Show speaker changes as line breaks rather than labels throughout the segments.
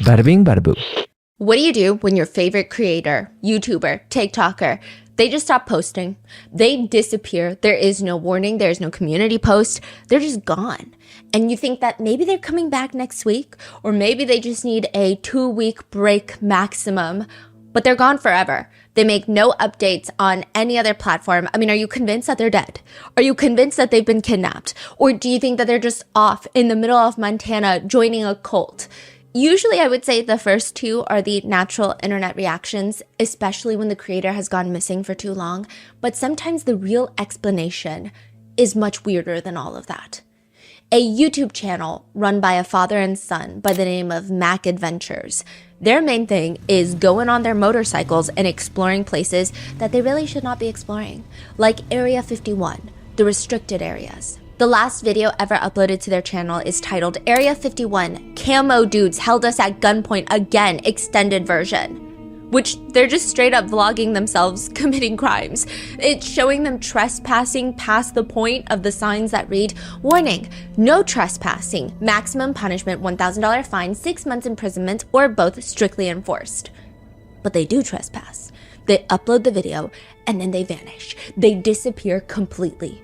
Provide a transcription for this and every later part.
Bada bing, bada boo.
What do you do when your favorite creator, YouTuber, TikToker, they just stop posting? They disappear. There is no warning. There's no community post. They're just gone. And you think that maybe they're coming back next week, or maybe they just need a 2-week break maximum, but they're gone forever. They make no updates on any other platform. I mean, are you convinced that they're dead? Are you convinced that they've been kidnapped? Or do you think that they're just off in the middle of Montana joining a cult? Usually, I would say the first two are the natural internet reactions, especially when the creator has gone missing for too long. But sometimes the real explanation is much weirder than all of that. A YouTube channel run by a father and son by the name of Mac Adventures. Their main thing is going on their motorcycles and exploring places that they really should not be exploring, like Area 51, the restricted areas. The last video ever uploaded to their channel is titled Area 51, Camo Dudes Held Us at Gunpoint Again, Extended Version, which they're just straight up vlogging themselves committing crimes. It's showing them trespassing past the point of the signs that read, "Warning, no trespassing, maximum punishment $1,000 fine, 6 months imprisonment, or both strictly enforced." But they do trespass. They upload the video and then they vanish. They disappear completely.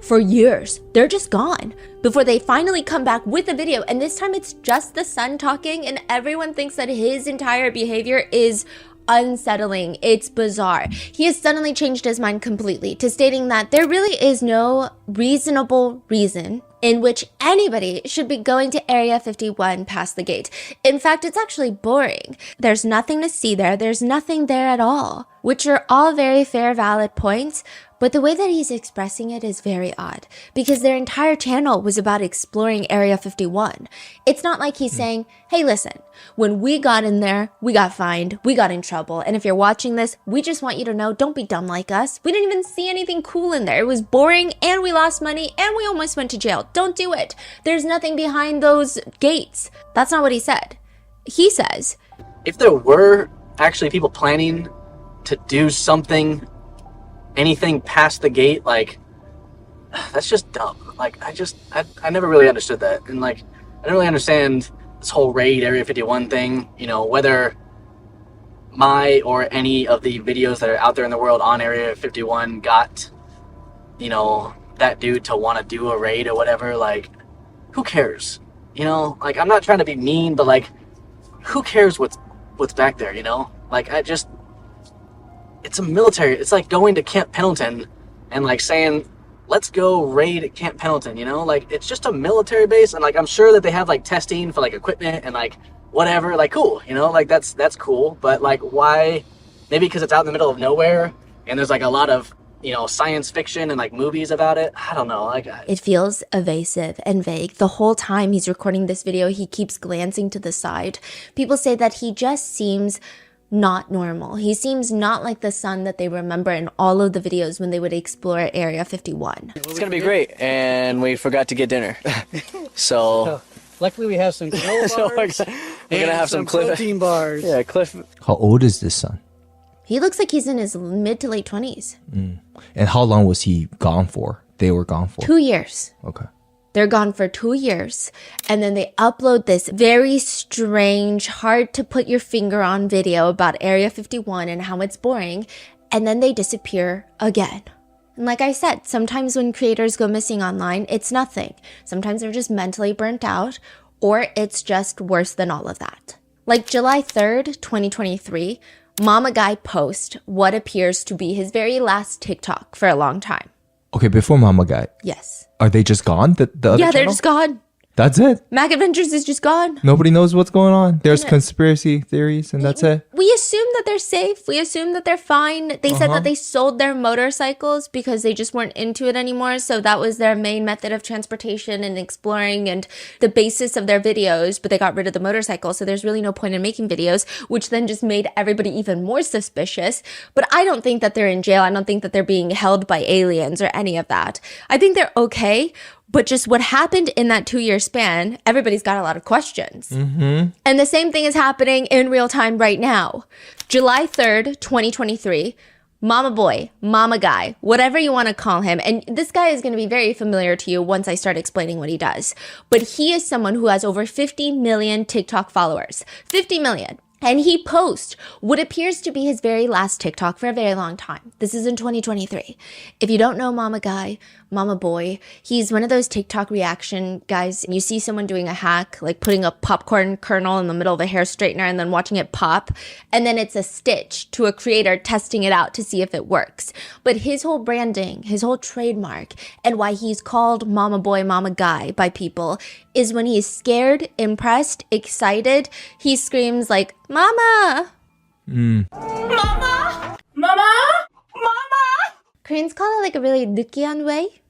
For years, they're just gone before they finally come back with a video. And this time it's just the son talking, and everyone thinks that his entire behavior is unsettling. It's bizarre. He has suddenly changed his mind completely to stating that there really is no reasonable reason in which anybody should be going to Area 51 past the gate. In fact, it's actually boring. There's nothing to see there. There's nothing there at all, which are all very fair, valid points. But the way that he's expressing it is very odd, because their entire channel was about exploring Area 51. It's not like he's saying, hey, listen, when we got in there, we got fined, we got in trouble. And if you're watching this, we just want you to know, don't be dumb like us. We didn't even see anything cool in there. It was boring, and we lost money, and we almost went to jail. Don't do it. There's nothing behind those gates. That's not what he said. He says,
if there were actually people planning to do something, anything past the gate, like, that's just dumb. Like, I never really understood that. And like, I don't really understand this whole raid Area 51 thing, you know, whether my or any of the videos that are out there in the world on Area 51 got, you know, that dude to want to do a raid or whatever. Like, who cares? You know, like, I'm not trying to be mean, but like, who cares what's back there, you know? Like, it's a military, it's like going to Camp Pendleton and like saying, let's go raid Camp Pendleton, you know? Like, it's just a military base, and like, I'm sure that they have like testing for like equipment and like whatever, like, cool, you know? Like, that's cool, but like, why? Maybe because it's out in the middle of nowhere and there's like a lot of, you know, science fiction and like movies about it. I don't know. Like,
it feels evasive and vague. The whole time he's recording this video, he keeps glancing to the side. People say that he just seems not normal. He seems not like the son that they remember in all of the videos when they would explore Area 51.
It's gonna be great, and we forgot to get dinner. So
luckily we have some granola bars.
We're gonna have some
protein bars.
Yeah, Cliff.
How old is this son?
He looks like he's in his mid to late 20s.
And how long was he gone for? They were gone for?
2 years.
Okay.
They're gone for 2 years, and then they upload this very strange, hard to put your finger on video about Area 51 and how it's boring, and then they disappear again. And like I said, sometimes when creators go missing online, it's nothing. Sometimes they're just mentally burnt out, or it's just worse than all of that. Like July 3rd, 2023, Mama Guy posts what appears to be his very last TikTok for a long time.
Okay, before Mama Guy.
Yes.
Are they just gone? The other
Yeah, they're
channel?
just gone.
That's it?
Mac Adventures is just gone.
Nobody knows what's going on. There's conspiracy theories and that's it?
We assume that they're safe. We assume that they're fine. They said that they sold their motorcycles because they just weren't into it anymore. So that was their main method of transportation and exploring and the basis of their videos. But they got rid of the motorcycle. So there's really no point in making videos, which then just made everybody even more suspicious. But I don't think that they're in jail. I don't think that they're being held by aliens or any of that. I think they're okay. But just what happened in that 2-year span, everybody's got a lot of questions. And the same thing is happening in real time right now. July 3rd, 2023, Mama boy, mama guy, whatever you want to call him. And this guy is going to be very familiar to you once I start explaining what he does. But he is someone who has over 50 million TikTok followers. 50 million. And he posts what appears to be his very last TikTok for a very long time. This is in 2023. If you don't know Mama Guy, Mama Boy, he's one of those TikTok reaction guys. You see someone doing a hack, like putting a popcorn kernel in the middle of a hair straightener and then watching it pop. And then it's a stitch to a creator testing it out to see if it works. But his whole branding, his whole trademark, and why he's called Mama Boy, Mama Guy by people is when he's scared, impressed, excited, he screams like, Mama! Mama! Mama! Mama! Koreans call it like a really 느끼한 way.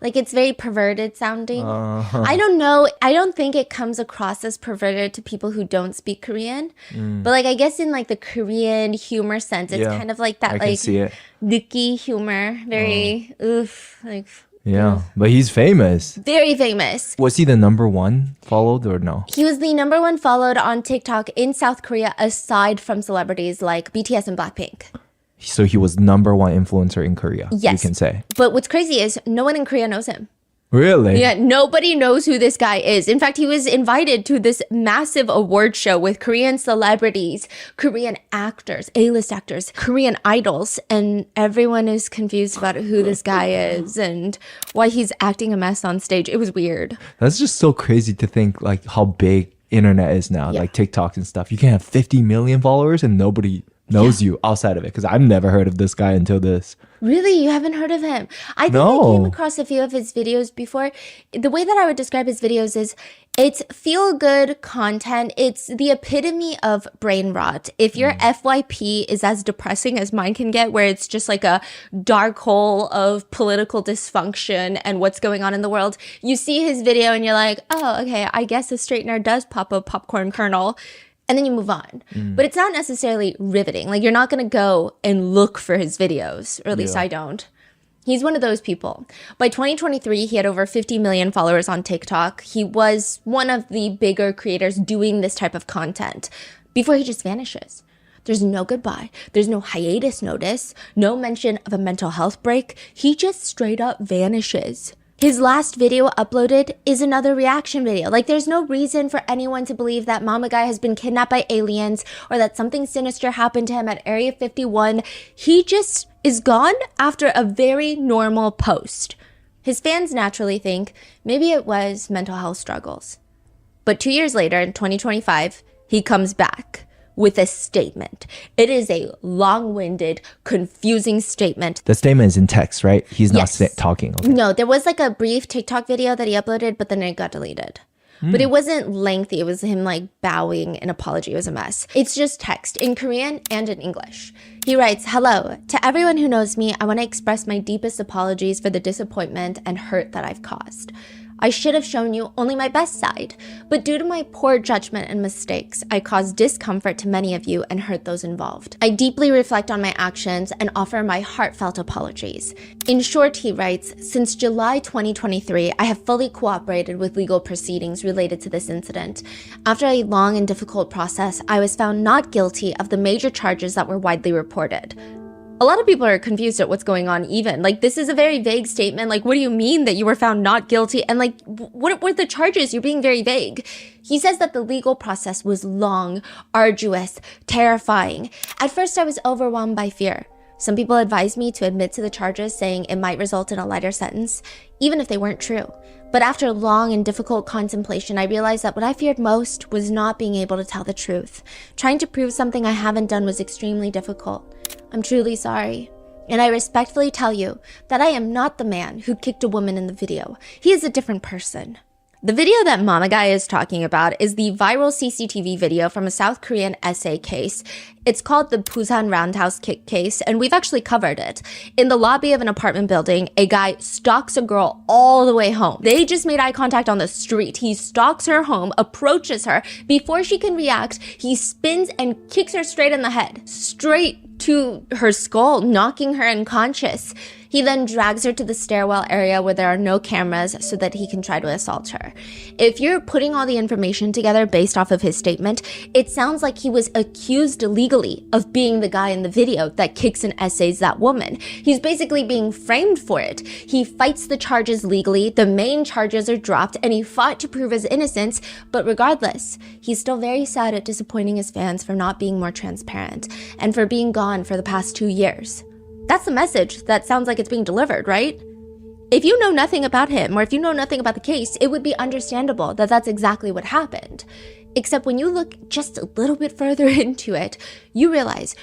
Like it's very perverted sounding. I don't know. I don't think it comes across as perverted to people who don't speak Korean. But like I guess in like the Korean humor sense, it's kind of like that
I
like
can see it.
느끼 humor. Very like
Yeah, but he's famous.
very famous.
Was he the number one followed or no?
He was the number one followed on TikTok in South Korea aside from celebrities like BTS and Blackpink.
So he was number one influencer in Korea,
Yes.
you can say.
But what's crazy is no one in Korea knows him.
Really?
Yeah, nobody knows who this guy is. In fact, he was invited to this massive award show with Korean celebrities, Korean actors, A-list actors, Korean idols, and everyone is confused about who this guy is and why he's acting a mess on stage. It was weird.
That's just so crazy to think like how big internet is now, like TikTok and stuff. You can have 50 million followers and nobody knows you outside of it, because I've never heard of this guy until this.
Really? You haven't heard of him? I think
No.
I came across a few of his videos before. The way that I would describe his videos is it's feel-good content. It's the epitome of brain rot. If your FYP is as depressing as mine can get, where it's just like a dark hole of political dysfunction and what's going on in the world, you see his video and you're like, oh, okay, I guess a straightener does pop a popcorn kernel. And then you move on. But it's not necessarily riveting. Like, you're not going to go and look for his videos, or at least I don't. He's one of those people. By 2023, he had over 50 million followers on TikTok. He was one of the bigger creators doing this type of content before he just vanishes. There's no goodbye. There's no hiatus notice. No mention of a mental health break. He just straight up vanishes. His last video uploaded is another reaction video. Like, there's no reason for anyone to believe that Mama Guy has been kidnapped by aliens or that something sinister happened to him at Area 51. He just is gone after a very normal post. His fans naturally think maybe it was mental health struggles. But 2 years later, in 2025, he comes back with a statement. It is a long-winded, confusing statement.
The statement is in text, right? He's not
Yes.
talking. Okay.
No, there was like a brief TikTok video that he uploaded, but then it got deleted. But it wasn't lengthy. It was him like bowing an apology. It was a mess. It's just text in Korean and in English. He writes, "Hello, to everyone who knows me, I want to express my deepest apologies for the disappointment and hurt that I've caused. I should have shown you only my best side, but due to my poor judgment and mistakes, I caused discomfort to many of you and hurt those involved. I deeply reflect on my actions and offer my heartfelt apologies." In short, he writes, "Since July 2023, I have fully cooperated with legal proceedings related to this incident. After a long and difficult process, I was found not guilty of the major charges that were widely reported." A lot of people are confused at what's going on even. Like, this is a very vague statement. Like, what do you mean that you were found not guilty? And like, what were the charges? You're being very vague. He says that the legal process was long, arduous, terrifying. At first, I was overwhelmed by fear. Some people advised me to admit to the charges, saying it might result in a lighter sentence, even if they weren't true. But after long and difficult contemplation, I realized that what I feared most was not being able to tell the truth. Trying to prove something I haven't done was extremely difficult. I'm truly sorry. And I respectfully tell you that I am not the man who kicked a woman in the video. He is a different person. The video that Mama Guy is talking about is the viral CCTV video from a South Korean essay case. It's called the Busan Roundhouse Kick case, and we've actually covered it. In the lobby of an apartment building, a guy stalks a girl all the way home. They just made eye contact on the street. He stalks her home, approaches her. Before she can react, he spins and kicks her straight in the head, straight to her skull, knocking her unconscious. He then drags her to the stairwell area where there are no cameras so that he can try to assault her. If you're putting all the information together based off of his statement, it sounds like he was accused legally of being the guy in the video that kicks and essays that woman. He's basically being framed for it. He fights the charges legally, the main charges are dropped, and he fought to prove his innocence, but regardless, he's still very sad at disappointing his fans for not being more transparent and for being gone for the past 2 years. That's the message that sounds like it's being delivered, right? If you know nothing about him or if you know nothing about the case, it would be understandable that that's exactly what happened. Except when you look just a little bit further into it, you realize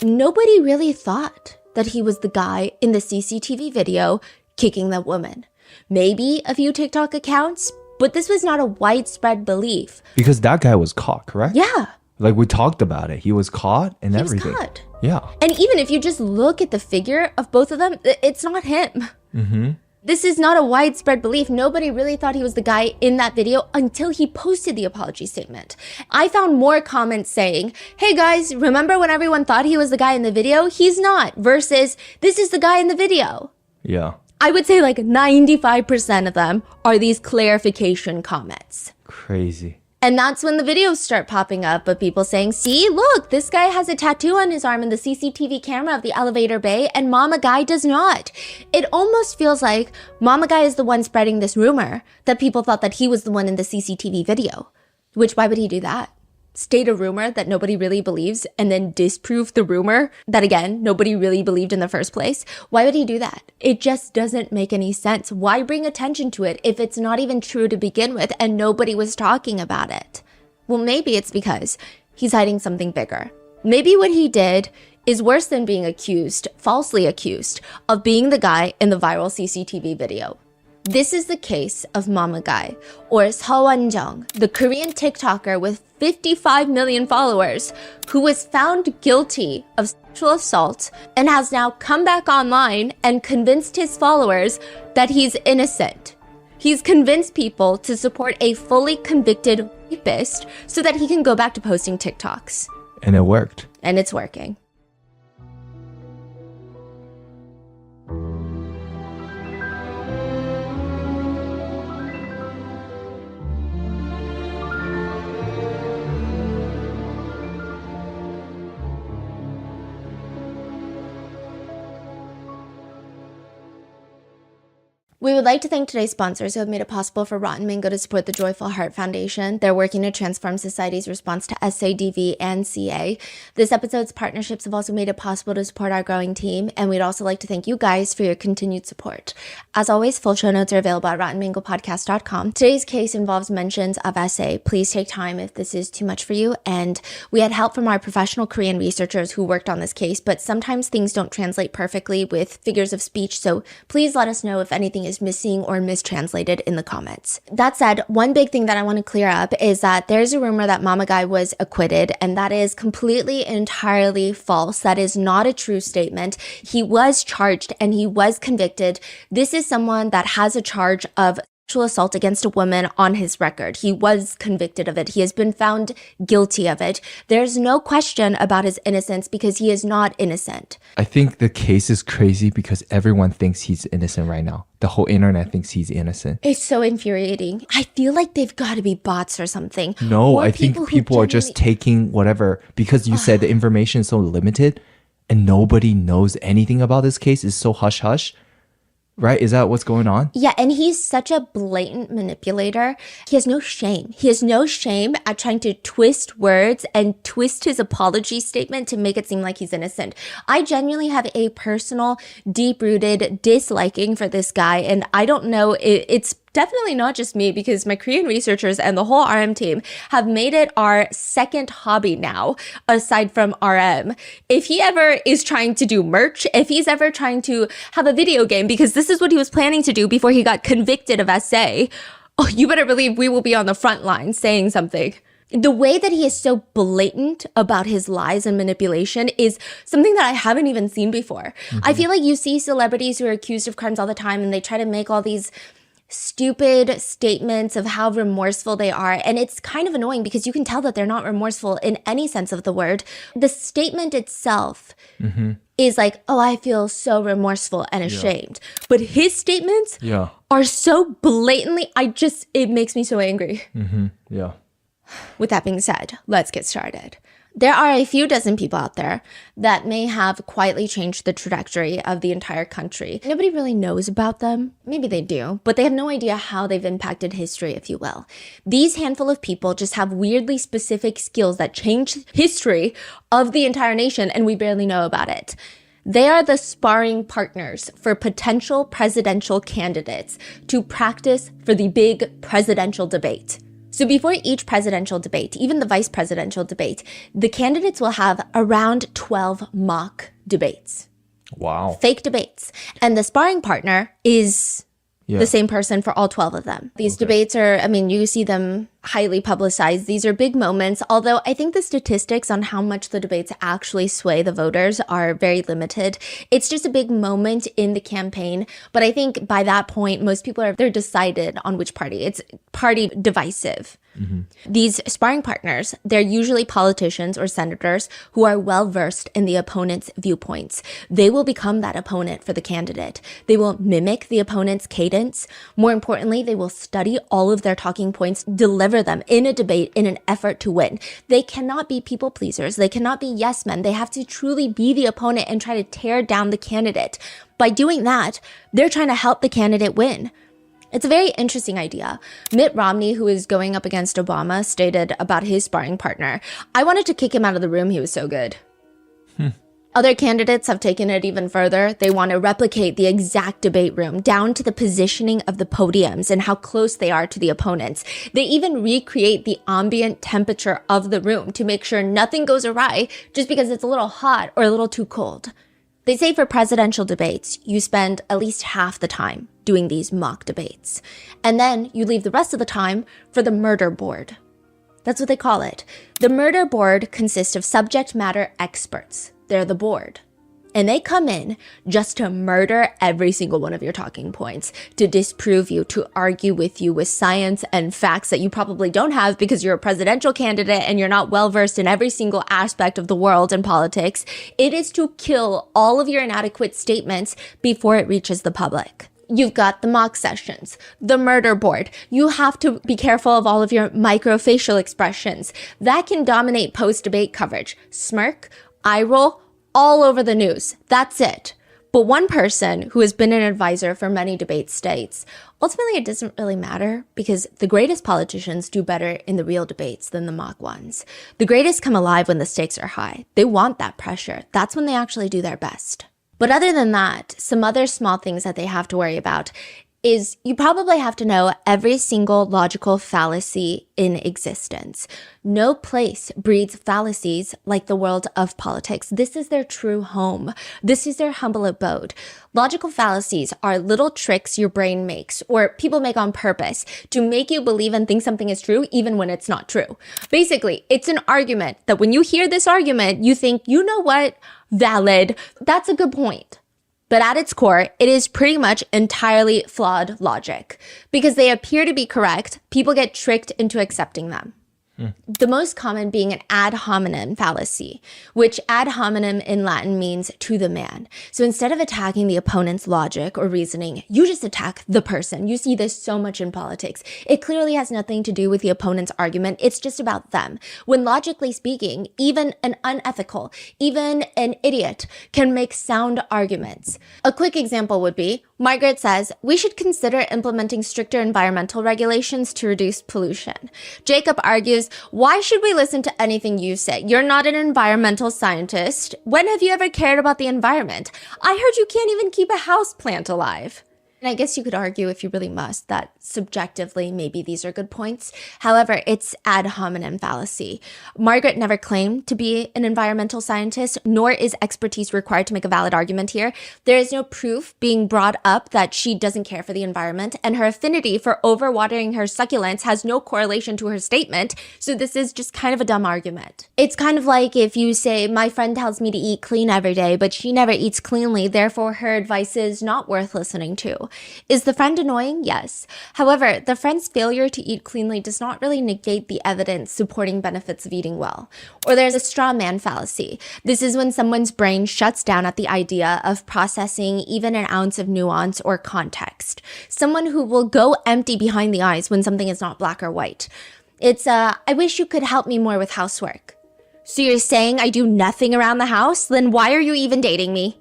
nobody really thought that he was the guy in the CCTV video kicking that woman. Maybe a few TikTok accounts, but this was not a widespread belief.
Because that guy was caught, correct?
Yeah.
Like we talked about it. He was caught and everything.
He was caught.
Yeah.
And even if you just look at the figure of both of them, it's not him. This is not a widespread belief. Nobody really thought he was the guy in that video until he posted the apology statement. I found more comments saying, hey guys, remember when everyone thought he was the guy in the video? He's not. Versus, this is the guy in the video.
Yeah.
I would say like 95% of them are these clarification comments.
Crazy.
And that's when the videos start popping up of people saying, see, look, this guy has a tattoo on his arm in the CCTV camera of the elevator bay and Mama Guy does not. It almost feels like Mama Guy is the one spreading this rumor that people thought that he was the one in the CCTV video. Which, why would he do that? State a rumor that nobody really believes and then disprove the rumor that, again, nobody really believed in the first place? Why would he do that? It just doesn't make any sense. Why bring attention to it if it's not even true to begin with and nobody was talking about it? Well, maybe it's because he's hiding something bigger. Maybe what he did is worse than being accused, falsely accused, of being the guy in the viral CCTV video. This is the case of Mama Guy, or Seo Won-jung, the Korean TikToker with 55 million followers, who was found guilty of sexual assault and has now come back online and convinced his followers that he's innocent. He's convinced people to support a fully convicted rapist so that he can go back to posting TikToks.
And it worked.
And it's working. We would like to thank today's sponsors who have made it possible for Rotten Mango to support the Joyful Heart Foundation. They're working to transform society's response to SADV and CA. This episode's partnerships have also made it possible to support our growing team, and we'd also like to thank you guys for your continued support. As always, full show notes are available at rottenmangopodcast.com. Today's case involves mentions of SA. Please take time if this is too much for you. And we had help from our professional Korean researchers who worked on this case, but sometimes things don't translate perfectly with figures of speech, so please let us know if anything is missing or mistranslated in the comments. That said, one big thing that I want to clear up is that there's a rumor that Mama Guy was acquitted, and that is completely, entirely false. That is not a true statement. He was charged and he was convicted. This is someone that has a charge of sexual assault against a woman on his record. He was convicted of it. He has been found guilty of it. There's no question about his innocence because he is not innocent.
I think the case is crazy because everyone thinks he's innocent right now. The whole internet thinks he's innocent.
It's so infuriating. I feel like they've got to be bots or something.
No,
or
I think people are just taking whatever, because you said the information is so limited and nobody knows anything about this case. It's so hush-hush. Right? Is that what's going on?
Yeah, and he's such a blatant manipulator. He has no shame. He has no shame at trying to twist words and twist his apology statement to make it seem like he's innocent. I genuinely have a personal, deep-rooted disliking for this guy, and I don't know, it's definitely not just me, because my Korean researchers and the whole RM team have made it our second hobby now, aside from RM. If he ever is trying to do merch, if he's ever trying to have a video game, because this is what he was planning to do before he got convicted of SA, oh, you better believe we will be on the front line saying something. The way that he is so blatant about his lies and manipulation is something that I haven't even seen before. I feel like you see celebrities who are accused of crimes all the time and they try to make all these stupid statements of how remorseful they are. And it's kind of annoying because you can tell that they're not remorseful in any sense of the word. The statement itself is like, oh, I feel so remorseful and ashamed. But his statements are so blatantly, it makes me so angry.
Yeah.
With that being said, let's get started. There are a few dozen people out there that may have quietly changed the trajectory of the entire country. Nobody really knows about them. Maybe they do, but they have no idea how they've impacted history, if you will. These handful of people just have weirdly specific skills that change history of the entire nation, and we barely know about it. They are the sparring partners for potential presidential candidates to practice for the big presidential debate. So before each presidential debate, even the vice presidential debate, the candidates will have around 12 mock debates.
Wow.
Fake debates. And the sparring partner is the same person for all 12 of them. These debates are, you see them highly publicized. These are big moments, although I think the statistics on how much the debates actually sway the voters are very limited. It's just a big moment in the campaign, but I think by that point, most people they're decided on which party. It's party divisive. These sparring partners, they're usually politicians or senators who are well-versed in the opponent's viewpoints. They will become that opponent for the candidate. They will mimic the opponent's cadence. More importantly, they will study all of their talking points, deliver them in a debate in an effort to win. They cannot be people pleasers. They cannot be yes men. They have to truly be the opponent and try to tear down the candidate. By doing that, they're trying to help the candidate win. It's a very interesting idea. Mitt Romney, who is going up against Obama, stated about his sparring partner, I wanted to kick him out of the room. He was so good. Other candidates have taken it even further. They want to replicate the exact debate room down to the positioning of the podiums and how close they are to the opponents. They even recreate the ambient temperature of the room to make sure nothing goes awry just because it's a little hot or a little too cold. They say for presidential debates, you spend at least half the time doing these mock debates. And then you leave the rest of the time for the murder board. That's what they call it. The murder board consists of subject matter experts. They're the board. And they come in just to murder every single one of your talking points, to disprove you, to argue with you with science and facts that you probably don't have because you're a presidential candidate and you're not well-versed in every single aspect of the world and politics. It is to kill all of your inadequate statements before it reaches the public. You've got the mock sessions, the murder board. You have to be careful of all of your microfacial expressions. That can dominate post-debate coverage. Smirk, eye roll, all over the news. That's it. But one person who has been an advisor for many debates states, ultimately it doesn't really matter because the greatest politicians do better in the real debates than the mock ones. The greatest come alive when the stakes are high. They want that pressure. That's when they actually do their best. But other than that, some other small things that they have to worry about is you probably have to know every single logical fallacy in existence. No place breeds fallacies like the world of politics. This is their true home. This is their humble abode. Logical fallacies are little tricks your brain makes or people make on purpose to make you believe and think something is true even when it's not true. Basically, it's an argument that when you hear this argument, you think, you know what? Valid. That's a good point. But at its core, it is pretty much entirely flawed logic. Because they appear to be correct, people get tricked into accepting them. The most common being an ad hominem fallacy, which ad hominem in Latin means to the man. So instead of attacking the opponent's logic or reasoning, you just attack the person. You see this so much in politics. It clearly has nothing to do with the opponent's argument. It's just about them. When logically speaking, even an unethical, even an idiot can make sound arguments. A quick example would be, Margaret says, we should consider implementing stricter environmental regulations to reduce pollution. Jacob argues, why should we listen to anything you say? You're not an environmental scientist. When have you ever cared about the environment? I heard you can't even keep a house plant alive. And I guess you could argue, if you really must, that subjectively maybe these are good points. However, it's ad hominem fallacy. Margaret never claimed to be an environmental scientist, nor is expertise required to make a valid argument here. There is no proof being brought up that she doesn't care for the environment, and her affinity for overwatering her succulents has no correlation to her statement, so this is just kind of a dumb argument. It's kind of like if you say, my friend tells me to eat clean every day, but she never eats cleanly, therefore her advice is not worth listening to. Is the friend annoying? Yes. However, the friend's failure to eat cleanly does not really negate the evidence supporting benefits of eating well. Or there's a straw man fallacy. This is when someone's brain shuts down at the idea of processing even an ounce of nuance or context. Someone who will go empty behind the eyes when something is not black or white. It's I wish you could help me more with housework. So you're saying I do nothing around the house? Then why are you even dating me?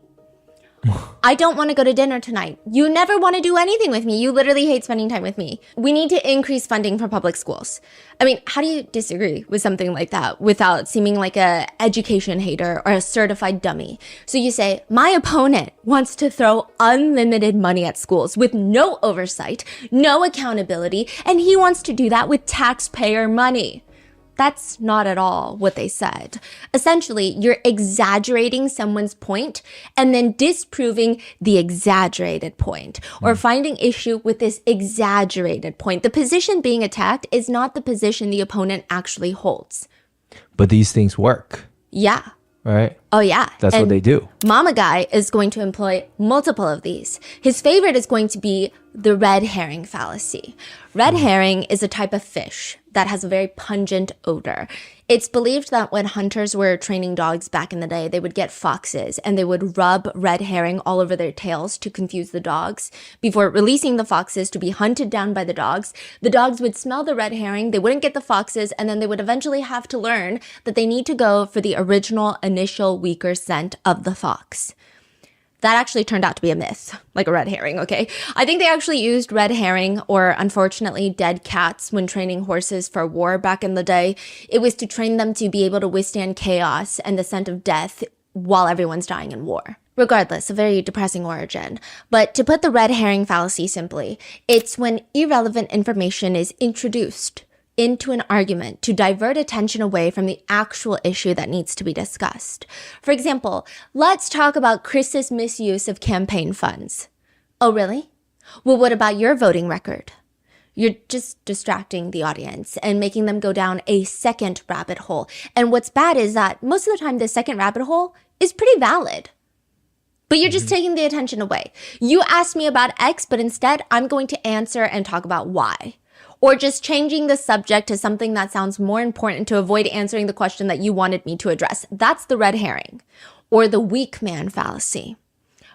I don't want to go to dinner tonight. You never want to do anything with me. You literally hate spending time with me. We need to increase funding for public schools. I mean, how do you disagree with something like that without seeming like a education hater or a certified dummy? So you say, my opponent wants to throw unlimited money at schools with no oversight, no accountability, and he wants to do that with taxpayer money. That's not at all what they said. Essentially, you're exaggerating someone's point and then disproving the exaggerated point or finding issue with this exaggerated point. The position being attacked is not the position the opponent actually holds.
But these things work,
Yeah.
right?
Oh, yeah.
That's what they do.
Mama Guy is going to employ multiple of these. His favorite is going to be the red herring fallacy. Red herring is a type of fish that has a very pungent odor. It's believed that when hunters were training dogs back in the day, they would get foxes and they would rub red herring all over their tails to confuse the dogs. Before releasing the foxes to be hunted down by the dogs would smell the red herring, they wouldn't get the foxes, and then they would eventually have to learn that they need to go for the original initial weaker scent of the fox. That actually turned out to be a myth, like a red herring, okay? I think they actually used red herring or, unfortunately, dead cats when training horses for war back in the day. It was to train them to be able to withstand chaos and the scent of death while everyone's dying in war. Regardless, a very depressing origin. But to put the red herring fallacy simply, it's when irrelevant information is introduced into an argument to divert attention away from the actual issue that needs to be discussed. For example, let's talk about Chris's misuse of campaign funds. Oh, really? Well, what about your voting record? You're just distracting the audience and making them go down a second rabbit hole. And what's bad is that most of the time, the second rabbit hole is pretty valid. But you're just taking the attention away. You asked me about X, but instead I'm going to answer and talk about Y. Or just changing the subject to something that sounds more important to avoid answering the question that you wanted me to address. That's the red herring. Or the weak man fallacy,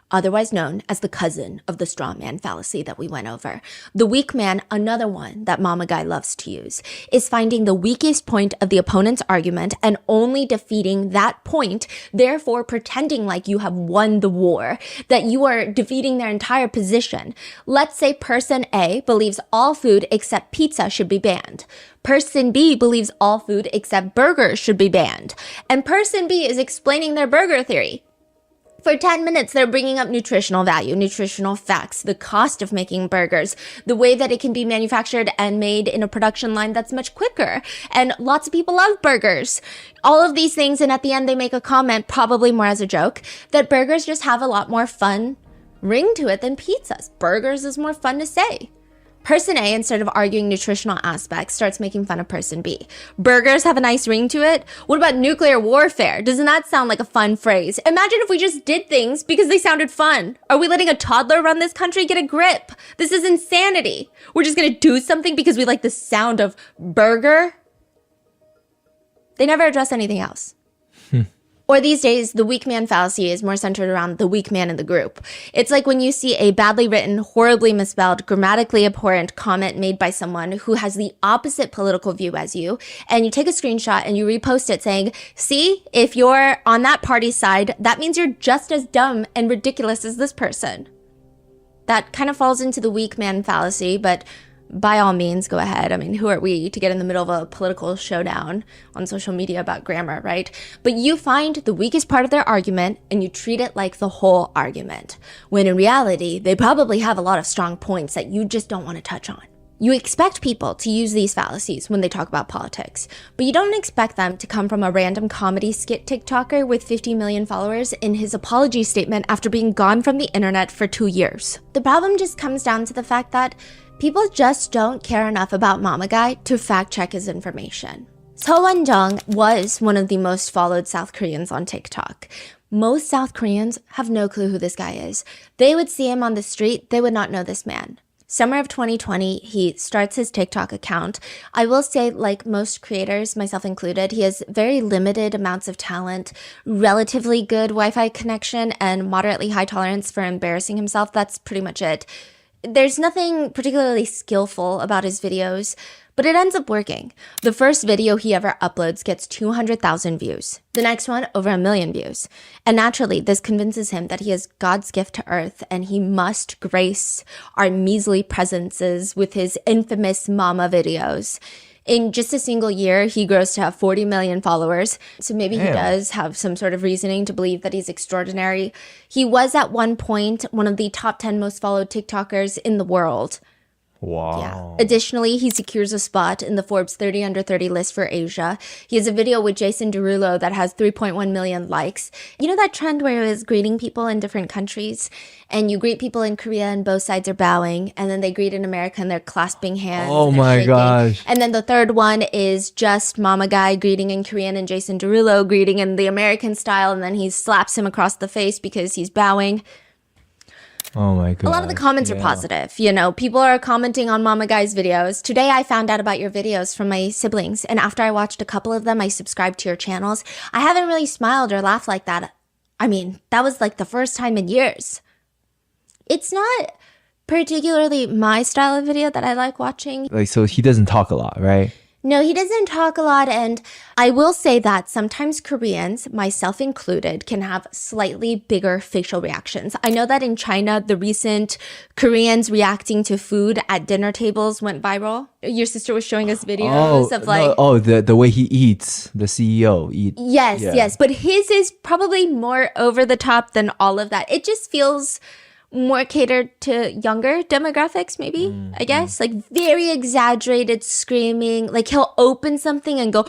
otherwise known as the cousin of the straw man fallacy that we went over. The weak man, another one that Mama Guy loves to use, is finding the weakest point of the opponent's argument and only defeating that point, therefore pretending like you have won the war, that you are defeating their entire position. Let's say person A believes all food except pizza should be banned. Person B believes all food except burgers should be banned. And person B is explaining their burger theory. For 10 minutes, they're bringing up nutritional value, nutritional facts, the cost of making burgers, the way that it can be manufactured and made in a production line that's much quicker. And lots of people love burgers. All of these things, and at the end, they make a comment, probably more as a joke, that burgers just have a lot more fun ring to it than pizzas. Burgers is more fun to say. Person A, instead of arguing nutritional aspects, starts making fun of person B. Burgers have a nice ring to it. What about nuclear warfare? Doesn't that sound like a fun phrase? Imagine if we just did things because they sounded fun. Are we letting a toddler run this country? Get a grip. This is insanity. We're just gonna do something because we like the sound of burger? They never address anything else. Or these days, the weak man fallacy is more centered around the weak man in the group. It's like when you see a badly written, horribly misspelled, grammatically abhorrent comment made by someone who has the opposite political view as you, and you take a screenshot and you repost it saying, see, if you're on that party's side, that means you're just as dumb and ridiculous as this person. That kind of falls into the weak man fallacy, but by all means, go ahead. I mean, who are we to get in the middle of a political showdown on social media about grammar, right? But you find the weakest part of their argument and you treat it like the whole argument, when in reality, they probably have a lot of strong points that you just don't want to touch on. You expect people to use these fallacies when they talk about politics, but you don't expect them to come from a random comedy skit TikToker with 50 million followers in his apology statement after being gone from the internet for 2 years. The problem just comes down to the fact that people just don't care enough about Mama Guy to fact check his information. Seo Won-jung was one of the most followed South Koreans on TikTok. Most South Koreans have no clue who this guy is. They would see him on the street, they would not know this man. Summer of 2020, he starts his TikTok account. I will say, like most creators, myself included, he has very limited amounts of talent, relatively good Wi-Fi connection, and moderately high tolerance for embarrassing himself. That's pretty much it. There's nothing particularly skillful about his videos, but it ends up working. The first video he ever uploads gets 200,000 views. The next one, over 1 million views. And naturally, this convinces him that he is God's gift to earth and he must grace our measly presences with his infamous mama videos. In just a single year, he grows to have 40 million followers. So maybe he does have some sort of reasoning to believe that he's extraordinary. He was at one point one of the top 10 most followed TikTokers in the world.
Wow.
Yeah. Additionally, he secures a spot in the Forbes 30 Under 30 list for Asia. He has a video with Jason Derulo that has 3.1 million likes. You know that trend where he was greeting people in different countries? And you greet people in Korea and both sides are bowing. And then they greet in America and they're clasping hands.
Oh
and they're
my
shaking.
gosh.
And then the third one is just Mama Guy greeting in Korean and Jason Derulo greeting in the American style. And then he slaps him across the face because he's bowing.
Oh my god.
A lot of the comments are positive. You know, people are commenting on Mama Guy's videos. Today, I found out about your videos from my siblings. And after I watched a couple of them, I subscribed to your channels. I haven't really smiled or laughed like that. I mean, that was like the first time in years. It's not particularly my style of video that I like watching.
Like, so he doesn't talk a lot, right?
No, he doesn't talk a lot, and I will say that sometimes Koreans, myself included, can have slightly bigger facial reactions. I know that in China, the recent Koreans reacting to food at dinner tables went viral. Your sister was showing us videos of like...
the way he eats, the CEO eat.
Yes, yes, but his is probably more over the top than all of that. It just feels more catered to younger demographics, maybe, I guess. Like very exaggerated screaming. Like he'll open something and go,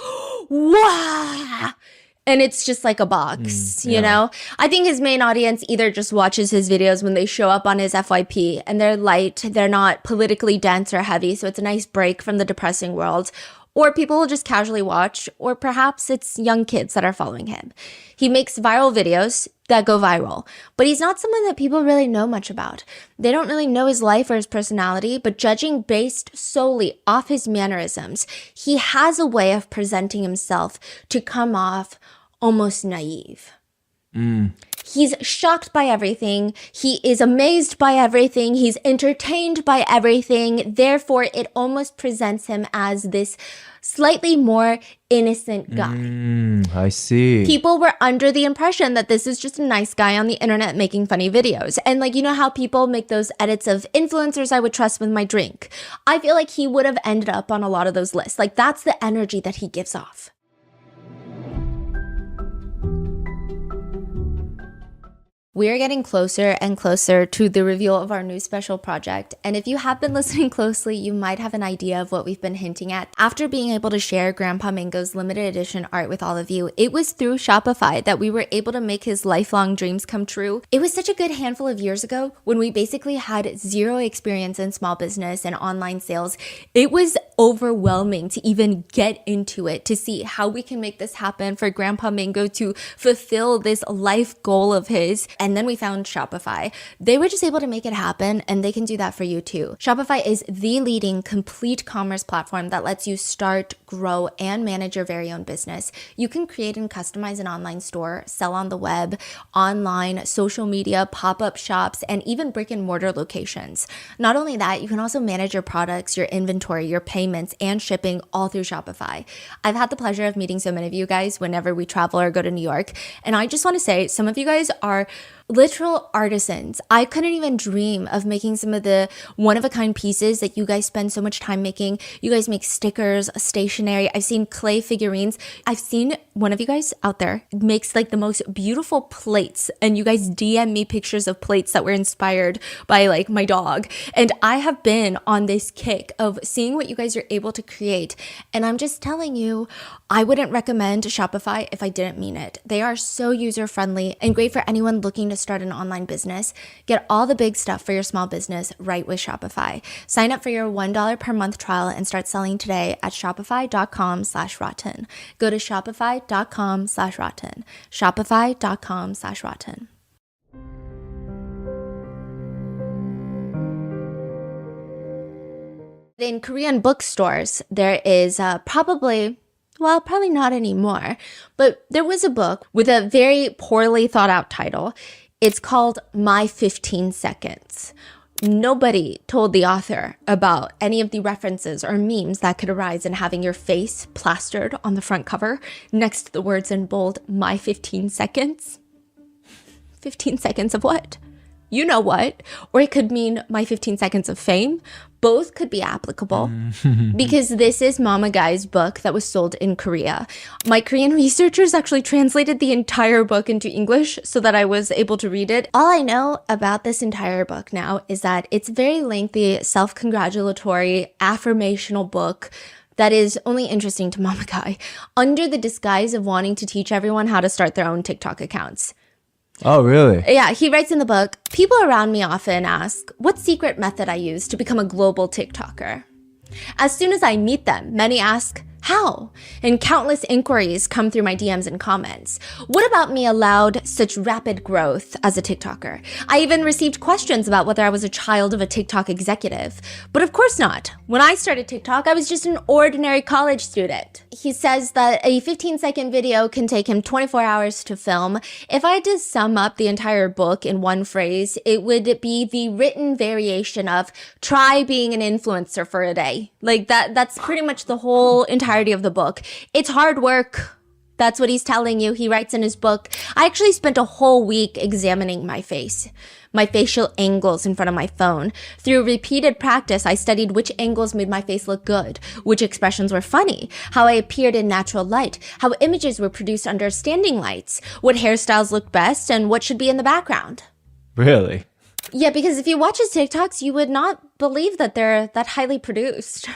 "Wah!" And it's just like a box, you know? I think his main audience either just watches his videos when they show up on his FYP and they're light, they're not politically dense or heavy, so it's a nice break from the depressing world. Or people will just casually watch, or perhaps it's young kids that are following him. He makes viral videos that go viral, but he's not someone that people really know much about. They don't really know his life or his personality, but judging based solely off his mannerisms, he has a way of presenting himself to come off almost naive. He's shocked by everything. He is amazed by everything. He's entertained by everything. Therefore, it almost presents him as this slightly more innocent guy.
I see.
People were under the impression that this is just a nice guy on the internet making funny videos. And like, you know how people make those edits of influencers I would trust with my drink? I feel like he would have ended up on a lot of those lists. Like that's the energy that he gives off. We are getting closer and closer to the reveal of our new special project. And if you have been listening closely, you might have an idea of what we've been hinting at. After being able to share Grandpa Mango's limited edition art with all of you, it was through Shopify that we were able to make his lifelong dreams come true. It was such a good handful of years ago when we basically had zero experience in small business and online sales. It was overwhelming to even get into it, to see how we can make this happen for Grandpa Mango to fulfill this life goal of his. And then we found Shopify. They were just able to make it happen, and they can do that for you too. Shopify is the leading complete commerce platform that lets you start, grow, and manage your very own business. You can create and customize an online store, sell on the web, online, social media, pop-up shops, and even brick and mortar locations. Not only that, you can also manage your products, your inventory, your payments, and shipping all through Shopify. I've had the pleasure of meeting so many of you guys whenever we travel or go to New York, and I just want to say some of you guys are literal artisans. I couldn't even dream of making some of the one-of-a-kind pieces that you guys spend so much time making. You guys make stickers, stationery. I've seen clay figurines. I've seen one of you guys out there makes like the most beautiful plates, and you guys DM me pictures of plates that were inspired by like my dog. And I have been on this kick of seeing what you guys are able to create. And I'm just telling you, I wouldn't recommend Shopify if I didn't mean it. They are so user-friendly and great for anyone looking to start an online business. Get all the big stuff for your small business right with Shopify. Sign up for your $1 per month trial and start selling today at shopify.com/rotten. Go to shopify.com/rotten. Shopify.com/rotten. In Korean bookstores, there is probably not anymore, but there was a book with a very poorly thought out title. It's called My 15 Seconds. Nobody told the author about any of the references or memes that could arise in having your face plastered on the front cover next to the words in bold, My 15 Seconds. 15 seconds of what? You know what? Or it could mean my 15 seconds of fame. Both could be applicable because this is Mama Guy's book that was sold in Korea. My Korean researchers actually translated the entire book into English so that I was able to read it. All I know about this entire book now is that it's a very lengthy, self-congratulatory, affirmational book that is only interesting to Mama Guy under the disguise of wanting to teach everyone how to start their own TikTok accounts.
Oh, really?
Yeah, he writes in the book, people around me often ask what secret method I use to become a global TikToker. As soon as I meet them, many ask, how? And countless inquiries come through my DMs and comments. What about me allowed such rapid growth as a TikToker? I even received questions about whether I was a child of a TikTok executive. But of course not. When I started TikTok, I was just an ordinary college student. He says that a 15-second video can take him 24 hours to film. If I had to sum up the entire book in one phrase, it would be the written variation of try being an influencer for a day. Like that's pretty much the whole entirety of the book. It's hard work. That's what he's telling you. He writes in his book, I actually spent a whole week examining my face, my facial angles in front of my phone. Through repeated practice, I studied which angles made my face look good, which expressions were funny, how I appeared in natural light, how images were produced under standing lights, what hairstyles looked best, and what should be in the background.
Really?
Yeah, because if you watch his TikToks, you would not believe that they're that highly produced.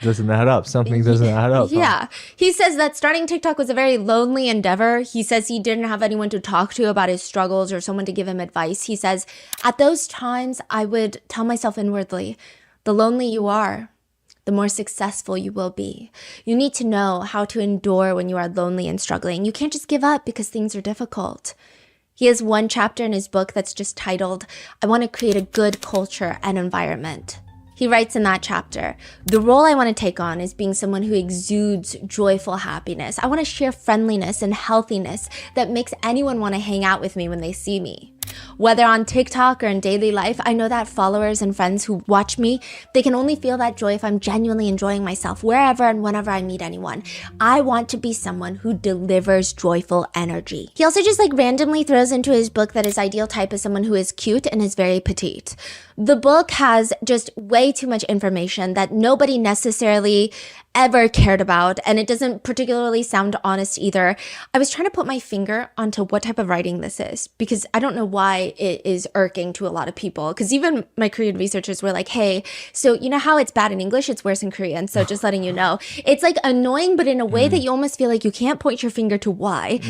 Doesn't add up. Something doesn't add up.
Yeah. He says that starting TikTok was a very lonely endeavor. He says he didn't have anyone to talk to about his struggles or someone to give him advice. He says, at those times, I would tell myself inwardly, the lonely you are, the more successful you will be. You need to know how to endure when you are lonely and struggling. You can't just give up because things are difficult. He has one chapter in his book that's just titled, I want to create a good culture and environment. He writes in that chapter, the role I want to take on is being someone who exudes joyful happiness. I want to share friendliness and healthiness that makes anyone want to hang out with me when they see me. Whether on TikTok or in daily life, I know that followers and friends who watch me, they can only feel that joy if I'm genuinely enjoying myself wherever and whenever I meet anyone. I want to be someone who delivers joyful energy. He also just randomly throws into his book that his ideal type is someone who is cute and is very petite. The book has just way too much information that nobody necessarily ever cared about, and it doesn't particularly sound honest either. I was trying to put my finger onto what type of writing this is because I don't know why it is irking to a lot of people, because even my Korean researchers were like, hey, so you know how it's bad in English, it's worse in Korean, so just letting you know. It's annoying, but in a way that you almost feel like you can't point your finger to why.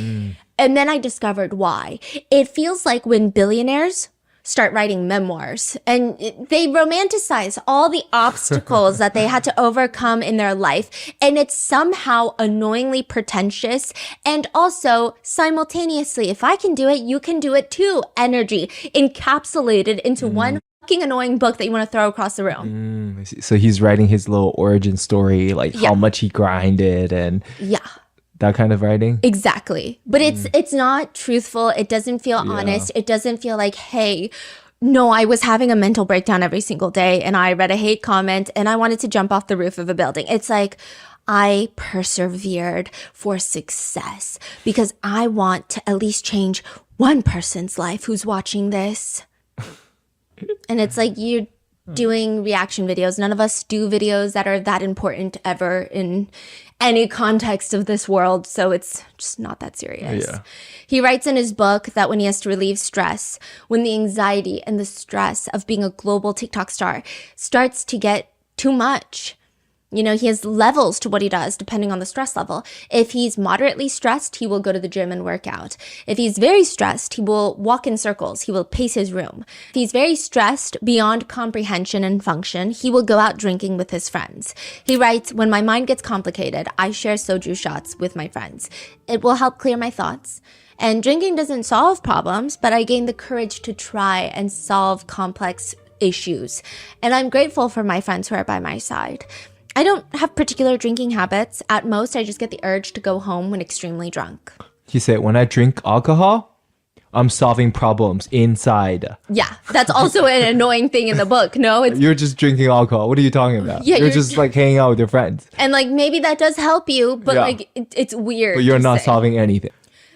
And then I discovered why. It feels like when billionaires start writing memoirs and they romanticize all the obstacles that they had to overcome in their life, and it's somehow annoyingly pretentious and also simultaneously, if I can do it, you can do it too energy encapsulated into one fucking annoying book that you want to throw across the room.
So he's writing his little origin story, how much he grinded and that kind of writing?
Exactly. But it's not truthful. It doesn't feel honest. It doesn't feel like, hey, no, I was having a mental breakdown every single day and I read a hate comment and I wanted to jump off the roof of a building. It's like, I persevered for success because I want to at least change one person's life who's watching this. And it's like you're doing reaction videos. None of us do videos that are that important ever in any context of this world, so it's just not that serious.
Yeah.
He writes in his book that when he has to relieve stress, when the anxiety and the stress of being a global TikTok star starts to get too much, You know, he has levels to what he does depending on the stress level. If he's moderately stressed, he will go to the gym and work out. If he's very stressed, he will walk in circles. He will pace his room. If he's very stressed beyond comprehension and function, he will go out drinking with his friends. He writes, when my mind gets complicated, I share soju shots with my friends. It will help clear my thoughts. And drinking doesn't solve problems, but I gain the courage to try and solve complex issues. And I'm grateful for my friends who are by my side. I don't have particular drinking habits. At most, I just get the urge to go home when extremely drunk.
He said, when I drink alcohol, I'm solving problems inside.
Yeah, that's also an annoying thing in the book. No, it's
You're just drinking alcohol. What are you talking about?
Yeah,
you're just like hanging out with your friends.
and like maybe that does help you, but
Yeah.
like it's weird.
But you're
to
not
say.
solving anything.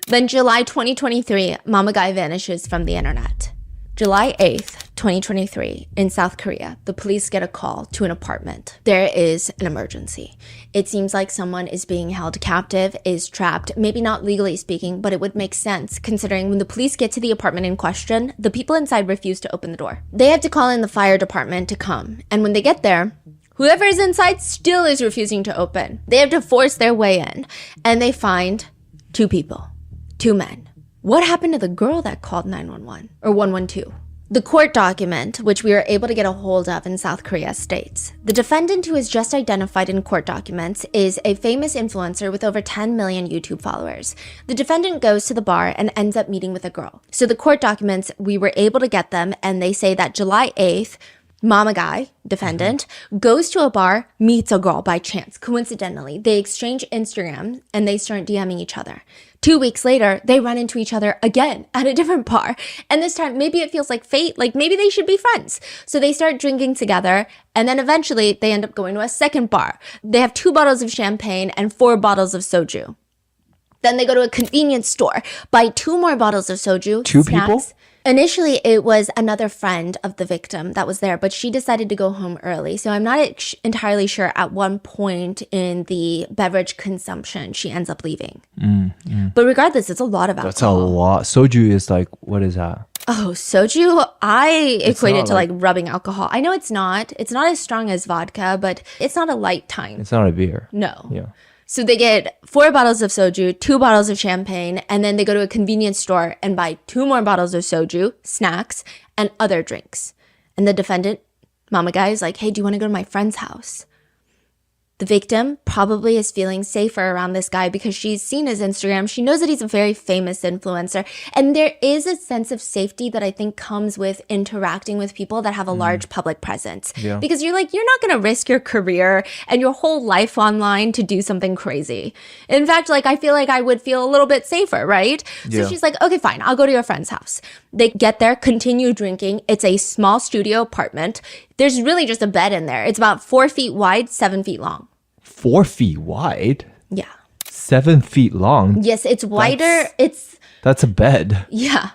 Then July 2023, Mama Guy vanishes from the internet. July 8th, 2023, in South Korea, the police get a call to an apartment. There is an emergency. It seems like someone is being held captive, is trapped, maybe not legally speaking, but it would make sense considering when the police get to the apartment in question, the people inside refuse to open the door. They have to call in the fire department to come, and when they get there, whoever is inside still is refusing to open. They have to force their way in, and they find two people, two men. What happened to the girl that called 911 or 112? The court document, which we were able to get a hold of in South Korea, states, the defendant who is just identified in court documents is a famous influencer with over 10 million YouTube followers. The defendant goes to the bar and ends up meeting with a girl. So the court documents, we were able to get them, and they say that July 8th, Mama Guy, defendant, goes to a bar, meets a girl by chance, coincidentally. They exchange Instagram and they start DMing each other. 2 weeks later, they run into each other again at a different bar. And this time, maybe it feels like fate, like maybe they should be friends. So they start drinking together, and then eventually they end up going to a second bar. They have 2 bottles of champagne and 4 bottles of soju. Then they go to a convenience store, buy 2 more bottles of soju.
Two
snacks.
people?
Initially, it was another friend of the victim that was there, but she decided to go home early. So I'm not entirely sure at one point in the beverage consumption she ends up leaving. But regardless, it's a lot of alcohol.
That's a lot. Soju is like, what is that?
Oh, soju, I equate it
not
to like rubbing alcohol. I know it's not. It's not as strong as vodka, but it's not a light time.
It's not a beer.
No.
Yeah.
So they get 4 bottles of soju, 2 bottles of champagne, and then they go to a convenience store and buy 2 more bottles of soju, snacks, and other drinks. And the defendant, Mama Guy, is like, hey, do you want to go to my friend's house? The victim probably is feeling safer around this guy because she's seen his Instagram. She knows that he's a very famous influencer. And there is a sense of safety that I think comes with interacting with people that have a large public presence.
Yeah.
Because you're like, you're not going to risk your career and your whole life online to do something crazy. In fact, like, I feel like I would feel a little bit safer, right?
Yeah.
So she's like, okay, fine, I'll go to your friend's house. They get there, continue drinking. It's a small studio apartment. There's really just a bed in there. It's about 4 feet wide, 7 feet long.
4 feet wide,
Yeah.
7 feet long.
Yes, it's wider.
That's a bed.
Yeah.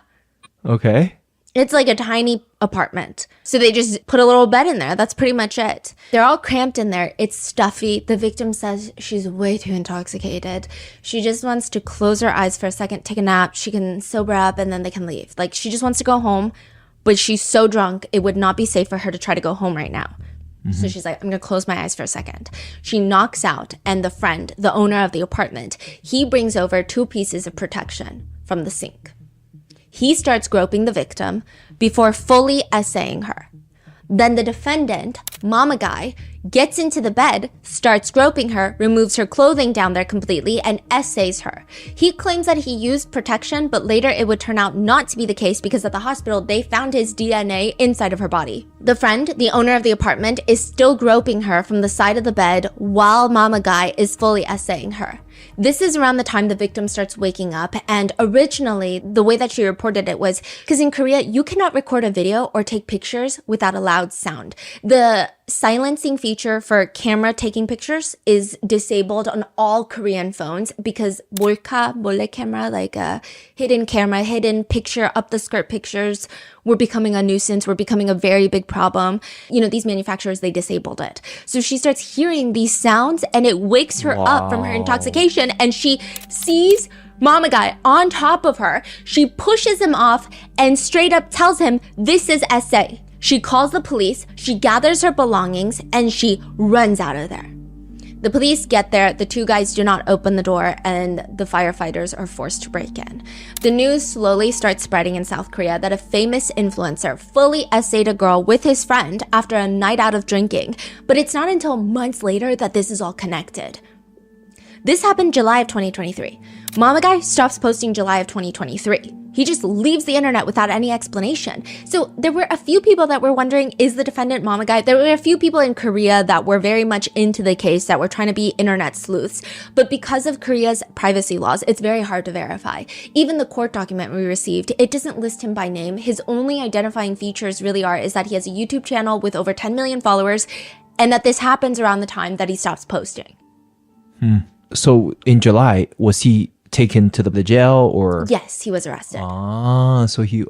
Okay.
It's like a tiny apartment. So they just put a little bed in there. That's pretty much it. They're all cramped in there. It's stuffy. The victim says she's way too intoxicated. She just wants to close her eyes for a second, take a nap. She can sober up and then they can leave. Like, she just wants to go home, but she's so drunk, it would not be safe for her to try to go home right now. So she's like, I'm going to close my eyes for a second. She knocks out, and the friend, the owner of the apartment, he brings over 2 pieces of protection from the sink. He starts groping the victim before fully essaying her. Then the defendant, Mama Guy, gets into the bed, starts groping her, removes her clothing down there completely, and essays her. He claims that he used protection, but later it would turn out not to be the case because at the hospital, they found his DNA inside of her body. The friend, the owner of the apartment, is still groping her from the side of the bed while Mama Guy is fully essaying her. This is around the time the victim starts waking up, and originally, the way that she reported it was, because in Korea, you cannot record a video or take pictures without a loud sound. The silencing feature for camera taking pictures is disabled on all Korean phones because 몰래 camera, like a hidden camera, hidden picture, up the skirt pictures, were becoming a nuisance, were becoming a very big problem. You know, these manufacturers, they disabled it. So she starts hearing these sounds and it wakes her up from her intoxication, and she sees Mama Guy on top of her. She pushes him off and straight up tells him, this is SA. She calls the police, she gathers her belongings, and she runs out of there. The police get there, the two guys do not open the door, and the firefighters are forced to break in. The news slowly starts spreading in South Korea that a famous influencer fully essayed a girl with his friend after a night out of drinking, but it's not until months later that this is all connected. This happened July of 2023. Mama Guy stops posting July of 2023. He just leaves the internet without any explanation. So there were a few people that were wondering, is the defendant Mama Guy? There were a few people in Korea that were very much into the case, that were trying to be internet sleuths. But because of Korea's privacy laws, it's very hard to verify. Even the court document we received, it doesn't list him by name. His only identifying features really is that he has a YouTube channel with over 10 million followers, and that this happens around the time that he stops posting.
So in July, was he taken to the jail or?
Yes, he was arrested.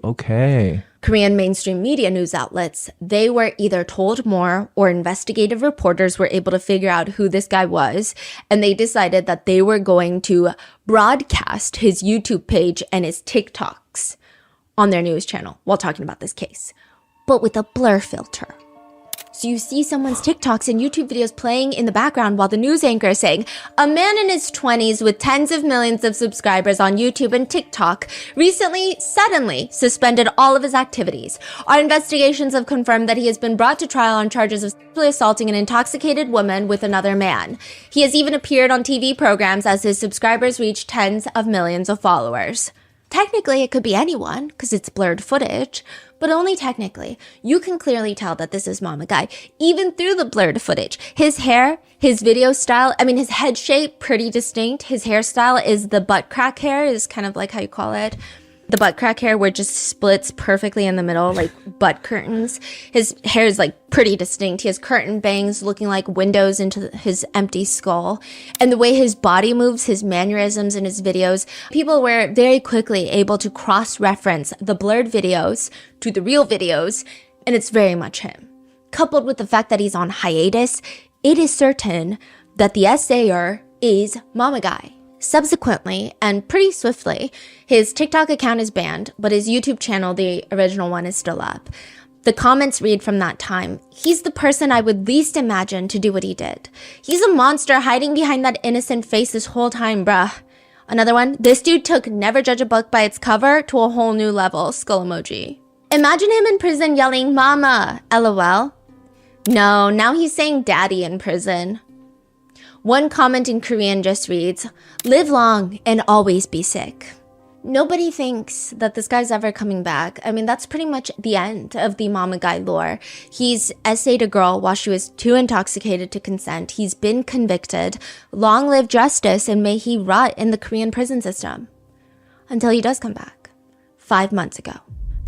Okay.
Korean mainstream media news outlets, they were either told more or investigative reporters were able to figure out who this guy was, and they decided that they were going to broadcast his YouTube page and his TikToks on their news channel while talking about this case, but with a blur filter. So you see someone's TikToks and YouTube videos playing in the background while the news anchor is saying, a man in his 20s with tens of millions of subscribers on YouTube and TikTok recently, suddenly suspended all of his activities. Our investigations have confirmed that he has been brought to trial on charges of sexually assaulting an intoxicated woman with another man. He has even appeared on TV programs as his subscribers reach tens of millions of followers. Technically, it could be anyone because it's blurred footage, but only technically. You can clearly tell that this is Mama Guy, even through the blurred footage. His hair, his video style, his head shape, pretty distinct. His hairstyle is the butt crack hair, is kind of like how you call it. The butt crack hair where it just splits perfectly in the middle, like butt curtains. His hair is like pretty distinct. He has curtain bangs looking like windows into his empty skull. And the way his body moves, his mannerisms in his videos, people were very quickly able to cross-reference the blurred videos to the real videos, and it's very much him. Coupled with the fact that he's on hiatus, it is certain that the essayer is Mama Guy. Subsequently, and pretty swiftly, his TikTok account is banned, but his YouTube channel, the original one, is still up. The comments read from that time, he's the person I would least imagine to do what he did. He's a monster hiding behind that innocent face this whole time, bruh. Another one, this dude took never judge a book by its cover to a whole new level, skull emoji. Imagine him in prison yelling, mama, lol. No, now he's saying daddy in prison. One comment in Korean just reads, live long and always be sick. Nobody thinks that this guy's ever coming back. That's pretty much the end of the Mama Guy lore. He's essayed a girl while she was too intoxicated to consent. He's been convicted. Long live justice, and may he rot in the Korean prison system. Until he does come back. 5 months ago.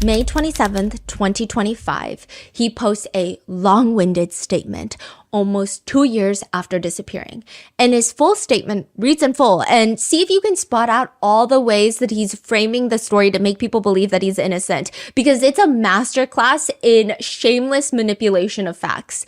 May 27th, 2025, he posts a long-winded statement almost 2 years after disappearing. And his full statement reads in full, and see if you can spot out all the ways that he's framing the story to make people believe that he's innocent, because it's a masterclass in shameless manipulation of facts.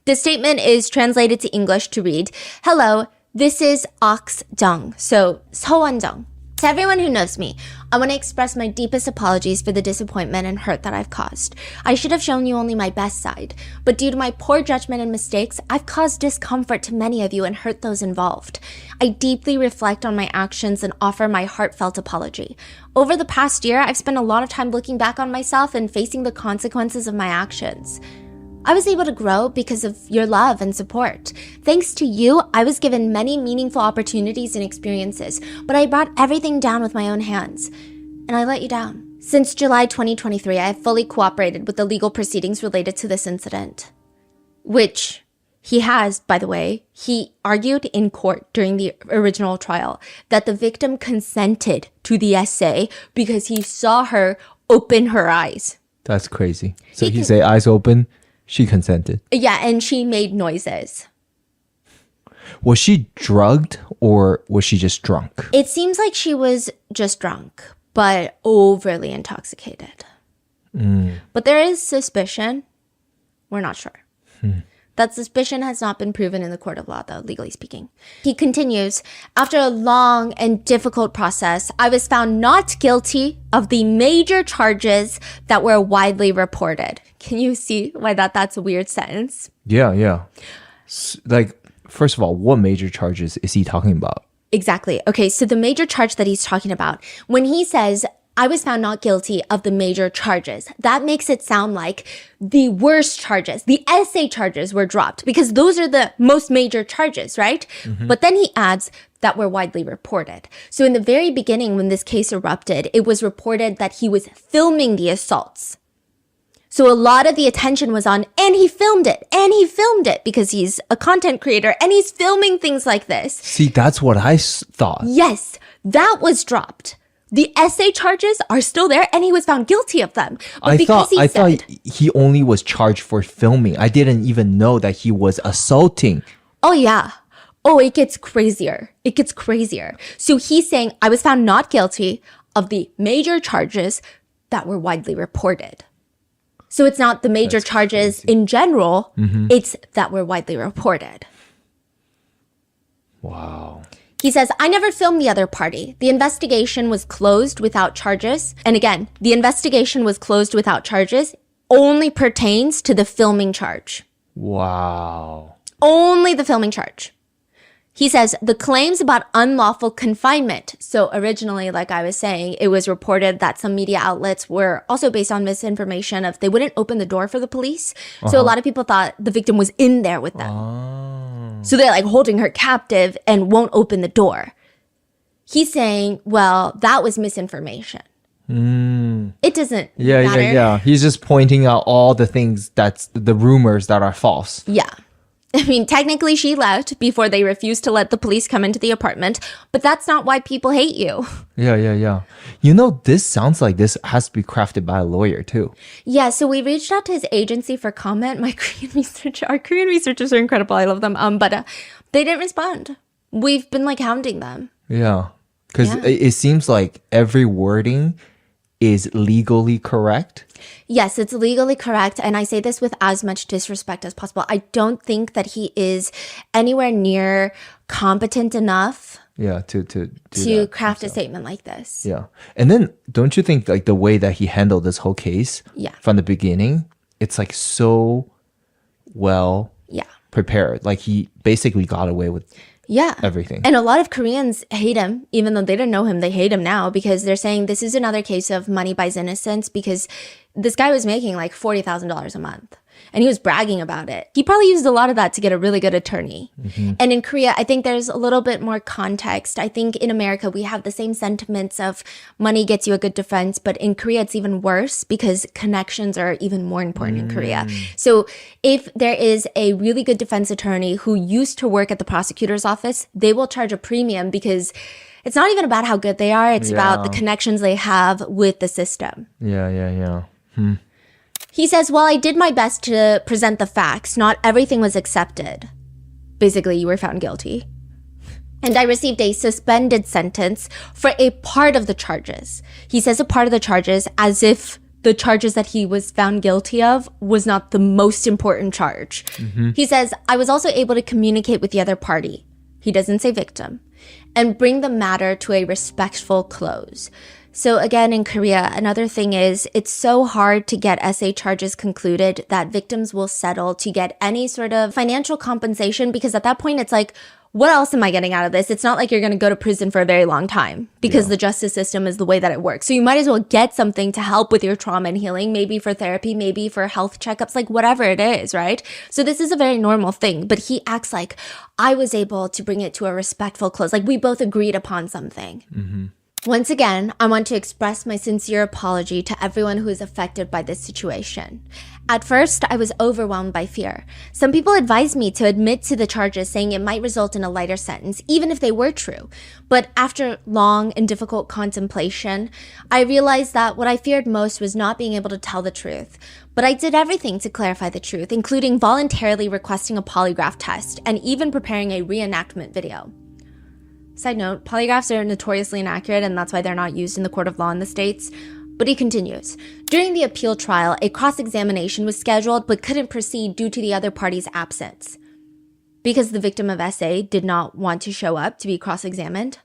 The statement is translated to English to read, hello, this is Ox Jung, so Seowon Jung. To everyone who knows me, I want to express my deepest apologies for the disappointment and hurt that I've caused. I should have shown you only my best side, but due to my poor judgment and mistakes, I've caused discomfort to many of you and hurt those involved. I deeply reflect on my actions and offer my heartfelt apology. Over the past year, I've spent a lot of time looking back on myself and facing the consequences of my actions. I was able to grow because of your love and support. Thanks to you, I was given many meaningful opportunities and experiences, but I brought everything down with my own hands, and I let you down. Since July 2023, I have fully cooperated with the legal proceedings related to this incident, which he has, by the way. He argued in court during the original trial that the victim consented to the essay because he saw her open her eyes.
That's crazy. So he say eyes open. She consented.
Yeah, and she made noises.
Was she drugged or was she just drunk?
It seems like she was just drunk, but overly intoxicated. But there is suspicion. We're not sure. That suspicion has not been proven in the court of law, though, legally speaking. He continues, after a long and difficult process, I was found not guilty of the major charges that were widely reported. Can you see why that's a weird sentence?
Yeah. Like First of all, what major charges is he talking about?
Exactly. Okay, so the major charge that he's talking about, when he says, I was found not guilty of the major charges, that makes it sound like the worst charges, the essay charges were dropped because those are the most major charges, right? But then he adds that were widely reported. So in the very beginning, when this case erupted, it was reported that he was filming the assaults. So a lot of the attention was on, and he filmed it because he's a content creator and he's filming things like this.
See, that's what I thought.
Yes, that was dropped. The essay charges are still there and he was found guilty of them. But
I thought he only was charged for filming. I didn't even know that he was assaulting.
Oh, yeah. Oh, it gets crazier. It gets crazier. So he's saying, I was found not guilty of the major charges that were widely reported. So it's not the major charges in general, it's that were widely reported.
Wow.
He says, I never filmed the other party. The investigation was closed without charges. And again, the investigation was closed without charges only pertains to the filming charge.
Wow.
Only the filming charge. He says the claims about unlawful confinement. So originally, like I was saying, it was reported that some media outlets were also based on misinformation of they wouldn't open the door for the police. So a lot of people thought the victim was in there with them. So they're like holding her captive and won't open the door. He's saying, well, that was misinformation. It doesn't matter.
Yeah. He's just pointing out all the things that's the rumors that are false.
Yeah. I mean, technically she left before they refused to let the police come into the apartment, but that's not why people hate you.
Yeah. You know, this sounds like this has to be crafted by a lawyer too.
Yeah, so we reached out to his agency for comment. Our Korean researchers are incredible. I love them. But they didn't respond. We've been like hounding them.
Yeah. Because it seems like every wording is legally correct.
Yes, it's legally correct. And I say this with as much disrespect as possible. I don't think that he is anywhere near competent enough to craft a statement like this.
Yeah. And then don't you think like the way that he handled this whole case from the beginning, it's like so well prepared. Like he basically got away with everything.
And a lot of Koreans hate him, even though they didn't know him. They hate him now because they're saying this is another case of money buys innocence because this guy was making like $40,000 a month and he was bragging about it. He probably used a lot of that to get a really good attorney. And in Korea, I think there's a little bit more context. I think in America, we have the same sentiments of money gets you a good defense, but in Korea, it's even worse because connections are even more important in Korea. So if there is a really good defense attorney who used to work at the prosecutor's office, they will charge a premium because it's not even about how good they are. It's about the connections they have with the system.
Yeah.
He says, well, I did my best to present the facts. Not everything was accepted. Basically, you were found guilty. And I received a suspended sentence for a part of the charges. He says a part of the charges as if the charges that he was found guilty of was not the most important charge. He says, I was also able to communicate with the other party. He doesn't say victim. And bring the matter to a respectful close. So again, in Korea, another thing is it's so hard to get essay charges concluded that victims will settle to get any sort of financial compensation because at that point it's like, what else am I getting out of this? It's not like you're going to go to prison for a very long time because the justice system is the way that it works. So you might as well get something to help with your trauma and healing, maybe for therapy, maybe for health checkups, like whatever it is, right? So this is a very normal thing, but he acts like I was able to bring it to a respectful close. Like we both agreed upon something. Once again, I want to express my sincere apology to everyone who is affected by this situation. At first, I was overwhelmed by fear. Some people advised me to admit to the charges, saying it might result in a lighter sentence, even if they were true. But after long and difficult contemplation, I realized that what I feared most was not being able to tell the truth. But I did everything to clarify the truth, including voluntarily requesting a polygraph test and even preparing a reenactment video. Side note, polygraphs are notoriously inaccurate and that's why they're not used in the court of law in the States. But he continues. During the appeal trial, a cross-examination was scheduled but couldn't proceed due to the other party's absence. Because the victim of SA did not want to show up to be cross-examined.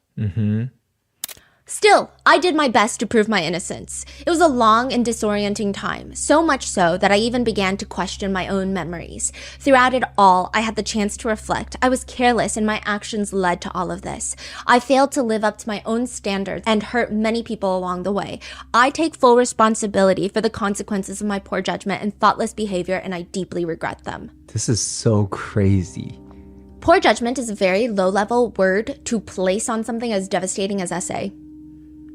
Still, I did my best to prove my innocence. It was a long and disorienting time, so much so that I even began to question my own memories. Throughout it all, I had the chance to reflect. I was careless and my actions led to all of this. I failed to live up to my own standards and hurt many people along the way. I take full responsibility for the consequences of my poor judgment and thoughtless behavior, and I deeply regret them.
This is so crazy.
Poor judgment is a very low-level word to place on something as devastating as essay.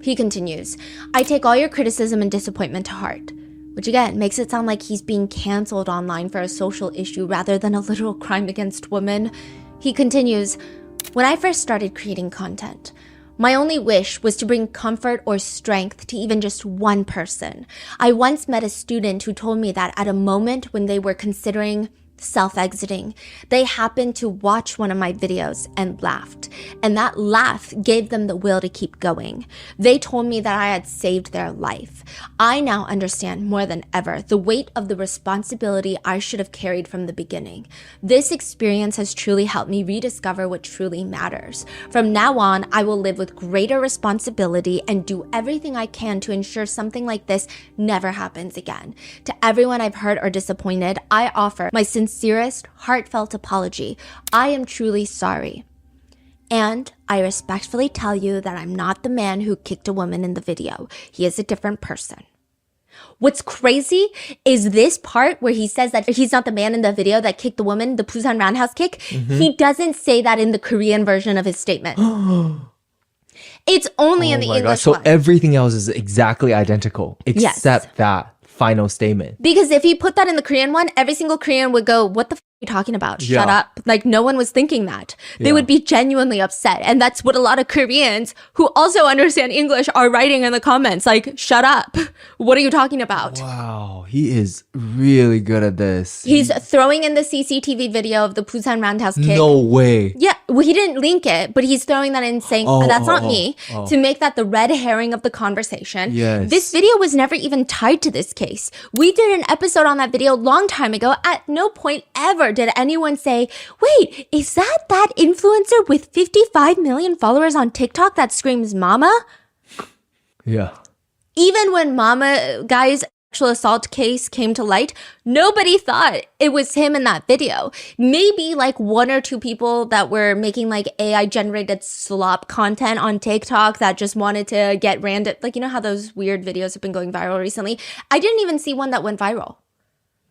He continues, I take all your criticism and disappointment to heart, which again makes it sound like he's being canceled online for a social issue rather than a literal crime against women. He continues, when I first started creating content, my only wish was to bring comfort or strength to even just one person. I once met a student who told me that at a moment when they were considering self-exiting, they happened to watch one of my videos and laughed, and that laugh gave them the will to keep going. They told me that I had saved their life. I now understand more than ever the weight of the responsibility I should have carried from the beginning. This experience has truly helped me rediscover what truly matters. From now on, I will live with greater responsibility and do everything I can to ensure something like this never happens again. To everyone I've hurt or disappointed, I offer my sincerest, heartfelt apology. I am truly sorry. And I respectfully tell you that I'm not the man who kicked a woman in the video. He is a different person. What's crazy is this part where he says that he's not the man in the video that kicked the woman, the Busan roundhouse kick. Mm-hmm. He doesn't say that in the Korean version of his statement. It's only in the English one.
So everything else is exactly identical except that final statement.
Because if he put that in the Korean one, every single Korean would go, what the f*** are you talking about? Shut up. Like, no one was thinking that. They would be genuinely upset. And that's what a lot of Koreans who also understand English are writing in the comments. Like, shut up. What are you talking about?
Wow. He is really good at this.
He's throwing in the CCTV video of the Busan roundhouse kick.
No way.
Yeah. Well, he didn't link it, but he's throwing that in saying, that's not me, to make that the red herring of the conversation.
Yes.
This video was never even tied to this case. We did an episode on that video a long time ago. At no point ever did anyone say, wait, is that influencer with 55 million followers on TikTok that screams mama?
Yeah.
Even when Mama Guy's sexual assault case came to light, nobody thought it was him in that video. Maybe like one or two people that were making like AI generated slop content on TikTok that just wanted to get random, like, you know how those weird videos have been going viral recently? I didn't even see one that went viral.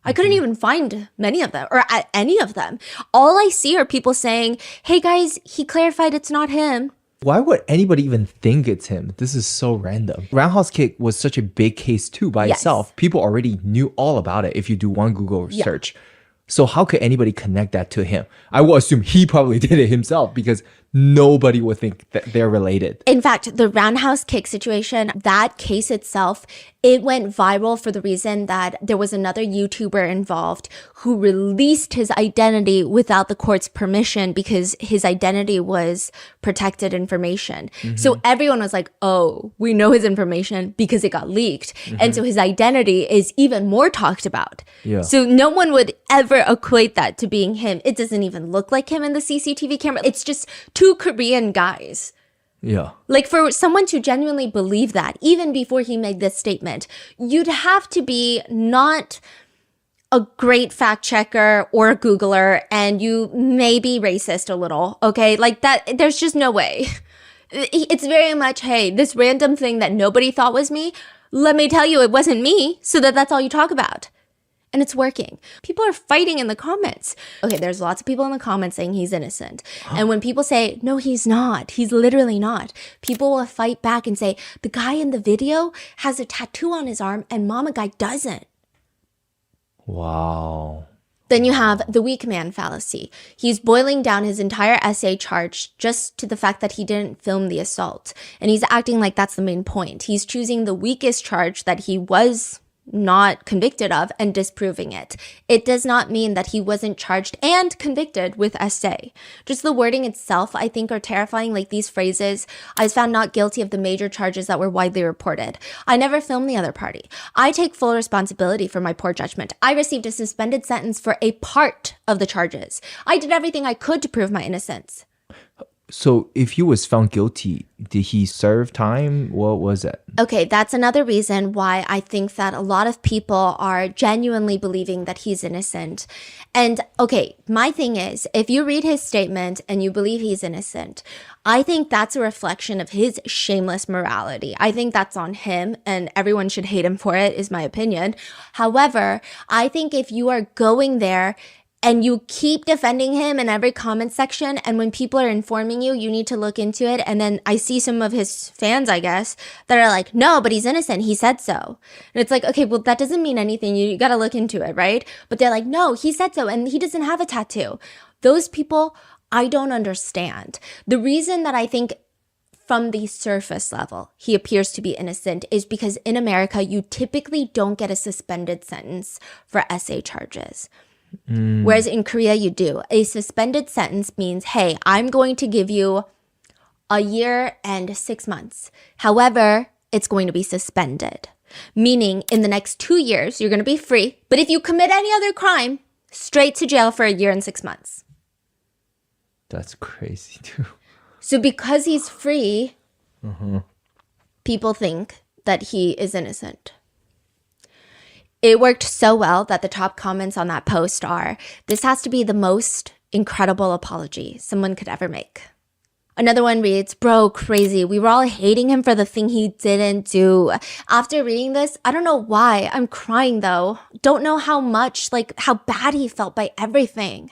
I couldn't even find many of them or any of them. All I see are people saying, hey guys, he clarified it's not him.
Why would anybody even think it's him? This is so random. Roundhouse kick was such a big case too by itself. People already knew all about it if you do one Google search. So how could anybody connect that to him? I will assume he probably did it himself because nobody would think that they're related.
In fact, the roundhouse kick situation, that case itself, it went viral for the reason that there was another YouTuber involved who released his identity without the court's permission because his identity was protected information. Mm-hmm. So everyone was like, oh, we know his information because it got leaked. Mm-hmm. And so his identity is even more talked about. Yeah. So no one would ever equate that to being him. It doesn't even look like him in the CCTV camera. It's just two Korean guys.
Yeah.
Like for someone to genuinely believe that, even before he made this statement, you'd have to be not a great fact checker or a Googler, and you may be racist a little, okay? Like that, there's just no way. It's very much, hey, this random thing that nobody thought was me, let me tell you it wasn't me, so that's all you talk about. And it's working. People are fighting in the comments. Okay, there's lots of people in the comments saying he's innocent. And when people say, no, he's not, he's literally not, people will fight back and say, the guy in the video has a tattoo on his arm and Mama Guy doesn't.
Wow.
Then you have the weak man fallacy. He's boiling down his entire essay charge just to the fact that he didn't film the assault. And he's acting like that's the main point. He's choosing the weakest charge that he was not convicted of and disproving it. It does not mean that he wasn't charged and convicted with essay. Just the wording itself, I think, are terrifying. Like these phrases, I was found not guilty of the major charges that were widely reported. I never filmed the other party. I take full responsibility for my poor judgment. I received a suspended sentence for a part of the charges. I did everything I could to prove my innocence.
So if he was found guilty, did he serve time? What was it?
Okay, that's another reason why I think that a lot of people are genuinely believing that he's innocent. And okay, my thing is, if you read his statement and you believe he's innocent, I think that's a reflection of his shameless morality. I think that's on him and everyone should hate him for it, is my opinion. However, I think if you are going there and you keep defending him in every comment section, and when people are informing you, you need to look into it. And then I see some of his fans, I guess, that are like, no, but he's innocent. He said so. And it's like, okay, well, that doesn't mean anything. You got to look into it, right? But they're like, no, he said so. And he doesn't have a tattoo. Those people, I don't understand. The reason that I think from the surface level, he appears to be innocent is because in America, you typically don't get a suspended sentence for SA charges. Whereas in Korea, you do. A suspended sentence means, hey, I'm going to give you a year and 6 months. However, it's going to be suspended. Meaning in the next 2 years, you're going to be free. But if you commit any other crime, straight to jail for a year and 6 months.
That's crazy too.
So because he's free, people think that he is innocent. It worked so well that the top comments on that post are, this has to be the most incredible apology someone could ever make. Another one reads, bro, crazy. We were all hating him for the thing he didn't do. After reading this, I don't know why. I'm crying though. Don't know how bad he felt by everything.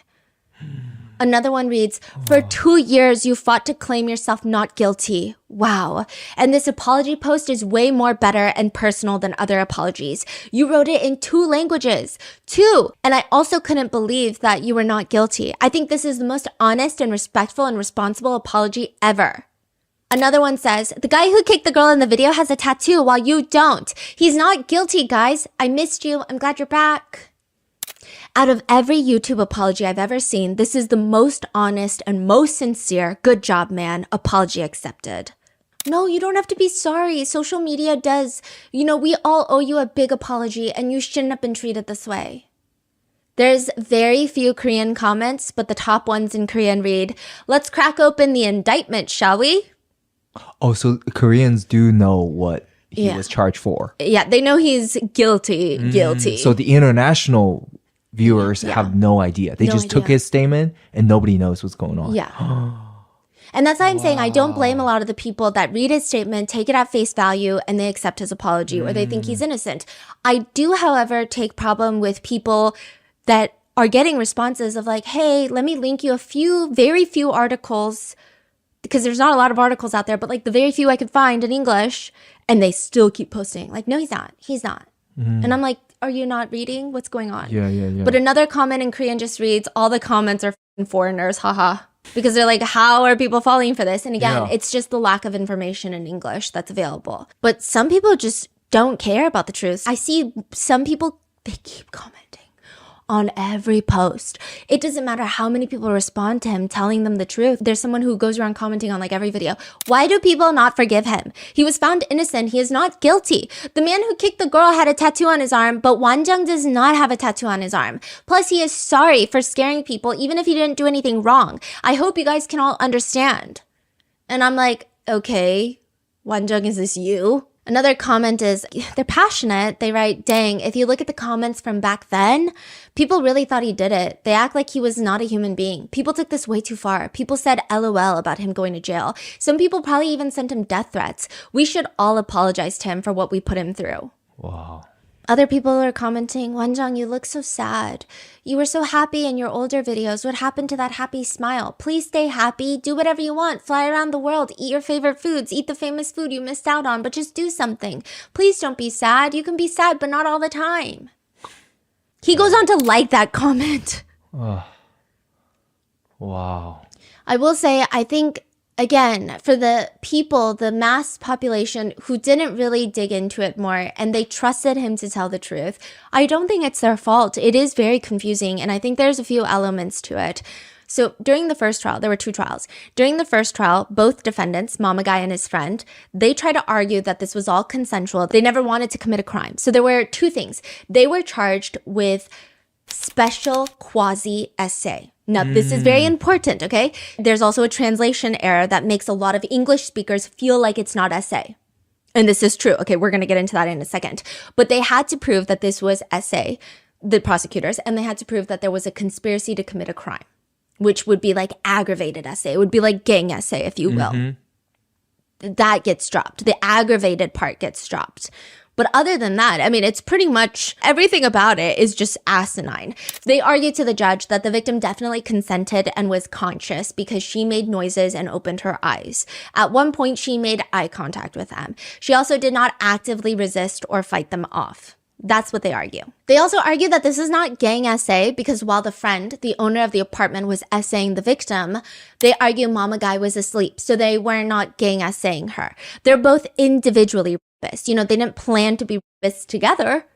Another one reads, for 2 years, you fought to claim yourself not guilty. Wow. And this apology post is way more better and personal than other apologies. You wrote it in 2 languages. 2. And I also couldn't believe that you were not guilty. I think this is the most honest and respectful and responsible apology ever. Another one says, the guy who kicked the girl in the video has a tattoo while you don't. He's not guilty, guys. I missed you. I'm glad you're back. Out of every YouTube apology I've ever seen, this is the most honest and most sincere, good job, man, apology accepted. No, you don't have to be sorry. Social media does. You know, we all owe you a big apology and you shouldn't have been treated this way. There's very few Korean comments, but the top ones in Korean read, let's crack open the indictment, shall we?
Oh, so Koreans do know what he was charged for.
Yeah, they know he's guilty.
So the international viewers have no idea. They just took his statement and nobody knows what's going on.
Yeah. And that's why I'm saying I don't blame a lot of the people that read his statement, take it at face value, and they accept his apology or they think he's innocent. I do, however, take problem with people that are getting responses of like, hey, let me link you very few articles, because there's not a lot of articles out there, but like the very few I could find in English, and they still keep posting. Like, no, he's not. He's not. And I'm like, are you not reading? What's going on?
Yeah.
But another comment in Korean just reads, all the comments are foreigners, haha. Because they're like, how are people falling for this? And again, it's just the lack of information in English that's available. But some people just don't care about the truth. I see some people, they keep commenting on every post. It doesn't matter how many people respond to him telling them the truth. There's someone who goes around commenting on like every video. Why do people not forgive him? He was found innocent. He is not guilty. The man who kicked the girl had a tattoo on his arm, but Wanjung does not have a tattoo on his arm. Plus, he is sorry for scaring people, even if he didn't do anything wrong. I hope you guys can all understand. And I'm like, okay, Wanjung, is this you? Another comment is, they're passionate. They write, dang, if you look at the comments from back then, people really thought he did it. They act like he was not a human being. People took this way too far. People said LOL about him going to jail. Some people probably even sent him death threats. We should all apologize to him for what we put him through.
Wow.
Other people are commenting, Wanjung, you look so sad. You were so happy in your older videos. What happened to that happy smile? Please stay happy. Do whatever you want. Fly around the world. Eat your favorite foods. Eat the famous food you missed out on. But just do something. Please don't be sad. You can be sad, but not all the time. He goes on to like that comment.
Wow.
I will say, I think, again, for the people, the mass population who didn't really dig into it more and they trusted him to tell the truth, I don't think it's their fault. It is very confusing, and I think there's a few elements to it. So during the first trial, there were 2 trials. During the first trial, both defendants, Mama Guy and his friend, they tried to argue that this was all consensual. They never wanted to commit a crime. So there were 2 things. They were charged with special quasi-essay. Now, this is very important, okay? There's also a translation error that makes a lot of English speakers feel like it's not essay. And this is true. Okay, we're going to get into that in a second. But they had to prove that this was essay, the prosecutors, and they had to prove that there was a conspiracy to commit a crime, which would be like aggravated essay. It would be like gang essay, if you will. That gets dropped. The aggravated part gets dropped. But other than that, I mean, it's pretty much everything about it is just asinine. They argued to the judge that the victim definitely consented and was conscious because she made noises and opened her eyes. At one point, she made eye contact with them. She also did not actively resist or fight them off. That's what they argue. They also argue that this is not gang essay because while the friend, the owner of the apartment, was essaying the victim, they argue Mama Guy was asleep, so they were not gang essaying her. They're both individually rapists. You know, they didn't plan to be rapists together.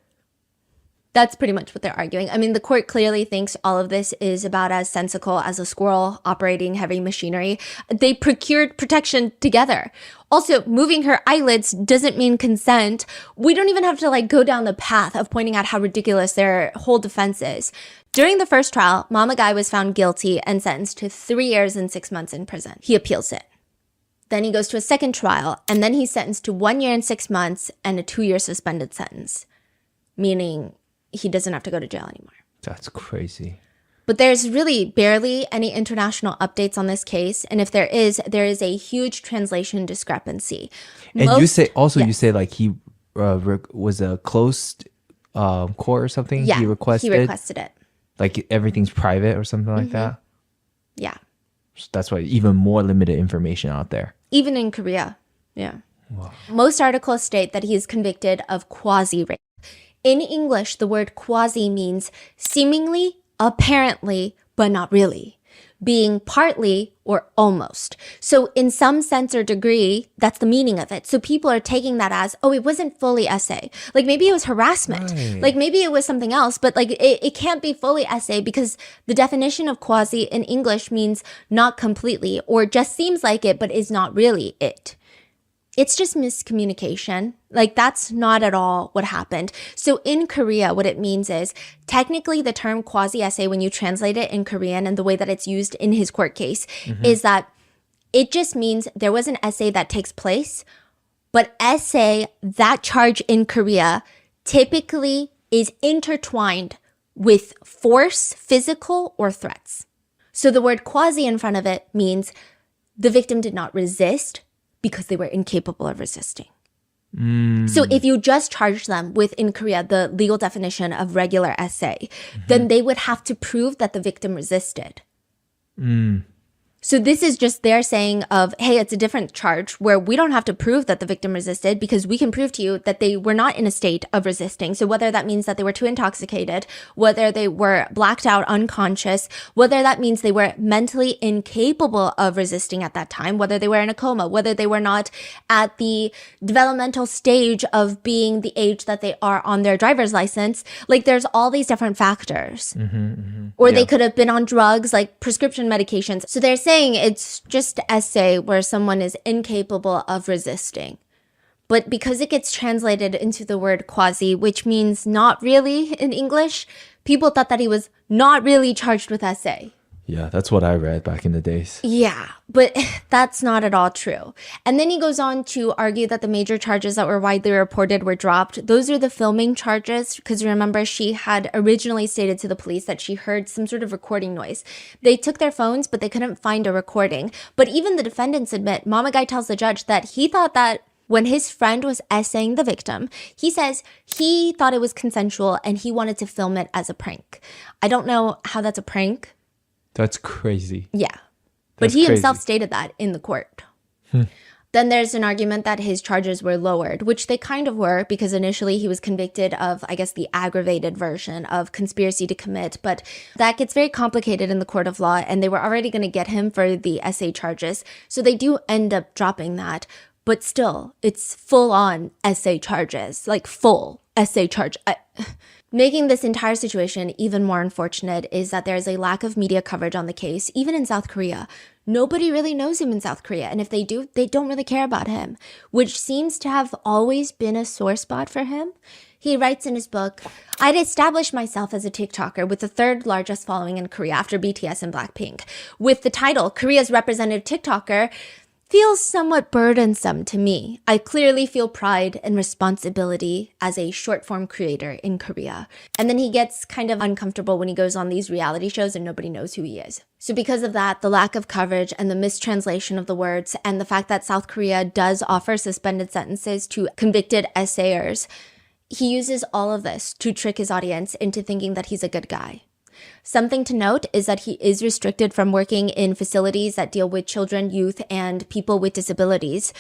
That's pretty much what they're arguing. I mean, the court clearly thinks all of this is about as sensical as a squirrel operating heavy machinery. They procured protection together. Also, moving her eyelids doesn't mean consent. We don't even have to like go down the path of pointing out how ridiculous their whole defense is. During the first trial, Mama Guy was found guilty and sentenced to 3 years and 6 months in prison. He appeals it. Then he goes to a second trial, and then he's sentenced to 1 year and 6 months and a 2-year suspended sentence, meaning he doesn't have to go to jail anymore.
That's crazy.
But there's really barely any international updates on this case. And if there is a huge translation discrepancy.
And you say like he was a closed court or something?
Yeah,
he requested
it.
Like everything's private or something like that?
Yeah.
That's why even more limited information out there.
Even in Korea. Yeah.
Wow.
Most articles state that he is convicted of quasi-rape. In English, the word quasi means seemingly, apparently, but not really, being partly or almost. So in some sense or degree, that's the meaning of it. So people are taking that as, oh, it wasn't fully essay. Like maybe it was harassment. Right. Like maybe it was something else, but like it can't be fully essay because the definition of quasi in English means not completely or just seems like it, but is not really it. It's just miscommunication. Like that's not at all what happened. So in Korea, what it means is technically the term quasi-essay, when you translate it in Korean and the way that it's used in his court case, is that it just means there was an essay that takes place, but essay, that charge in Korea, typically is intertwined with force, physical, or threats. So the word quasi in front of it means the victim did not resist, because they were incapable of resisting. So if you just charge them with, in Korea, the legal definition of regular essay, then they would have to prove that the victim resisted. So this is just their saying of, hey, it's a different charge where we don't have to prove that the victim resisted because we can prove to you that they were not in a state of resisting. So whether that means that they were too intoxicated, whether they were blacked out unconscious, whether that means they were mentally incapable of resisting at that time, whether they were in a coma, whether they were not at the developmental stage of being the age that they are on their driver's license, like there's all these different factors. Or they could have been on drugs like prescription medications. So they're saying it's just essay where someone is incapable of resisting. But because it gets translated into the word quasi, which means not really in English, people thought that he was not really charged with essay.
Yeah, that's what I read back in the days.
Yeah, but that's not at all true. And then he goes on to argue that the major charges that were widely reported were dropped. Those are the filming charges, because remember, she had originally stated to the police that she heard some sort of recording noise. They took their phones, but they couldn't find a recording. But even the defendants admit, Mama Guy tells the judge that he thought that when his friend was essaying the victim, he says he thought it was consensual and he wanted to film it as a prank. I don't know how that's a prank.
That's crazy.
Yeah. But he himself stated that in the court. Then there's an argument that his charges were lowered, which they kind of were because initially he was convicted of, I guess, the aggravated version of conspiracy to commit. But that gets very complicated in the court of law, and they were already going to get him for the essay charges. So they do end up dropping that. But still, it's full-on essay charges, like full essay charge. Making this entire situation even more unfortunate is that there is a lack of media coverage on the case, even in South Korea. Nobody really knows him in South Korea. And if they do, they don't really care about him, which seems to have always been a sore spot for him. He writes in his book, I'd established myself as a TikToker with the third largest following in Korea after BTS and Blackpink. With the title, Korea's representative TikToker, feels somewhat burdensome to me. I clearly feel pride and responsibility as a short-form creator in Korea. And then he gets kind of uncomfortable when he goes on these reality shows and nobody knows who he is. So because of that, the lack of coverage and the mistranslation of the words and the fact that South Korea does offer suspended sentences to convicted essayers, he uses all of this to trick his audience into thinking that he's a good guy. Something to note is that he is restricted from working in facilities that deal with children, youth, and people with disabilities.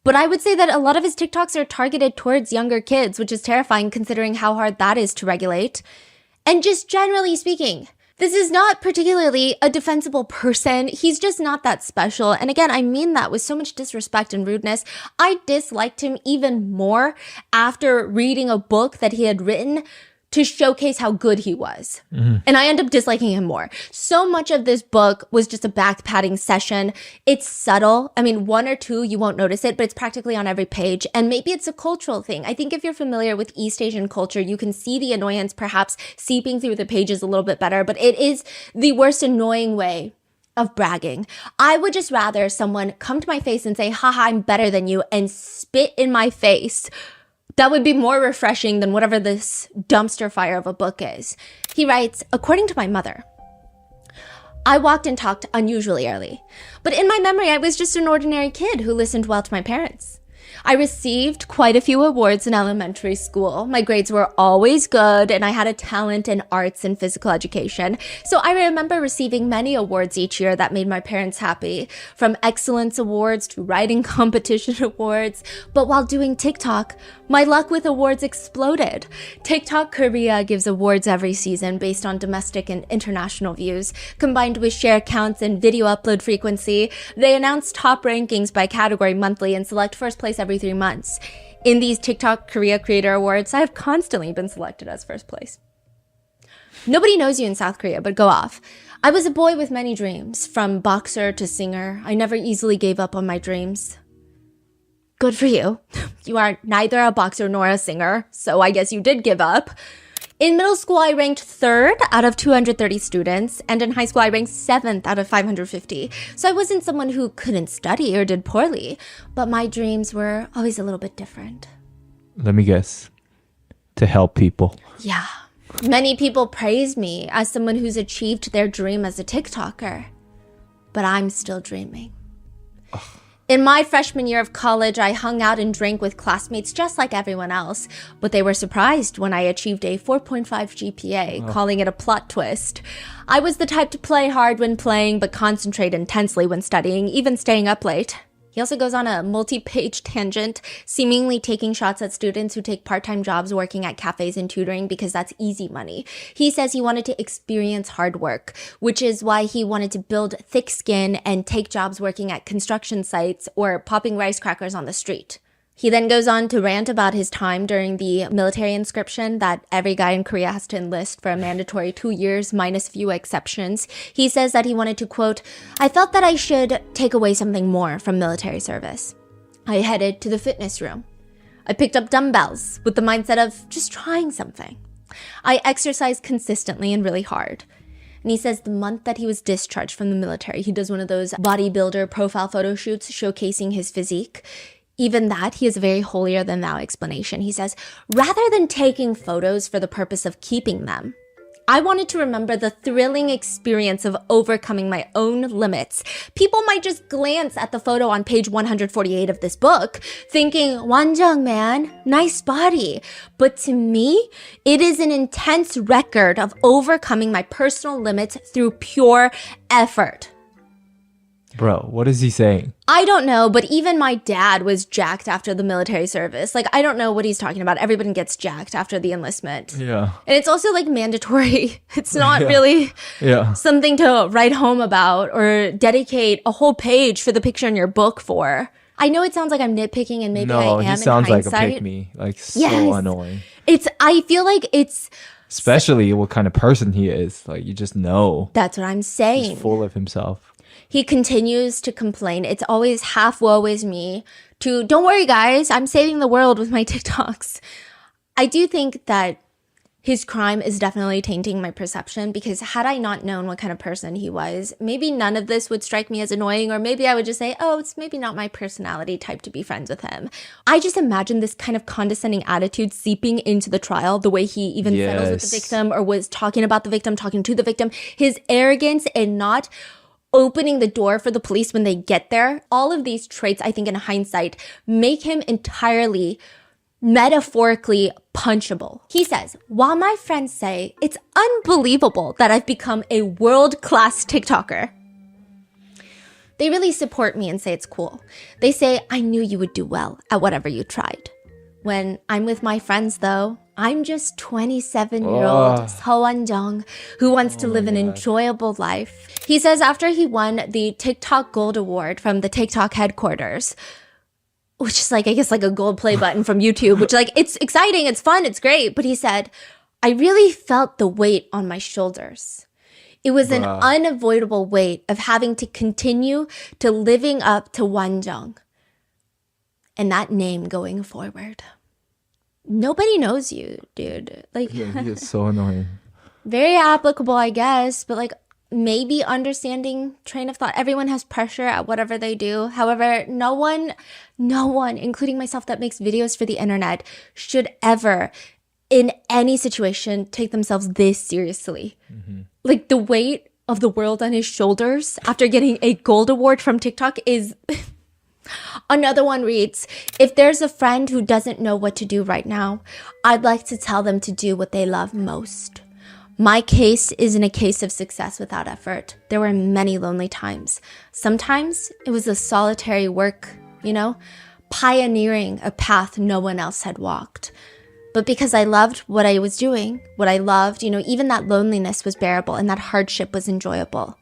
But I would say that a lot of his TikToks are targeted towards younger kids, which is terrifying considering how hard that is to regulate. And just generally speaking, this is not particularly a defensible person. He's just not that special. And again, I mean that with so much disrespect and rudeness. I disliked him even more after reading a book that he had written to showcase how good he was. And I end up disliking him more. So much of this book was just a back-patting session. It's subtle. I mean, one or two, you won't notice it, but it's practically on every page. And maybe it's a cultural thing. I think if you're familiar with East Asian culture, you can see the annoyance perhaps seeping through the pages a little bit better, but it is the worst annoying way of bragging. I would just rather someone come to my face and say, haha, I'm better than you, and spit in my face. That would be more refreshing than whatever this dumpster fire of a book is. He writes, according to my mother, I walked and talked unusually early, but in my memory, I was just an ordinary kid who listened well to my parents. I received quite a few awards in elementary school. My grades were always good, and I had a talent in arts and physical education. So I remember receiving many awards each year that made my parents happy, from excellence awards to writing competition awards. But while doing TikTok, my luck with awards exploded. TikTok Korea gives awards every season based on domestic and international views. Combined with share counts and video upload frequency, they announce top rankings by category monthly and select first place every 3 months. In these TikTok Korea Creator Awards, I have constantly been selected as first place. Nobody knows you in South Korea, but go off. I was a boy with many dreams, from boxer to singer. I never easily gave up on my dreams. Good for you. You are neither a boxer nor a singer, so I guess you did give up. In middle school, I ranked 3rd out of 230 students, and in high school, I ranked 7th out of 550. So I wasn't someone who couldn't study or did poorly, but my dreams were always a little bit different.
Let me guess. To help people.
Yeah. Many people praise me as someone who's achieved their dream as a TikToker, but I'm still dreaming. Ugh. In my freshman year of college, I hung out and drank with classmates just like everyone else, but they were surprised when I achieved a 4.5 GPA, calling it a plot twist. I was the type to play hard when playing, but concentrate intensely when studying, even staying up late. He also goes on a multi-page tangent, seemingly taking shots at students who take part-time jobs working at cafes and tutoring because that's easy money. He says he wanted to experience hard work, which is why he wanted to build thick skin and take jobs working at construction sites or popping rice crackers on the street. He then goes on to rant about his time during the military conscription that every guy in Korea has to enlist for a mandatory 2 years minus few exceptions. He says that he wanted to, quote, I felt that I should take away something more from military service. I headed to the fitness room. I picked up dumbbells with the mindset of just trying something. I exercised consistently and really hard. And he says the month that he was discharged from the military, he does one of those bodybuilder profile photo shoots showcasing his physique. Even that, he has a very holier-than-thou explanation. He says, rather than taking photos for the purpose of keeping them, I wanted to remember the thrilling experience of overcoming my own limits. People might just glance at the photo on page 148 of this book, thinking, 완전 man, nice body. But to me, it is an intense record of overcoming my personal limits through pure effort.
Bro, what is he saying?
I don't know, but even my dad was jacked after the military service. Like, I don't know what he's talking about. Everyone gets jacked after the enlistment.
Yeah.
And it's also, like, mandatory. It's not really something to write home about or dedicate a whole page for the picture in your book for. I know it sounds like I'm nitpicking, and maybe I am in hindsight.
No, he sounds like a pick-me. Like, so annoying.
I feel like it's...
Especially what kind of person he is. Like, you just know.
That's what I'm saying.
He's full of himself.
He continues to complain. It's always half woe is me to, don't worry guys, I'm saving the world with my TikToks. I do think that his crime is definitely tainting my perception, because had I not known what kind of person he was, maybe none of this would strike me as annoying, or maybe I would just say, oh, it's maybe not my personality type to be friends with him. I just imagine this kind of condescending attitude seeping into the trial, the way he even settles with the victim or was talking about the victim, talking to the victim, his arrogance and not opening the door for the police when they get there. All of these traits, I think in hindsight, make him entirely metaphorically punchable. He says, while my friends say it's unbelievable that I've become a world-class TikToker, they really support me and say it's cool. They say, I knew you would do well at whatever you tried. When I'm with my friends, though, I'm just 27-year-old Seowan Jung who wants to live an enjoyable life. He says after he won the TikTok Gold Award from the TikTok headquarters, which is like, I guess like a gold play button from YouTube, which like, it's exciting, it's fun, it's great. But he said, I really felt the weight on my shoulders. It was an unavoidable weight of having to continue to living up to Wanjung and that name going forward. Nobody knows you, dude. Like,
he is so annoying.
Very applicable, I guess, but like, maybe understanding train of thought. Everyone has pressure at whatever they do. However, no one, including myself that makes videos for the internet, should ever, in any situation, take themselves this seriously. Like the weight of the world on his shoulders after getting a gold award from TikTok is... Another one reads, if there's a friend who doesn't know what to do right now, I'd like to tell them to do what they love most. My case isn't a case of success without effort. There were many lonely times. Sometimes it was a solitary work, pioneering a path no one else had walked. But because I loved what I was doing, what I loved, even that loneliness was bearable and that hardship was enjoyable.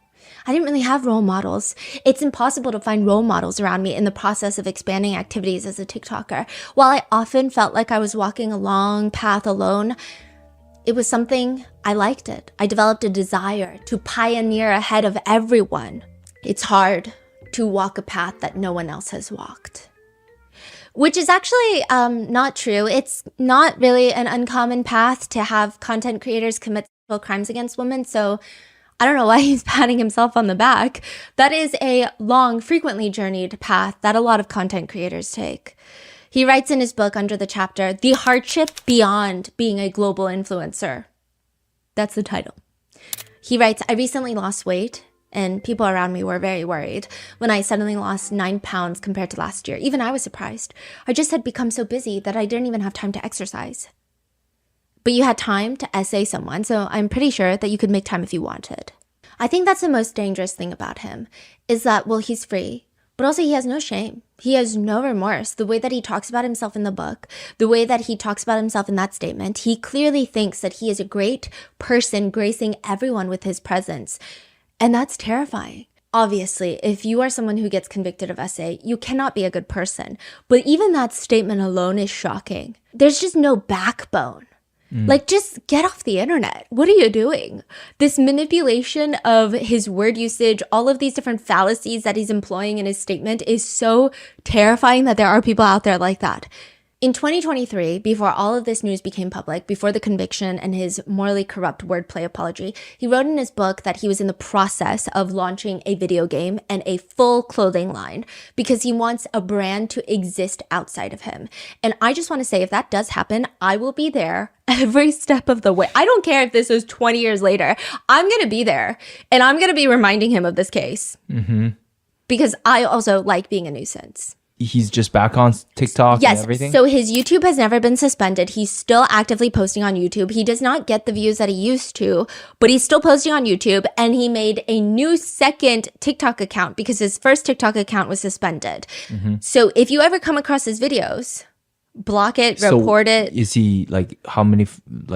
I didn't really have role models. It's impossible to find role models around me in the process of expanding activities as a TikToker. While I often felt like I was walking a long path alone, it was something I liked it. I developed a desire to pioneer ahead of everyone. It's hard to walk a path that no one else has walked. Which is actually not true. It's not really an uncommon path to have content creators commit sexual crimes against women, so I don't know why he's patting himself on the back. That is a long, frequently journeyed path that a lot of content creators take. He writes in his book under the chapter, The Hardship Beyond Being a Global Influencer. That's the title. He writes, I recently lost weight and people around me were very worried when I suddenly lost 9 pounds compared to last year. Even I was surprised. I just had become so busy that I didn't even have time to exercise. But you had time to essay someone, so I'm pretty sure that you could make time if you wanted. I think that's the most dangerous thing about him, is that, well, he's free, but also he has no shame. He has no remorse. The way that he talks about himself in the book, the way that he talks about himself in that statement, he clearly thinks that he is a great person gracing everyone with his presence. And that's terrifying. Obviously, if you are someone who gets convicted of SA, you cannot be a good person. But even that statement alone is shocking. There's just no backbone. Like, just get off the internet. What are you doing? This manipulation of his word usage, all of these different fallacies that he's employing in his statement is so terrifying that there are people out there like that. In 2023, before all of this news became public, before the conviction and his morally corrupt wordplay apology, he wrote in his book that he was in the process of launching a video game and a full clothing line because he wants a brand to exist outside of him. And I just want to say, if that does happen, I will be there every step of the way. I don't care if this is 20 years later. I'm going to be there and I'm going to be reminding him of this case because I also like being a nuisance.
He's just back on TikTok and everything?
Yes, so his YouTube has never been suspended. He's still actively posting on YouTube. He does not get the views that he used to, but he's still posting on YouTube, and he made a new second TikTok account because his first TikTok account was suspended. So if you ever come across his videos, block it, report it.
Is he, like, how many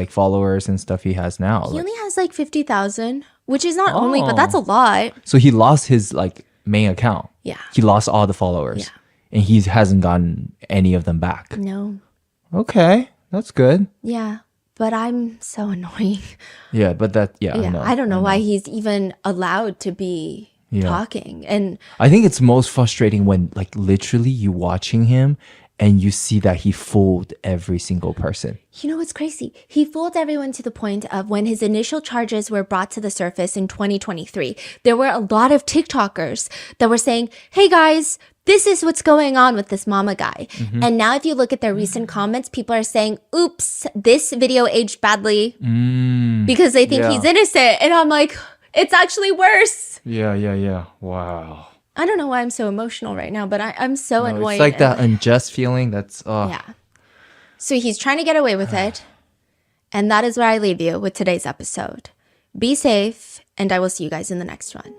followers and stuff he has now?
He only has like 50,000, which is not only, but that's a lot.
So he lost his main account.
Yeah.
He lost all the followers.
Yeah.
And he hasn't gotten any of them back.
No.
Okay, that's good.
Yeah, but I'm so annoying.
Yeah, but that,
I don't know why he's even allowed to be talking. And
I think it's most frustrating when like literally you watching him and you see that he fooled every single person.
You know what's crazy? He fooled everyone to the point of when his initial charges were brought to the surface in 2023, there were a lot of TikTokers that were saying, hey guys, this is what's going on with this mama guy. Mm-hmm. And now if you look at their recent comments, people are saying, oops, this video aged badly because they think he's innocent. And I'm like, it's actually worse.
Yeah. Wow.
I don't know why I'm so emotional right now, but I'm so annoyed.
It's like that unjust feeling that's...
Yeah. So he's trying to get away with it. And that is where I leave you with today's episode. Be safe, and I will see you guys in the next one.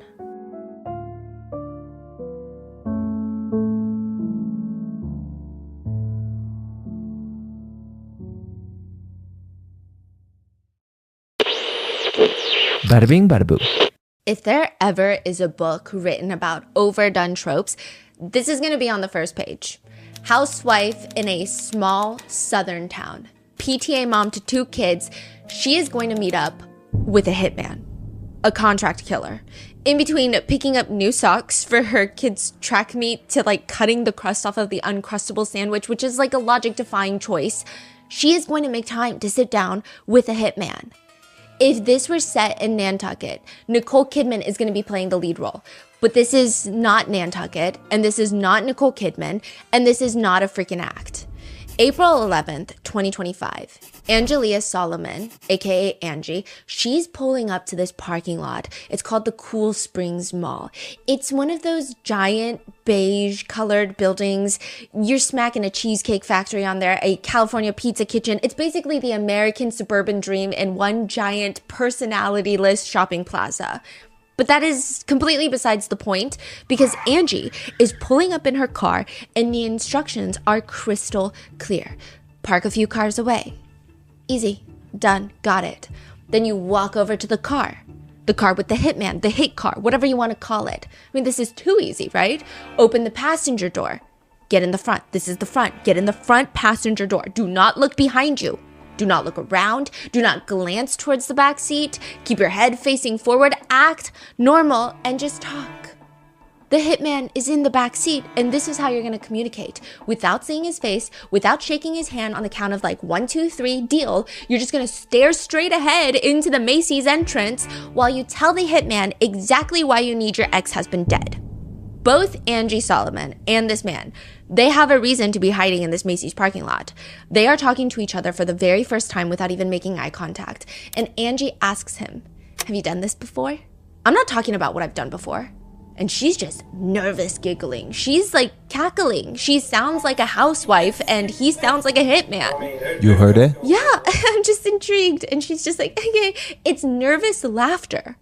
Bada bing, bada boo.
If there ever is a book written about overdone tropes, this is going to be on the first page. Housewife in a small southern town. PTA mom to 2 kids. She is going to meet up with a hitman, a contract killer. In between picking up new socks for her kids' track meet to like cutting the crust off of the Uncrustable sandwich, which is like a logic-defying choice, she is going to make time to sit down with a hitman. If this were set in Nantucket, Nicole Kidman is going to be playing the lead role. But this is not Nantucket, and this is not Nicole Kidman, and this is not a freaking act. April 11th, 2025, Angelia Solomon, aka Angie, she's pulling up to this parking lot. It's called the Cool Springs Mall. It's one of those giant beige colored buildings. You're smacking a cheesecake factory on there, a California pizza kitchen. It's basically the American suburban dream in one giant personality-less shopping plaza. But that is completely besides the point because Angie is pulling up in her car and the instructions are crystal clear. Park a few cars away. Easy. Done. Got it. Then you walk over to the car. The car with the hitman, the hit car, whatever you want to call it. I mean, this is too easy, right? Open the passenger door. Get in the front. This is the front. Get in the front passenger door. Do not look behind you. Do not look around. Do not glance towards the back seat. Keep your head facing forward. Act normal and just talk. The hitman is in the back seat, and this is how you're going to communicate. Without seeing his face, without shaking his hand on the count of like 1, 2, 3, deal, you're just going to stare straight ahead into the Macy's entrance while you tell the hitman exactly why you need your ex-husband dead. Both Angie Solomon and this man, they have a reason to be hiding in this Macy's parking lot. They are talking to each other for the very first time without even making eye contact. And Angie asks him, have you done this before? I'm not talking about what I've done before. And she's just nervous giggling. She's like cackling. She sounds like a housewife and he sounds like a hitman.
You heard it?
Yeah, I'm just intrigued. And she's just like, okay, it's nervous laughter.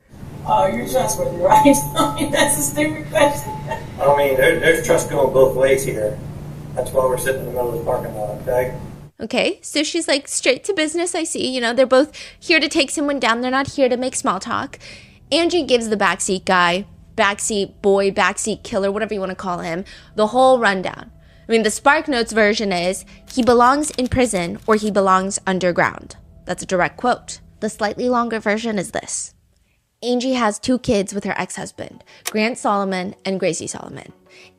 Oh, you're trustworthy, right? I mean, that's a stupid question. I mean, there's trust going both ways here. That's why we're sitting in the middle of the parking lot, okay?
Okay, so she's like straight to business, I see. You know, they're both here to take someone down. They're not here to make small talk. Angie gives the backseat guy, backseat boy, backseat killer, whatever you want to call him, the whole rundown. I mean, the Spark Notes version is, he belongs in prison or he belongs underground. That's a direct quote. The slightly longer version is this. Angie has 2 kids with her ex-husband, Grant Solomon and Gracie Solomon.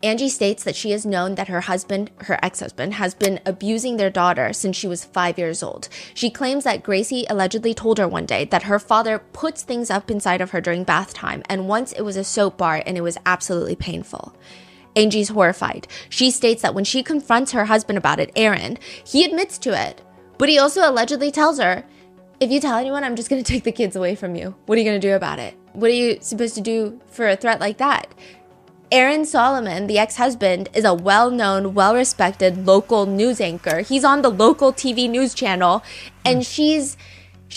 Angie states that she has known that her ex-husband, has been abusing their daughter since she was 5 years old. She claims that Gracie allegedly told her one day that her father puts things up inside of her during bath time, and once it was a soap bar and it was absolutely painful. Angie's horrified. She states that when she confronts her husband about it, Aaron, he admits to it, but he also allegedly tells her, if you tell anyone, I'm just going to take the kids away from you. What are you going to do about it? What are you supposed to do for a threat like that? Aaron Solomon, the ex-husband, is a well-known, well-respected local news anchor. He's on the local TV news channel, and she's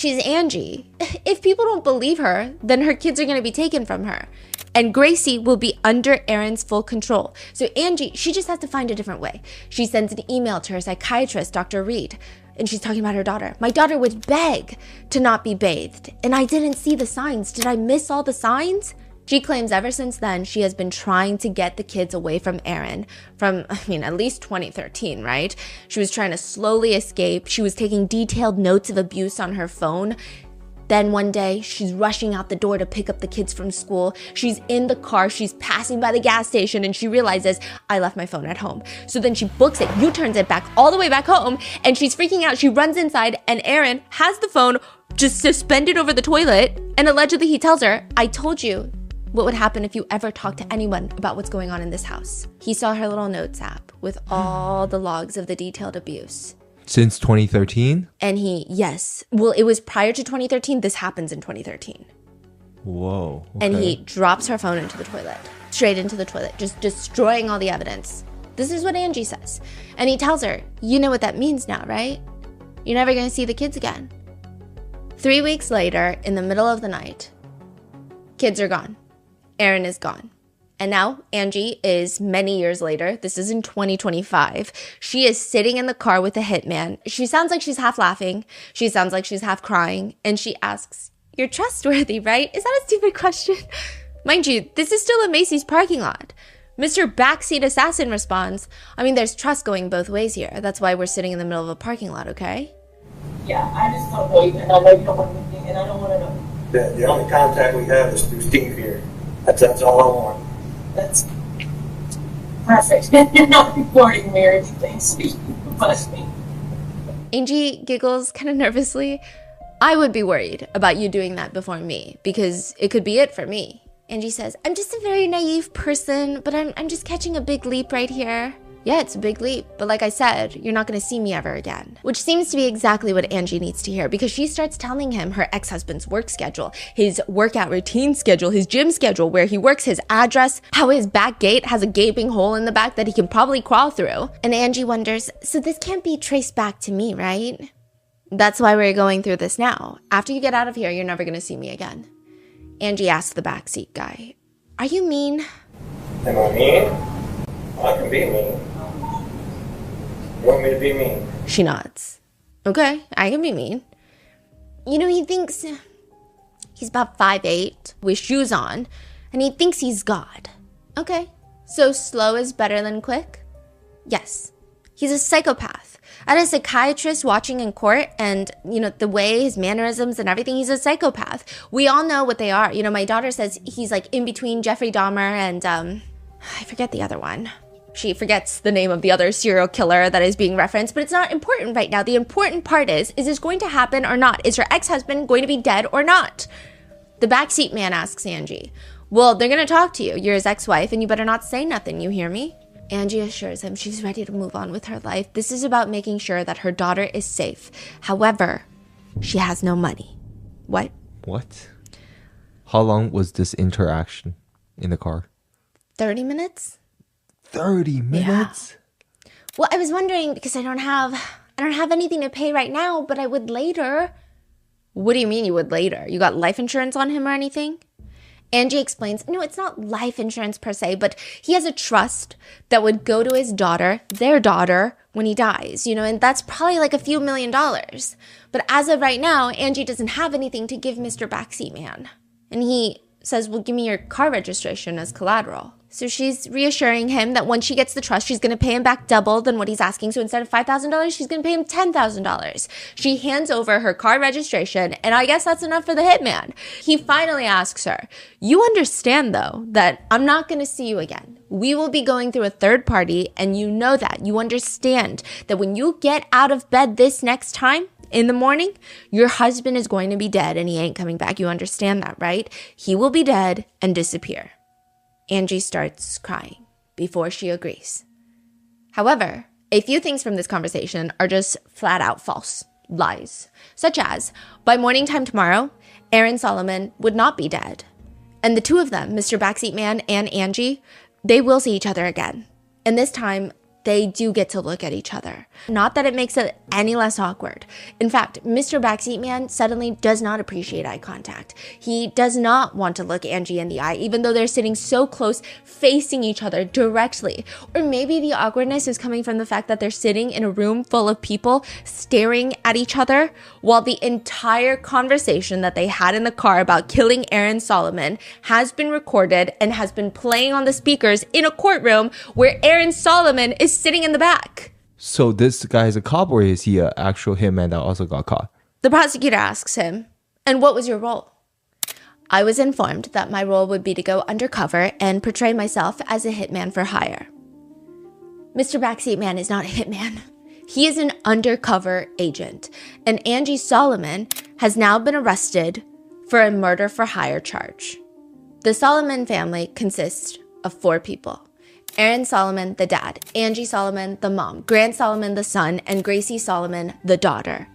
Angie. If people don't believe her, then her kids are going to be taken from her. And Gracie will be under Aaron's full control. So Angie, she just has to find a different way. She sends an email to her psychiatrist, Dr. Reed, and she's talking about her daughter. My daughter would beg to not be bathed, and I didn't see the signs. Did I miss all the signs? She claims ever since then, she has been trying to get the kids away from Aaron from, at least 2013, right? She was trying to slowly escape. She was taking detailed notes of abuse on her phone. Then one day, she's rushing out the door to pick up the kids from school. She's in the car, she's passing by the gas station, and she realizes, I left my phone at home. So then she books it, U-turns it back all the way back home, and she's freaking out. She runs inside, and Aaron has the phone just suspended over the toilet, and allegedly he tells her, I told you what would happen if you ever talked to anyone about what's going on in this house. He saw her little notes app with all the logs of the detailed abuse.
Since 2013?
And yes. Well, it was prior to 2013. This happens in 2013.
Whoa. Okay.
And he drops her phone into the toilet. Straight into the toilet. Just destroying all the evidence. This is what Angie says. And he tells her, you know what that means now, right? You're never going to see the kids again. 3 weeks later, in the middle of the night, kids are gone. Aaron is gone. And now Angie is many years later. This is in 2025. She is sitting in the car with a hitman. She sounds like she's half laughing. She sounds like she's half crying. And she asks, you're trustworthy, right? Is that a stupid question? Mind you, this is still a Macy's parking lot. Mr. Backseat Assassin responds, I mean, there's trust going both ways here. That's why we're sitting in the middle of a parking lot, okay?
Yeah, I just don't know you, and I know you don't want anything, and I don't want to know. The only contact we have is through Steve here. That's all I want. That's perfect. You're not reporting me or anything, so you can bust me.
Angie giggles kind of nervously. I would be worried about you doing that before me, because it could be it for me. Angie says, I'm just a very naive person, but I'm just catching a big leap right here. Yeah, it's a big leap, but like I said, you're not going to see me ever again. Which seems to be exactly what Angie needs to hear, because she starts telling him her ex-husband's work schedule, his workout routine schedule, his gym schedule, where he works, his address, how his back gate has a gaping hole in the back that he can probably crawl through. And Angie wonders, so this can't be traced back to me, right? That's why we're going through this now. After you get out of here, you're never going to see me again. Angie asks the backseat guy, are you mean?
Am I mean? I can be mean. You want me to be mean?
She nods. Okay, I can be mean. You know, he thinks he's about 5'8", with shoes on, and he thinks he's God. Okay, so slow is better than quick? Yes. He's a psychopath. I had a psychiatrist watching in court, and, you know, the way his mannerisms and everything, he's a psychopath. We all know what they are. You know, my daughter says he's like in between Jeffrey Dahmer and, I forget the other one. She forgets the name of the other serial killer that is being referenced, but it's not important right now. The important part is this going to happen or not? Is her ex-husband going to be dead or not? The backseat man asks Angie, well, they're going to talk to you. You're his ex-wife, and you better not say nothing, you hear me? Angie assures him she's ready to move on with her life. This is about making sure that her daughter is safe. However, she has no money. What?
What? How long was this interaction in the car?
30 minutes?
30 minutes?
Yeah. Well, I was wondering, because I don't have anything to pay right now, but I would later. What do you mean you would later? You got life insurance on him or anything? Angie explains, no, it's not life insurance per se, but he has a trust that would go to his daughter, their daughter, when he dies, you know, and that's probably like a few $1 million. But as of right now, Angie doesn't have anything to give Mr. Backseat Man. And he says, well, give me your car registration as collateral. So she's reassuring him that once she gets the trust, she's going to pay him back double than what he's asking. So instead of $5,000, she's going to pay him $10,000. She hands over her car registration, and I guess that's enough for the hitman. He finally asks her, you understand, though, that I'm not going to see you again. We will be going through a third party, and you know that. You understand that when you get out of bed this next time, in the morning, your husband is going to be dead and he ain't coming back. You understand that, right? He will be dead and disappear. Angie starts crying before she agrees. However, a few things from this conversation are just flat out false lies, such as by morning time tomorrow, Aaron Solomon would not be dead. And the two of them, Mr. Backseat Man and Angie, they will see each other again. And this time, they do get to look at each other. Not that it makes it any less awkward. In fact, Mr. Backseat Man suddenly does not appreciate eye contact. He does not want to look Angie in the eye, even though they're sitting so close, facing each other directly. Or maybe the awkwardness is coming from the fact that they're sitting in a room full of people staring at each other while the entire conversation that they had in the car about killing Aaron Solomon has been recorded and has been playing on the speakers in a courtroom where Aaron Solomon is sitting in the back.
So this guy is a cop, or is he an actual hitman that also got caught?
The prosecutor asks him, And what was your role? I was informed that my role would be to go undercover and portray myself as a hitman for hire. Mr. Backseat Man is not a hitman. He is an undercover agent. And Angie Solomon has now been arrested for a murder for hire charge. The Solomon family consists of 4 people. Aaron Solomon, the dad, Angie Solomon, the mom, Grant Solomon, the son, and Gracie Solomon, the daughter.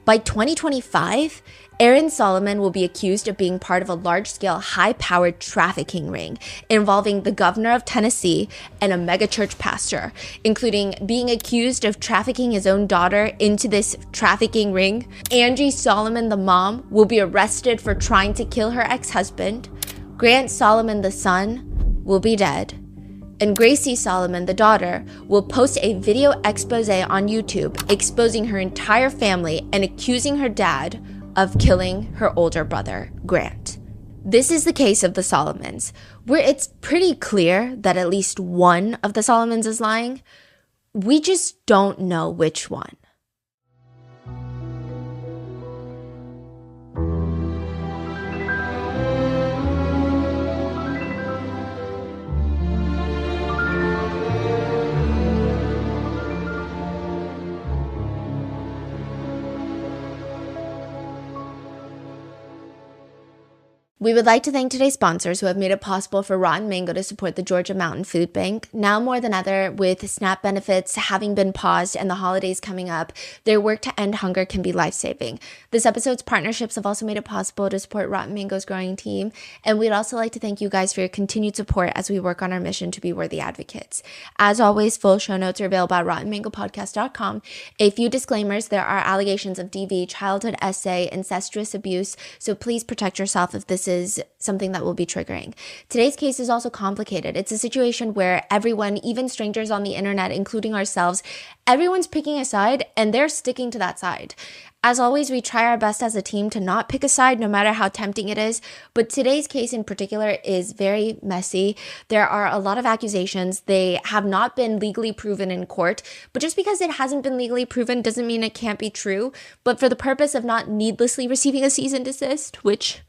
By 2025, Aaron Solomon will be accused of being part of a large-scale, high-powered trafficking ring involving the governor of Tennessee and a megachurch pastor, including being accused of trafficking his own daughter into this trafficking ring. Angie Solomon, the mom, will be arrested for trying to kill her ex-husband. Grant Solomon, the son, will be dead. And Gracie Solomon, the daughter, will post a video expose on YouTube exposing her entire family and accusing her dad of killing her older brother, Grant. This is the case of the Solomons, where it's pretty clear that at least one of the Solomons is lying. We just don't know which one. We would like to thank today's sponsors who have made it possible for Rotten Mango to support the Georgia Mountain Food Bank. Now more than ever, with SNAP benefits having been paused and the holidays coming up, their work to end hunger can be life-saving. This episode's partnerships have also made it possible to support Rotten Mango's growing team, and we'd also like to thank you guys for your continued support as we work on our mission to be worthy advocates. As always, full show notes are available at rottenmangopodcast.com. A few disclaimers: there are allegations of DV, childhood essay, incestuous abuse, so please protect yourself if this is something that will be triggering. Today's case is also complicated. It's a situation where everyone, even strangers on the internet, including ourselves, everyone's picking a side and they're sticking to that side. As always, we try our best as a team to not pick a side, no matter how tempting it is. But today's case in particular is very messy. There are a lot of accusations. They have not been legally proven in court. But just because it hasn't been legally proven doesn't mean it can't be true. But for the purpose of not needlessly receiving a cease and desist, which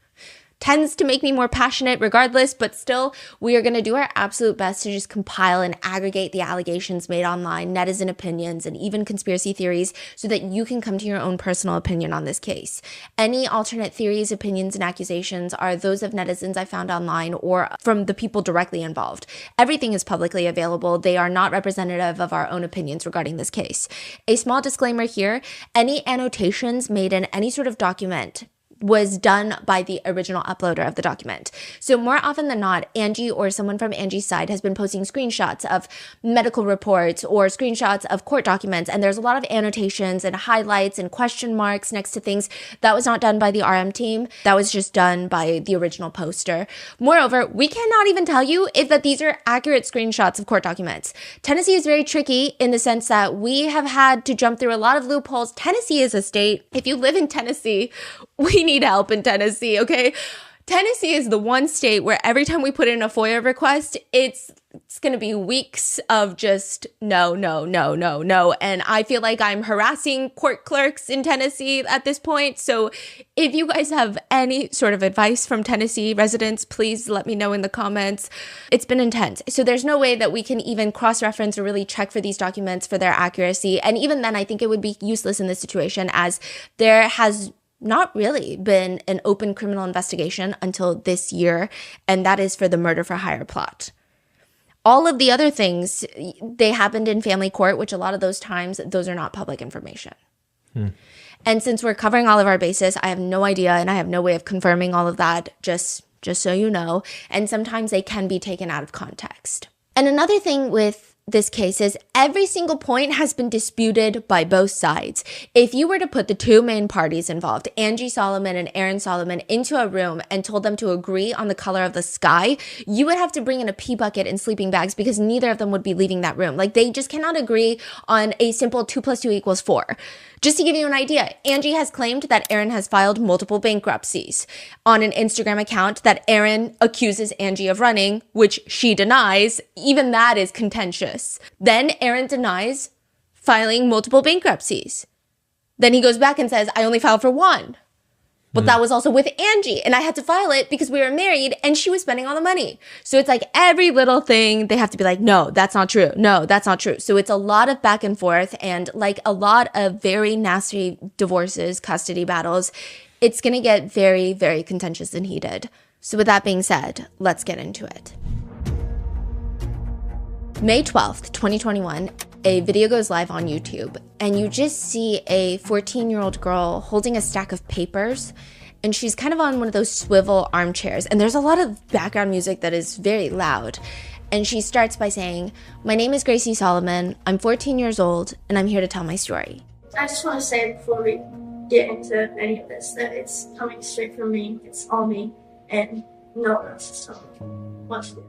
tends to make me more passionate regardless, but still, we are going to do our absolute best to just compile and aggregate the allegations made online, netizen opinions, and even conspiracy theories so that you can come to your own personal opinion on this case. Any alternate theories, opinions, and accusations are those of netizens I found online or from the people directly involved. Everything is publicly available. They are not representative of our own opinions regarding this case. A small disclaimer here: any annotations made in any sort of document was done by the original uploader of the document. So more often than not, Angie or someone from Angie's side has been posting screenshots of medical reports or screenshots of court documents, and there's a lot of annotations and highlights and question marks next to things. That was not done by the RM team. That was just done by the original poster. Moreover, we cannot even tell you if that these are accurate screenshots of court documents. Tennessee is very tricky in the sense that we have had to jump through a lot of loopholes. Tennessee is a state. If you live in Tennessee, we need help in Tennessee, okay? Tennessee is the one state where every time we put in a FOIA request, it's going to be weeks of just no. And I feel like I'm harassing court clerks in Tennessee at this point. So if you guys have any sort of advice from Tennessee residents, please let me know in the comments. It's been intense. So there's no way that we can even cross-reference or really check for these documents for their accuracy. And even then, I think it would be useless in this situation, as there has not really been an open criminal investigation until this year, and that is for the murder for hire plot. All of the other things, they happened in family court, which a lot of those times, those are not public information. And since we're covering all of our bases, I have no idea, and I have no way of confirming all of that, just so you know. And sometimes they can be taken out of context. And another thing with this case is every single point has been disputed by both sides. If you were to put the two main parties involved, Angie Solomon and Aaron Solomon, into a room and told them to agree on the color of the sky, you would have to bring in a pee bucket and sleeping bags because neither of them would be leaving that room. Like, they just cannot agree on a simple 2 + 2 = 4. Just to give you an idea, Angie has claimed that Aaron has filed multiple bankruptcies on an Instagram account that Aaron accuses Angie of running, which she denies. Even that is contentious. Then Aaron denies filing multiple bankruptcies. Then he goes back and says, I only filed for one. But that was also with Angie, and I had to file it because we were married and she was spending all the money. So it's like every little thing they have to be like, no, that's not true. No, that's not true. So it's a lot of back and forth and like a lot of very nasty divorces, custody battles. It's going to get very, very contentious and heated. So with that being said, let's get into it. May 12th, 2021, a video goes live on YouTube, and you just see a 14-year-old girl holding a stack of papers, and she's kind of on one of those swivel armchairs, and there's a lot of background music that is very loud. And she starts by saying, "My name is Gracie Solomon, I'm 14 years old, and I'm here to tell my story."
I just want to say before we get into any of this that it's coming straight from me, it's all me, and no one else is telling me what to do.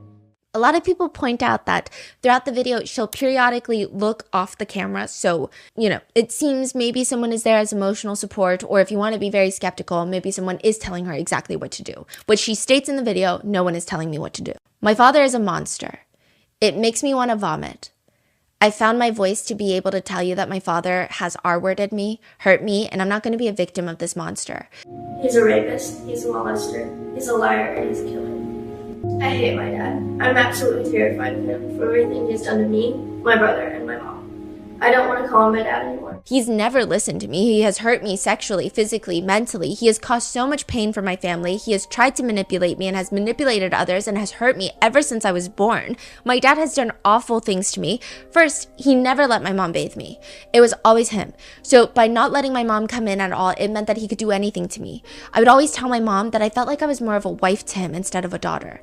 A lot of people point out that throughout the video, she'll periodically look off the camera. So, it seems maybe someone is there as emotional support, or if you want to be very skeptical, maybe someone is telling her exactly what to do. But she states in the video, no one is telling me what to do. "My father is a monster. It makes me want to vomit. I found my voice to be able to tell you that my father has R-worded me, hurt me, and I'm not going to be a victim of this monster.
He's a rapist, he's a molester, he's a liar, and he's a killer. I hate my dad. I'm absolutely terrified of him for everything he's done to me, my brother, and my mom. I don't want to call him my dad anymore.
He's never listened to me. He has hurt me sexually, physically, mentally. He has caused so much pain for my family. He has tried to manipulate me and has manipulated others and has hurt me ever since I was born. My dad has done awful things to me. First, he never let my mom bathe me. It was always him. So by not letting my mom come in at all, it meant that he could do anything to me. I would always tell my mom that I felt like I was more of a wife to him instead of a daughter.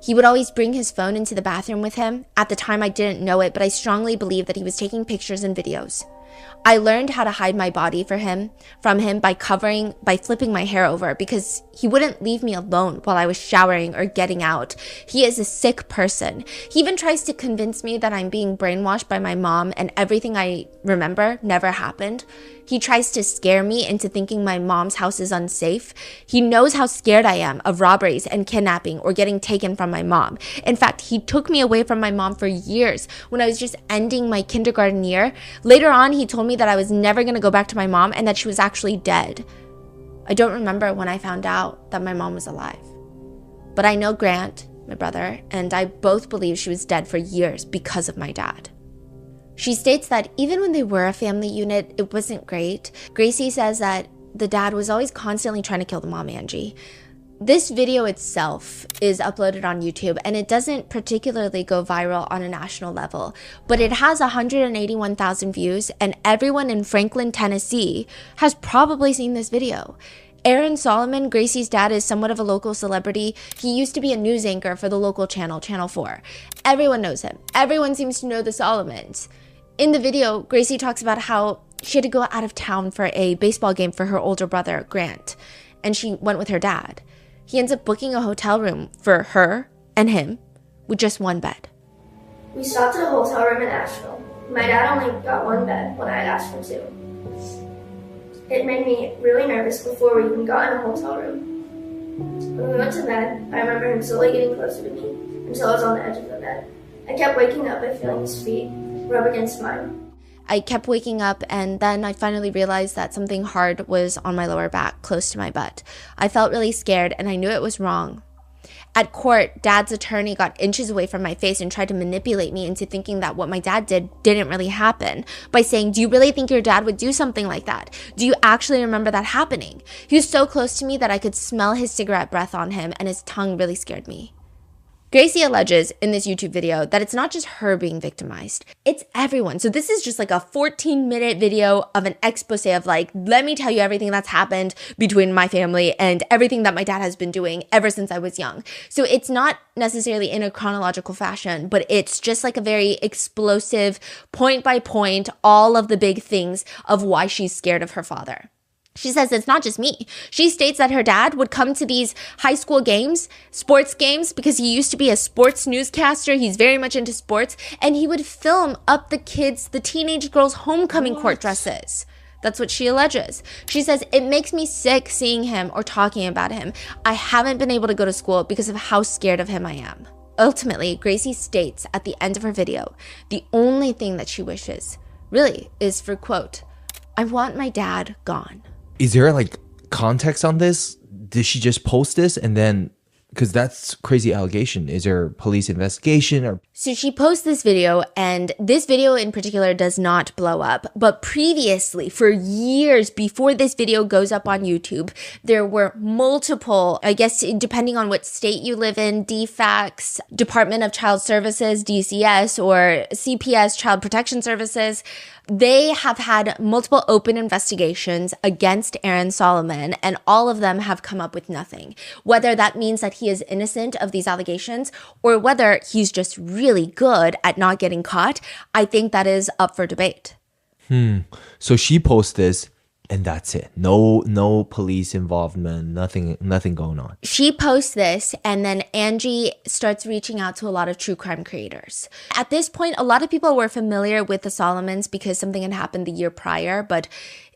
He would always bring his phone into the bathroom with him. At the time, I didn't know it, but I strongly believed that he was taking pictures and videos. I learned how to hide my body from him by flipping my hair over because he wouldn't leave me alone while I was showering or getting out. He is a sick person. He even tries to convince me that I'm being brainwashed by my mom and everything I remember never happened. He tries to scare me into thinking my mom's house is unsafe. He knows how scared I am of robberies and kidnapping or getting taken from my mom. In fact, he took me away from my mom for years when I was just ending my kindergarten year. Later on, he told me that I was never going to go back to my mom and that she was actually dead. I don't remember when I found out that my mom was alive. But I know Grant, my brother, and I both believe she was dead for years because of my dad. She states that even when they were a family unit, it wasn't great. Gracie says that the dad was always constantly trying to kill the mom, Angie. This video itself is uploaded on YouTube, and it doesn't particularly go viral on a national level, but it has 181,000 views, and everyone in Franklin, Tennessee has probably seen this video. Aaron Solomon, Gracie's dad, is somewhat of a local celebrity. He used to be a news anchor for the local channel, Channel 4. Everyone knows him. Everyone seems to know the Solomons. In the video, Gracie talks about how she had to go out of town for a baseball game for her older brother, Grant, and she went with her dad. He ends up booking a hotel room for her and him with just one bed.
We stopped at a hotel room in Asheville. My dad only got one bed when I had asked for two. It made me really nervous before we even got in a hotel room. When we went to bed, I remember him slowly getting closer to me until I was on the edge of the bed. I kept waking up by feeling his feet rub against mine.
I kept waking up, and then I finally realized that something hard was on my lower back, close to my butt. I felt really scared, and I knew it was wrong. At court, Dad's attorney got inches away from my face and tried to manipulate me into thinking that what my dad did didn't really happen by saying, "Do you really think your dad would do something like that? Do you actually remember that happening?" He was so close to me that I could smell his cigarette breath on him, and his tongue really scared me. Gracie alleges in this YouTube video that it's not just her being victimized, it's everyone. So this is just like a 14-minute video of an expose of like, let me tell you everything that's happened between my family and everything that my dad has been doing ever since I was young. So it's not necessarily in a chronological fashion, but it's just like a very explosive, point by point, all of the big things of why she's scared of her father. She says it's not just me. She states that her dad would come to these high school games, sports games, because he used to be a sports newscaster. He's very much into sports. And he would film up the teenage girls' homecoming court dresses. That's what she alleges. She says, it makes me sick seeing him or talking about him. I haven't been able to go to school because of how scared of him I am. Ultimately, Gracie states at the end of her video, the only thing that she wishes really is for, quote, "I want my dad gone."
Is there like context on this? Did she just post this and then, because that's crazy allegation. Is there police investigation or?
So she posts this video, and this video in particular does not blow up. But previously, for years before this video goes up on YouTube, there were multiple, I guess, depending on what state you live in, DFACS, Department of Child Services, DCS, or CPS, Child Protection Services. They have had multiple open investigations against Aaron Solomon, and all of them have come up with nothing. Whether that means that he is innocent of these allegations or whether he's just really good at not getting caught, I think that is up for debate.
So she posts this and that's it. No police involvement, nothing going on.
She posts this, and then Angie starts reaching out to a lot of true crime creators. At this point, a lot of people were familiar with the Solomons because something had happened the year prior, but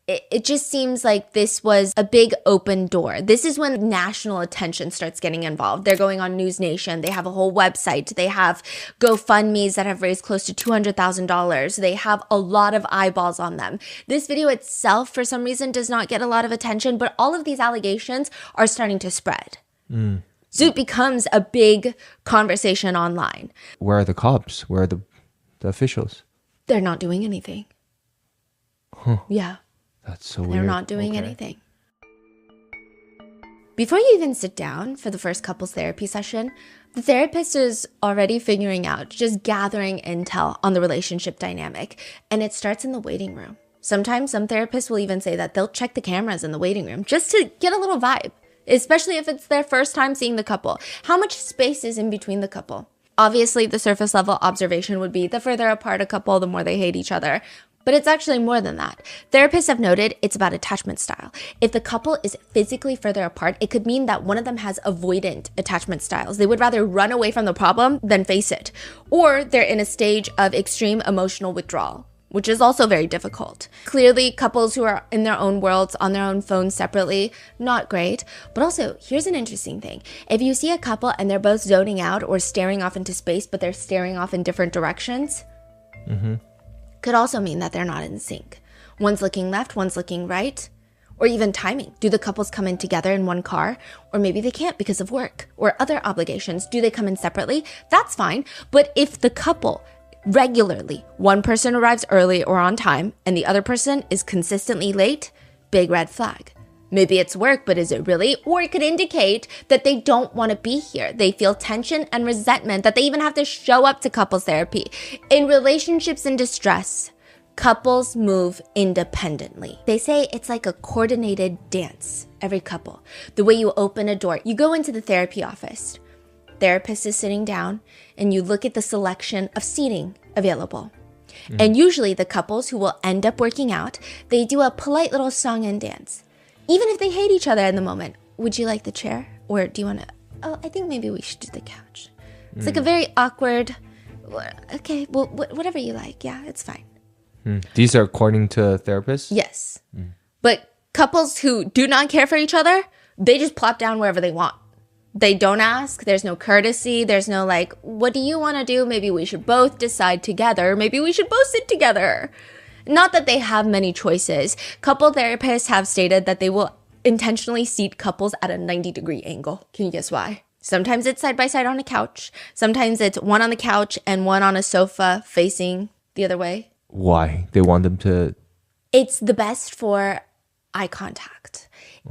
it just seems like this was a big open door. This is when national attention starts getting involved. They're going on News Nation. They have a whole website. They have GoFundMes that have raised close to $200,000. They have a lot of eyeballs on them. This video itself, for some reason, does not get a lot of attention, but all of these allegations are starting to spread. So it becomes a big conversation online.
Where are the cops? Where are the officials?
They're not doing anything. Yeah.
That's so weird.
They're not doing anything. Before you even sit down for the first couples therapy session, the therapist is already figuring out, just gathering intel on the relationship dynamic, and it starts in the waiting room. Sometimes some therapists will even say that they'll check the cameras in the waiting room just to get a little vibe, especially if it's their first time seeing the couple. How much space is in between the couple? Obviously, the surface level observation would be the further apart a couple, the more they hate each other. But it's actually more than that. Therapists have noted it's about attachment style. If the couple is physically further apart, it could mean that one of them has avoidant attachment styles. They would rather run away from the problem than face it. Or they're in a stage of extreme emotional withdrawal, which is also very difficult. Clearly, couples who are in their own worlds, on their own phones separately, not great. But also, here's an interesting thing. If you see a couple and they're both zoning out or staring off into space, but they're staring off in different directions, could also mean that they're not in sync. One's looking left, one's looking right, or even timing. Do the couples come in together in one car? Or maybe they can't because of work or other obligations. Do they come in separately? That's fine. But if the couple regularly, one person arrives early or on time and the other person is consistently late, big red flag. Maybe it's work, but is it really? Or it could indicate that they don't want to be here. They feel tension and resentment, that they even have to show up to couples therapy. In relationships in distress, couples move independently. They say it's like a coordinated dance, every couple. The way you open a door, you go into the therapy office. Therapist is sitting down, and you look at the selection of seating available. And usually the couples who will end up working out, they do a polite little song and dance. Even if they hate each other in the moment, would you like the chair? Or do you want to, I think maybe we should do the couch. It's like a very awkward, okay, well, whatever you like. Yeah, it's fine.
These are according to therapists?
Yes. But couples who do not care for each other, they just plop down wherever they want. They don't ask. There's no courtesy. There's no like, what do you want to do? Maybe we should both decide together. Maybe we should both sit together. Not that they have many choices. Couple therapists have stated that they will intentionally seat couples at a 90-degree angle. Can you guess why? Sometimes it's side by side on a couch. Sometimes it's one on the couch and one on a sofa facing the other way.
Why? They want them to...
It's the best for eye contact.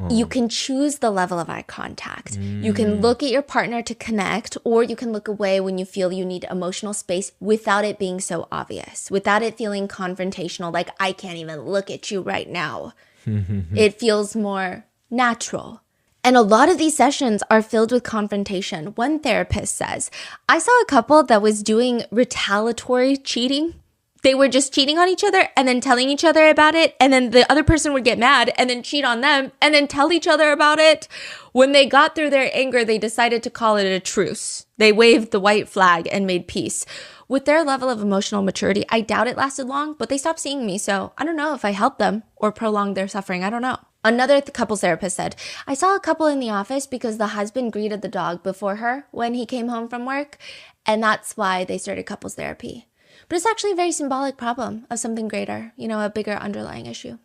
You can choose the level of eye contact. You can look at your partner to connect, or you can look away when you feel you need emotional space without it being so obvious, without it feeling confrontational, like I can't even look at you right now. It feels more natural. And a lot of these sessions are filled with confrontation. One therapist says, I saw a couple that was doing retaliatory cheating. They were just cheating on each other and then telling each other about it. And then the other person would get mad and then cheat on them and then tell each other about it. When they got through their anger, they decided to call it a truce. They waved the white flag and made peace. With their level of emotional maturity, I doubt it lasted long, but they stopped seeing me. So I don't know if I helped them or prolonged their suffering. I don't know. Another couples therapist said, I saw a couple in the office because the husband greeted the dog before her when he came home from work. And that's why they started couples therapy. But it's actually a very symbolic problem of something greater, a bigger underlying issue.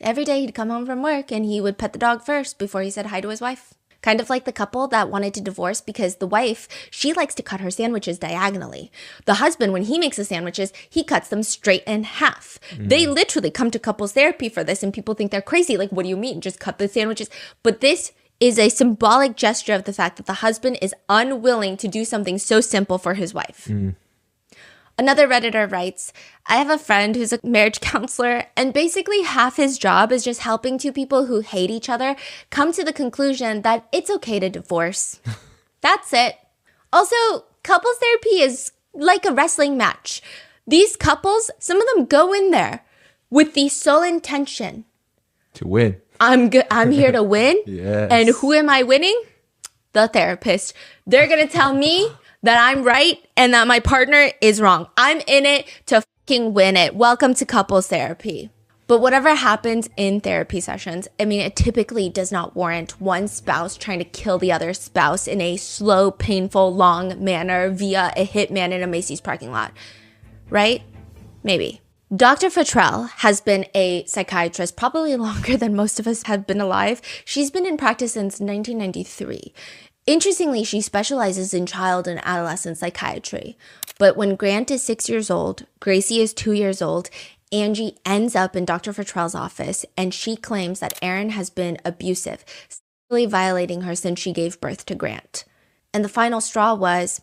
Every day he'd come home from work and he would pet the dog first before he said hi to his wife. Kind of like the couple that wanted to divorce because the wife, she likes to cut her sandwiches diagonally. The husband, when he makes the sandwiches, he cuts them straight in half. They literally come to couples therapy for this, and people think they're crazy. Like, what do you mean? Just cut the sandwiches. But this is a symbolic gesture of the fact that the husband is unwilling to do something so simple for his wife. Another Redditor writes, I have a friend who's a marriage counselor, and basically half his job is just helping two people who hate each other come to the conclusion that it's okay to divorce. That's it. Also, couples therapy is like a wrestling match. These couples, some of them go in there with the sole intention
to win.
I'm here to win.
Yes.
And who am I winning? The therapist. They're going to tell me that I'm right and that my partner is wrong. I'm in it to fucking win it. Welcome to couples therapy. But whatever happens in therapy sessions, I mean, it typically does not warrant one spouse trying to kill the other spouse in a slow, painful, long manner via a hitman in a Macy's parking lot. Right? Maybe. Dr. Futrell has been a psychiatrist probably longer than most of us have been alive. She's been in practice since 1993. Interestingly, she specializes in child and adolescent psychiatry. But when Grant is 6 years old, Gracie is 2 years old, Angie ends up in Dr. Futrell's office, and she claims that Aaron has been abusive, sexually violating her since she gave birth to Grant. And the final straw was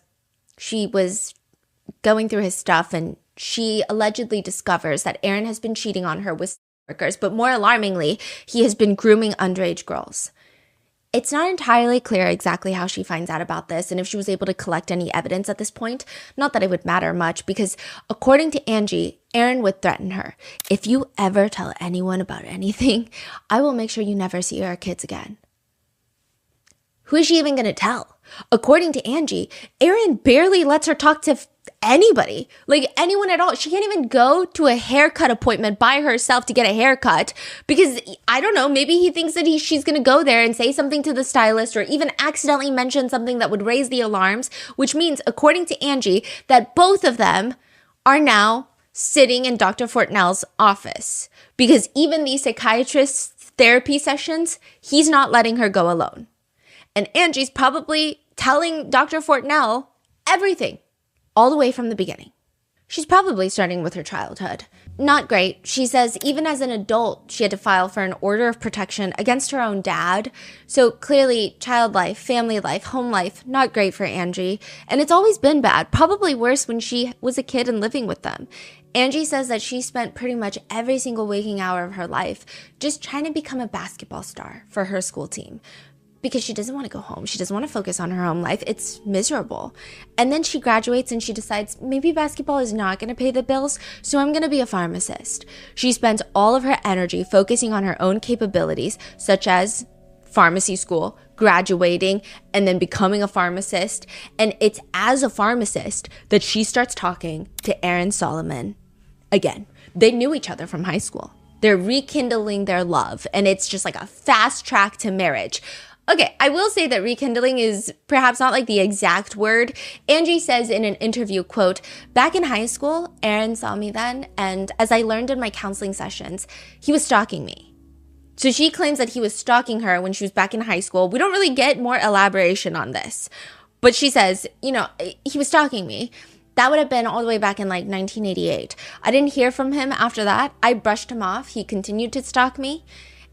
she was going through his stuff, and she allegedly discovers that Aaron has been cheating on her with workers, but more alarmingly, he has been grooming underage girls. It's not entirely clear exactly how she finds out about this and if she was able to collect any evidence at this point. Not that it would matter much, because according to Angie, Aaron would threaten her. If you ever tell anyone about anything, I will make sure you never see our kids again. Who is she even going to tell? According to Angie, Aaron barely lets her talk to anybody, like anyone at all. She can't even go to a haircut appointment by herself to get a haircut because, I don't know, maybe he thinks that she's going to go there and say something to the stylist or even accidentally mention something that would raise the alarms, which means, according to Angie, that both of them are now sitting in Dr. Fortnell's office because even these psychiatrist's therapy sessions, he's not letting her go alone. And Angie's probably telling Dr. Fortnell everything, all the way from the beginning. She's probably starting with her childhood. Not great. She says even as an adult, she had to file for an order of protection against her own dad. So clearly, child life, family life, home life, not great for Angie. And it's always been bad, probably worse when she was a kid and living with them. Angie says that she spent pretty much every single waking hour of her life just trying to become a basketball star for her school team, because she doesn't want to go home. She doesn't want to focus on her home life. It's miserable. And then she graduates and she decides maybe basketball is not going to pay the bills, so I'm going to be a pharmacist. She spends all of her energy focusing on her own capabilities, such as pharmacy school, graduating, and then becoming a pharmacist. And it's as a pharmacist that she starts talking to Aaron Solomon again. They knew each other from high school. They're rekindling their love, and it's just like a fast track to marriage. Okay, I will say that rekindling is perhaps not like the exact word. Angie says in an interview, quote, "Back in high school, Aaron saw me then, and as I learned in my counseling sessions, he was stalking me." So she claims that he was stalking her when she was back in high school. We don't really get more elaboration on this. But she says, he was stalking me. That would have been all the way back in like 1988. I didn't hear from him after that. I brushed him off. He continued to stalk me.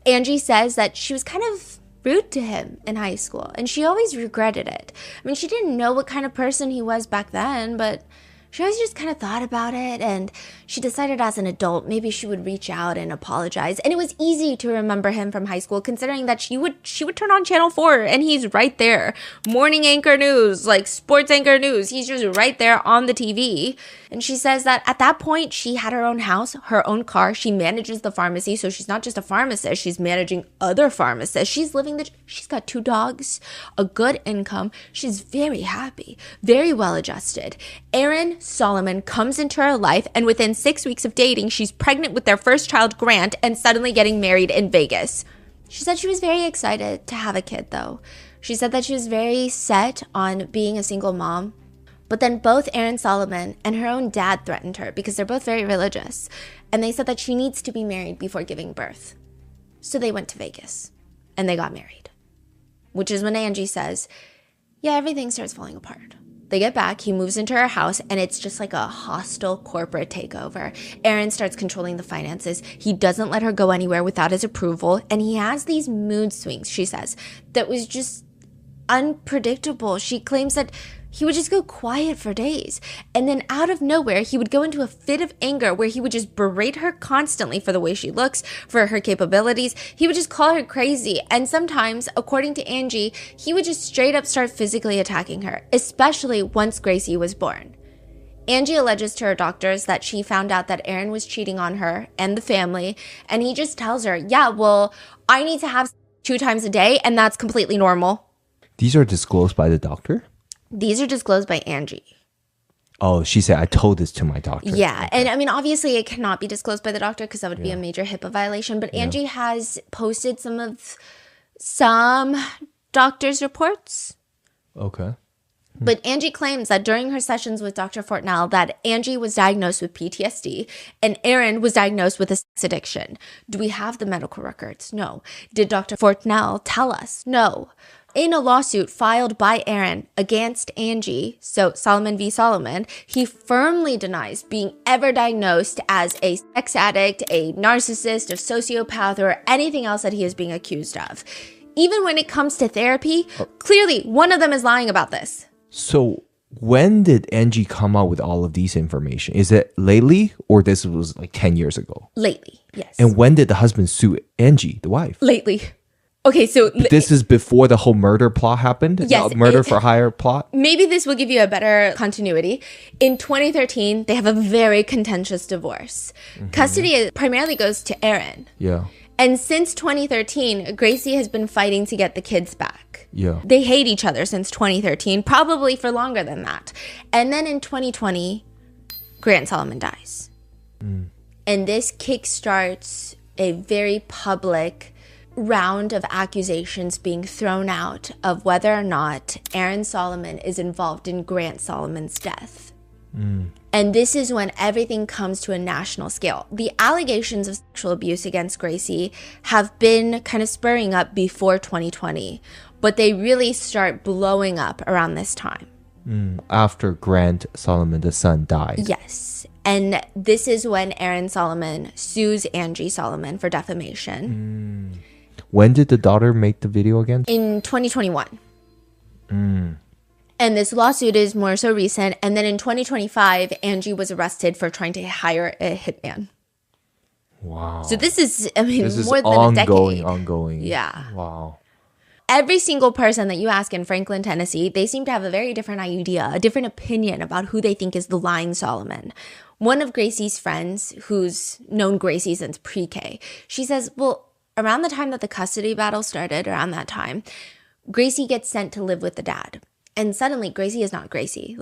Angie says that she was kind of rude to him in high school, and she always regretted it. I mean, she didn't know what kind of person he was back then, but she always just kind of thought about it, and she decided as an adult maybe she would reach out and apologize. And it was easy to remember him from high school, considering that she would turn on Channel 4 and he's right there. Morning anchor news, like sports anchor news. He's just right there on the TV. And she says that at that point, she had her own house, her own car. She manages the pharmacy, so she's not just a pharmacist. She's managing other pharmacists. She's she's got 2 dogs, a good income. She's very happy, very well adjusted. Aaron Solomon comes into her life, and within 6 weeks of dating, she's pregnant with their first child, Grant, and suddenly getting married in Vegas. She said she was very excited to have a kid, though. She said that she was very set on being a single mom. But then both Aaron Solomon and her own dad threatened her because they're both very religious. And they said that she needs to be married before giving birth. So they went to Vegas and they got married, which is when Angie says, yeah, everything starts falling apart. They get back, he moves into her house, and it's just like a hostile corporate takeover. Aaron starts controlling the finances. He doesn't let her go anywhere without his approval, and he has these mood swings, she says, that was just unpredictable. She claims that he would just go quiet for days, and then out of nowhere, he would go into a fit of anger where he would just berate her constantly for the way she looks, for her capabilities. He would just call her crazy, and sometimes, according to Angie, he would just straight up start physically attacking her, especially once Gracie was born. Angie alleges to her doctors that she found out that Aaron was cheating on her and the family, and he just tells her, yeah, well, I need to have 2 times a day, and that's completely normal.
These are disclosed by the doctor?
These are disclosed by Angie.
Oh, she said, I told this to my doctor.
Yeah. Okay. And I mean, obviously it cannot be disclosed by the doctor because that would be a major HIPAA violation. But Angie has posted some doctor's reports.
Okay.
But Angie claims that during her sessions with Dr. Fortnell that Angie was diagnosed with PTSD and Aaron was diagnosed with a sex addiction. Do we have the medical records? No. Did Dr. Fortnell tell us? No. In a lawsuit filed by Aaron against Angie, so Solomon v. Solomon, he firmly denies being ever diagnosed as a sex addict, a narcissist, a sociopath, or anything else that he is being accused of. Even when it comes to therapy, clearly one of them is lying about this.
So when did Angie come out with all of these information? Is it lately or this was like 10 years ago?
Lately, yes.
And when did the husband sue Angie, the wife?
Lately. Okay, so
this is before the whole murder plot happened?
Yes.
Murder for hire plot?
Maybe this will give you a better continuity. In 2013, they have a very contentious divorce. Mm-hmm. Custody primarily goes to Aaron.
Yeah.
And since 2013, Gracie has been fighting to get the kids back.
Yeah.
They hate each other since 2013, probably for longer than that. And then in 2020, Grant Solomon dies. And this kickstarts a very public round of accusations being thrown out of whether or not Aaron Solomon is involved in Grant Solomon's death. And this is when everything comes to a national scale. The allegations of sexual abuse against Gracie have been kind of spurring up before 2020, but they really start blowing up around this time.
After Grant Solomon, the son, died.
Yes. And this is when Aaron Solomon sues Angie Solomon for defamation.
When did the daughter make the video again?
In 2021. And this lawsuit is more so recent. And then in 2025, Angie was arrested for trying to hire a hitman.
Wow.
So this is, I mean,
this
more
is
than a decade.
Ongoing.
Yeah.
Wow.
Every single person that you ask in Franklin, Tennessee, they seem to have a very different idea, a different opinion about who they think is the lying Solomon. One of Gracie's friends, who's known Gracie since pre-K, she says, well, around the time that the custody battle started, around that time, Gracie gets sent to live with the dad. And suddenly, Gracie is not Gracie.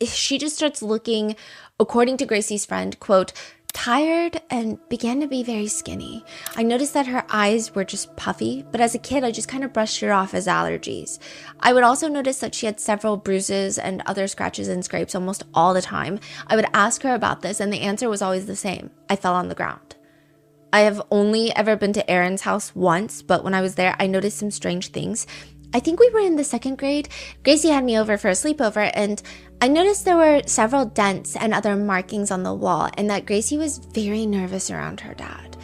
She just starts looking, according to Gracie's friend, quote, tired and began to be very skinny. I noticed that her eyes were just puffy, but as a kid, I just kind of brushed her off as allergies. I would also notice that she had several bruises and other scratches and scrapes almost all the time. I would ask her about this, and the answer was always the same. I fell on the ground. I have only ever been to Aaron's house once, but when I was there, I noticed some strange things. I think we were in the 2nd grade. Gracie had me over for a sleepover, and I noticed there were several dents and other markings on the wall, and that Gracie was very nervous around her dad.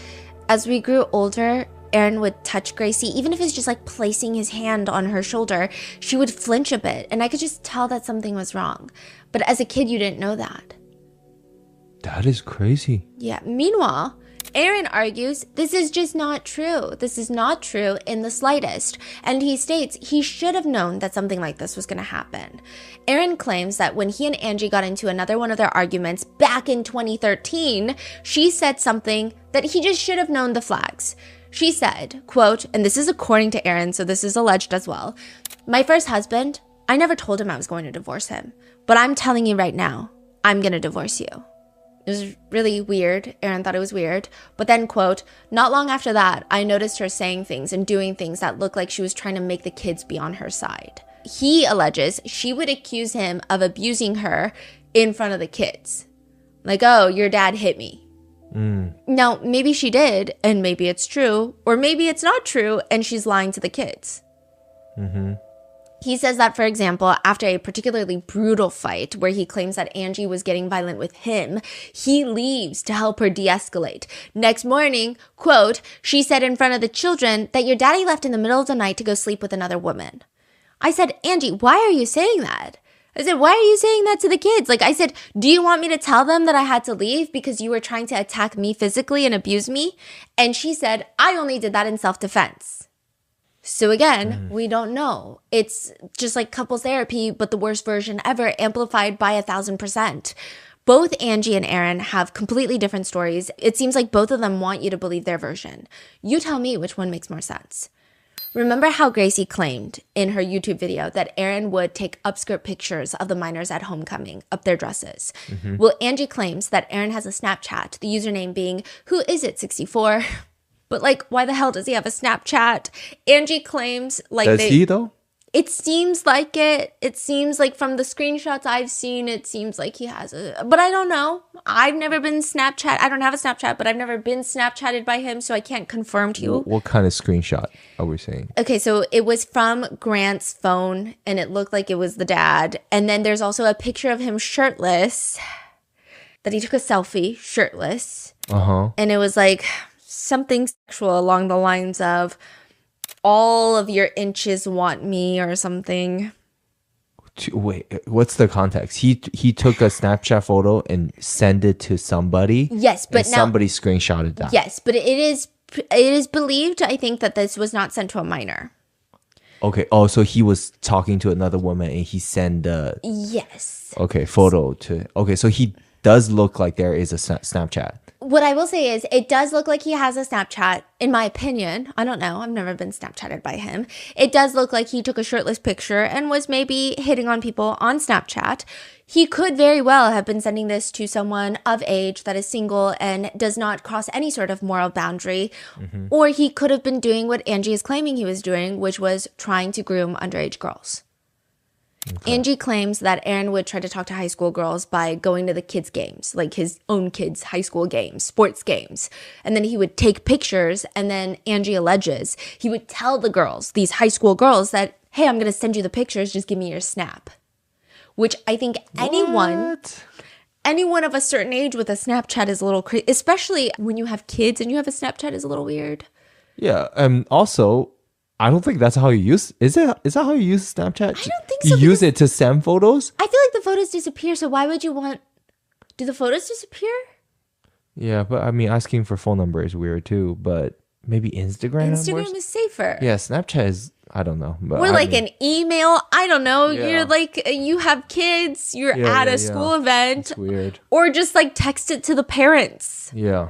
As we grew older, Aaron would touch Gracie, even if it's just like placing his hand on her shoulder, she would flinch a bit, and I could just tell that something was wrong. But as a kid, you didn't know that.
That is crazy.
Yeah. Meanwhile, Aaron argues this is just not true. This is not true in the slightest. And he states he should have known that something like this was going to happen. Aaron claims that when he and Angie got into another one of their arguments back in 2013, she said something that he just should have known the flags. She said, quote, and this is according to Aaron, so this is alleged as well, my first husband, I never told him I was going to divorce him. But I'm telling you right now, I'm going to divorce you. It was really weird. Aaron thought it was weird. But then, quote, not long after that, I noticed her saying things and doing things that looked like she was trying to make the kids be on her side. He alleges she would accuse him of abusing her in front of the kids. Like, oh, your dad hit me. Now, maybe she did, and maybe it's true, or maybe it's not true, and she's lying to the kids. He says that, for example, after a particularly brutal fight where he claims that Angie was getting violent with him, he leaves to help her de-escalate. Next morning, quote, she said in front of the children that your daddy left in the middle of the night to go sleep with another woman. I said, Angie, why are you saying that? I said, why are you saying that to the kids? Like I said, do you want me to tell them that I had to leave because you were trying to attack me physically and abuse me? And she said, I only did that in self-defense. So again, we don't know. It's just like couples therapy, but the worst version ever, amplified by 1,000%. Both Angie and Aaron have completely different stories. It seems like both of them want you to believe their version. You tell me which one makes more sense. Remember how Gracie claimed in her YouTube video that Aaron would take upskirt pictures of the minors at homecoming, up their dresses? Well, Angie claims that Aaron has a Snapchat, the username being, who is it, 64? But like, why the hell does he have a Snapchat? Angie claims like
does he though?
It seems like it. It seems like from the screenshots I've seen, it seems like he has a, but I don't know. I've never been Snapchat. I don't have a Snapchat, but I've never been Snapchatted by him, so I can't confirm to you.
What kind of screenshot are we saying?
Okay, so it was from Grant's phone, and it looked like it was the dad. And then there's also a picture of him shirtless, that he took a selfie shirtless. And it was like something sexual along the lines of, all of your inches want me or something.
Wait, what's the context? He took a Snapchat photo and sent it to somebody.
Yes, but now
somebody screenshotted that.
Yes, but it is believed, I think, that this was not sent to a minor.
Okay. Oh, so he was talking to another woman and he sent the photo to. Okay, so he does look like there is a Snapchat.
What I will say is it does look like he has a Snapchat, in my opinion. I don't know. I've never been Snapchatted by him. It does look like he took a shirtless picture and was maybe hitting on people on Snapchat. He could very well have been sending this to someone of age that is single and does not cross any sort of moral boundary. Or he could have been doing what Angie is claiming he was doing, which was trying to groom underage girls. Okay. Angie claims that Aaron would try to talk to high school girls by going to the kids' games, like his own kids' high school games, sports games. And then he would take pictures, and then Angie alleges he would tell the girls, these high school girls, that, hey, I'm going to send you the pictures, just give me your snap. Which I think anyone of a certain age with a Snapchat is a little crazy, especially when you have kids and you have a Snapchat, is a little weird.
Yeah, also, I don't think that's how you use. Is that how you use Snapchat?
I don't think so.
You use it to send photos?
I feel like the photos disappear, so why would you want... Do the photos disappear?
Yeah, but I mean, asking for phone number is weird too, but maybe Instagram
is safer.
Yeah, Snapchat is, I don't know. But
or like an email, I don't know. Yeah. You're like, you have kids, you're at a school event.
It's weird.
Or just like text it to the parents.
Yeah.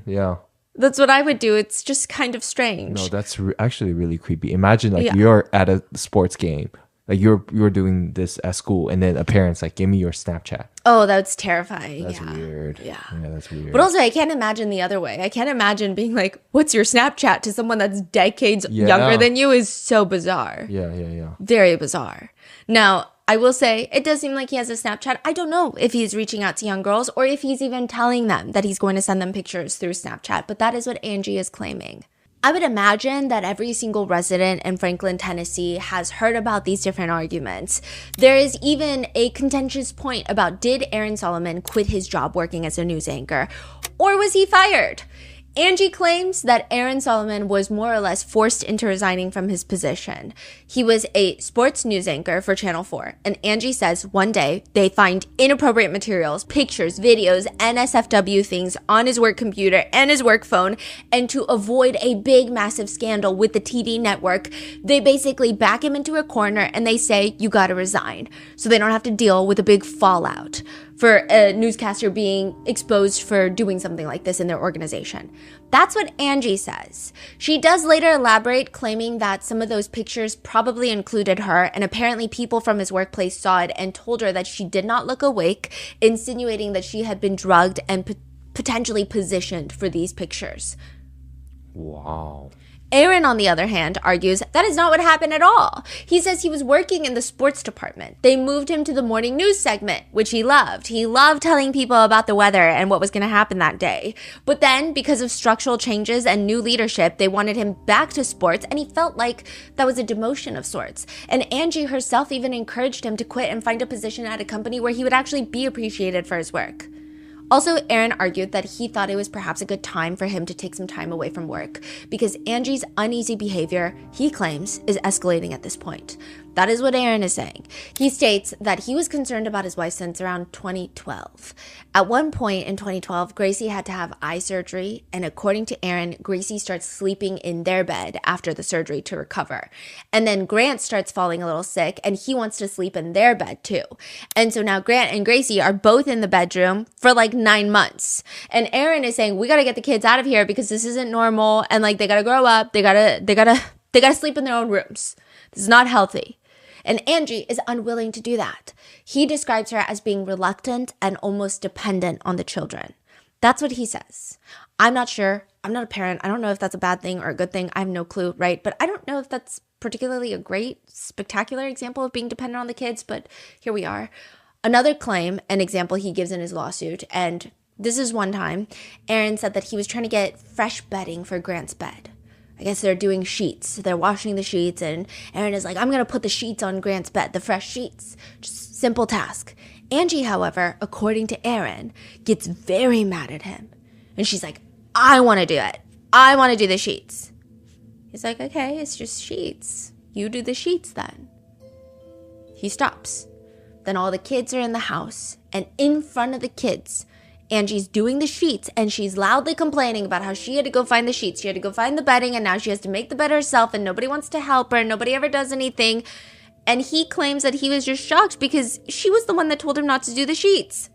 Yeah.
That's what I would do. It's just kind of strange.
No, that's actually really creepy. Imagine like you're at a sports game, like you're doing this at school, and then a parent's like, "Give me your Snapchat."
Oh, that's terrifying.
That's weird.
Yeah,
that's weird.
But also, I can't imagine the other way. I can't imagine being like, "What's your Snapchat?" to someone that's decades younger than you is so bizarre.
Yeah.
Very bizarre. Now, I will say, it does seem like he has a Snapchat. I don't know if he's reaching out to young girls or if he's even telling them that he's going to send them pictures through Snapchat, but that is what Angie is claiming. I would imagine that every single resident in Franklin, Tennessee has heard about these different arguments. There is even a contentious point about, did Aaron Solomon quit his job working as a news anchor, or was he fired? Angie claims that Aaron Solomon was more or less forced into resigning from his position. He was a sports news anchor for Channel 4, and Angie says one day they find inappropriate materials, pictures, videos, NSFW things on his work computer and his work phone, and to avoid a big, massive scandal with the TV network, they basically back him into a corner and they say, you gotta resign, so they don't have to deal with a big fallout for a newscaster being exposed for doing something like this in their organization. That's what Angie says. She does later elaborate, claiming that some of those pictures probably included her, and apparently people from his workplace saw it and told her that she did not look awake, insinuating that she had been drugged and potentially positioned for these pictures.
Wow.
Aaron, on the other hand, argues that is not what happened at all. He says he was working in the sports department. They moved him to the morning news segment, which he loved. He loved telling people about the weather and what was going to happen that day. But then, because of structural changes and new leadership, they wanted him back to sports, and he felt like that was a demotion of sorts. And Angie herself even encouraged him to quit and find a position at a company where he would actually be appreciated for his work. Also, Aaron argued that he thought it was perhaps a good time for him to take some time away from work because Angie's uneasy behavior, he claims, is escalating at this point. That is what Aaron is saying. He states that he was concerned about his wife since around 2012. At one point in 2012, Gracie had to have eye surgery, and according to Aaron, Gracie starts sleeping in their bed after the surgery to recover. And then Grant starts falling a little sick, and he wants to sleep in their bed too. And so now Grant and Gracie are both in the bedroom for like 9 months. And Aaron is saying, we gotta get the kids out of here because this isn't normal, and like they gotta grow up, they gotta sleep in their own rooms. This is not healthy. And Angie is unwilling to do that. He describes her as being reluctant and almost dependent on the children. That's what he says. I'm not sure. I'm not a parent. I don't know if that's a bad thing or a good thing. I have no clue, right? But I don't know if that's particularly a great, spectacular example of being dependent on the kids, but here we are. Another claim, an example he gives in his lawsuit, and this is one time, Aaron said that he was trying to get fresh bedding for Grant's bed. I guess they're doing sheets. They're washing the sheets, and Aaron is like, I'm going to put the sheets on Grant's bed, the fresh sheets. Just simple task. Angie, however, according to Aaron, gets very mad at him. And she's like, I want to do it. I want to do the sheets. He's like, okay, it's just sheets. You do the sheets then. He stops. Then all the kids are in the house, and in front of the kids, Angie's doing the sheets, and she's loudly complaining about how she had to go find the sheets. She had to go find the bedding, and now she has to make the bed herself, and nobody wants to help her, and nobody ever does anything. And he claims that he was just shocked because she was the one that told him not to do the sheets.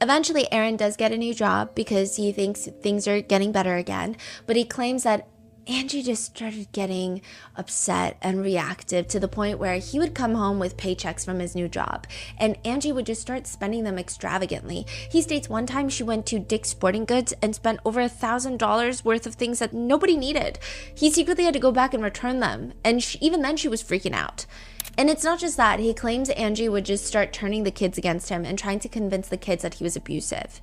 Eventually, Aaron does get a new job because he thinks things are getting better again, but he claims that Angie just started getting upset and reactive to the point where he would come home with paychecks from his new job, and Angie would just start spending them extravagantly. He states one time she went to Dick's Sporting Goods and spent over $1,000 worth of things that nobody needed. He secretly had to go back and return them, and even then she was freaking out. And it's not just that. He claims Angie would just start turning the kids against him and trying to convince the kids that he was abusive.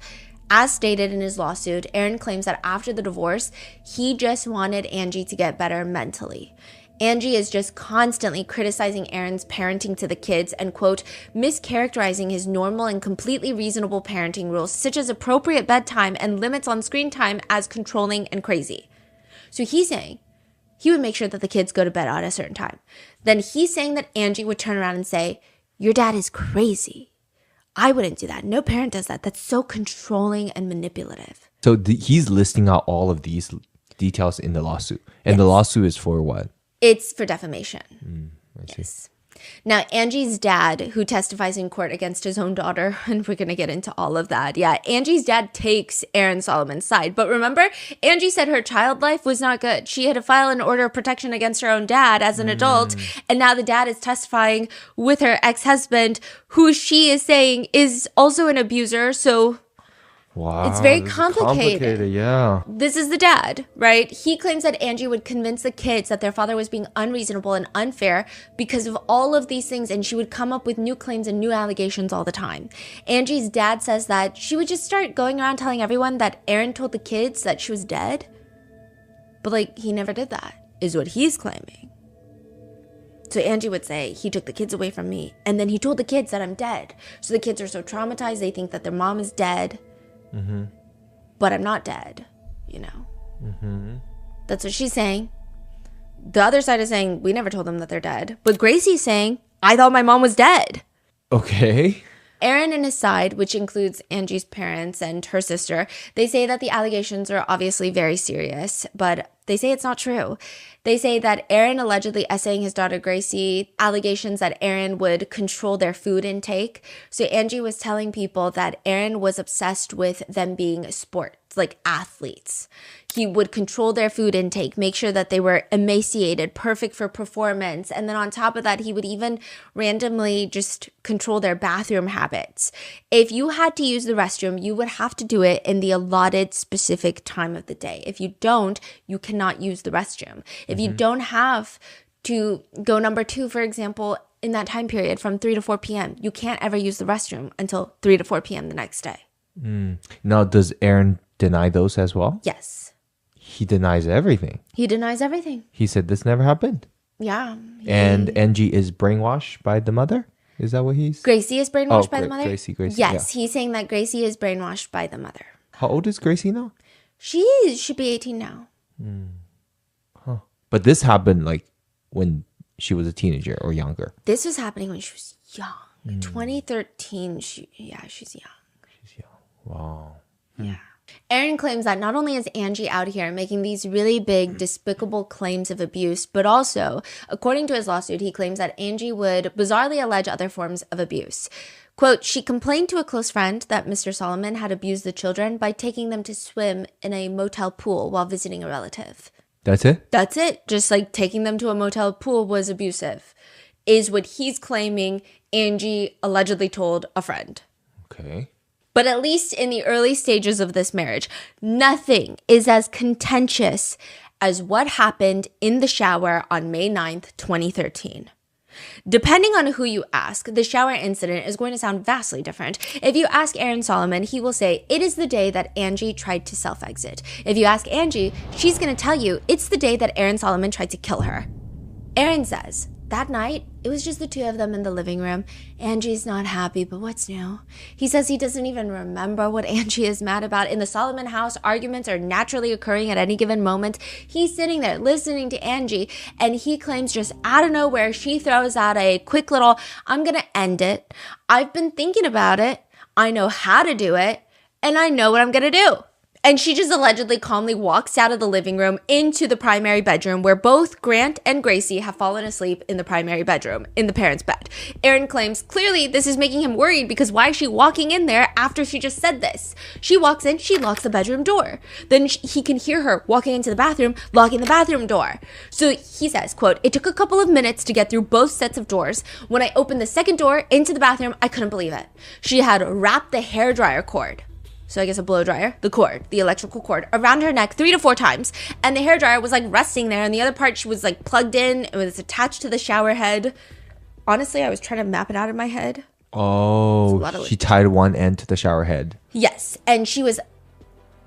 As stated in his lawsuit, Aaron claims that after the divorce, he just wanted Angie to get better mentally. Angie is just constantly criticizing Aaron's parenting to the kids and, quote, mischaracterizing his normal and completely reasonable parenting rules, such as appropriate bedtime and limits on screen time, as controlling and crazy. So he's saying he would make sure that the kids go to bed at a certain time. Then he's saying that Angie would turn around and say, your dad is crazy. I wouldn't do that. No parent does that. That's so controlling and manipulative.
So he's listing out all of these details in the lawsuit. And yes. The lawsuit is for what?
It's for defamation.
I see.
Yes. Now, Angie's dad, who testifies in court against his own daughter, and we're going to get into all of that. Yeah, Angie's dad takes Aaron Solomon's side. But remember, Angie said her child life was not good. She had to file an order of protection against her own dad as an adult. And now the dad is testifying with her ex-husband, who she is saying is also an abuser. So
wow,
it's very complicated.
Yeah.
This is the dad, right? He claims that Angie would convince the kids that their father was being unreasonable and unfair because of all of these things, and she would come up with new claims and new allegations all the time. Angie's dad says that she would just start going around telling everyone that Aaron told the kids that she was dead. But like, he never did that, is what he's claiming. So Angie would say, he took the kids away from me, and then he told the kids that I'm dead. So the kids are so traumatized, they think that their mom is dead. But I'm not dead, you know. That's what she's saying. The other side is saying, we never told them that they're dead. But Gracie's saying, I thought my mom was dead.
Okay.
Aaron and his side, which includes Angie's parents and her sister, they say that the allegations are obviously very serious, but they say it's not true. They say that Aaron allegedly essaying his daughter Gracie, allegations that Aaron would control their food intake. So Angie was telling people that Aaron was obsessed with them being sports. like athletes. He would control their food intake, make sure that they were emaciated, perfect for performance. And then on top of that, he would even randomly just control their bathroom habits. If you had to use the restroom, you would have to do it in the allotted specific time of the day. If you don't, you cannot use the restroom. If you don't have to go number 2, for example, in that time period from 3 to 4 p.m., you can't ever use the restroom until 3 to 4 p.m. the next day.
Now, does Aaron deny those as well?
Yes.
He denies everything.
He denies everything.
He said this never happened.
Yeah.
And Angie is brainwashed by the mother? Is that what he's...
Gracie is brainwashed by the mother?
Gracie.
Yes, he's saying that Gracie is brainwashed by the mother.
How old is Gracie now?
She should be 18 now.
Huh. But this happened like when she was a teenager or younger.
This was happening when she was young. 2013, she's young.
She's young. Wow.
Yeah. Aaron claims that not only is Angie out here making these really big, despicable claims of abuse, but also, according to his lawsuit, he claims that Angie would bizarrely allege other forms of abuse. Quote, she complained to a close friend that Mr. Solomon had abused the children by taking them to swim in a motel pool while visiting a relative.
That's it?
That's it. Just like taking them to a motel pool was abusive, is what he's claiming Angie allegedly told a friend.
Okay.
But at least in the early stages of this marriage, nothing is as contentious as what happened in the shower on May 9th, 2013. Depending on who you ask, the shower incident is going to sound vastly different. If you ask Aaron Solomon, he will say, it is the day that Angie tried to self-exit. If you ask Angie, she's going to tell you it's the day that Aaron Solomon tried to kill her. Aaron says, that night, it was just the two of them in the living room. Angie's not happy, but what's new? He says he doesn't even remember what Angie is mad about. In the Solomon house, arguments are naturally occurring at any given moment. He's sitting there listening to Angie, and he claims just out of nowhere, she throws out a quick little, I'm going to end it. I've been thinking about it. I know how to do it, and I know what I'm going to do. And she just allegedly calmly walks out of the living room into the primary bedroom where both Grant and Gracie have fallen asleep in the primary bedroom, in the parents' bed. Aaron claims clearly this is making him worried because why is she walking in there after she just said this? She walks in, she locks the bedroom door. Then he can hear her walking into the bathroom, locking the bathroom door. So he says, quote, it took a couple of minutes to get through both sets of doors. When I opened the second door into the bathroom, I couldn't believe it. She had wrapped the hairdryer cord. So I guess a blow dryer, the cord, the electrical cord, around her neck 3 to 4 times. And the hairdryer was like resting there. And the other part, she was like plugged in. It was attached to the shower head. Honestly, I was trying to map it out in my head.
Oh, she tied one end to the shower head.
Yes. And she was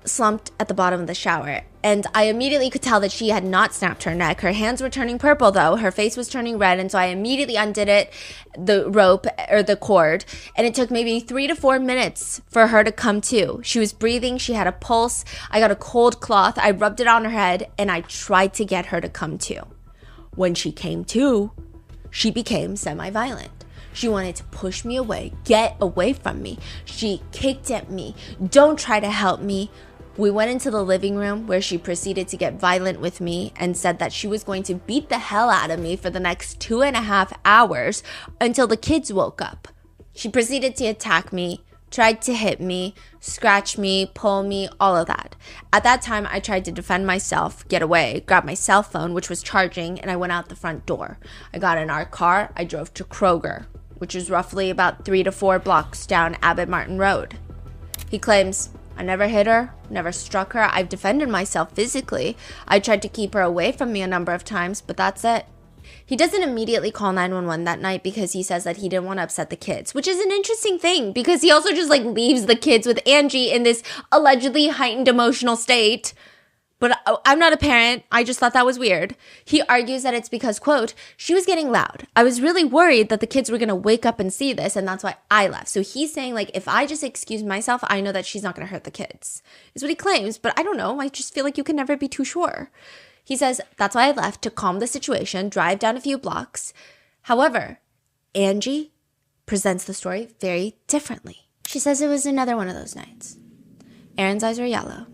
slumped at the bottom of the shower. And I immediately could tell that she had not snapped her neck. Her hands were turning purple though. Her face was turning red. And so I immediately undid it, the rope or the cord. And it took maybe 3 to 4 minutes for her to come to. She was breathing. She had a pulse. I got a cold cloth. I rubbed it on her head and I tried to get her to come to. When she came to, she became semi-violent. She wanted to push me away, get away from me. She kicked at me. Don't try to help me. We went into the living room where she proceeded to get violent with me and said that she was going to beat the hell out of me for the next 2.5 hours until the kids woke up. She proceeded to attack me, tried to hit me, scratch me, pull me, all of that. At that time, I tried to defend myself, get away, grab my cell phone, which was charging, and I went out the front door. I got in our car. I drove to Kroger, which is roughly about 3 to 4 blocks down Abbott Martin Road. He claims, I never hit her, never struck her. I've defended myself physically. I tried to keep her away from me a number of times, but that's it. He doesn't immediately call 911 that night because he says that he didn't want to upset the kids, which is an interesting thing because he also just like leaves the kids with Angie in this allegedly heightened emotional state. But I'm not a parent. I just thought that was weird. He argues that it's because, quote, she was getting loud. I was really worried that the kids were going to wake up and see this, and that's why I left. So he's saying, like, if I just excuse myself, I know that she's not going to hurt the kids, is what he claims. But I don't know. I just feel like you can never be too sure. He says, that's why I left, to calm the situation, drive down a few blocks. However, Angie presents the story very differently. She says it was another one of those nights. Aaron's eyes are yellow.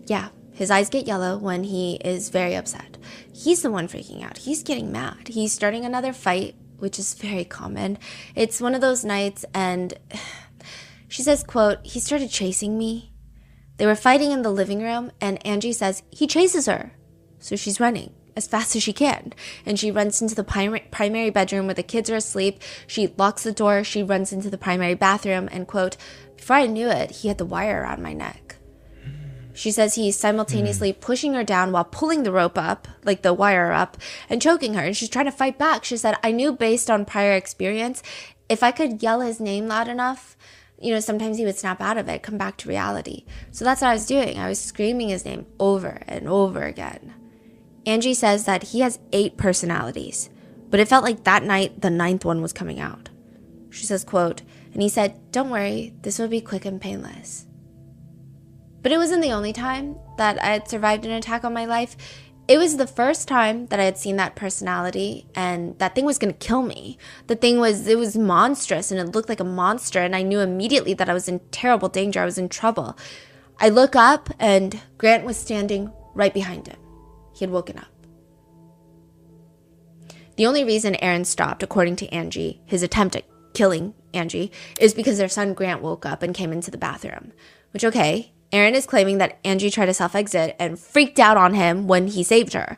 Yeah. His eyes get yellow when he is very upset. He's the one freaking out. He's getting mad. He's starting another fight, which is very common. It's one of those nights, and she says, quote, he started chasing me. They were fighting in the living room, and Angie says he chases her. So she's running as fast as she can. And she runs into the primary bedroom where the kids are asleep. She locks the door. She runs into the primary bathroom and, quote, before I knew it, he had the wire around my neck. She says he's simultaneously pushing her down while pulling the rope up, like the wire up, and choking her. And she's trying to fight back. She said, I knew based on prior experience, if I could yell his name loud enough, sometimes he would snap out of it, come back to reality. So that's what I was doing. I was screaming his name over and over again. Angie says that he has 8 personalities, but it felt like that night the 9th one was coming out. She says, quote, and he said, don't worry, this will be quick and painless. But it wasn't the only time that I had survived an attack on my life. It was the first time that I had seen that personality, and that thing was going to kill me. It was monstrous, and it looked like a monster, and I knew immediately that I was in terrible danger. I was in trouble. I look up, and Grant was standing right behind him. He had woken up. The only reason Aaron stopped, according to Angie, his attempt at killing Angie, is because their son Grant woke up and came into the bathroom. Which, okay, Aaron is claiming that Angie tried to self-exit and freaked out on him when he saved her.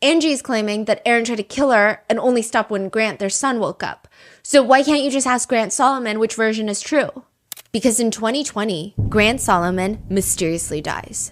Angie is claiming that Aaron tried to kill her and only stopped when Grant, their son, woke up. So why can't you just ask Grant Solomon which version is true? Because in 2020, Grant Solomon mysteriously dies.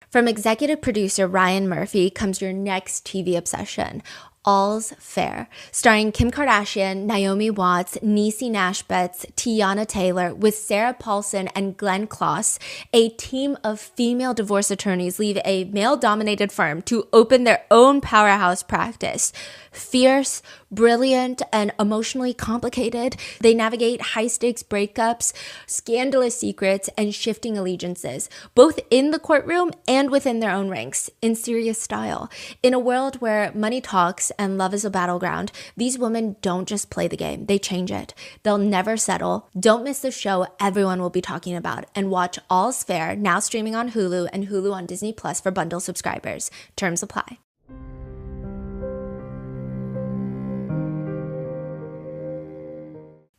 From executive producer Ryan Murphy comes your next TV obsession, All's Fair, starring Kim Kardashian, Naomi Watts, Niecy Nash-Betts, Tiana Taylor, with Sarah Paulson and Glenn Close. A team of female divorce attorneys leave a male-dominated firm to open their own powerhouse practice. Fierce, brilliant, and emotionally complicated, they navigate high-stakes breakups, scandalous secrets, and shifting allegiances, both in the courtroom and within their own ranks, in serious style. In a world where money talks and love is a battleground, these women don't just play the game, they change it. They'll never settle. Don't miss the show everyone will be talking about, and watch All's Fair, now streaming on Hulu and Hulu on Disney Plus for bundle subscribers. Terms apply.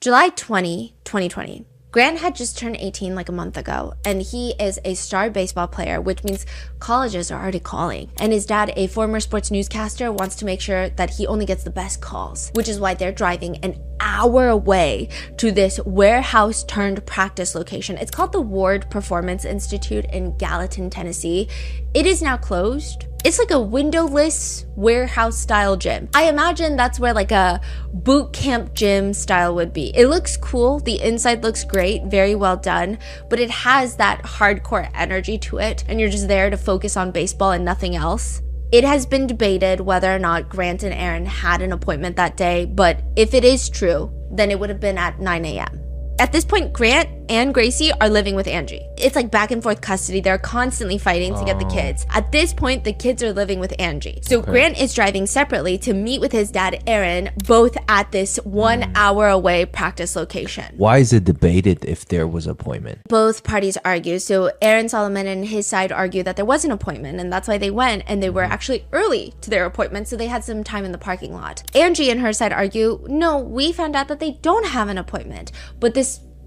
July 2020. Grant had just turned 18 like a month ago, and he is a star baseball player, which means colleges are already calling. And his dad, a former sports newscaster, wants to make sure that he only gets the best calls, which is why they're driving an hour away to this warehouse turned practice location. It's called the Ward Performance Institute in Gallatin, Tennessee. It is now closed. It's like a windowless warehouse style gym. I imagine that's where like a boot camp gym style would be. It looks cool. The inside looks great, very well done, but it has that hardcore energy to it, and you're just there to focus on baseball and nothing else. It has been debated whether or not Grant and Aaron had an appointment that day, but if it is true, then it would have been at 9 a.m. At this point, Grant and Gracie are living with Angie. It's like back and forth custody. They're constantly fighting to get the kids. At this point, the kids are living with Angie. So Grant is driving separately to meet with his dad, Aaron, both at this 1 hour away practice location.
Why is it debated if there was an appointment?
Both parties argue. So Aaron Solomon and his side argue that there was an appointment, and that's why they went, and they were actually early to their appointment, so they had some time in the parking lot. Angie and her side argue, no, we found out that they don't have an appointment, but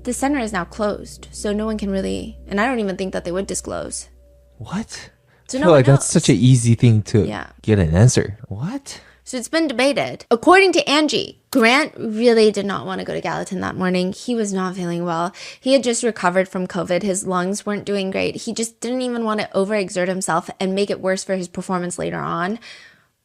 the center is now closed, so no one can really, and I don't even think that they would disclose.
What?
So
I feel like that's such an easy thing to get an answer. What?
So it's been debated. According to Angie, Grant really did not want to go to Gallatin that morning. He was not feeling well. He had just recovered from COVID. His lungs weren't doing great. He just didn't even want to overexert himself and make it worse for his performance later on.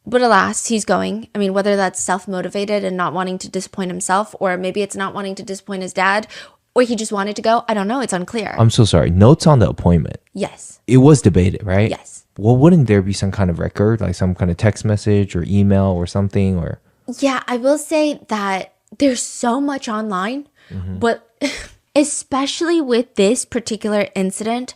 But alas, he's going. I mean, whether that's self-motivated and not wanting to disappoint himself, or maybe it's not wanting to disappoint his dad, or he just wanted to go. I don't know. It's unclear.
I'm so sorry. Notes on the appointment.
Yes.
It was debated, right?
Yes.
Well, wouldn't there be some kind of record, like some kind of text message or email or something? Or
yeah, I will say that there's so much online, but especially with this particular incident,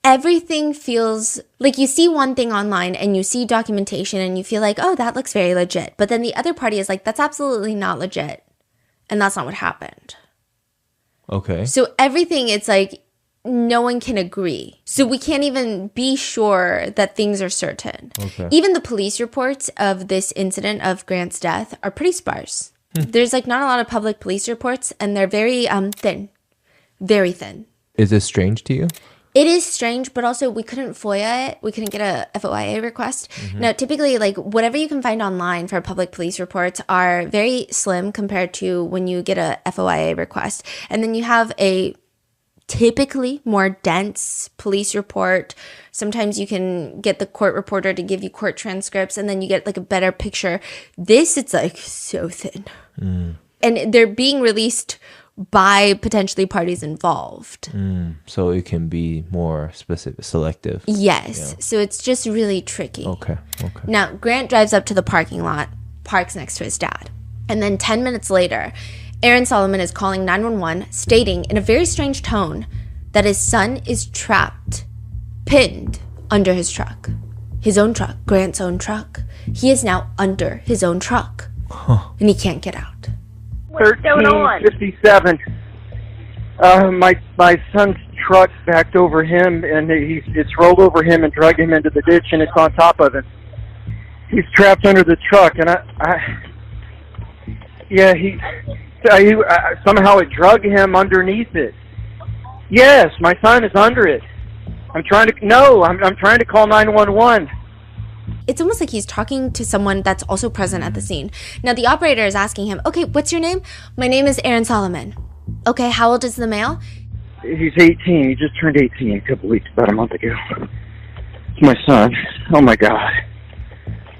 everything feels like you see one thing online and you see documentation and you feel like, oh, that looks very legit. But then the other party is like, that's absolutely not legit. And that's not what happened.
Okay.
So everything, it's like no one can agree. So we can't even be sure that things are certain. Okay. Even the police reports of this incident of Grant's death are pretty sparse. There's like not a lot of public police reports, and they're very thin. Very thin.
Is this strange to you?
It is strange, but also we couldn't FOIA it. We couldn't get a FOIA request. Now, typically, like whatever you can find online for public police reports are very slim compared to when you get a FOIA request. And then you have a typically more dense police report. Sometimes you can get the court reporter to give you court transcripts, and then you get like a better picture. This, it's like so thin. And they're being released by potentially parties involved.
So it can be more specific, selective.
Yes. Yeah. So it's just really tricky.
Okay.
Now, Grant drives up to the parking lot, parks next to his dad. And then 10 minutes later, Aaron Solomon is calling 911, stating in a very strange tone that his son is trapped, pinned under his truck. His own truck, Grant's own truck. He is now under his own truck. And he can't get out.
What's going on? 1357. My son's truck backed over him, and it's rolled over him and dragged him into the ditch, and it's on top of him. He's trapped under the truck, and somehow it drug him underneath it. Yes, my son is under it. I'm trying to call 911.
It's almost like he's talking to someone that's also present at the scene. Now, the operator is asking him, okay, what's your name? My name is Aaron Solomon. Okay, how old is the male?
He's 18. He just turned 18 a couple weeks, about a month ago. It's my son. Oh, my God.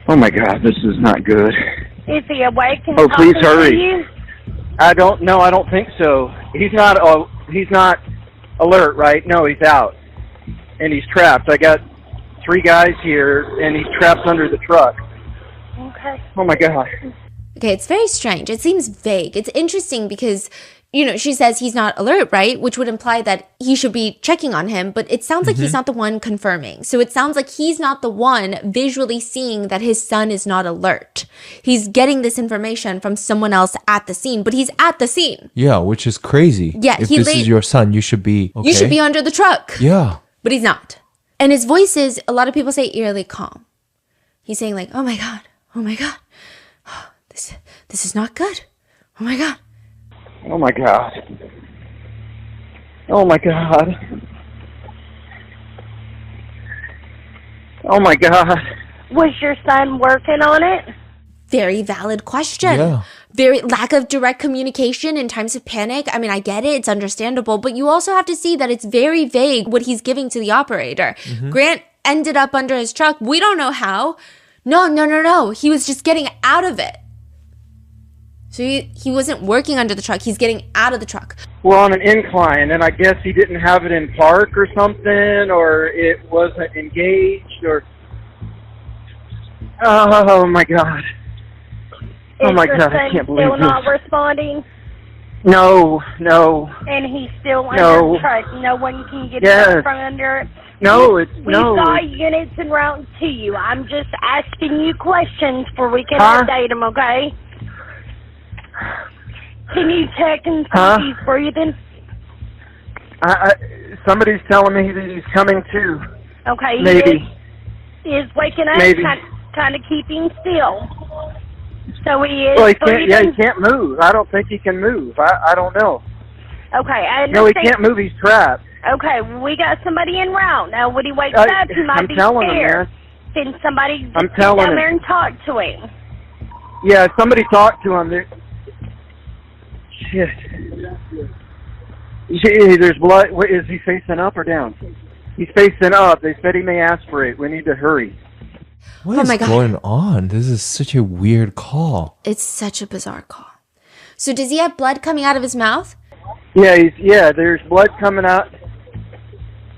Oh, my God, this is not good.
Is he awake and
oh, please
talking
hurry.
to you?
I don't think so. He's not alert, right? No, he's out. And he's trapped. I got 3 guys here, and he's trapped under the truck.
Okay.
Oh, my God.
Okay, it's very strange. It seems vague. It's interesting because, she says he's not alert, right? Which would imply that he should be checking on him, but it sounds like he's not the one confirming. So it sounds like he's not the one visually seeing that his son is not alert. He's getting this information from someone else at the scene, but he's at the scene.
Yeah, which is crazy.
Yeah,
if this is your son, you should be okay.
You should be under the truck.
Yeah.
But he's not. And his voice is, a lot of people say, eerily calm. He's saying like, oh my God, this is not good. Oh my God.
Oh my God. Oh my God. Oh my God.
Was your son working on it?
Very valid question.
Yeah.
Very lack of direct communication in times of panic. I mean, I get it. It's understandable. But you also have to see that it's very vague what he's giving to the operator. Grant ended up under his truck. We don't know how. No. He was just getting out of it. So he wasn't working under the truck. He's getting out of the truck.
Well, on an incline, and I guess he didn't have it in park or something, or it wasn't engaged, or... Oh, my God. Oh, my God, I can't believe
still
this.
not responding?
No.
And he's still under the truck. No one can get out from under it? We've got units en route to you. I'm just asking you questions for we can update them, okay? Can you check and see if he's breathing?
Somebody's telling me that he's coming to.
Okay.
Maybe.
He is waking up.
Maybe.
Kind of keeping still. So he is breathing?
He can't move. I don't think he can move. I don't know.
Okay, I understand.
No, he can't move. He's trapped.
Okay, we got somebody en route. Now, when he wakes up, he might be scared. Can somebody get down there and talk to him?
Yeah, somebody talk to him. Shit. There's blood. Is he facing up or down? He's facing up. They said he may aspirate. We need to hurry.
What is going on? This is such a weird call.
It's such a bizarre call. So does he have blood coming out of his mouth?
Yeah, there's blood coming out.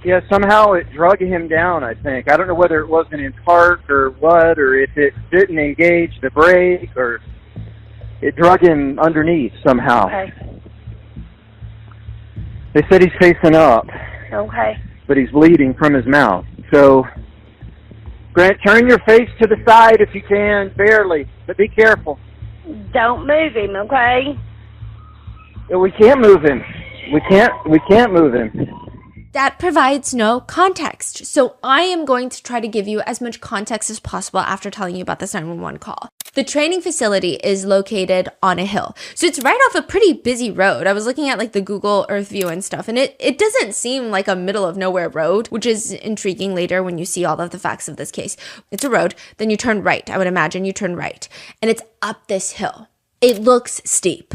Yeah, somehow it drug him down, I think. I don't know whether it wasn't in park or what, or if it didn't engage the brake, or it drug him underneath somehow.
Okay.
They said he's facing up.
Okay.
But he's bleeding from his mouth. So, Grant, turn your face to the side if you can, barely, but be careful.
Don't move him, okay?
We can't move him. We can't move him.
That provides no context. So I am going to try to give you as much context as possible after telling you about this 911 call. The training facility is located on a hill. So it's right off a pretty busy road. I was looking at like the Google Earth view and stuff, and it doesn't seem like a middle of nowhere road, which is intriguing later when you see all of the facts of this case. It's a road, then you turn right. I would imagine you turn right, and it's up this hill. It looks steep.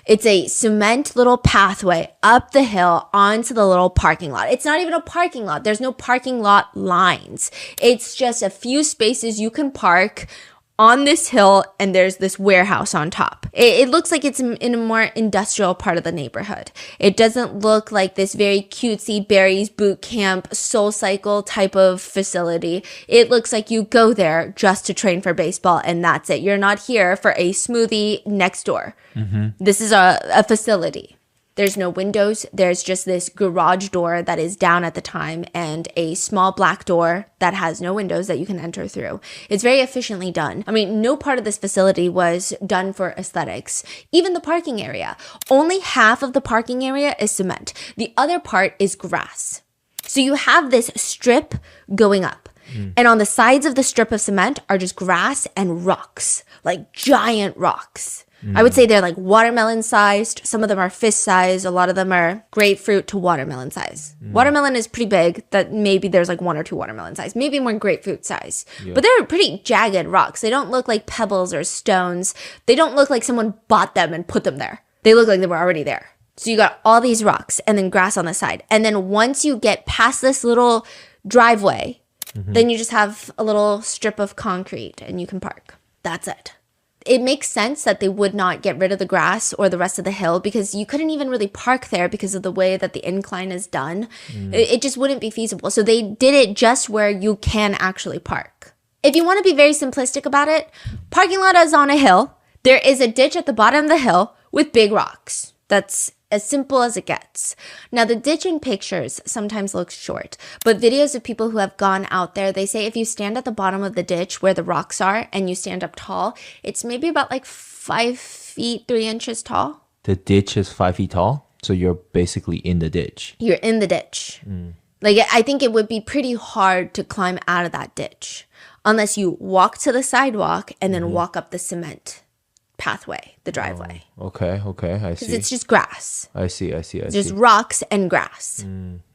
It's a cement little pathway up the hill onto the little parking lot. It's not even a parking lot. There's no parking lot lines. It's just a few spaces you can park on this hill, and there's this warehouse on top. It looks like it's in a more industrial part of the neighborhood. It doesn't look like this very cutesy Barry's boot camp, Soul Cycle type of facility. It looks like you go there just to train for baseball, and that's it. You're not here for a smoothie next door. This is a facility. There's no windows. There's just this garage door that is down at the time and a small black door that has no windows that you can enter through. It's very efficiently done. I mean, no part of this facility was done for aesthetics. Even the parking area. Only half of the parking area is cement. The other part is grass. So you have this strip going up. And on the sides of the strip of cement are just grass and rocks, like giant rocks. I would say they're like watermelon sized. Some of them are fist size. A lot of them are grapefruit to watermelon size. Watermelon is pretty big. That maybe there's like 1 or 2 watermelon size, maybe more grapefruit size. Yeah. But they're pretty jagged rocks. They don't look like pebbles or stones. They don't look like someone bought them and put them there. They look like they were already there. So you got all these rocks and then grass on the side. And then once you get past this little driveway, then you just have a little strip of concrete and you can park. That's it. It makes sense that they would not get rid of the grass or the rest of the hill because you couldn't even really park there because of the way that the incline is done. It just wouldn't be feasible. So they did it just where you can actually park. If you want to be very simplistic about it, parking lot is on a hill. There is a ditch at the bottom of the hill with big rocks. That's as simple as it gets. Now, the ditch in pictures sometimes looks short, but videos of people who have gone out there, they say if you stand at the bottom of the ditch where the rocks are and you stand up tall, it's maybe about like 5 feet, 3 inches tall.
The ditch is 5 feet tall? So you're basically in the ditch.
You're in the ditch. Like, I think it would be pretty hard to climb out of that ditch unless you walk to the sidewalk and then walk up the cement pathway, the driveway.
Okay, I see.
Because it's just grass.
I see.
Just rocks and grass.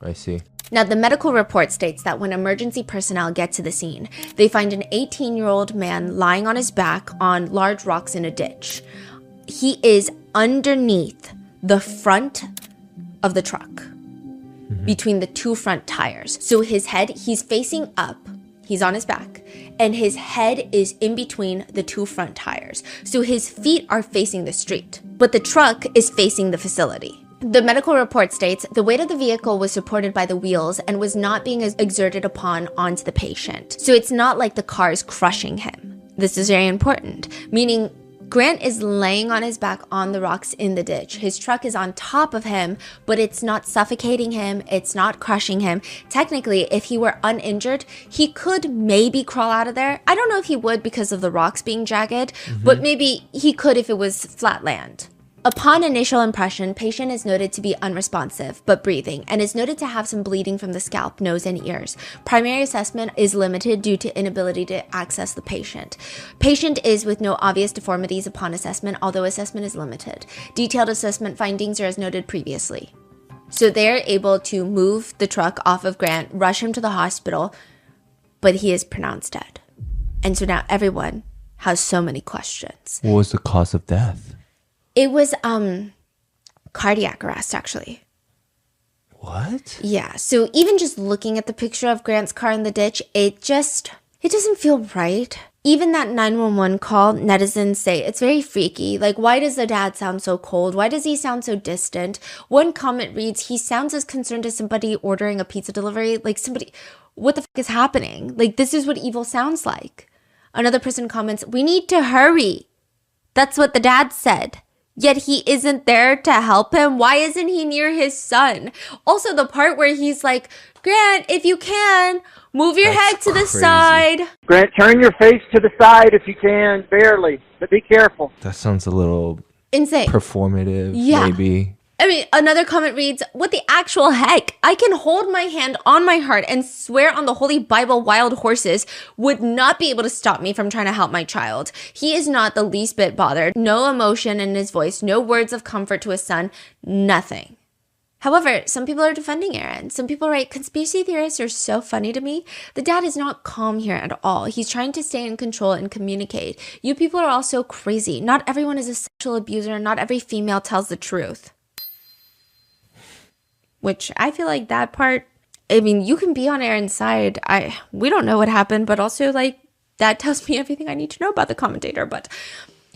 I see.
Now, the medical report states that when emergency personnel get to the scene, they find an 18-year-old man lying on his back on large rocks in a ditch. He is underneath the front of the truck, between the 2 front tires. So his head, he's facing up. He's on his back, and his head is in between the 2 front tires. So his feet are facing the street, but the truck is facing the facility. The medical report states the weight of the vehicle was supported by the wheels and was not being exerted upon onto the patient. So it's not like the car is crushing him. This is very important, meaning Grant is laying on his back on the rocks in the ditch. His truck is on top of him, but it's not suffocating him. It's not crushing him. Technically, if he were uninjured, he could maybe crawl out of there. I don't know if he would because of the rocks being jagged, but maybe he could if it was flat land. Upon initial impression, patient is noted to be unresponsive, but breathing, and is noted to have some bleeding from the scalp, nose, and ears. Primary assessment is limited due to inability to access the patient. Patient is with no obvious deformities upon assessment, although assessment is limited. Detailed assessment findings are as noted previously. So they're able to move the truck off of Grant, rush him to the hospital, but he is pronounced dead. And so now everyone has so many questions.
What was the cause of death?
It was cardiac arrest, actually.
What?
Yeah, so even just looking at the picture of Grant's car in the ditch, it doesn't feel right. Even that 911 call, netizens say it's very freaky. Like, why does the dad sound so cold? Why does he sound so distant? One comment reads, he sounds as concerned as somebody ordering a pizza delivery. Like, what the fuck is happening? Like, this is what evil sounds like. Another person comments, we need to hurry. That's what the dad said. Yet he isn't there to help him. Why isn't he near his son? Also, the part where he's like, Grant, if you can, move your head to the side.
Grant, turn your face to the side if you can, barely, but be careful.
That sounds a little
insane,
performative, maybe.
I mean, another comment reads, what the actual heck? I can hold my hand on my heart and swear on the Holy Bible wild horses would not be able to stop me from trying to help my child. He is not the least bit bothered. No emotion in his voice, no words of comfort to his son, nothing. However, some people are defending Aaron. Some people write, conspiracy theorists are so funny to me. The dad is not calm here at all. He's trying to stay in control and communicate. You people are all so crazy. Not everyone is a sexual abuser. Not every female tells the truth. Which I feel like that part, I mean, you can be on Aaron's side. We don't know what happened, but also like that tells me everything I need to know about the commentator. But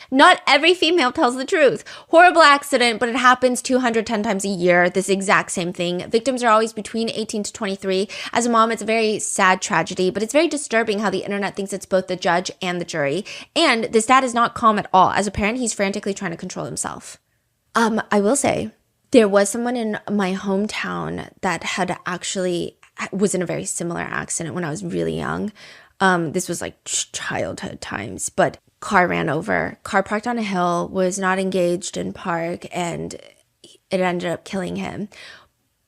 not every female tells the truth. Horrible accident, but it happens 210 times a year. This exact same thing. Victims are always between 18 to 23. As a mom, it's a very sad tragedy, but it's very disturbing how the internet thinks it's both the judge and the jury. And this dad is not calm at all. As a parent, he's frantically trying to control himself. I will say, there was someone in my hometown that was in a very similar accident when I was really young. This was like childhood times, but car ran over, car parked on a hill, was not engaged in park, and it ended up killing him.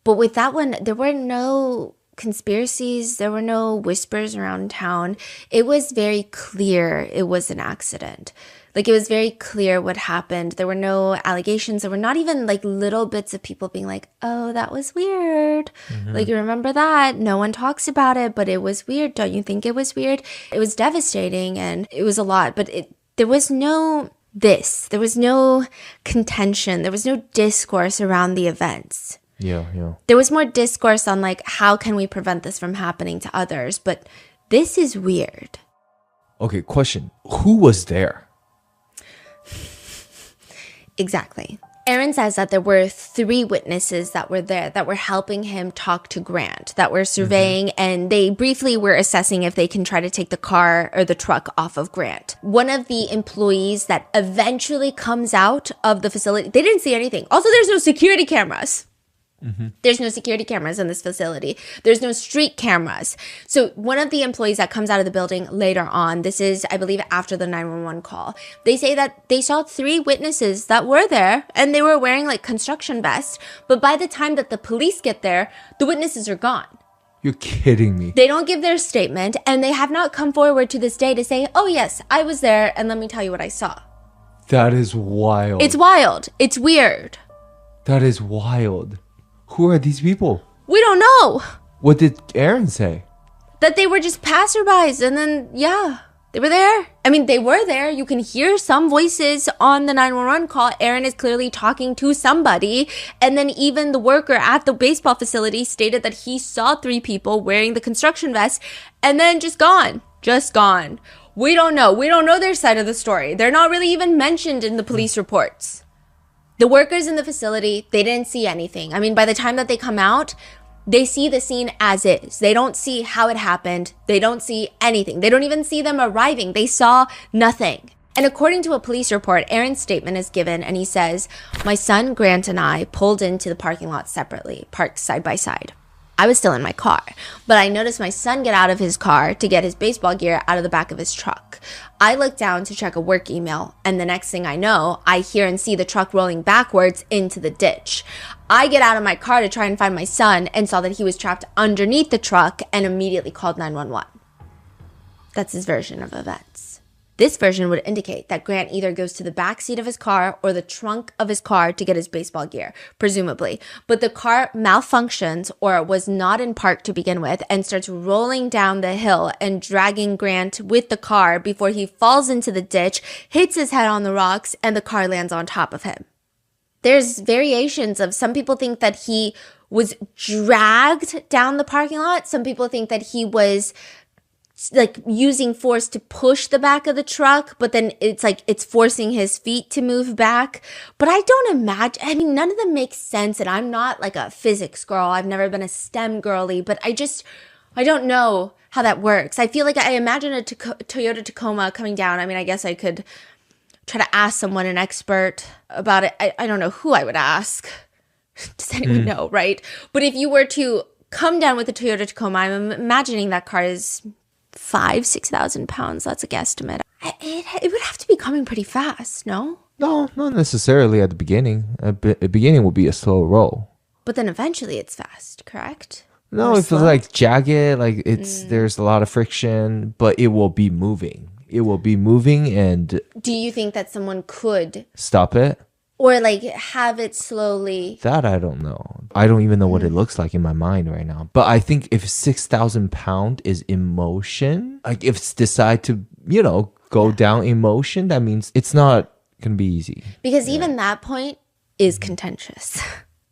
But with that one, there were no conspiracies, there were no whispers around town. It was very clear it was an accident. Like, it was very clear what happened. There were no allegations. There were not even like little bits of people being like, oh, that was weird. Like, you remember that? No one talks about it, but it was weird. Don't you think it was weird? It was devastating and it was a lot, but there was no there was no contention. There was no discourse around the events.
Yeah.
There was more discourse on like, how can we prevent this from happening to others? But this is weird.
Okay, question. Who was there?
Exactly. Aaron says that there were 3 witnesses that were there that were helping him talk to Grant, that were surveying, and they briefly were assessing if they can try to take the car or the truck off of Grant. One of the employees that eventually comes out of the facility, they didn't see anything. Also, there's no security cameras. There's no security cameras in this facility. There's no street cameras. So one of the employees that comes out of the building later on, this is, I believe, after the 911 call, they say that they saw 3 witnesses that were there and they were wearing like construction vests. But by the time that the police get there, the witnesses are gone.
You're kidding me.
They don't give their statement and they have not come forward to this day to say, oh yes, I was there and let me tell you what I saw.
That is wild.
It's wild. It's weird.
That is wild. Who are these people?
We don't know.
What did Aaron say?
That they were just passerbys and then, yeah, they were there. I mean, they were there. You can hear some voices on the 911 call. Aaron is clearly talking to somebody. And then even the worker at the baseball facility stated that he saw 3 people wearing the construction vest and then just gone. Just gone. We don't know. We don't know their side of the story. They're not really even mentioned in the police reports. The workers in the facility, they didn't see anything. I mean, by the time that they come out, they see the scene as is. They don't see how it happened. They don't see anything. They don't even see them arriving. They saw nothing. And according to a police report, Aaron's statement is given and he says, my son Grant and I pulled into the parking lot separately, parked side by side. I was still in my car, but I noticed my son get out of his car to get his baseball gear out of the back of his truck. I look down to check a work email, and the next thing I know, I hear and see the truck rolling backwards into the ditch. I get out of my car to try and find my son and saw that he was trapped underneath the truck and immediately called 911. That's his version of events. This version would indicate that Grant either goes to the back seat of his car or the trunk of his car to get his baseball gear, presumably. But the car malfunctions or was not in park to begin with and starts rolling down the hill and dragging Grant with the car before he falls into the ditch, hits his head on the rocks, and the car lands on top of him. There's variations of some people think that he was dragged down the parking lot. Some people think that he was like using force to push the back of the truck, but then it's like it's forcing his feet to move back. But I don't imagine, I mean, none of them make sense. And I'm not like a physics girl. I've never been a STEM girly, but I don't know how that works. I feel like I imagine a Toyota Tacoma coming down. I mean, I guess I could try to ask someone, an expert about it. I don't know who I would ask. Does anyone know, right? But if you were to come down with a Toyota Tacoma, I'm imagining that car is 5,000 to 6,000 pounds. That's a guesstimate. It would have to be coming pretty fast, no?
No, not necessarily at the beginning. At the beginning will be a slow roll.
But then eventually it's fast, correct?
No, it feels like jagged, like there's a lot of friction, but it will be moving. It will be moving and...
Do you think that someone could...
stop it?
Or like have it slowly...
That I don't know. I don't even know what it looks like in my mind right now. But I think if 6,000 pound is emotion, like if it's decide to, go down emotion, that means it's not going to be easy.
Because even that point is contentious.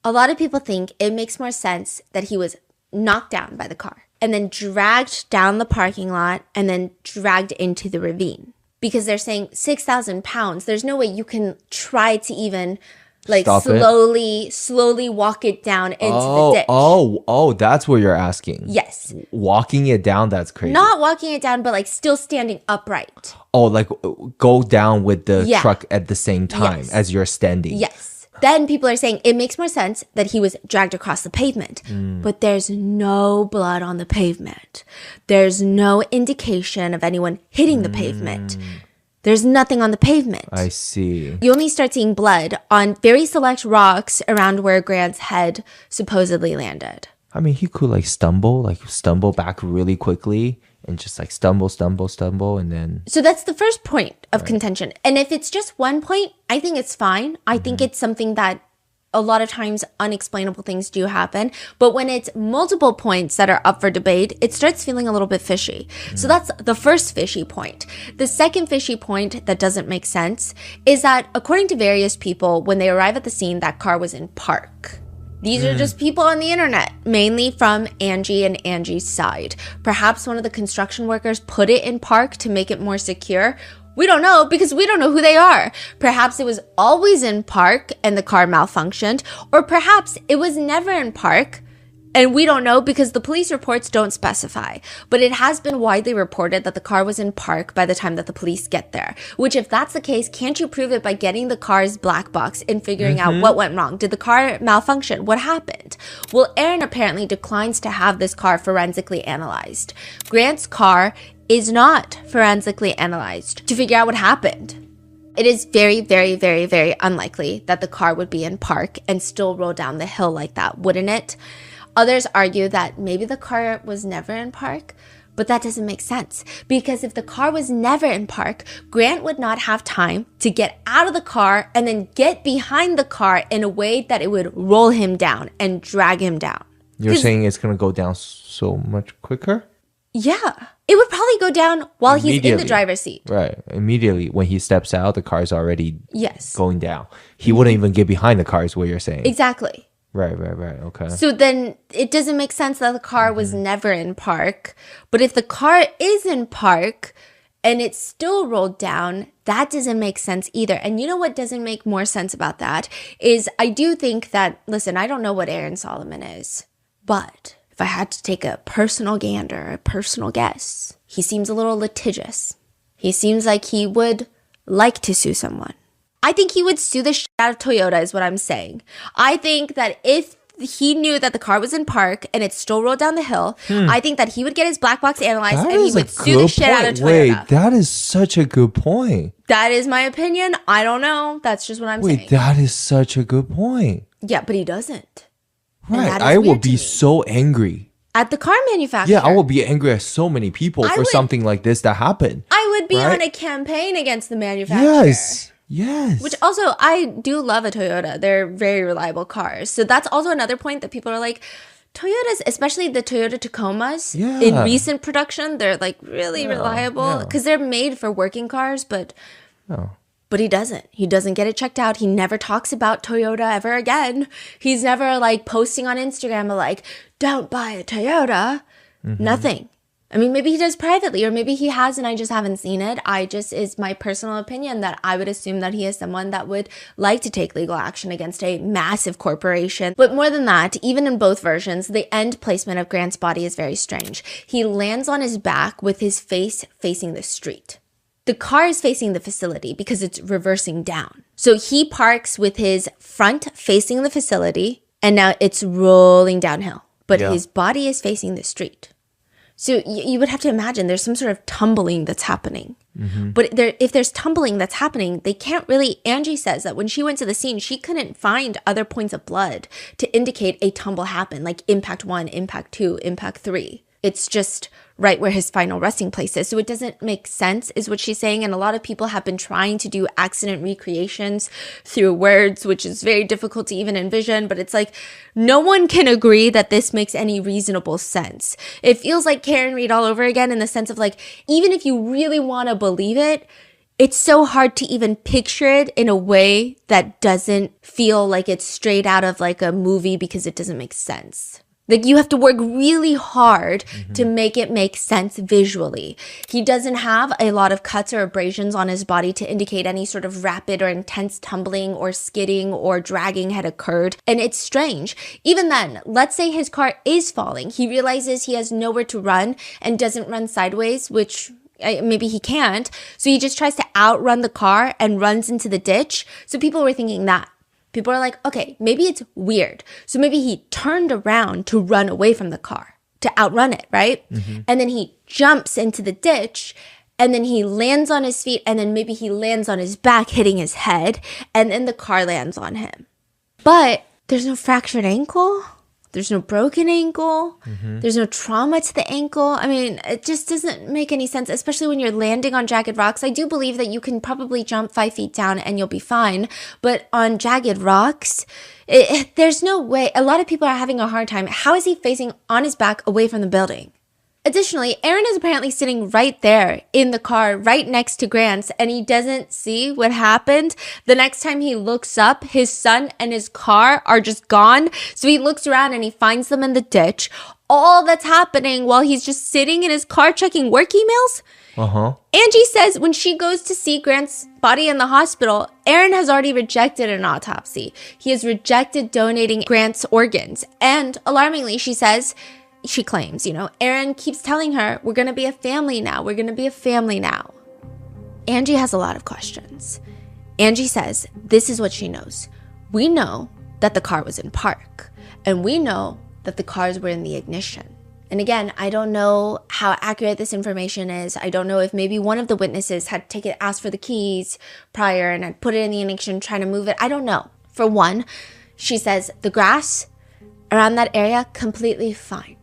A lot of people think it makes more sense that he was knocked down by the car and then dragged down the parking lot and then dragged into the ravine. Because they're saying 6,000 pounds, there's no way you can try to even like slowly walk it down into the ditch.
Oh, that's what you're asking.
Yes.
Walking it down, that's crazy.
Not walking it down, but like still standing upright.
Oh, like go down with the truck at the same time as you're standing.
Yes. Then people are saying it makes more sense that he was dragged across the pavement. But there's no blood on the pavement. There's no indication of anyone hitting the pavement. There's nothing on the pavement.
I see.
You only start seeing blood on very select rocks around where Grant's head supposedly landed.
I mean, he could stumble back really quickly and just like stumble, and then...
So that's the first point of contention. And if it's just one point, I think it's fine. I think it's something that a lot of times unexplainable things do happen. But when it's multiple points that are up for debate, it starts feeling a little bit fishy. So that's the first fishy point. The second fishy point that doesn't make sense is that according to various people, when they arrive at the scene, that car was in park. These are just people on the internet, mainly from Angie and Angie's side. Perhaps one of the construction workers put it in park to make it more secure. We don't know because we don't know who they are. Perhaps it was always in park and the car malfunctioned, or perhaps it was never in park and we don't know because the police reports don't specify. But it has been widely reported that the car was in park by the time that the police get there. Which, if that's the case, can't you prove it by getting the car's black box and figuring out what went wrong? Did the car malfunction? What happened? Well, Aaron apparently declines to have this car forensically analyzed. Grant's car is not forensically analyzed to figure out what happened. It is very, very, very, very unlikely that the car would be in park and still roll down the hill like that, wouldn't it? Others argue that maybe the car was never in park, but that doesn't make sense because if the car was never in park, Grant would not have time to get out of the car and then get behind the car in a way that it would roll him down and drag him down.
You're saying it's going to go down so much quicker?
Yeah. It would probably go down while he's in the driver's seat.
Right. Immediately when he steps out, the car's already going down. He wouldn't even get behind the car is what you're saying.
Exactly.
Right. Okay.
So then it doesn't make sense that the car was never in park. But if the car is in park and it's still rolled down, that doesn't make sense either. And you know what doesn't make more sense about that is I do think that, listen, I don't know what Aaron Solomon is, but if I had to take a personal gander, a personal guess, he seems a little litigious. He seems like he would like to sue someone. I think he would sue the shit out of Toyota is what I'm saying. I think that if he knew that the car was in park and it still rolled down the hill, I think that he would get his black box analyzed and he would sue the shit out of Toyota.
Wait, that is such a good point.
That is my opinion. I don't know. That's just what I'm saying.
Wait, that is such a good point.
Yeah, but he doesn't.
Right. I will be so angry.
At the car manufacturer.
Yeah, I will be angry at so many people for something like this that happened.
I would be on a campaign against the manufacturer.
Yes.
Which also, I do love a Toyota. They're very reliable cars. So that's also another point that people are like, Toyotas, especially the Toyota Tacomas, in recent production, they're like really reliable because they're made for working cars, but he doesn't. He doesn't get it checked out. He never talks about Toyota ever again. He's never like posting on Instagram like, don't buy a Toyota. Nothing. I mean, maybe he does privately, or maybe he has and I just haven't seen it. Is my personal opinion that I would assume that he is someone that would like to take legal action against a massive corporation. But more than that, even in both versions, the end placement of Grant's body is very strange. He lands on his back with his face facing the street. The car is facing the facility because it's reversing down. So he parks with his front facing the facility and now it's rolling downhill, but his body is facing the street. So you would have to imagine there's some sort of tumbling that's happening. But if there's tumbling that's happening, they can't really, Angie says that when she went to the scene, she couldn't find other points of blood to indicate a tumble happened, like impact 1, impact 2, impact 3. It's just right where his final resting place is. So it doesn't make sense, is what she's saying. And a lot of people have been trying to do accident recreations through words, which is very difficult to even envision. But it's like, no one can agree that this makes any reasonable sense. It feels like Karen Read all over again, in the sense of like, even if you really want to believe it, it's so hard to even picture it in a way that doesn't feel like it's straight out of like a movie, because it doesn't make sense. Like, you have to work really hard to make it make sense visually. He doesn't have a lot of cuts or abrasions on his body to indicate any sort of rapid or intense tumbling or skidding or dragging had occurred. And it's strange. Even then, let's say his car is falling. He realizes he has nowhere to run and doesn't run sideways, which maybe he can't. So he just tries to outrun the car and runs into the ditch. So people were thinking that. People are like, okay, maybe it's weird. So maybe he turned around to run away from the car, to outrun it, right? And then he jumps into the ditch, and then he lands on his feet, and then maybe he lands on his back, hitting his head, and then the car lands on him. But there's no fractured ankle. There's no broken ankle. There's no trauma to the ankle. I mean, it just doesn't make any sense, especially when you're landing on jagged rocks. I do believe that you can probably jump 5 feet down and you'll be fine. But on jagged rocks, there's no way. A lot of people are having a hard time. How is he facing on his back away from the building? Additionally, Aaron is apparently sitting right there in the car, right next to Grant's, and he doesn't see what happened. The next time he looks up, his son and his car are just gone. So he looks around and he finds them in the ditch. All that's happening while he's just sitting in his car checking work emails. Angie says when she goes to see Grant's body in the hospital, Aaron has already rejected an autopsy. He has rejected donating Grant's organs. And alarmingly, she claims, Aaron keeps telling her, we're going to be a family now. We're going to be a family now. Angie has a lot of questions. Angie says this is what she knows. We know that the car was in park, and we know that the cars were in the ignition. And again, I don't know how accurate this information is. I don't know if maybe one of the witnesses had asked for the keys prior and had put it in the ignition, trying to move it. I don't know. For one, she says the grass around that area, completely fine.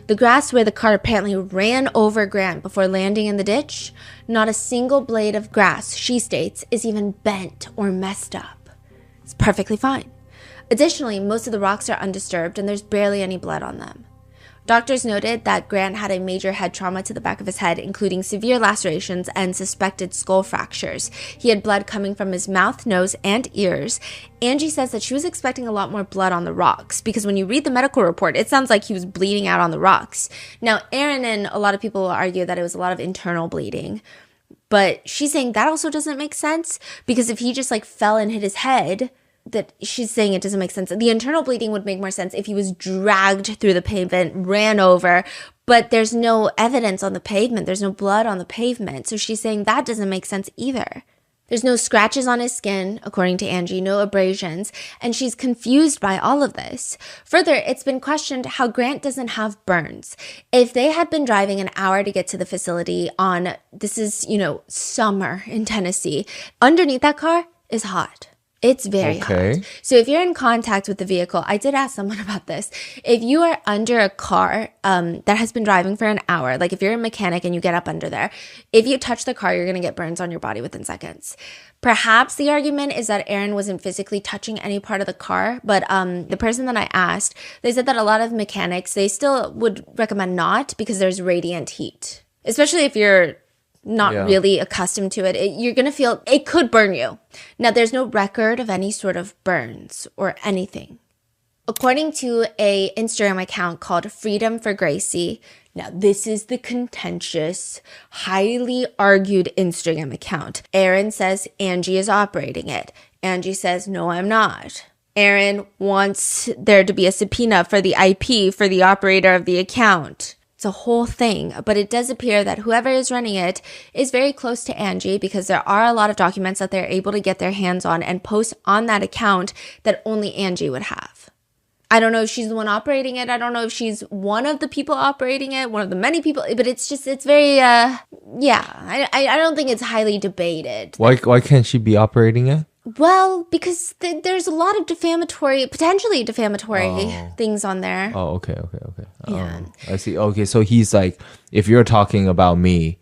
The grass where the car apparently ran over Grant before landing in the ditch, not a single blade of grass, she states, is even bent or messed up. It's perfectly fine. Additionally, most of the rocks are undisturbed and there's barely any blood on them. Doctors noted that Grant had a major head trauma to the back of his head, including severe lacerations and suspected skull fractures. He had blood coming from his mouth, nose, and ears. Angie says that she was expecting a lot more blood on the rocks, because when you read the medical report, it sounds like he was bleeding out on the rocks. Now, Aaron and a lot of people will argue that it was a lot of internal bleeding, but she's saying that also doesn't make sense, because if he just fell and hit his head, that she's saying it doesn't make sense. The internal bleeding would make more sense if he was dragged through the pavement, ran over, but there's no evidence on the pavement. There's no blood on the pavement. So she's saying that doesn't make sense either. There's no scratches on his skin, according to Angie, no abrasions, and she's confused by all of this. Further, it's been questioned how Grant doesn't have burns. If they had been driving an hour to get to the facility on, this is, summer in Tennessee, underneath that car is hot. It's very hot. So if you're in contact with the vehicle, I did ask someone about this. If you are under a car that has been driving for an hour, like if you're a mechanic and you get up under there, if you touch the car, you're going to get burns on your body within seconds. Perhaps the argument is that Aaron wasn't physically touching any part of the car, but the person that I asked, they said that a lot of mechanics, they still would recommend not, because there's radiant heat, especially if you're not really accustomed to it. You're going to feel it could burn you. Now, there's no record of any sort of burns or anything. According to a Instagram account called Freedom for Gracie, now this is the contentious, highly argued Instagram account. Aaron says Angie is operating it. Angie says, no, I'm not. Aaron wants there to be a subpoena for the IP for the operator of the account. It's a whole thing, but it does appear that whoever is running it is very close to Angie, because there are a lot of documents that they're able to get their hands on and post on that account that only Angie would have. I don't know if she's the one operating it. I don't know if she's one of the people operating it, one of the many people. But it's very, yeah. I don't think it's highly debated.
Why can't she be operating it?
Well, because there's a lot of potentially defamatory things on there.
Oh, okay. Yeah. I see. Okay, so he's like, if you're talking about me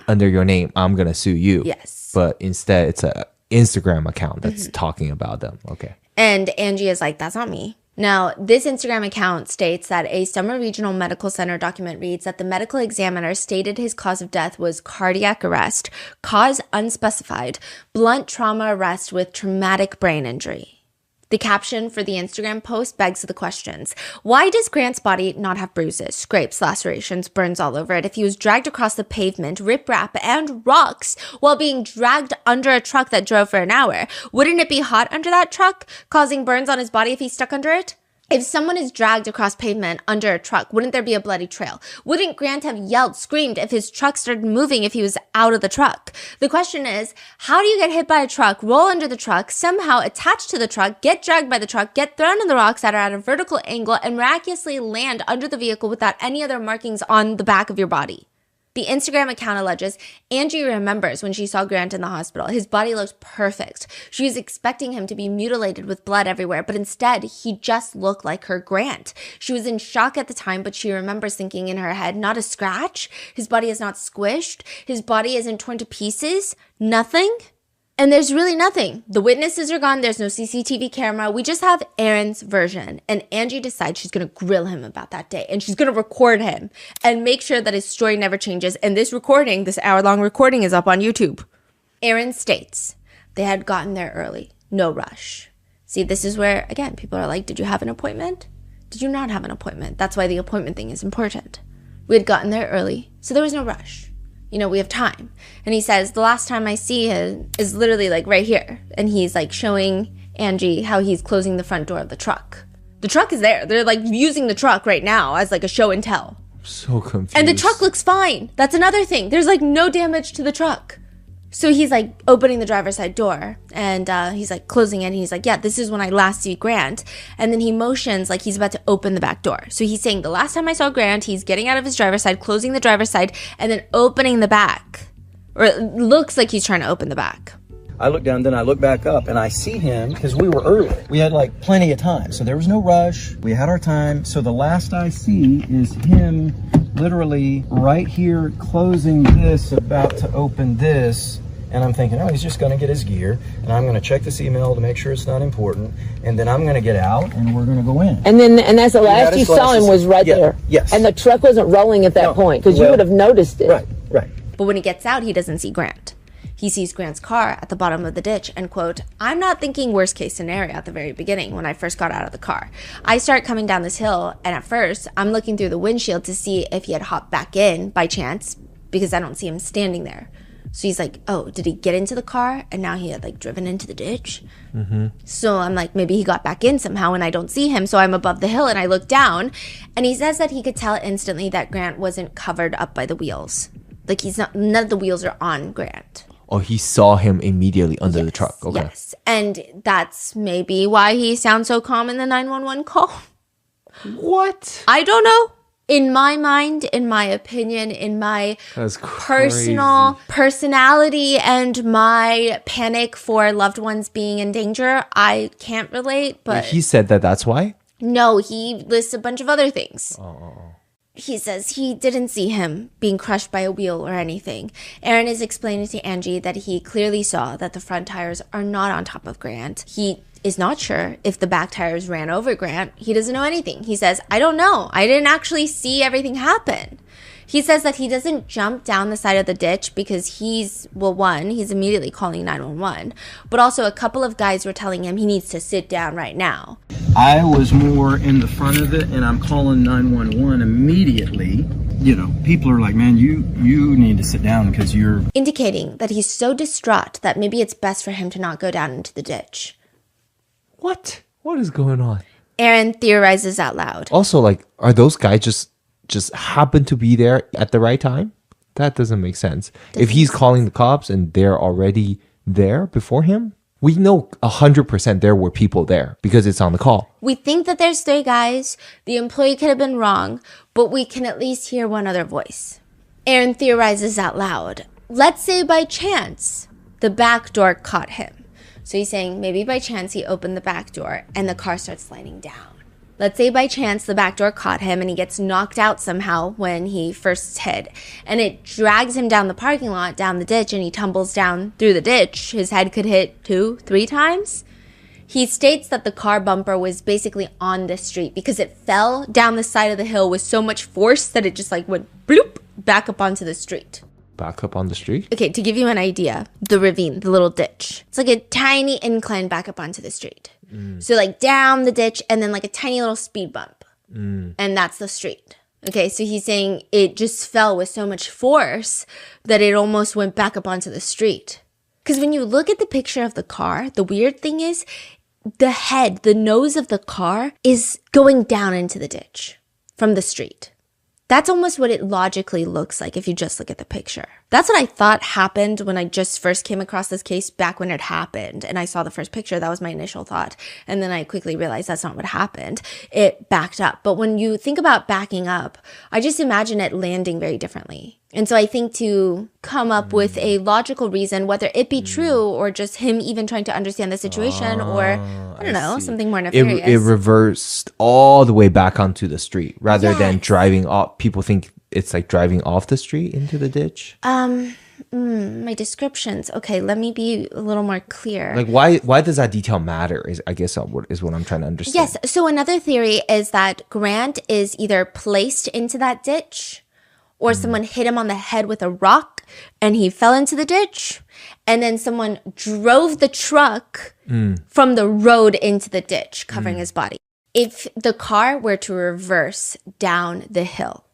under your name, I'm going to sue you.
Yes.
But instead, it's a Instagram account that's talking about them. Okay.
And Angie is like, that's not me. Now, this Instagram account states that a Summer Regional Medical Center document reads that the medical examiner stated his cause of death was cardiac arrest, cause unspecified, blunt trauma arrest with traumatic brain injury. The caption for the Instagram post begs the questions. Why does Grant's body not have bruises, scrapes, lacerations, burns all over it if he was dragged across the pavement, riprap, and rocks while being dragged under a truck that drove for an hour? Wouldn't it be hot under that truck, causing burns on his body if he's stuck under it? If someone is dragged across pavement under a truck, wouldn't there be a bloody trail? Wouldn't Grant have yelled, screamed if his truck started moving if he was out of the truck? The question is, how do you get hit by a truck, roll under the truck, somehow attach to the truck, get dragged by the truck, get thrown in the rocks that are at a vertical angle, and miraculously land under the vehicle without any other markings on the back of your body? The Instagram account alleges Angie remembers when she saw Grant in the hospital. His body looked perfect. She was expecting him to be mutilated with blood everywhere, but instead, he just looked like her Grant. She was in shock at the time, but she remembers thinking in her head, not a scratch. His body is not squished. His body isn't torn to pieces. Nothing. And there's really nothing. The witnesses are gone. There's no CCTV camera. We just have Aaron's version. And Angie decides she's going to grill him about that day. And she's going to record him and make sure that his story never changes. And this hour-long recording is up on YouTube. Aaron states they had gotten there early. No rush. See, this is where, again, people are like, did you have an appointment? Did you not have an appointment? That's why the appointment thing is important. We had gotten there early, so there was no rush. We have time. And he says, the last time I see him is literally like right here. And he's like showing Angie how he's closing the front door of the truck. The truck is there. They're like using the truck right now as like a show and tell.
So confused.
And the truck looks fine. That's another thing. There's like no damage to the truck. So he's like opening the driver's side door and he's like closing it. And he's like, yeah, this is when I last see Grant. And then he motions like he's about to open the back door. So he's saying the last time I saw Grant, he's getting out of his driver's side, closing the driver's side, and then opening the back. Or it looks like he's trying to open the back.
I look down, then I look back up and I see him because we were early. We had like plenty of time. So there was no rush. We had our time. So the last I see is him literally right here closing this, about to open this. And I'm thinking, oh, he's just going to get his gear, and I'm going to check this email to make sure it's not important, and then I'm going to get out, and we're going to go in.
And that's the last you saw him was right there.
Yes.
And the truck wasn't rolling at that point, because you would have noticed it.
Right.
But when he gets out, he doesn't see Grant. He sees Grant's car at the bottom of the ditch, and quote, I'm not thinking worst case scenario at the very beginning when I first got out of the car. I start coming down this hill, and at first, I'm looking through the windshield to see if he had hopped back in by chance, because I don't see him standing there. So he's like, oh, did he get into the car and now he had like driven into the ditch? Mm-hmm. So I'm like, maybe he got back in somehow and I don't see him. So I'm above the hill and I look down and he says that he could tell instantly that Grant wasn't covered up by the wheels. Like none of the wheels are on Grant.
Oh, he saw him immediately under the truck. Okay.
Yes. And that's maybe why he sounds so calm in the 911 call.
What?
I don't know. In my mind, in my opinion, in my personal personality and my panic for loved ones being in danger, I can't relate, but...
He said that's why?
No, he lists a bunch of other things.
Oh.
He says he didn't see him being crushed by a wheel or anything. Aaron is explaining to Angie that he clearly saw that the front tires are not on top of Grant. He is not sure if the back tires ran over Grant. He doesn't know anything. He says, I don't know. I didn't actually see everything happen. He says that he doesn't jump down the side of the ditch because he's immediately calling 911. But also a couple of guys were telling him he needs to sit down right now.
I was more in the front of it and I'm calling 911 immediately. People are like, man, you need to sit down because you're...
Indicating that he's so distraught that maybe it's best for him to not go down into the ditch.
What? What is going on?
Aaron theorizes out loud.
Also, like, are those guys just happen to be there at the right time? That doesn't make sense. If he's calling the cops and they're already there before him, We know 100% there were people there because it's on the call.
We think that there's 3 guys. The employee could have been wrong, but we can at least hear one other voice. Aaron theorizes out loud. Let's say by chance, the back door caught him. So he's saying maybe by chance he opened the back door and the car starts sliding down. Let's say by chance the back door caught him and he gets knocked out somehow when he first hit. And it drags him down the parking lot, down the ditch, and he tumbles down through the ditch. His head could hit 2, 3 times. He states that the car bumper was basically on the street because it fell down the side of the hill with so much force that it just like went bloop back up onto the street.
Back up on the street?
Okay, to give you an idea, the ravine, the little ditch. It's like a tiny incline back up onto the street. So like down the ditch and then like a tiny little speed bump. And that's the street. Okay, so he's saying it just fell with so much force that it almost went back up onto the street. Because when you look at the picture of the car, the weird thing is the head, the nose of the car is going down into the ditch from the street. That's almost what it logically looks like if you just look at the picture. That's what I thought happened when I just first came across this case back when it happened. And I saw the first picture. That was my initial thought. And then I quickly realized that's not what happened. It backed up. But when you think about backing up, I just imagine it landing very differently. And so I think to come up with a logical reason, whether it be true or just him even trying to understand the situation or, I don't know, something more nefarious.
It reversed all the way back onto the street rather than driving off. People think it's like driving off the street into the ditch.
My descriptions. Okay, let me be a little more clear.
Like why does that detail matter is I guess is what I'm trying to understand.
Yes. So another theory is that Grant is either placed into that ditch or someone hit him on the head with a rock and he fell into the ditch. And then someone drove the truck from the road into the ditch, covering his body. If the car were to reverse down the hill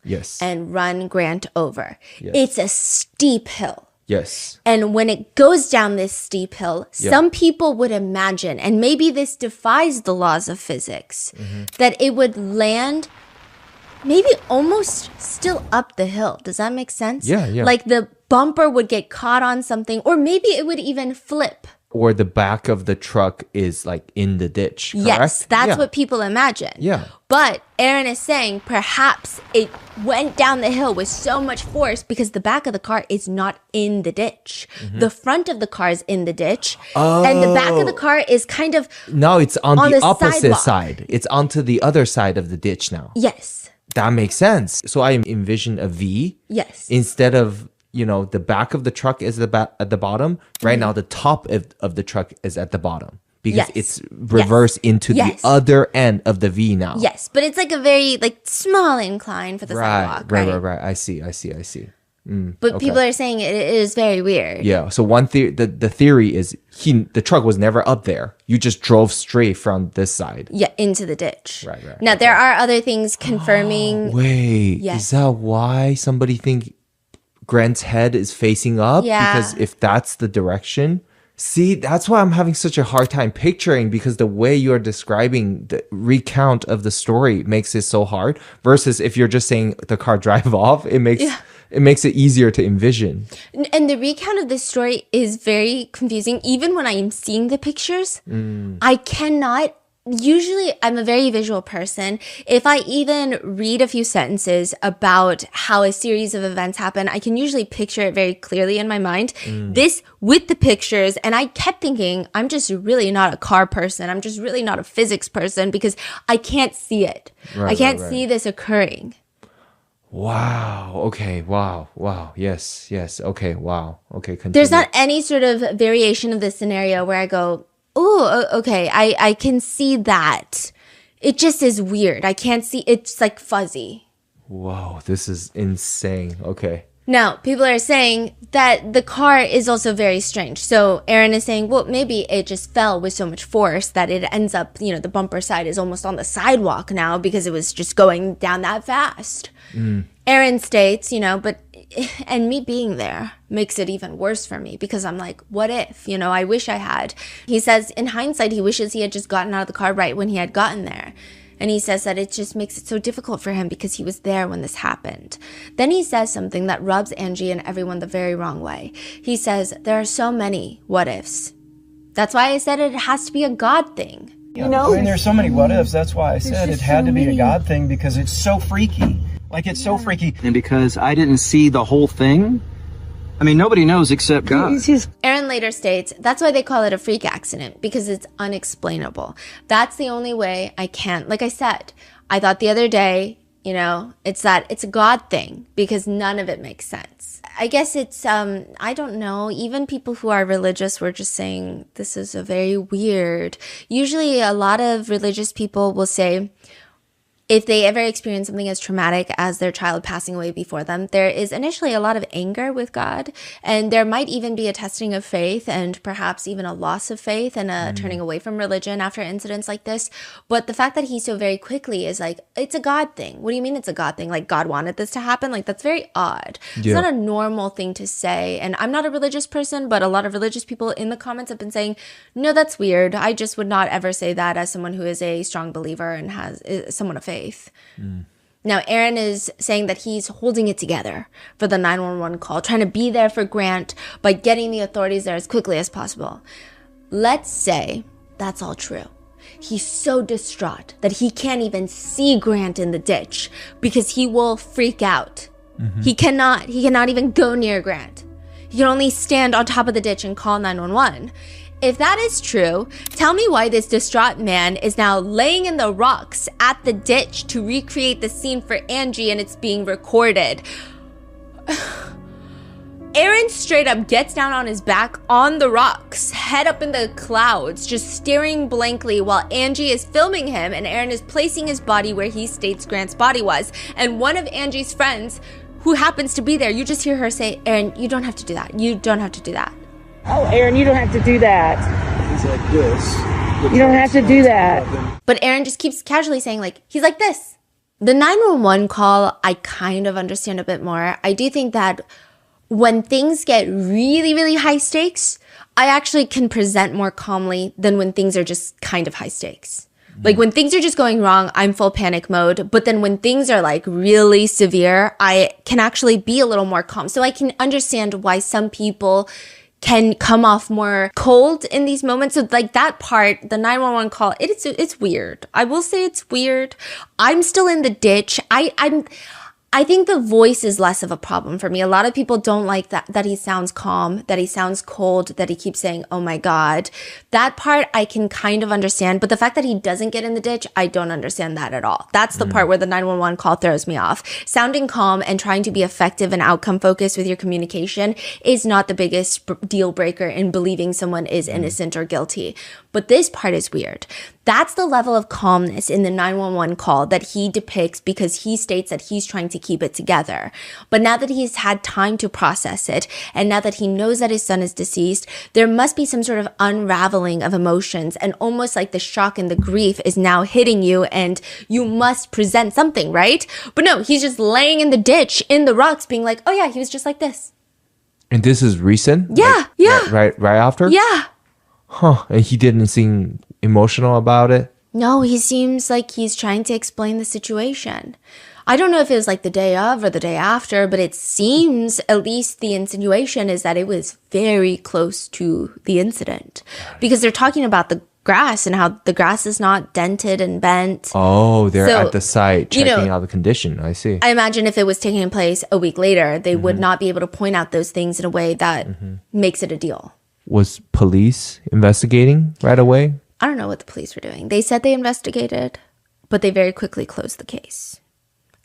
and run Grant over, it's a steep hill.
Yes.
And when it goes down this steep hill, some people would imagine, and maybe this defies the laws of physics, that it would land maybe almost still up the hill. Does that make sense?
Yeah.
Like the bumper would get caught on something, or maybe it would even flip.
Or the back of the truck is like in the ditch, correct?
Yes, that's what people imagine.
Yeah.
But Aaron is saying perhaps it went down the hill with so much force because the back of the car is not in the ditch. The front of the car is in the ditch. And the back of the car is kind of
No, it's on the opposite
sidewalk.
side. It's onto the other side of the ditch now.
Yes.
That makes sense. So I envision a V.
Yes.
Instead of, the back of the truck is at the bottom. Right now, the top of the truck is at the bottom because it's reversed into the other end of the V now.
Yes, but it's like a very small incline for the sidewalk.
Right. I see.
But people are saying it is very weird.
Yeah. So one theory, the theory is the truck was never up there. You just drove straight from this side.
Yeah, into the ditch.
Right.
Now there are other things confirming.
Wait, is that why somebody think Grant's head is facing up?
Yeah.
Because if that's the direction, see, that's why I'm having such a hard time picturing, because the way you're describing the recount of the story makes it so hard. Versus if you're just saying the car drive off, it makes it easier to envision.
And the recount of this story is very confusing. Even when I am seeing the pictures, I cannot. Usually, I'm a very visual person. If I even read a few sentences about how a series of events happen, I can usually picture it very clearly in my mind. This with the pictures, and I kept thinking, I'm just really not a car person. I'm just really not a physics person because I can't see it. I can't see this occurring.
Wow. Okay. Wow. Yes. Okay. Wow. Okay. Continue.
There's not any sort of variation of this scenario where I go, oh, okay, I can see that. It just is weird. I can't see, it's like fuzzy.
Whoa, this is insane. Okay.
Now, people are saying that the car is also very strange. So Aaron is saying, well, maybe it just fell with so much force that it ends up, the bumper side is almost on the sidewalk now because it was just going down that fast. Aaron states, and me being there makes it even worse for me because I'm like, what if? I wish I had. He says in hindsight, he wishes he had just gotten out of the car right when he had gotten there. And he says that it just makes it so difficult for him because he was there when this happened. Then he says something that rubs Angie and everyone the very wrong way. He says, there are so many what ifs. That's why I said it has to be a God thing.
You know? I mean, there's so many what ifs. That's why I said it had to be a God thing, because it's so freaky. Like, it's so freaky. And because I didn't see the whole thing, I mean, nobody knows except God.
Aaron later states, that's why they call it a freak accident, because it's unexplainable. That's the only way I can. Like I said, I thought the other day, you know, it's a God thing, because none of it makes sense. I guess it's, I don't know, even people who are religious were just saying, this is a very weird. Usually a lot of religious people will say, if they ever experience something as traumatic as their child passing away before them, there is initially a lot of anger with God, and there might even be a testing of faith and perhaps even a loss of faith and a turning away from religion after incidents like this. But the fact that he so very quickly is like, it's a God thing. What do you mean it's a God thing? Like, God wanted this to happen? Like, that's very odd. Yeah. It's not a normal thing to say. And I'm not a religious person, but a lot of religious people in the comments have been saying, no, that's weird. I just would not ever say that as someone who is a strong believer and is someone of faith. Now, Aaron is saying that he's holding it together for the 911 call, trying to be there for Grant by getting the authorities there as quickly as possible. Let's say that's all true. He's so distraught that he can't even see Grant in the ditch because he will freak out. He cannot even go near Grant. He can only stand on top of the ditch and call 911. If that is true, tell me why this distraught man is now laying in the rocks at the ditch to recreate the scene for Angie, and it's being recorded. Aaron straight up gets down on his back on the rocks, head up in the clouds, just staring blankly while Angie is filming him, and Aaron is placing his body where he states Grant's body was. And one of Angie's friends, who happens to be there, you just hear her say, Aaron, you don't have to do that. You don't have to do that.
Oh, Aaron, you don't have to do that.
He's like this.
You don't have to do that.
But Aaron just keeps casually saying, like, he's like this. The 911 call, I kind of understand a bit more. I do think that when things get really, really high stakes, I actually can present more calmly than when things are just kind of high stakes. Like, when things are just going wrong, I'm full panic mode. But then when things are like really severe, I can actually be a little more calm. So I can understand why some people can come off more cold in these moments. So like that part, the 911 call, it's weird. I will say it's weird. I'm still in the ditch. I think the voice is less of a problem for me. A lot of people don't like that he sounds calm, that he sounds cold, that he keeps saying, oh my God. That part I can kind of understand, but the fact that he doesn't get in the ditch, I don't understand that at all. That's the part where the 911 call throws me off. Sounding calm and trying to be effective and outcome focused with your communication is not the biggest deal breaker in believing someone is innocent or guilty. But this part is weird. That's the level of calmness in the 911 call that he depicts because he states that he's trying to keep it together. But now that he's had time to process it, and now that he knows that his son is deceased, there must be some sort of unraveling of emotions, and almost like the shock and the grief is now hitting you, and you must present something, right? But no, he's just laying in the ditch, in the rocks, being like, oh yeah, he was just like this.
And this is recent?
Yeah,
like,
yeah.
Right after?
Yeah.
Huh. And he didn't seem emotional about it?
No, he seems like he's trying to explain the situation. I don't know if it was like the day of or the day after, but it seems, at least the insinuation is that it was very close to the incident. Because they're talking about the grass and how the grass is not dented and bent.
Oh, they're at the site checking out the condition. I see.
I imagine if it was taking place a week later, they would not be able to point out those things in a way that makes it a deal.
Was police investigating right away?
I don't know what the police were doing. They said they investigated, but they very quickly closed the case.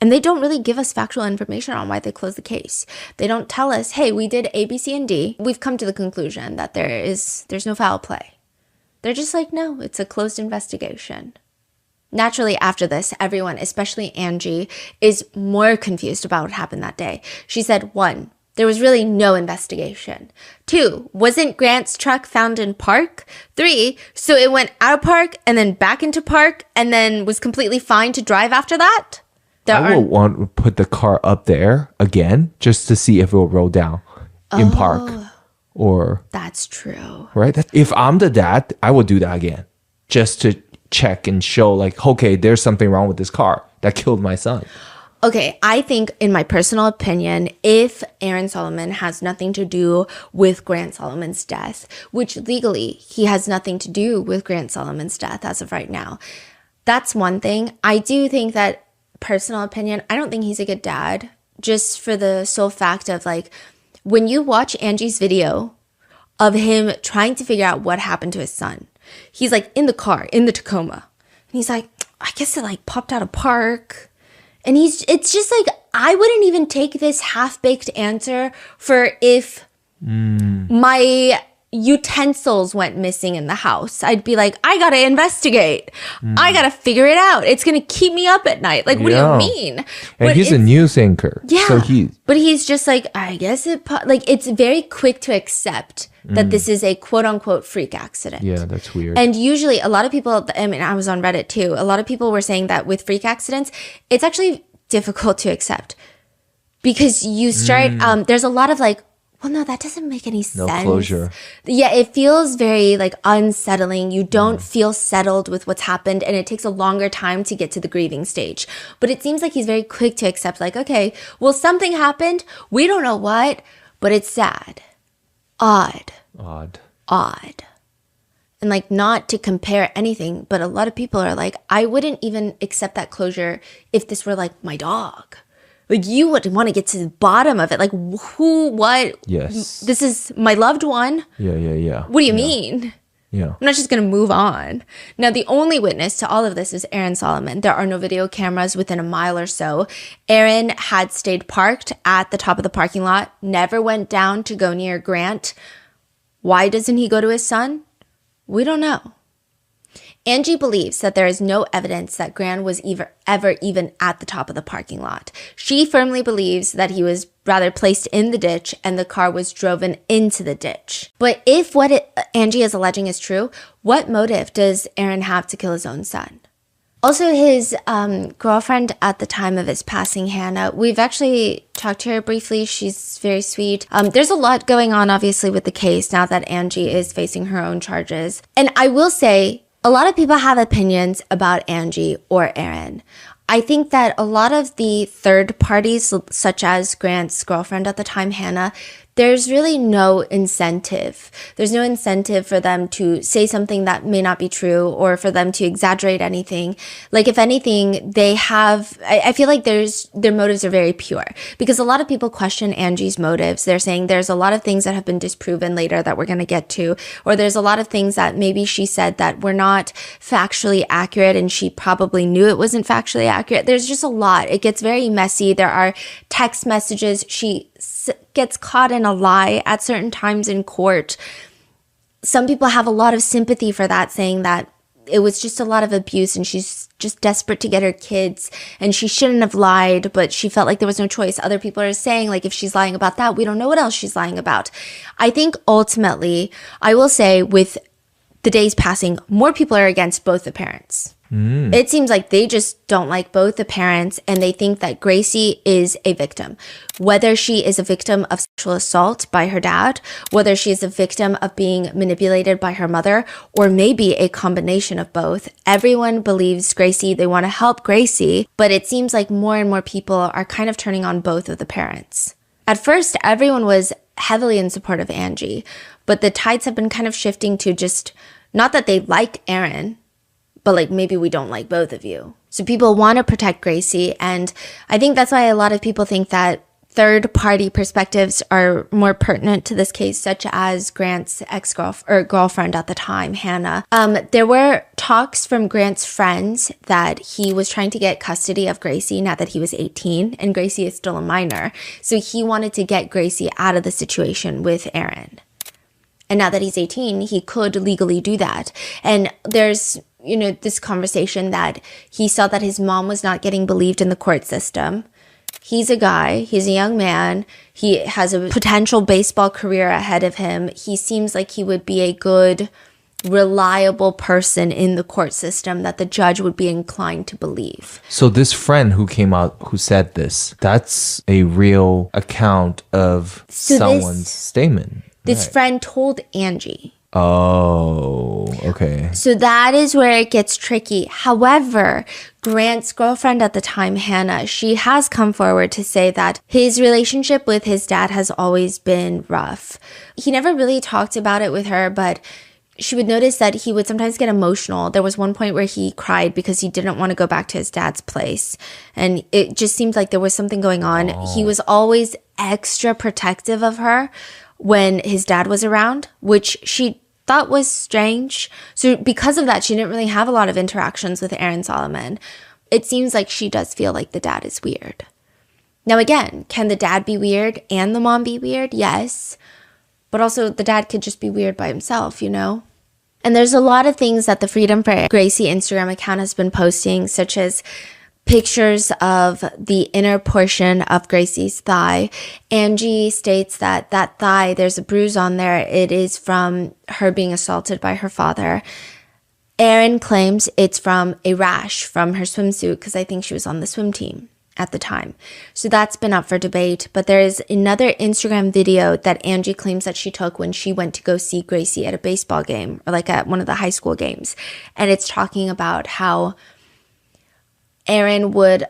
And they don't really give us factual information on why they closed the case. They don't tell us, hey, we did A, B, C, and D. We've come to the conclusion that there's no foul play. They're just like, no, it's a closed investigation. Naturally, after this, everyone, especially Angie, is more confused about what happened that day. She said, 1, there was really no investigation. 2, wasn't Grant's truck found in park? 3, so it went out of park and then back into park and then was completely fine to drive after that?
I would want to put the car up there again just to see if it will roll down in park. Or
that's true.
Right? If I'm the dad, I would do that again just to check and show like, okay, there's something wrong with this car that killed my son.
Okay, I think, in my personal opinion, if Aaron Solomon has nothing to do with Grant Solomon's death, which legally he has nothing to do with Grant Solomon's death as of right now, that's one thing. I do think that, personal opinion, I don't think he's a good dad, just for the sole fact of, like, when you watch Angie's video of him trying to figure out what happened to his son, he's like in the car, in the Tacoma, and he's like, I guess it like popped out of park. And it's just like, I wouldn't even take this half-baked answer for if my utensils went missing in the house. I'd be like, I gotta investigate. I gotta figure it out. It's gonna keep me up at night. Like, what do you mean?
And
but
he's a news anchor.
Yeah.
So
but he's just like, I guess it's very quick to accept that this is a quote-unquote freak accident.
Yeah, that's weird.
And usually a lot of people, I mean, I was on Reddit too, a lot of people were saying that with freak accidents, it's actually difficult to accept. Because you start, there's a lot of like, well, no, that doesn't make any sense.
No closure.
Yeah, it feels very like unsettling. You don't feel settled with what's happened, and it takes a longer time to get to the grieving stage. But it seems like he's very quick to accept, like, okay, well, something happened. We don't know what, but it's sad. Odd. And like, not to compare anything, but a lot of people are like, I wouldn't even accept that closure if this were like my dog. Like, you would want to get to the bottom of it. Like, who, what?
Yes.
This is my loved one.
Yeah.
What do you mean?
Yeah.
I'm not just going to move on. Now, the only witness to all of this is Aaron Solomon. There are no video cameras within a mile or so. Aaron had stayed parked at the top of the parking lot, never went down to go near Grant. Why doesn't he go to his son? We don't know. Angie believes that there is no evidence that Grant was ever even at the top of the parking lot. She firmly believes that he was rather placed in the ditch and the car was driven into the ditch. But if what Angie is alleging is true, what motive does Aaron have to kill his own son? Also, his girlfriend at the time of his passing, Hannah, we've actually talked to her briefly. She's very sweet. There's a lot going on, obviously, with the case now that Angie is facing her own charges. And I will say, a lot of people have opinions about Angie or Aaron. I think that a lot of the third parties, such as Grant's girlfriend at the time, Hannah, there's really no incentive. There's no incentive for them to say something that may not be true or for them to exaggerate anything. Like, if anything, they have, I feel like their motives are very pure, because a lot of people question Angie's motives. They're saying there's a lot of things that have been disproven later that we're going to get to, or there's a lot of things that maybe she said that were not factually accurate and she probably knew it wasn't factually accurate. There's just a lot. It gets very messy. There are text messages. She gets caught in a lie at certain times in court. Some people have a lot of sympathy for that, saying that it was just a lot of abuse and she's just desperate to get her kids and she shouldn't have lied, but she felt like there was no choice. Other people are saying, like, if she's lying about that, we don't know what else she's lying about. I think ultimately, I will say, with the days passing, more people are against both the parents. It seems like they just don't like both the parents, and they think that Gracie is a victim. Whether she is a victim of sexual assault by her dad, whether she is a victim of being manipulated by her mother, or maybe a combination of both, everyone believes Gracie. They want to help Gracie, but it seems like more and more people are kind of turning on both of the parents. At first, everyone was heavily in support of Angie, but the tides have been kind of shifting to just, not that they like Aaron, but like, maybe we don't like both of you. So people want to protect Gracie, and I think that's why a lot of people think that third-party perspectives are more pertinent to this case, such as Grant's girlfriend at the time, Hannah. There were talks from Grant's friends that he was trying to get custody of Gracie now that he was 18, and Gracie is still a minor. So he wanted to get Gracie out of the situation with Aaron. And now that he's 18, he could legally do that. And there's, this conversation that he saw that his mom was not getting believed in the court system. He's a guy, he's a young man, he has a potential baseball career ahead of him. He seems like he would be a good, reliable person in the court system that the judge would be inclined to believe.
So this friend who came out who said this, that's a real account of someone's statement.
This friend told Angie
Oh, okay.
So that is where it gets tricky. However, Grant's girlfriend at the time, Hannah, she has come forward to say that his relationship with his dad has always been rough. He never really talked about it with her, but she would notice that he would sometimes get emotional. There was one point where he cried because he didn't want to go back to his dad's place. And it just seemed like there was something going on. He was always extra protective of her when his dad was around, which she thought was strange. So because of that, she didn't really have a lot of interactions with Aaron Solomon. It seems like she does feel like the dad is weird. Now again, can the dad be weird and the mom be weird? Yes. But also the dad could just be weird by himself, you know? And there's a lot of things that the Freedom for Gracie Instagram account has been posting, such as pictures of the inner portion of Gracie's thigh. Angie states that that thigh, there's a bruise on there. It is from her being assaulted by her father. Aaron claims it's from a rash from her swimsuit because I think she was on the swim team at the time. So that's been up for debate. But there is another Instagram video that Angie claims that she took when she went to go see Gracie at a baseball game or like at one of the high school games. And it's talking about how Aaron would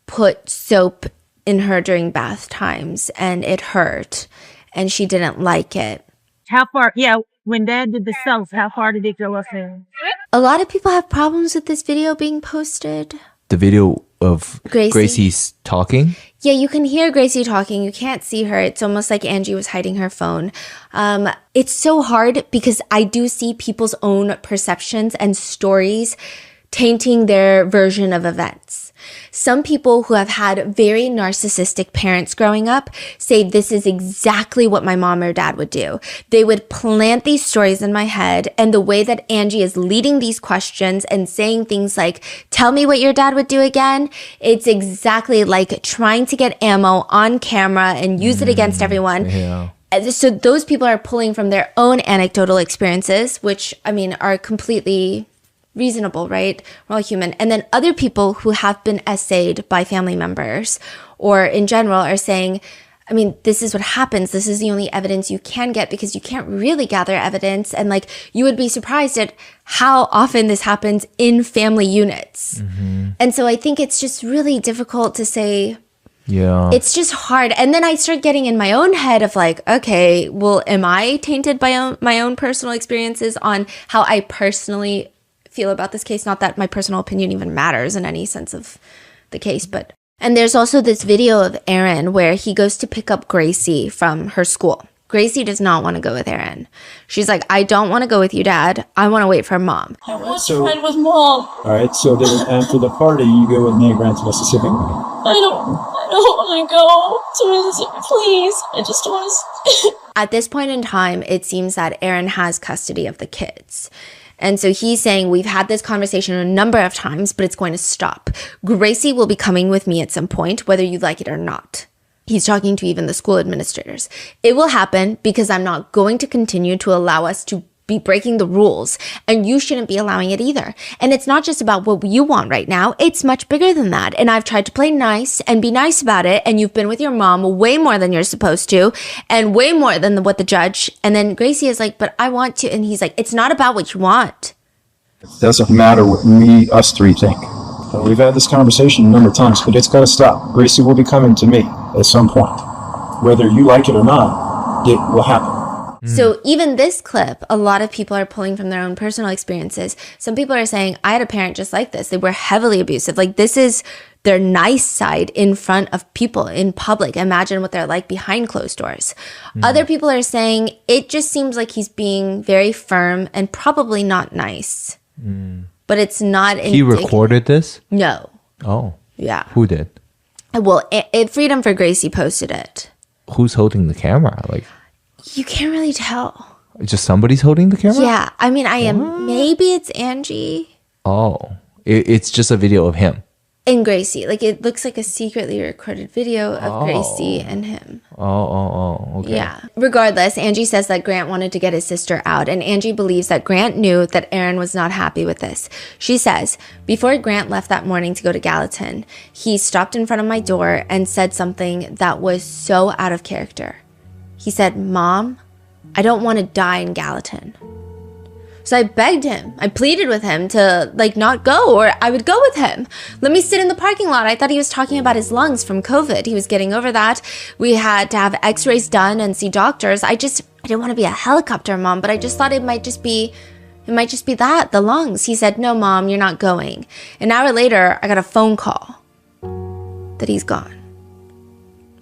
put soap in her during bath times and it hurt and she didn't like it.
How far? Yeah, when Dad did the cells, how far did it go up there?
A lot of people have problems with this video being posted.
The video of Gracie's talking?
Yeah, you can hear Gracie talking. You can't see her. It's almost like Angie was hiding her phone. It's so hard because I do see people's own perceptions and stories tainting their version of events. Some people who have had very narcissistic parents growing up say this is exactly what my mom or dad would do. They would plant these stories in my head, and the way that Angie is leading these questions and saying things like, tell me what your dad would do again, it's exactly like trying to get ammo on camera and use it against everyone.
Yeah.
So those people are pulling from their own anecdotal experiences, which, I mean, are completely reasonable, right? We're all human. And then other people who have been essayed by family members or in general are saying, I mean, this is what happens. This is the only evidence you can get because you can't really gather evidence. And like, you would be surprised at how often this happens in family units. Mm-hmm. And so I think it's just really difficult to say.
Yeah.
It's just hard. And then I start getting in my own head of like, okay, well, am I tainted by my own personal experiences on how I personally feel about this case? Not that my personal opinion even matters in any sense of the case, but. And there's also this video of Aaron where he goes to pick up Gracie from her school. Gracie does not want to go with Aaron. She's like, I don't want to go with you, Dad. I want to wait for Mom.
I want to ride with Mom.
All right, so then after the party, you go with me and Grant to Mississippi.
I don't want to go to Mississippi, please. I just want to.
At this point in time, it seems that Aaron has custody of the kids. And so he's saying, we've had this conversation a number of times, but it's going to stop. Gracie will be coming with me at some point, whether you like it or not. He's talking to even the school administrators. It will happen because I'm not going to continue to allow us to be breaking the rules, and you shouldn't be allowing it either. And it's not just about what you want right now. It's much bigger than that. And I've tried to play nice and be nice about it. And you've been with your mom way more than you're supposed to and way more than what the judge. And then Gracie is like, but I want to. And he's like, it's not about what you want.
It doesn't matter what us three think. We've had this conversation a number of times, but it's got to stop. Gracie will be coming to me at some point. Whether you like it or not, it will happen.
So even this clip, a lot of people are pulling from their own personal experiences. Some people are saying, I had a parent just like this. They were heavily abusive. Like, this is their nice side in front of people in public. Imagine what they're like behind closed doors. Other people are saying, it just seems like he's being very firm and probably not nice. But it's not.
He recorded this?
No.
Oh.
Yeah.
Who did?
Well, Freedom for Gracie posted it.
Who's holding the camera? Like,
you can't really tell.
Just somebody's holding the camera?
Yeah. I mean, maybe it's Angie.
Oh. It's just a video of him.
And Gracie. Like, it looks like a secretly recorded video of Gracie and him.
Okay.
Yeah. Regardless, Angie says that Grant wanted to get his sister out, and Angie believes that Grant knew that Aaron was not happy with this. She says, before Grant left that morning to go to Gallatin, he stopped in front of my door and said something that was so out of character. He said, Mom, I don't want to die in Gallatin. So I begged him. I pleaded with him to not go, or I would go with him. Let me sit in the parking lot. I thought he was talking about his lungs from COVID. He was getting over that. We had to have x-rays done and see doctors. I didn't want to be a helicopter mom, but I just thought it might just be that, the lungs. He said, no, Mom, you're not going. An hour later, I got a phone call that he's gone.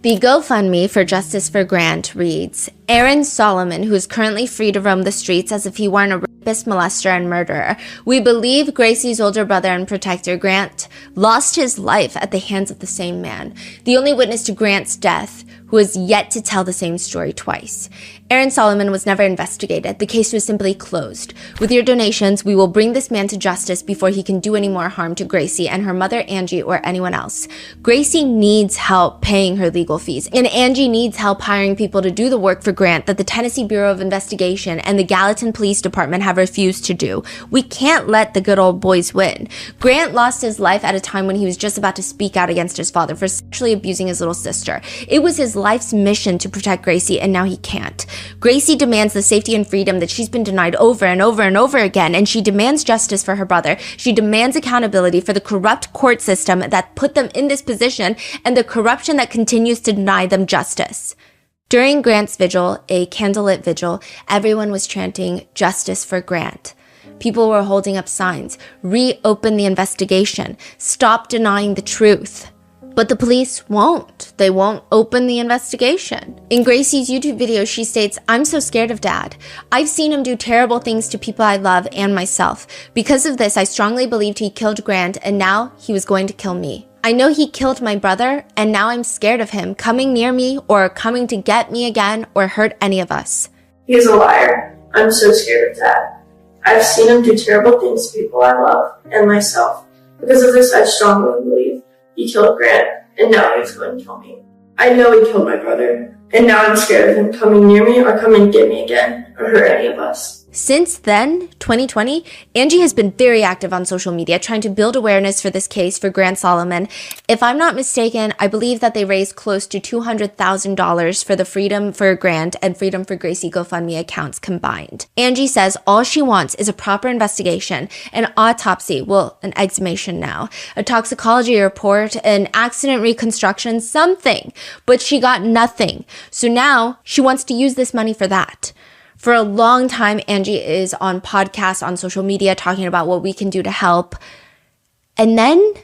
The GoFundMe for Justice for Grant reads, Aaron Solomon, who is currently free to roam the streets as if he weren't a rapist, molester, and murderer. We believe Gracie's older brother and protector, Grant, lost his life at the hands of the same man, the only witness to Grant's death, who has yet to tell the same story twice. Aaron Solomon was never investigated. The case was simply closed. With your donations, we will bring this man to justice before he can do any more harm to Gracie and her mother, Angie, or anyone else. Gracie needs help paying her legal fees, and Angie needs help hiring people to do the work for Grant that the Tennessee Bureau of Investigation and the Gallatin Police Department have refused to do. We can't let the good old boys win. Grant lost his life at a time when he was just about to speak out against his father for sexually abusing his little sister. It was his life's mission to protect Gracie, and now he can't. Gracie demands the safety and freedom that she's been denied over and over and over again, and she demands justice for her brother. She demands accountability for the corrupt court system that put them in this position and the corruption that continues to deny them justice. During Grant's vigil, a candlelit vigil, everyone was chanting justice for Grant. People were holding up signs, reopen the investigation, stop denying the truth. But the police won't. They won't open the investigation. In Gracie's YouTube video, she states, I'm so scared of Dad. I've seen him do terrible things to people I love and myself. Because of this, I strongly believed he killed Grant, and now he was going to kill me. I know he killed my brother, and now I'm scared of him coming near me or coming to get me again or hurt any of us.
He's a liar. I'm so scared of Dad. I've seen him do terrible things to people I love and myself. Because of this, I strongly believe he killed Grant, and now he's going to kill me. I know he killed my brother, and now I'm scared of him coming near me or coming to get me again or hurt any of us.
Since then, 2020, Angie has been very active on social media trying to build awareness for this case for Grant Solomon. If I'm not mistaken, I believe that they raised close to $200,000 for the Freedom for Grant and Freedom for Gracie GoFundMe accounts combined. Angie says all she wants is a proper investigation, an autopsy, well, an exhumation now, a toxicology report, an accident reconstruction, something. But she got nothing. So now she wants to use this money for that. For a long time, Angie is on podcasts, on social media, talking about what we can do to help. And then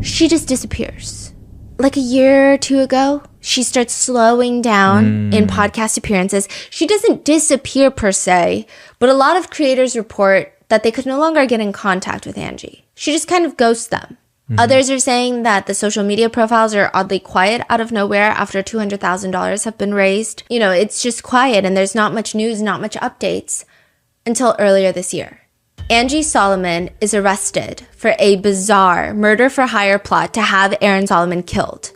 she just disappears. Like a year or two ago, she starts slowing down in podcast appearances. She doesn't disappear per se, but a lot of creators report that they could no longer get in contact with Angie. She just kind of ghosts them. Others are saying that the social media profiles are oddly quiet out of nowhere after $200,000 have been raised. You know, it's just quiet and there's not much news, not much updates until earlier this year. Angie Solomon is arrested for a bizarre murder for hire plot to have Aaron Solomon killed.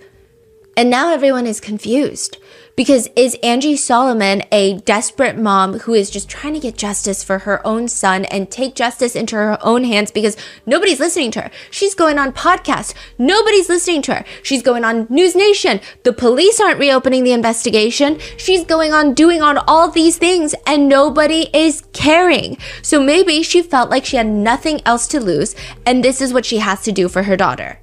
And now everyone is confused. Because is Angie Solomon a desperate mom who is just trying to get justice for her own son and take justice into her own hands because nobody's listening to her? She's going on podcasts. Nobody's listening to her. She's going on News Nation. The police aren't reopening the investigation. She's going on doing on all these things and nobody is caring. So maybe she felt like she had nothing else to lose and this is what she has to do for her daughter.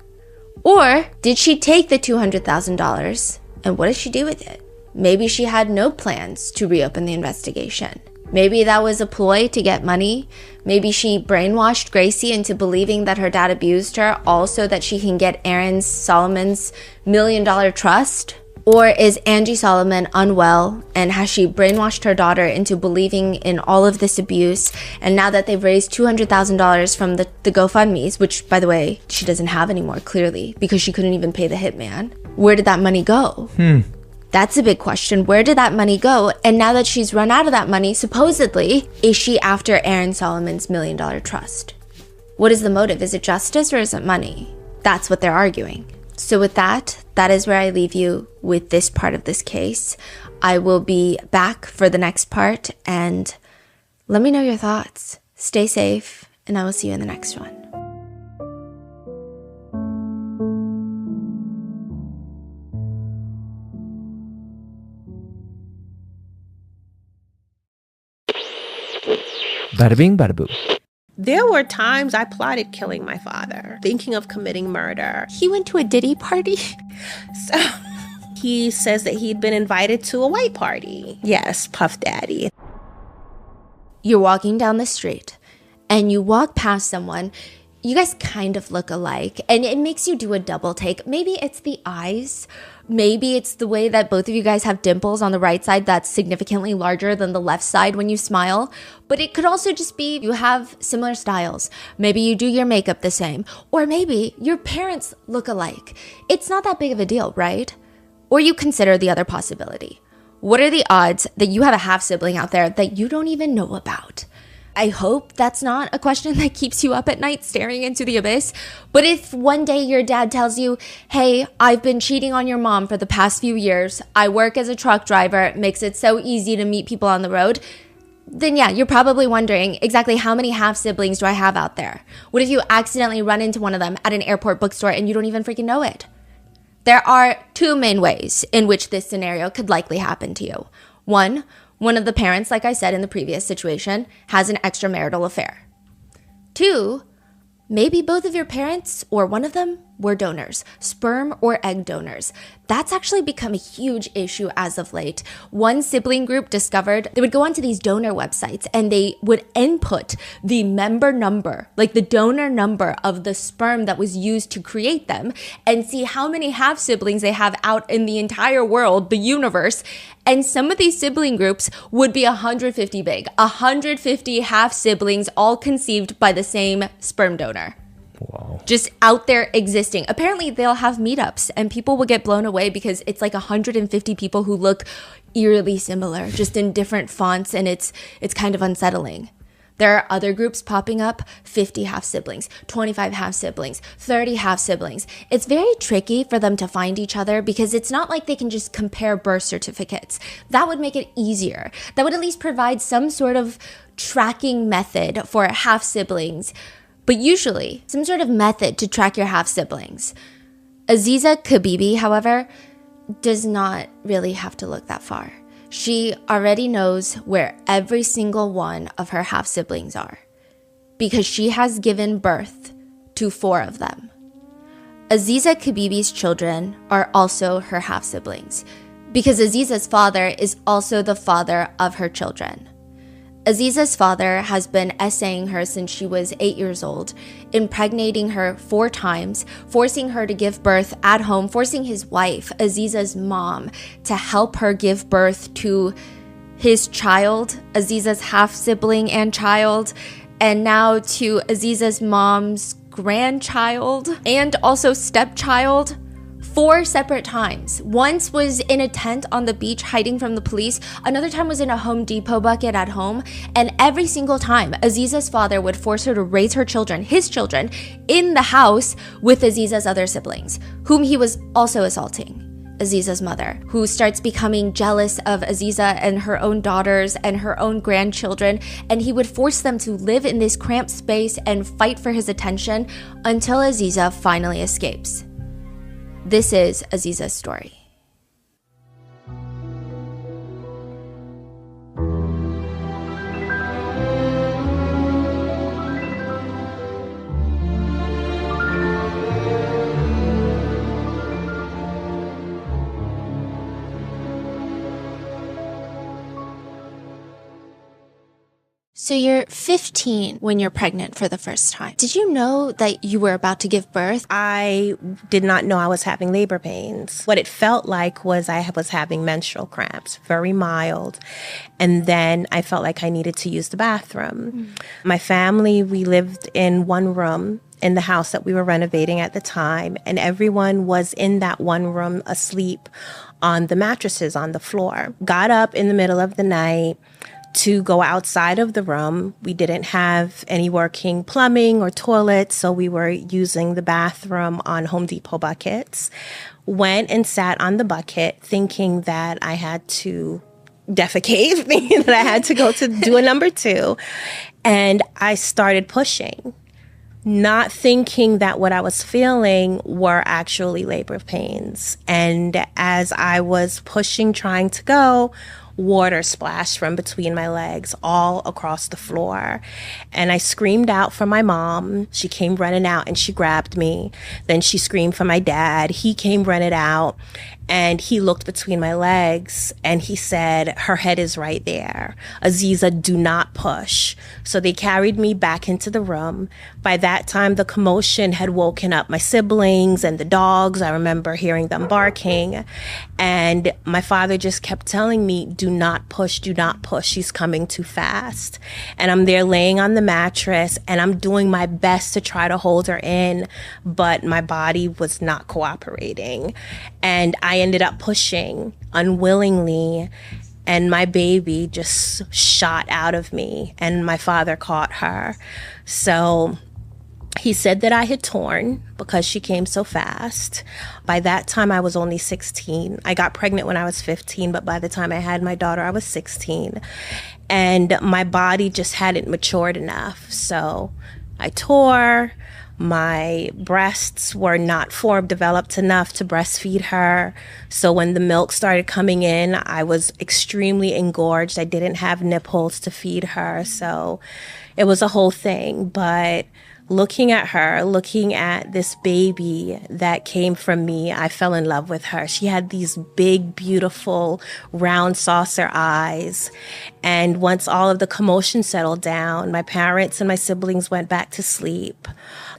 Or did she take the $200,000 and what did she do with it? Maybe she had no plans to reopen the investigation. Maybe that was a ploy to get money. Maybe she brainwashed Gracie into believing that her dad abused her, also that she can get Aaron Solomon's $1 million trust. Or is Angie Solomon unwell and has she brainwashed her daughter into believing in all of this abuse? And now that they've raised $200,000 from the GoFundMes, which by the way, she doesn't have anymore clearly because she couldn't even pay the hitman. Where did that money go? That's a big question. Where did that money go? And now that she's run out of that money, supposedly, is she after Aaron Solomon's $1 million trust? What is the motive? Is it justice or is it money? That's what they're arguing. So with that is where I leave you with this part of this case. I will be back for the next part and let me know your thoughts. Stay safe and I will see you in the next one.
Bada bing, bada boom.
There were times I plotted killing my father, thinking of committing murder.
He went to a Diddy party.
So he says that he'd been invited to a white party. Yes, Puff Daddy.
You're walking down the street and you walk past someone. You guys kind of look alike and it makes you do a double take. Maybe it's the eyes. Maybe it's the way that both of you guys have dimples on the right side that's significantly larger than the left side when you smile. But it could also just be you have similar styles. Maybe you do your makeup the same. Or maybe your parents look alike. It's not that big of a deal, right? Or you consider the other possibility. What are the odds that you have a half sibling out there that you don't even know about? I hope that's not a question that keeps you up at night staring into the abyss. But if one day your dad tells you, hey, I've been cheating on your mom for the past few years. I work as a truck driver. It makes it so easy to meet people on the road. Then yeah, you're probably wondering exactly how many half siblings do I have out there? What if you accidentally run into one of them at an airport bookstore and you don't even freaking know it? There are two main ways in which this scenario could likely happen to you. One of the parents, like I said in the previous situation, has an extramarital affair. 2, maybe both of your parents or one of them were donors, sperm or egg donors. That's actually become a huge issue as of late. One sibling group discovered they would go onto these donor websites and they would input the member number, like the donor number of the sperm that was used to create them, and see how many half siblings they have out in the entire world, the universe. And some of these sibling groups would be 150 big, 150 half siblings all conceived by the same sperm donor.
Wow.
Just out there existing. Apparently they'll have meetups and people will get blown away because it's like 150 people who look eerily similar, just in different fonts, and it's kind of unsettling. There are other groups popping up, 50 half siblings, 25 half siblings, 30 half siblings. It's very tricky for them to find each other because it's not like they can just compare birth certificates. That would make it easier. That would at least provide some sort of tracking method for half siblings, but usually some sort of method to track your half siblings. Aziza Kabibi, however, does not really have to look that far. She already knows where every single one of her half siblings are because she has given birth to 4 of them. Aziza Kabibi's children are also her half siblings because Aziza's father is also the father of her children. Aziza's father has been essaying her since she was 8 years old, impregnating her 4 times, forcing her to give birth at home, forcing his wife, Aziza's mom, to help her give birth to his child, Aziza's half-sibling and child, and now to Aziza's mom's grandchild and also stepchild. 4 separate times. Once was in a tent on the beach hiding from the police. Another time was in a Home Depot bucket at home. And every single time, Aziza's father would force her to raise her children, his children, in the house with Aziza's other siblings, whom he was also assaulting. Aziza's mother, who starts becoming jealous of Aziza and her own daughters and her own grandchildren, and he would force them to live in this cramped space and fight for his attention until Aziza finally escapes. This is Aziza's story. So you're 15 when you're pregnant for the first time. Did you know that you were about to give birth?
I did not know I was having labor pains. What it felt like was I was having menstrual cramps, very mild. And then I felt like I needed to use the bathroom. My family, we lived in one room in the house that we were renovating at the time. And everyone was in that one room asleep on the mattresses on the floor. Got up in the middle of the night to go outside of the room. We didn't have any working plumbing or toilets, so we were using the bathroom on Home Depot buckets. Went and sat on the bucket thinking that I had to defecate, thinking that I had to go to do a number 2. And I started pushing, not thinking that what I was feeling were actually labor pains. And as I was pushing, trying to go, water splashed from between my legs all across the floor. And I screamed out for my mom. She came running out and she grabbed me. Then she screamed for my dad. He came running out and he looked between my legs and he said, her head is right there. Aziza, do not push. So they carried me back into the room. By that time, the commotion had woken up my siblings and the dogs. I remember hearing them barking. And my father just kept telling me, do not push, do not push. She's coming too fast. And I'm there laying on the mattress and I'm doing my best to try to hold her in, but my body was not cooperating. And I ended up pushing unwillingly, and my baby just shot out of me, and my father caught her. So he said that I had torn because she came so fast. By that time, I was only 16. I got pregnant when I was 15, but by the time I had my daughter, I was 16. And my body just hadn't matured enough. So I tore. My breasts were not developed enough to breastfeed her. So when the milk started coming in, I was extremely engorged. I didn't have nipples to feed her. So it was a whole thing. But looking at her, looking at this baby that came from me, I fell in love with her. She had these big, beautiful, round saucer eyes. And once all of the commotion settled down, my parents and my siblings went back to sleep.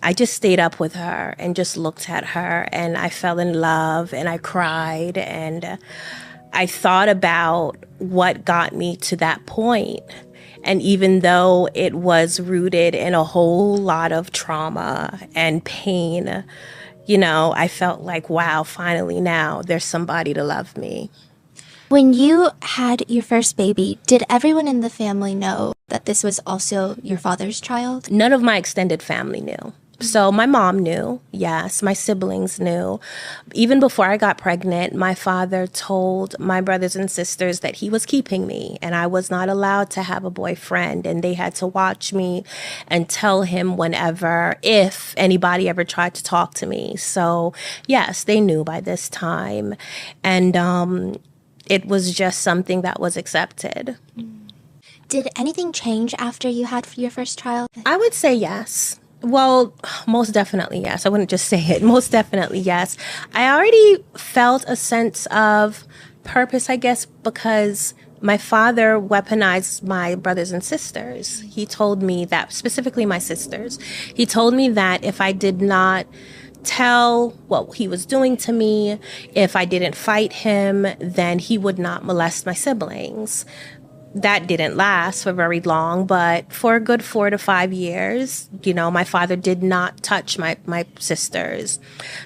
I just stayed up with her and just looked at her, and I fell in love and I cried, and I thought about what got me to that point. And even though it was rooted in a whole lot of trauma and pain, you know, I felt like, wow, finally now there's somebody to love me.
When you had your first baby, did everyone in the family know that this was also your father's child?
None of my extended family knew. So my mom knew, yes, my siblings knew. Even before I got pregnant, my father told my brothers and sisters that he was keeping me and I was not allowed to have a boyfriend, and they had to watch me and tell him whenever, if anybody ever tried to talk to me. So yes, they knew by this time. And it was just something that was accepted.
Did anything change after you had your first child?
I would say yes. Well, most definitely yes. I wouldn't just say it. Most definitely yes. I already felt a sense of purpose, I guess, because my father weaponized my brothers and sisters. He told me that, specifically my sisters, he told me that if I did not tell what he was doing to me, if I didn't fight him, then he would not molest my siblings. That didn't last for very long, but for a good 4 to 5 years, you know, my father did not touch my sisters.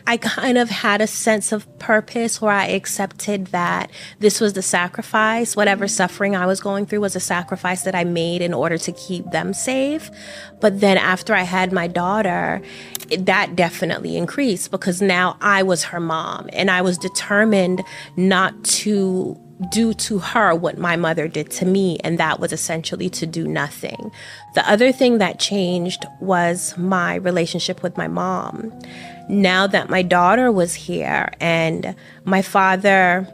I kind of had a sense of purpose where I accepted that this was the sacrifice. Whatever suffering I was going through was a sacrifice that I made in order to keep them safe. But then after I had my daughter, that definitely increased because now I was her mom and I was determined not to do to her what my mother did to me, and that was essentially to do nothing. The other thing that changed was my relationship with my mom. Now that my daughter was here and my father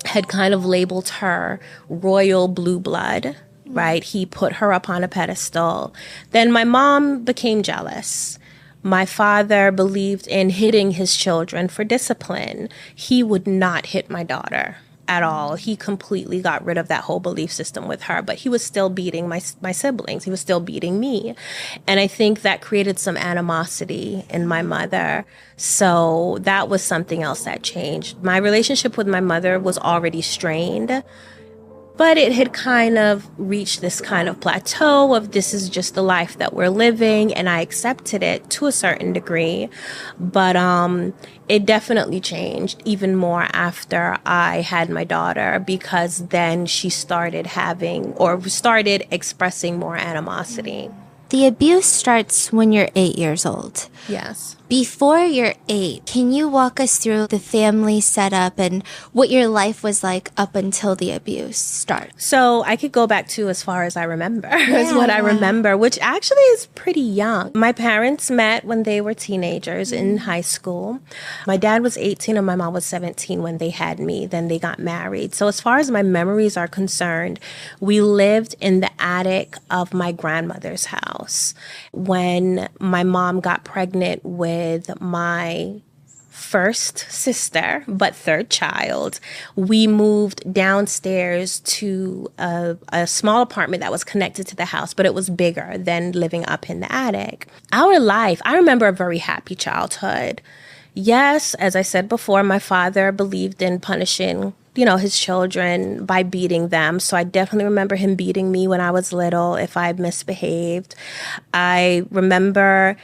had kind of labeled her royal blue blood, right? He put her up on a pedestal. Then my mom became jealous. My father believed in hitting his children for discipline. He would not hit my daughter at all. He completely got rid of that whole belief system with her, but he was still beating my siblings. He was still beating me. And I think that created some animosity in my mother. So that was something else that changed. My relationship with my mother was already strained, but it had kind of reached this kind of plateau of this is just the life that we're living, and I accepted it to a certain degree. But it definitely changed even more after I had my daughter, because then she started expressing more animosity.
The abuse starts when you're 8 years old.
Yes.
Before you're 8, can you walk us through the family setup and what your life was like up until the abuse starts?
So I could go back to as far as I remember, is what I remember, which actually is pretty young. My parents met when they were teenagers in high school. My dad was 18 and my mom was 17 when they had me. Then they got married. So as far as my memories are concerned, we lived in the attic of my grandmother's house. When my mom got pregnant with my first sister, but third child, we moved downstairs to a small apartment that was connected to the house, but it was bigger than living up in the attic. Our life, I remember a very happy childhood. Yes, as I said before, my father believed in punishing his children by beating them. So I definitely remember him beating me when I was little if I misbehaved. I remember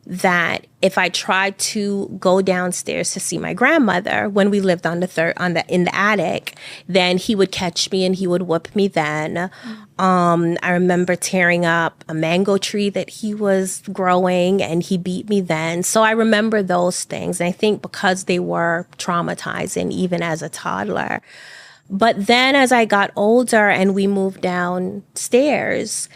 that if I tried to go downstairs to see my grandmother when we lived in the attic, then he would catch me and he would whoop me then. I remember tearing up a mango tree that he was growing and he beat me then. So I remember those things. And I think because they were traumatizing even as a toddler. But then as I got older and we moved downstairs,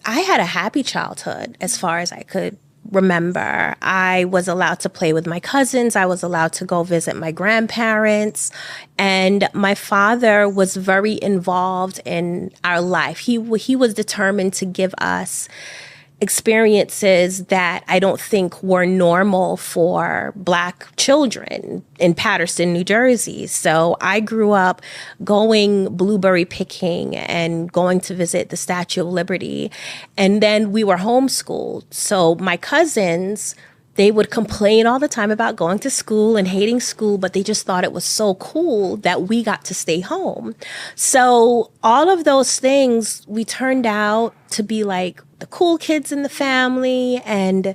I had a happy childhood as far as I could remember. I was allowed to play with my cousins. I was allowed to go visit my grandparents. And my father was very involved in our life. He was determined to give us experiences that I don't think were normal for Black children in Paterson, New Jersey. So I grew up going blueberry picking and going to visit the Statue of Liberty. And then we were homeschooled. So my cousins, they would complain all the time about going to school and hating school, but they just thought it was so cool that we got to stay home. So all of those things, we turned out to be like the cool kids in the family and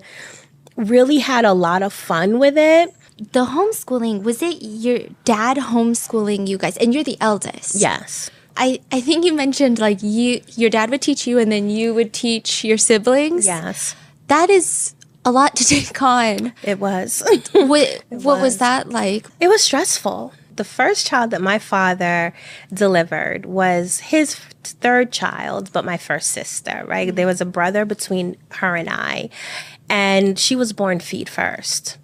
really had a lot of fun with it.
The homeschooling, was it your dad homeschooling you guys? And you're the eldest.
Yes.
I think you mentioned like your dad would teach you and then you would teach your siblings.
Yes.
That is a lot to take on.
It was.
What was that like?
It was stressful. The first child that my father delivered was his third child, but my first sister, right? There was a brother between her and I, and she was born feet first.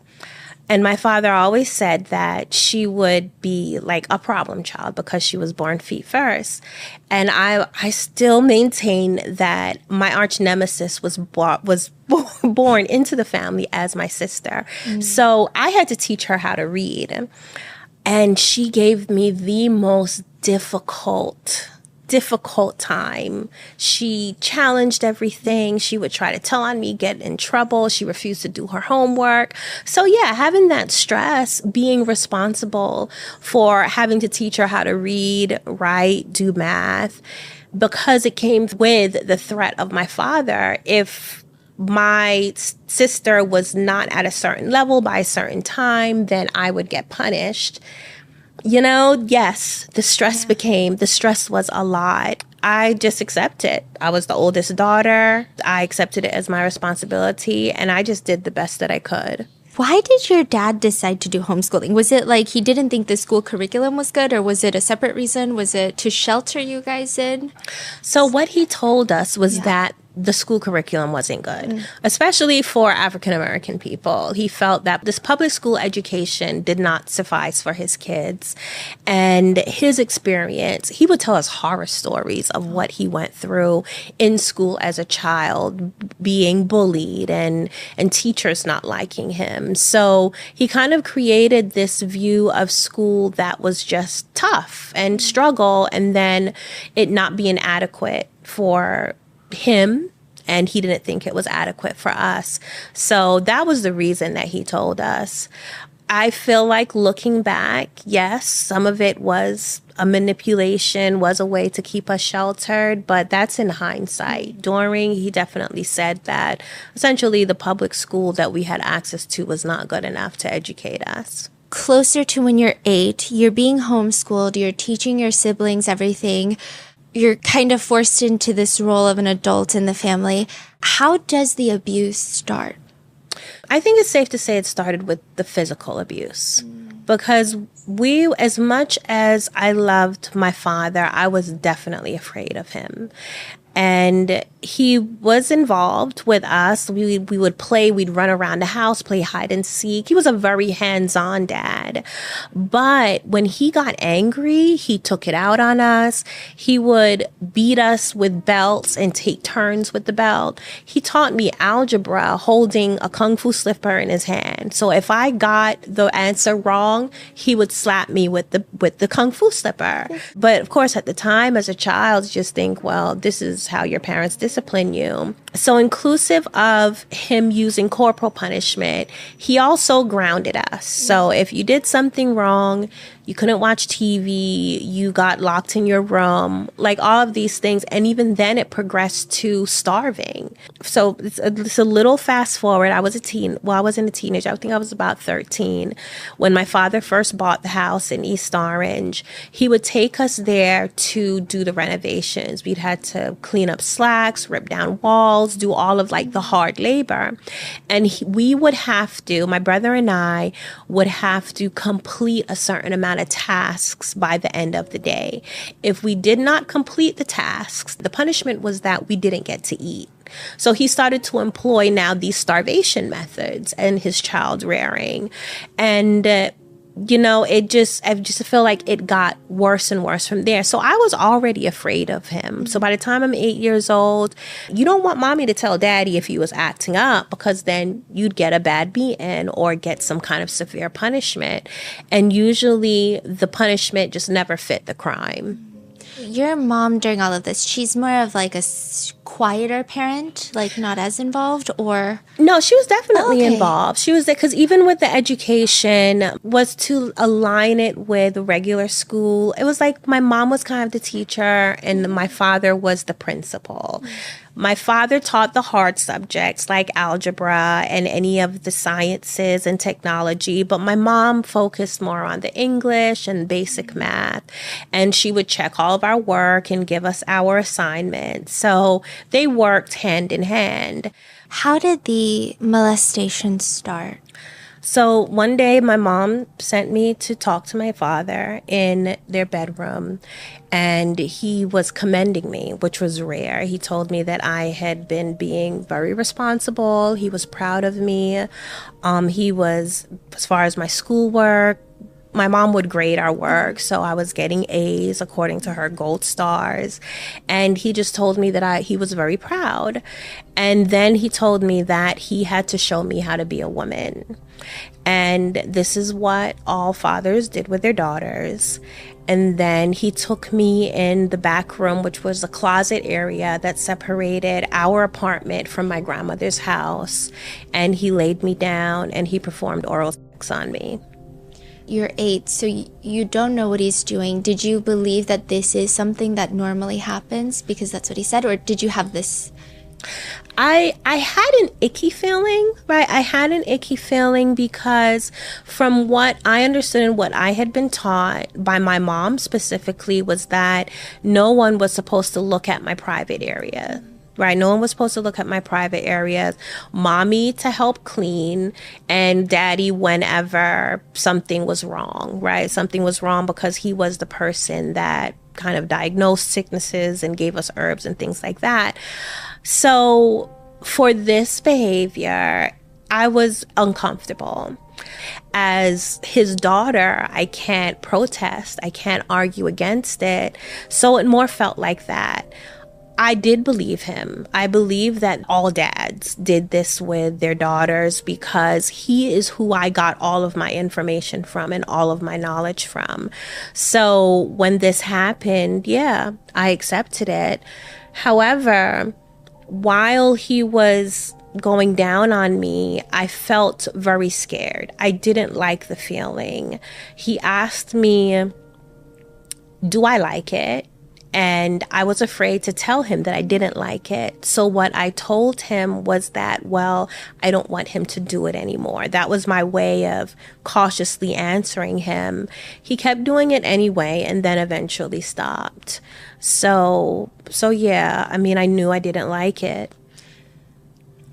And my father always said that she would be like a problem child because she was born feet first. And I still maintain that my arch nemesis was born into the family as my sister. So I had to teach her how to read. And she gave me the most difficult time. She challenged everything. She would try to tell on me, get in trouble. She refused to do her homework. So yeah, having that stress, being responsible for having to teach her how to read, write, do math, because it came with the threat of my father. If my sister was not at a certain level by a certain time, then I would get punished. Yes, the stress was a lot. I just accept it. I was the oldest daughter. I accepted it as my responsibility, and I just did the best that I could.
Why did your dad decide to do homeschooling? Was it like he didn't think the school curriculum was good, or was it a separate reason? Was it to shelter you guys in?
So what he told us was that the school curriculum wasn't good, especially for African-American people. He felt that this public school education did not suffice for his kids. And his experience, he would tell us horror stories of what he went through in school as a child, being bullied and teachers not liking him. So he kind of created this view of school that was just tough and struggle, and then it not being adequate for him, and he didn't think it was adequate for us. So that was the reason that he told us. I feel like looking back, yes, some of it was a manipulation, was a way to keep us sheltered, but that's in hindsight. During, he definitely said that essentially the public school that we had access to was not good enough to educate us.
Closer to when you're 8, you're being homeschooled, you're teaching your siblings everything. you're kind of forced into this role of an adult in the family. How does the abuse start?
I think it's safe to say it started with the physical abuse. Because as much as I loved my father, I was definitely afraid of him. And he was involved with us. We would play, we'd run around the house, play hide and seek. He was a very hands-on dad. But when he got angry, he took it out on us. He would beat us with belts and take turns with the belt. He taught me algebra holding a kung fu slipper in his hand. So if I got the answer wrong, he would slap me with the kung fu slipper. But of course, at the time as a child, you just think, well, this is how your parents discipline you. So inclusive of him using corporal punishment, he also grounded us. So if you did something wrong, you couldn't watch TV, you got locked in your room, like all of these things. And even then it progressed to starving. So it's a little fast forward. I wasn't a teenager. I think I was about 13 when my father first bought the house in East Orange. He would take us there to do the renovations. We'd had to clean up slacks, rip down walls, do all of like the hard labor. And we would have to, my brother and I would have to complete a certain amount of tasks by the end of the day. If we did not complete the tasks, the punishment was that we didn't get to eat. So he started to employ now these starvation methods in his child rearing. And I just feel like it got worse and worse from there. So I was already afraid of him. So by the time I'm 8 years old, you don't want mommy to tell daddy if he was acting up, because then you'd get a bad beating or get some kind of severe punishment. And usually the punishment just never fit the crime.
Your mom, during all of this, she's more of like a quieter parent, like not as involved, or?
No, she was definitely involved. She was there because even with the education was to align it with regular school. It was like my mom was kind of the teacher and my father was the principal. My father taught the hard subjects like algebra and any of the sciences and technology, but my mom focused more on the English and basic math, and she would check all of our work and give us our assignments. So they worked hand in hand.
How did the molestation start?
So one day my mom sent me to talk to my father in their bedroom, and he was commending me, which was rare. He told me that I had been being very responsible. He was proud of me. He was, as far as my schoolwork, my mom would grade our work, so I was getting A's according to her gold stars. And he just told me that he was very proud. And then he told me that he had to show me how to be a woman. And this is what all fathers did with their daughters. And then he took me in the back room, which was a closet area that separated our apartment from my grandmother's house. And he laid me down and he performed oral sex on me.
You're 8, so you don't know what he's doing. Did you believe that this is something that normally happens because that's what he said, or did you have this?
I had an icky feeling, right? I had an icky feeling because from what I understood and what I had been taught by my mom specifically was that no one was supposed to look at my private area. Right, no one was supposed to look at my private areas. Mommy to help clean, and daddy whenever something was wrong, right? Something was wrong because he was the person that kind of diagnosed sicknesses and gave us herbs and things like that. So for this behavior, I was uncomfortable. As his daughter, I can't protest. I can't argue against it. So it more felt like that. I did believe him. I believe that all dads did this with their daughters because he is who I got all of my information from and all of my knowledge from. So when this happened, yeah, I accepted it. However, while he was going down on me, I felt very scared. I didn't like the feeling. He asked me, do I like it? And I was afraid to tell him that I didn't like it. So what I told him was that, well, I don't want him to do it anymore. That was my way of cautiously answering him. He kept doing it anyway and then eventually stopped. So yeah, I mean, I knew I didn't like it.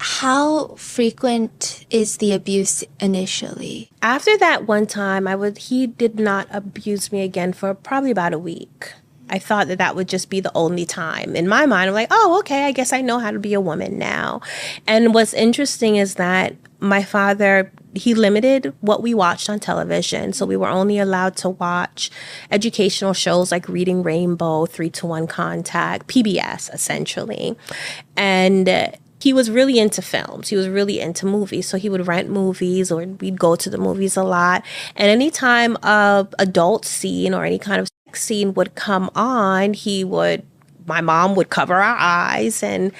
How frequent is the abuse initially?
After that one time, he did not abuse me again for probably about a week. I thought that would just be the only time. In my mind, I'm like, oh, okay, I guess I know how to be a woman now. And what's interesting is that my father, he limited what we watched on television. So we were only allowed to watch educational shows like Reading Rainbow, 3-to-1 Contact, PBS, essentially. And he was really into films. He was really into movies. So he would rent movies, or we'd go to the movies a lot. And anytime a adult scene or any kind of sex scene would come on, my mom would cover our eyes. And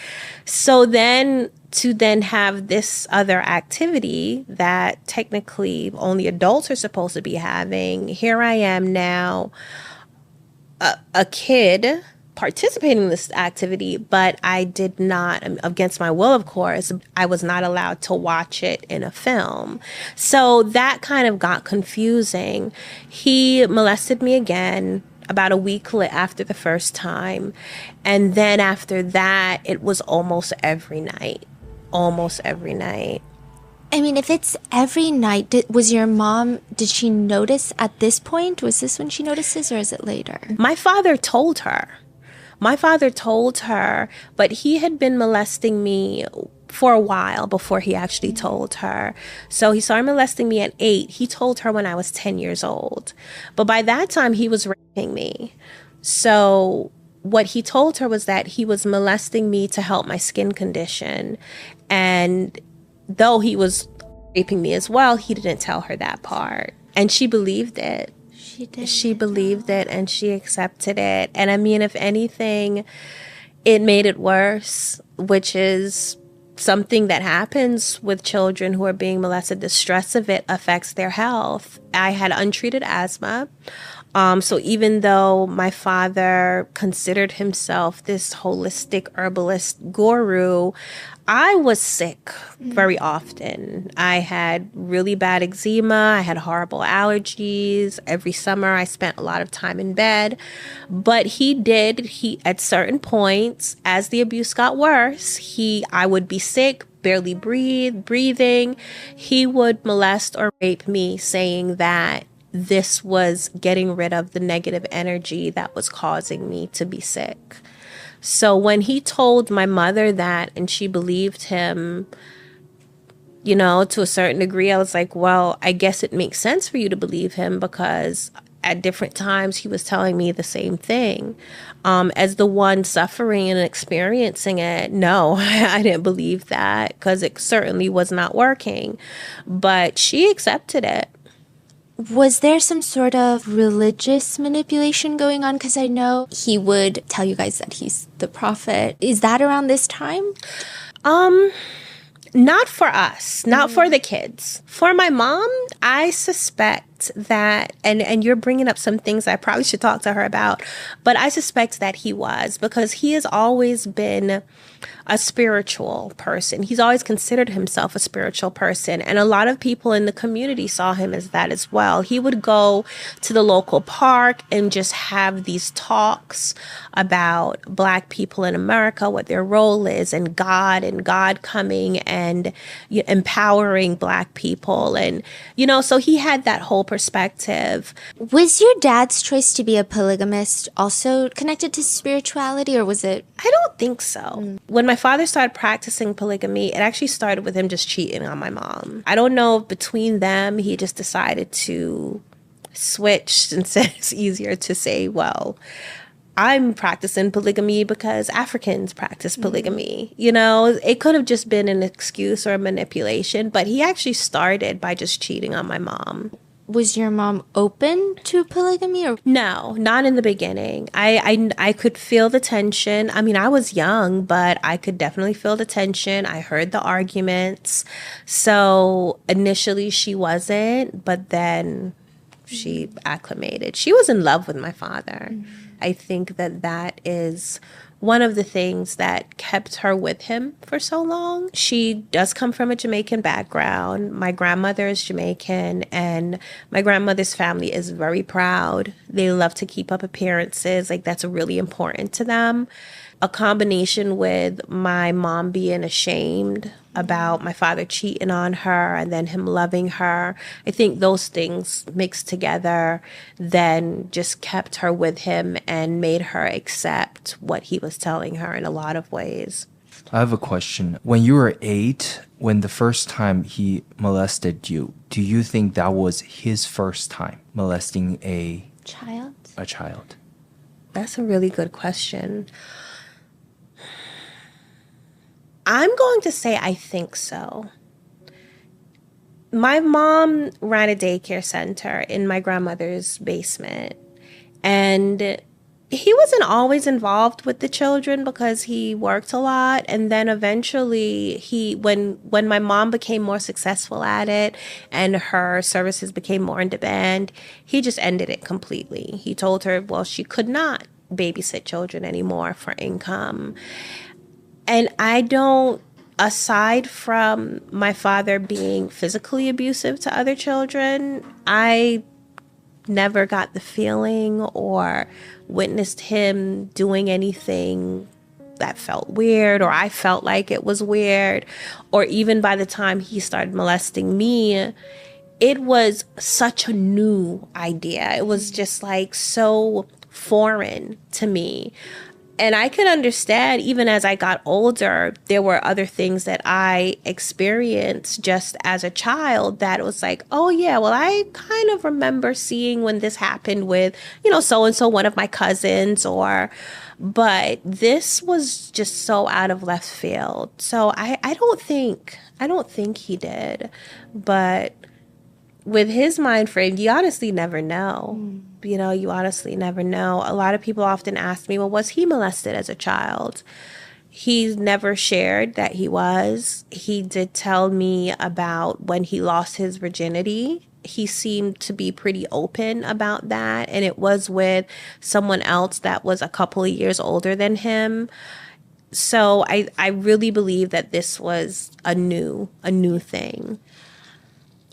so then to have this other activity that technically only adults are supposed to be having, here I am now, a kid participating in this activity, but I did not, against my will, of course, I was not allowed to watch it in a film. So that kind of got confusing. He molested me again about a week after the first time. And then after that, it was almost every night. Almost every night.
I mean, if it's every night, was your mom, did she notice at this point? Was this when she notices, or is it later?
My father told her. But he had been molesting me for a while before he actually told her. So he started molesting me at 8. He told her when I was 10 years old. But by that time, he was raping me. So what he told her was that he was molesting me to help my skin condition. And though he was raping me as well, he didn't tell her that part. And she believed it. She believed it and she accepted it. And I mean, if anything, it made it worse, which is something that happens with children who are being molested. The stress of it affects their health. I had untreated asthma. So even though my father considered himself this holistic herbalist guru, I was sick very often. I had really bad eczema. I had horrible allergies. Every summer I spent a lot of time in bed. But he at certain points, as the abuse got worse, I would be sick, barely breathing. He would molest or rape me, saying that this was getting rid of the negative energy that was causing me to be sick. So when he told my mother that and she believed him, to a certain degree, I was like, well, I guess it makes sense for you to believe him, because at different times he was telling me the same thing. As the one suffering and experiencing it, no, I didn't believe that, because it certainly was not working. But she accepted it.
Was there some sort of religious manipulation going on? Because I know he would tell you guys that he's the prophet. Is that around this time?
Not for us, not for the kids. For my mom, I suspect that, and you're bringing up some things I probably should talk to her about, but I suspect that he was, because he has always been a spiritual person. He's always considered himself a spiritual person. And a lot of people in the community saw him as that as well. He would go to the local park and just have these talks about Black people in America, what their role is, and God coming and empowering Black people. And, so he had that whole perspective.
Was your dad's choice to be a polygamist also connected to spirituality, or was it?
I don't think so. When my father started practicing polygamy, it actually started with him just cheating on my mom. I don't know if between them, he just decided to switch and said it's easier to say, well, I'm practicing polygamy because Africans practice polygamy. It could have just been an excuse or a manipulation, but he actually started by just cheating on my mom.
Was your mom open to polygamy? Or?
No, not in the beginning. I could feel the tension. I mean, I was young, but I could definitely feel the tension. I heard the arguments. So initially she wasn't, but then she acclimated. She was in love with my father. I think that is one of the things that kept her with him for so long. She does come from a Jamaican background. My grandmother is Jamaican, and my grandmother's family is very proud. They love to keep up appearances. Like, that's really important to them. A combination with my mom being ashamed about my father cheating on her and then him loving her. I think those things mixed together then just kept her with him and made her accept what he was telling her in a lot of ways.
I have a question. When you were 8, when the first time he molested you, do you think that was his first time molesting a
child?
A child.
That's a really good question. I'm going to say I think so. My mom ran a daycare center in my grandmother's basement, and he wasn't always involved with the children because he worked a lot. And then eventually when my mom became more successful at it and her services became more in demand, he just ended it completely. He told her, well, she could not babysit children anymore for income. And aside from my father being physically abusive to other children, I never got the feeling or witnessed him doing anything that felt weird, or I felt like it was weird. Or even by the time he started molesting me, it was such a new idea. It was just like so foreign to me. And I could understand, even as I got older, there were other things that I experienced just as a child that was like, oh yeah, well, I kind of remember seeing when this happened with, so-and-so, one of my cousins, but this was just so out of left field. So I don't think he did, but with his mind frame, you honestly never know. You honestly never know. A lot of people often ask me, well, was he molested as a child? He's never shared that he was. He did tell me about when he lost his virginity. He seemed to be pretty open about that. And it was with someone else that was a couple of years older than him. So I really believe that this was a new thing.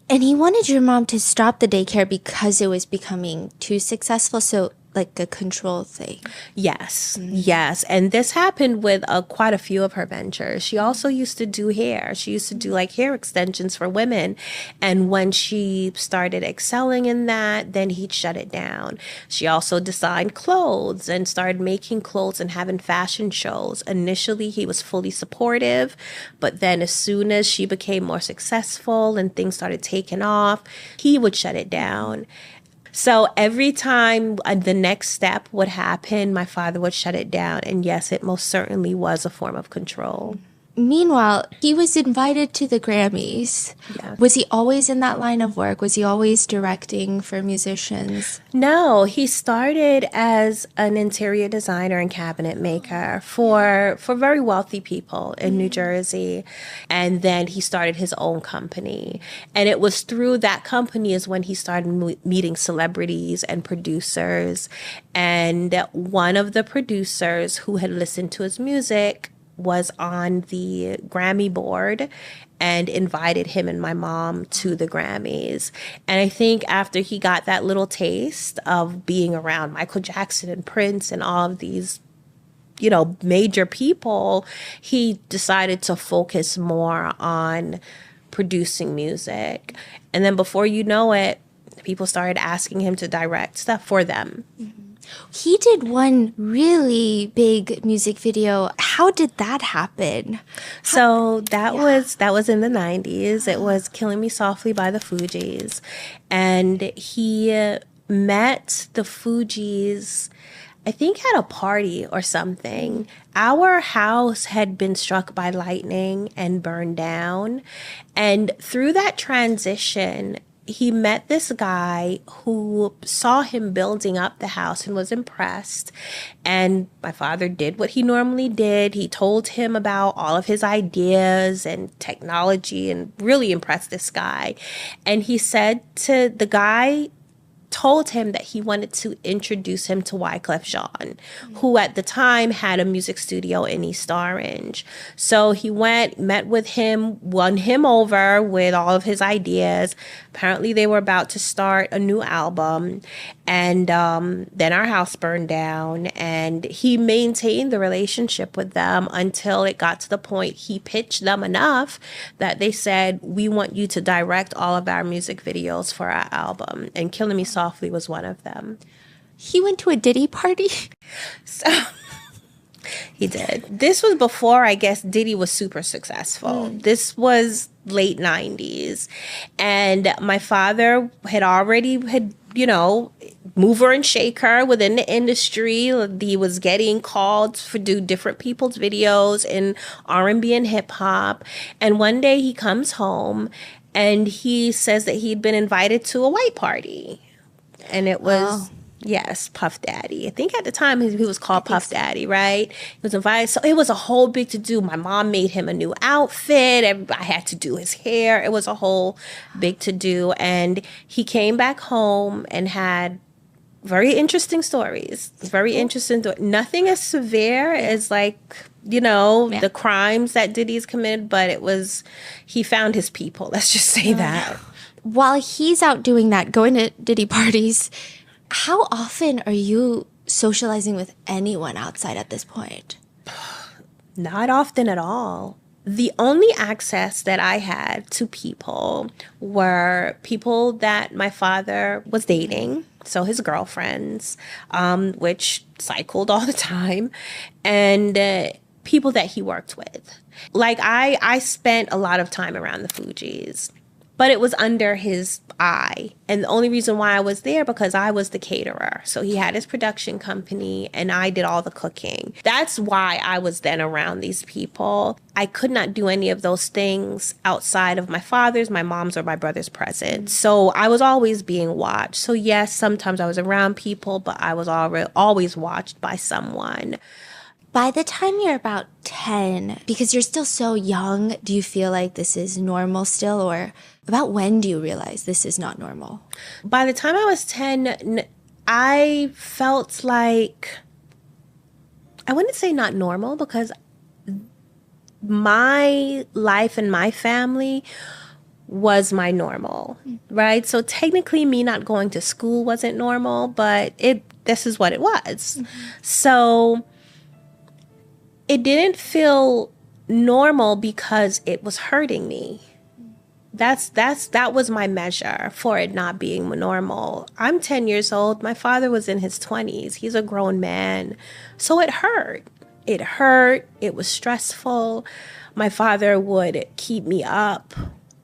And he wanted your mom to stop the daycare because it was becoming too successful. So like a control thing.
Yes. Yes. And this happened with quite a few of her ventures. She also used to do hair. She used to do like hair extensions for women. And when she started excelling in that, then he'd shut it down. She also designed clothes and started making clothes and having fashion shows. Initially, he was fully supportive. But then as soon as she became more successful and things started taking off, he would shut it down. So every time the next step would happen, my father would shut it down. And yes, it most certainly was a form of control.
Meanwhile, he was invited to the Grammys. Yeah. Was he always in that line of work? Was he always directing for musicians?
No, he started as an interior designer and cabinet maker for very wealthy people in New Jersey. And then he started his own company. And it was through that company is when he started meeting celebrities and producers. And one of the producers who had listened to his music was on the Grammy board and invited him and my mom to the Grammys. And I think after he got that little taste of being around Michael Jackson and Prince and all of these, major people, he decided to focus more on producing music. And then before you know it, people started asking him to direct stuff for them. Mm-hmm.
He did one really big music video. How did that happen?
So that was in the 90s. It was Killing Me Softly by the Fugees. And he met the Fugees, I think at a party or something. Our house had been struck by lightning and burned down. And through that transition, he met this guy who saw him building up the house and was impressed. And my father did what he normally did. He told him about all of his ideas and technology and really impressed this guy. And he said to the guy, told him that he wanted to introduce him to Wyclef Jean, who at the time had a music studio in East Orange. So he went, met with him, won him over with all of his ideas. Apparently they were about to start a new album. And then our house burned down, and he maintained the relationship with them until it got to the point he pitched them enough that they said, we want you to direct all of our music videos for our album. And Killing Me Softly was one of them.
He went to a Diddy party?
So he did. This was before, I guess, Diddy was super successful. This was late 90s. And my father had already, mover and shaker within the industry. He was getting called to do different people's videos in R&B and hip hop. And one day he comes home and he says that he'd been invited to a white party. And it was... Yes, Puff Daddy. I think at the time he was called Puff Daddy, right? He was invited. So it was a whole big to-do. My mom made him a new outfit. I had to do his hair. It was a whole big to-do. And he came back home and had very interesting stories. Very interesting. Nothing as severe as the crimes that Diddy's committed, but he found his people. Let's just say that.
While he's out doing that, going to Diddy parties, how often are you socializing with anyone outside at this point?
Not often at all. The only access that I had to people were people that my father was dating, so his girlfriends, which cycled all the time, and people that he worked with. Like, I spent a lot of time around the Fugees, but it was under his eye. And the only reason why I was there because I was the caterer. So he had his production company and I did all the cooking. That's why I was then around these people. I could not do any of those things outside of my father's, my mom's, or my brother's presence. So I was always being watched. So yes, sometimes I was around people, but I was always watched by someone.
By the time you're about 10, because you're still so young, do you feel like this is normal still? Or about when do you realize this is not normal?
By the time I was 10, I felt like, I wouldn't say not normal, because my life and my family was my normal, right? So technically me not going to school wasn't normal, but this is what it was. So it didn't feel normal because it was hurting me. That was my measure for it not being normal. I'm 10 years old. My father was in his 20s. He's a grown man. So it hurt. It hurt. It was stressful. My father would keep me up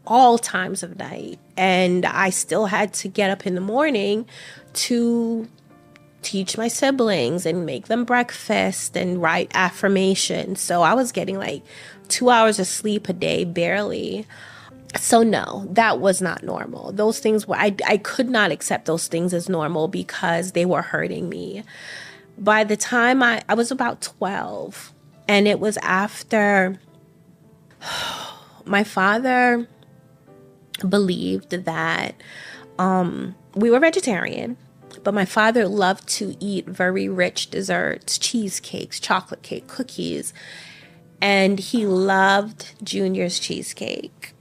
all times of night. And I still had to get up in the morning to teach my siblings and make them breakfast and write affirmations. So I was getting like 2 hours of sleep a day, barely. So no, that was not normal. Those things were, I could not accept those things as normal because they were hurting me. By the time I was about 12, and it was after my father believed that we were vegetarian. But my father loved to eat very rich desserts, cheesecakes, chocolate cake, cookies. And he loved Junior's cheesecake.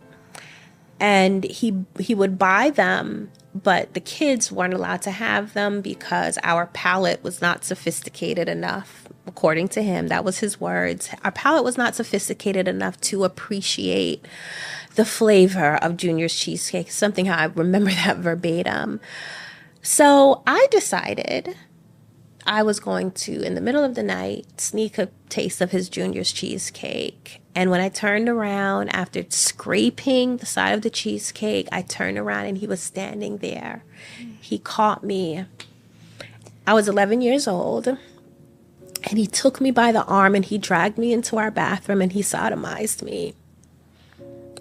And he would buy them, but the kids weren't allowed to have them because our palate was not sophisticated enough. According to him, that was his words. Our palate was not sophisticated enough to appreciate the flavor of Junior's cheesecake. Something how I remember that verbatim. So I decided I was going to, in the middle of the night, sneak a taste of his Junior's cheesecake. And when I turned around, after scraping the side of the cheesecake, I turned around and he was standing there. He caught me. I was 11 years old. And he took me by the arm and he dragged me into our bathroom and he sodomized me.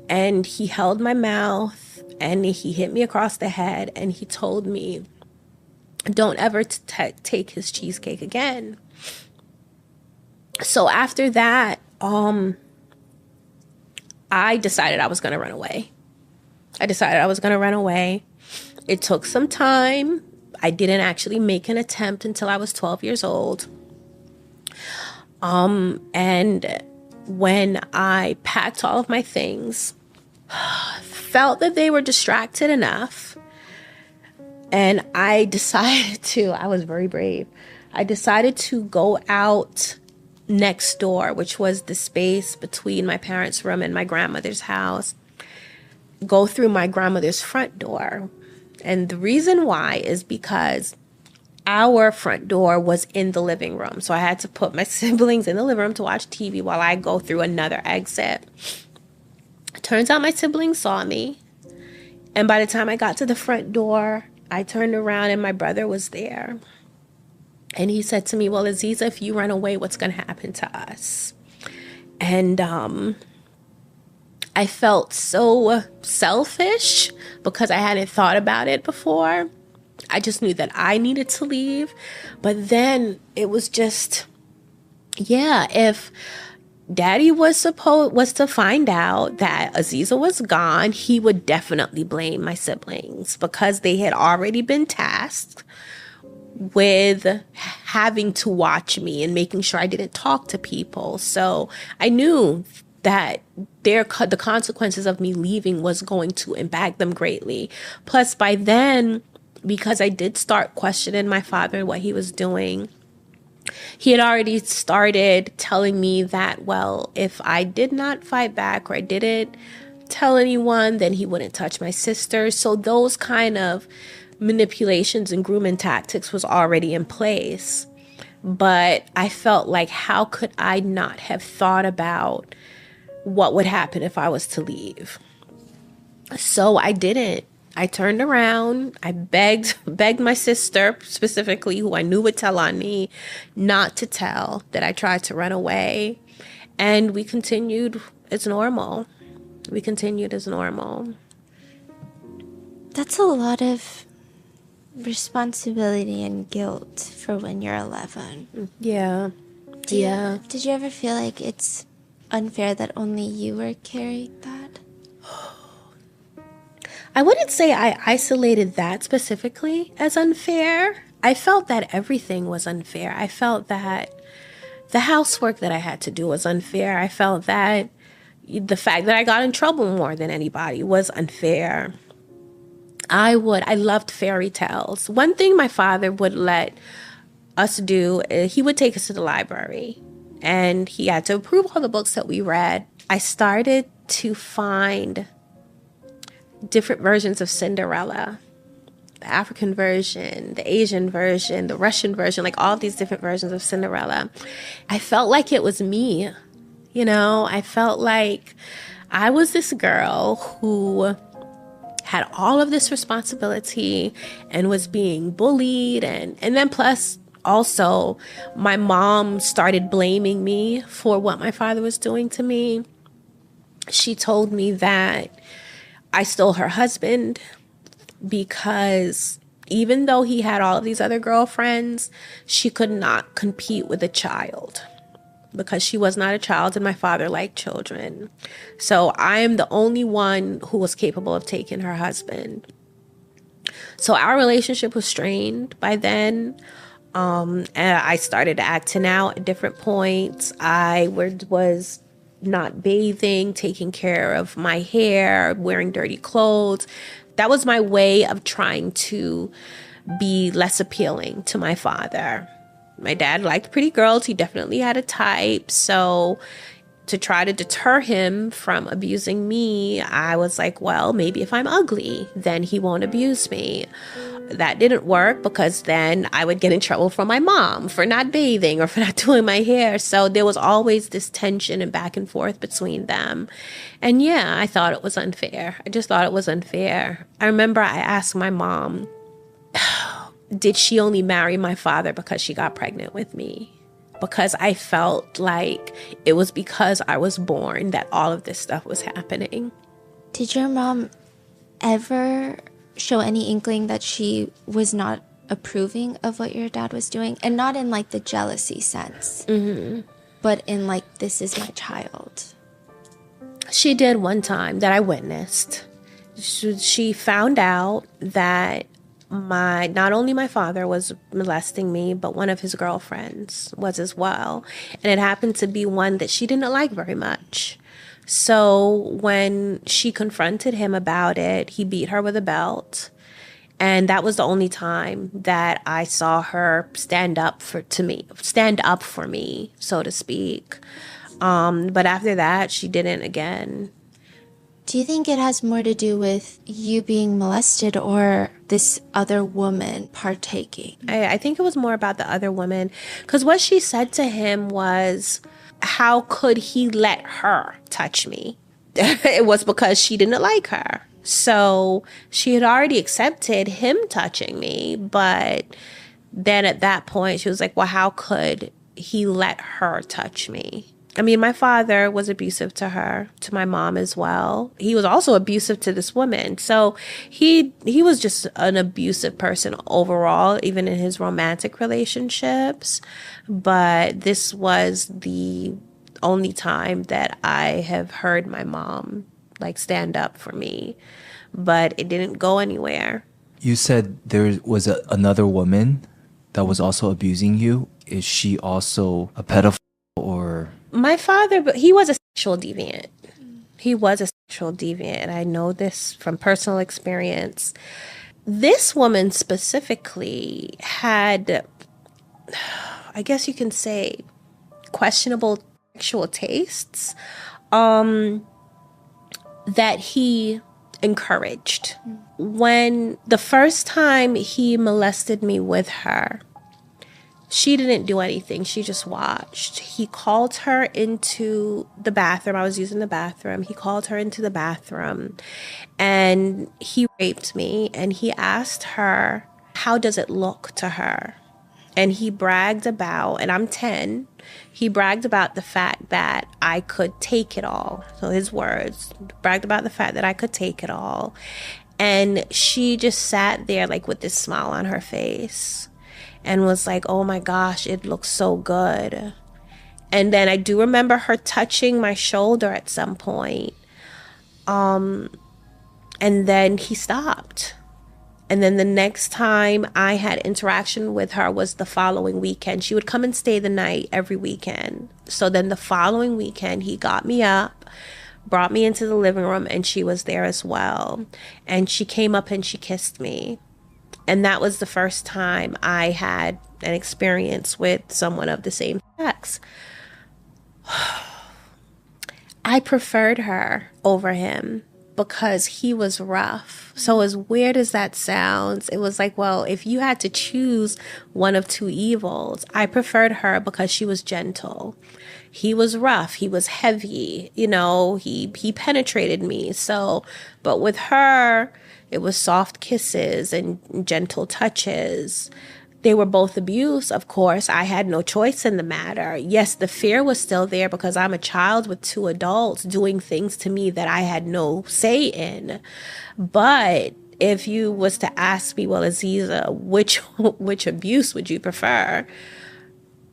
And he held my mouth. And he hit me across the head and he told me, don't ever take his cheesecake again. So after that, I decided I was going to run away. It took some time. I didn't actually make an attempt until I was 12 years old. And when I packed all of my things, felt that they were distracted enough, and I was very brave. I decided to go out next door, which was the space between my parents' room and my grandmother's house, go through my grandmother's front door. And the reason why is because our front door was in the living room. So I had to put my siblings in the living room to watch TV while I go through another exit. Turns out my siblings saw me. And by the time I got to the front door, I turned around and my brother was there. And he said to me, well, Aziza, if you run away, what's going to happen to us? And I felt so selfish because I hadn't thought about it before. I just knew that I needed to leave. But then it was just, if Daddy was to find out that Aziza was gone, he would definitely blame my siblings because they had already been tasked with having to watch me and making sure I didn't talk to people. So I knew that the consequences of me leaving was going to impact them greatly. Plus, by then, because I did start questioning my father and what he was doing, he had already started telling me that, well, if I did not fight back or I didn't tell anyone, then he wouldn't touch my sister. So those kind of manipulations and grooming tactics was already in place. But I felt like, how could I not have thought about what would happen if I was to leave? So I didn't. I turned around. I begged my sister, specifically, who I knew would tell on me, not to tell that I tried to run away. And we continued as normal.
That's a lot of responsibility and guilt for when you're 11.
Yeah.
Did you ever feel like it's unfair that only you were carrying that?
I wouldn't say I isolated that specifically as unfair. I felt that everything was unfair. I felt that the housework that I had to do was unfair. I felt that the fact that I got in trouble more than anybody was unfair. I loved fairy tales. One thing my father would let us do, he would take us to the library and he had to approve all the books that we read. I started to find different versions of Cinderella, the African version, the Asian version, the Russian version, like all of these different versions of Cinderella. I felt like it was me, I felt like I was this girl who had all of this responsibility and was being bullied. And then plus also my mom started blaming me for what my father was doing to me. She told me that I stole her husband because even though he had all of these other girlfriends, she could not compete with a child because she was not a child and my father liked children. So I am the only one who was capable of taking her husband. So our relationship was strained by then. And I started acting out at different points. I was not bathing, taking care of my hair, wearing dirty clothes. That was my way of trying to be less appealing to my father. My dad liked pretty girls. He definitely had a type. So to try to deter him from abusing me, I was like, well, maybe if I'm ugly, then he won't abuse me. That didn't work because then I would get in trouble from my mom for not bathing or for not doing my hair. So there was always this tension and back and forth between them. And yeah, I thought it was unfair. I just thought it was unfair. I remember I asked my mom, did she only marry my father because she got pregnant with me? Because I felt like it was because I was born that all of this stuff was happening.
Did your mom ever show any inkling that she was not approving of what your dad was doing? And not in like the jealousy sense, but in like, this is my child.
She did one time that I witnessed. She found out that not only my father was molesting me, but one of his girlfriends was as well. And it happened to be one that she didn't like very much. So when she confronted him about it, he beat her with a belt. And that was the only time that I saw her stand up for me, so to speak. But after that, she didn't again.
Do you think it has more to do with you being molested or this other woman partaking?
I think it was more about the other woman, because what she said to him was, how could he let her touch me? It was because she didn't like her. So she had already accepted him touching me, but then at that point she was like, well, how could he let her touch me? I mean, my father was abusive to her, to my mom as well. He was also abusive to this woman. So he was just an abusive person overall, even in his romantic relationships. But this was the only time that I have heard my mom like stand up for me. But it didn't go anywhere.
You said there was another woman that was also abusing you. Is she also a pedophile or...
My father, but he was a sexual deviant. He was a sexual deviant. I know this from personal experience. This woman specifically had, I guess you can say, questionable sexual tastes that he encouraged. When the first time he molested me with her, she didn't do anything. She just watched. He called her into the bathroom. I was using the bathroom. He called her into the bathroom and he raped me. And he asked her, how does it look to her? And he bragged about, and I'm 10, he bragged about the fact that I could take it all. So his words, bragged about the fact that I could take it all. And she just sat there like with this smile on her face and was like, oh my gosh, it looks so good. And then I do remember her touching my shoulder at some point. And then he stopped. And then the next time I had interaction with her was the following weekend. She would come and stay the night every weekend. So then the following weekend, he got me up, brought me into the living room, and she was there as well. And she came up and she kissed me. And that was the first time I had an experience with someone of the same sex. I preferred her over him because he was rough. So as weird as that sounds, it was like, well, if you had to choose one of two evils, I preferred her because she was gentle. He was rough. He was heavy. You know, he penetrated me. So, but with her, it was soft kisses and gentle touches. They were both abuse, of course. I had no choice in the matter. Yes, the fear was still there because I'm a child with two adults doing things to me that I had no say in. But if you was to ask me, well, Aziza, which abuse would you prefer?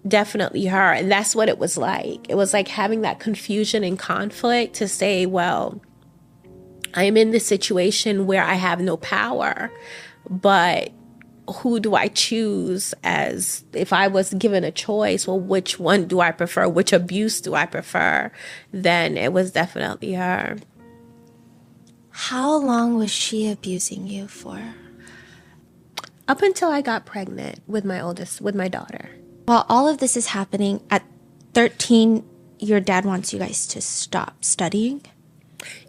Definitely her. And that's what it was like. It was like having that confusion and conflict to say, well, I am in this situation where I have no power, but who do I choose? As if I was given a choice, well, which one do I prefer? Which abuse do I prefer? Then it was definitely her.
How long was she abusing you for?
Up until I got pregnant with my daughter.
While all of this is happening, at 13, your dad wants you guys to stop studying?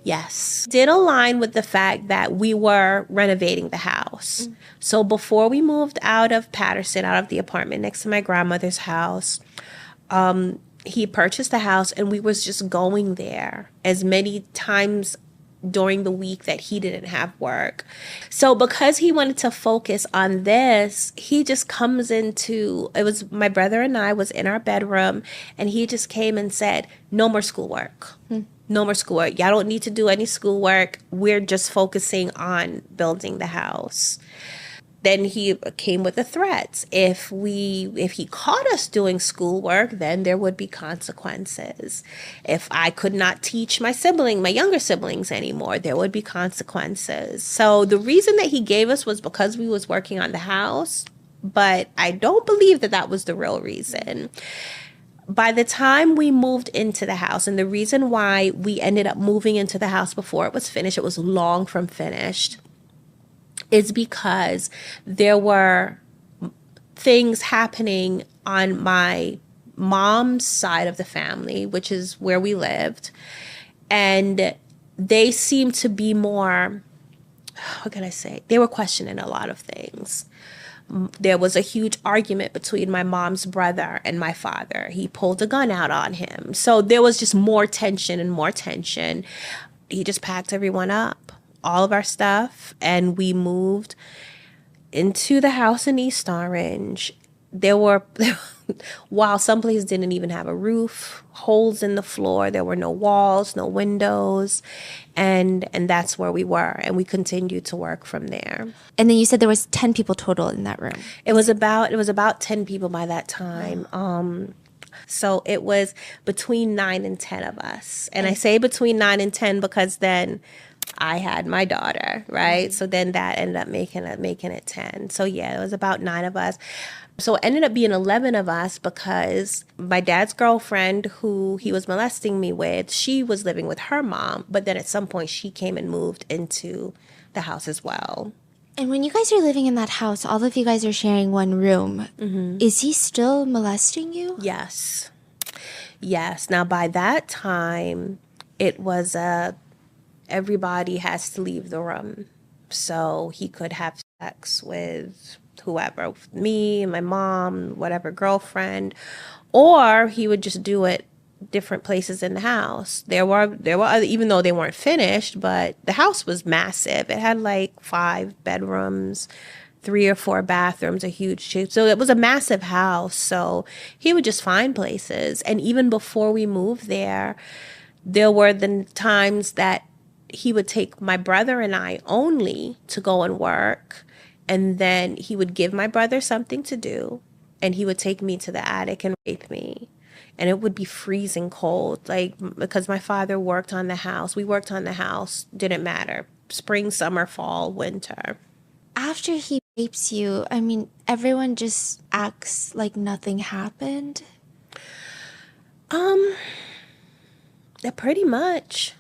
Yes. Did align with the fact that we were renovating the house. Mm-hmm. So before we moved out of Patterson, out of the apartment next to my grandmother's house, he purchased the house and we was just going there as many times during the week that he didn't have work. So because he wanted to focus on this, he just comes into, it was my brother and I was in our bedroom and he just came and said, no more schoolwork. No more schoolwork. Y'all don't need to do any schoolwork. We're just focusing on building the house. then he came with the threats. If he caught us doing schoolwork, then there would be consequences. If I could not teach my younger siblings anymore, there would be consequences. So the reason that he gave us was because we was working on the house, but I don't believe that was the real reason. By the time we moved into the house, and the reason why we ended up moving into the house before it was finished, it was long from finished, is because there were things happening on my mom's side of the family, which is where we lived. And they seemed to be more, what can I say? They were questioning a lot of things. There was a huge argument between my mom's brother and my father. He pulled a gun out on him. So there was just more tension and more tension. He just packed everyone up, all of our stuff, and we moved into the house in East Orange. There were, while some places didn't even have a roof, holes in the floor, there were no walls, no windows, and that's where we were, and we continued to work from there.
And then you said there was 10 people total in that room.
It was about 10 people by that time. So it was between 9 and 10 of us. And I say between 9 and 10 because then I had my daughter, right? Mm-hmm. So then that ended up making it 10. So yeah, it was about 9 of us. So it ended up being 11 of us because my dad's girlfriend, who he was molesting me with, she was living with her mom. But then at some point she came and moved into the house as well.
And when you guys are living in that house, all of you guys are sharing one room. Mm-hmm. Is he still molesting you?
Yes. Now, by that time, it was everybody has to leave the room. So he could have sex with whoever, me, my mom, whatever girlfriend, or he would just do it different places in the house. There were other, even though they weren't finished, but the house was massive. It had like 5 bedrooms, 3 or 4 bathrooms, a huge, so it was a massive house. So he would just find places. And even before we moved there were the times that he would take my brother and I only to go and work. And then he would give my brother something to do, and he would take me to the attic and rape me. And it would be freezing cold, like, because my father worked on the house. We worked on the house, didn't matter. Spring, summer, fall, winter.
After he rapes you, I mean, everyone just acts like nothing happened?
Pretty much.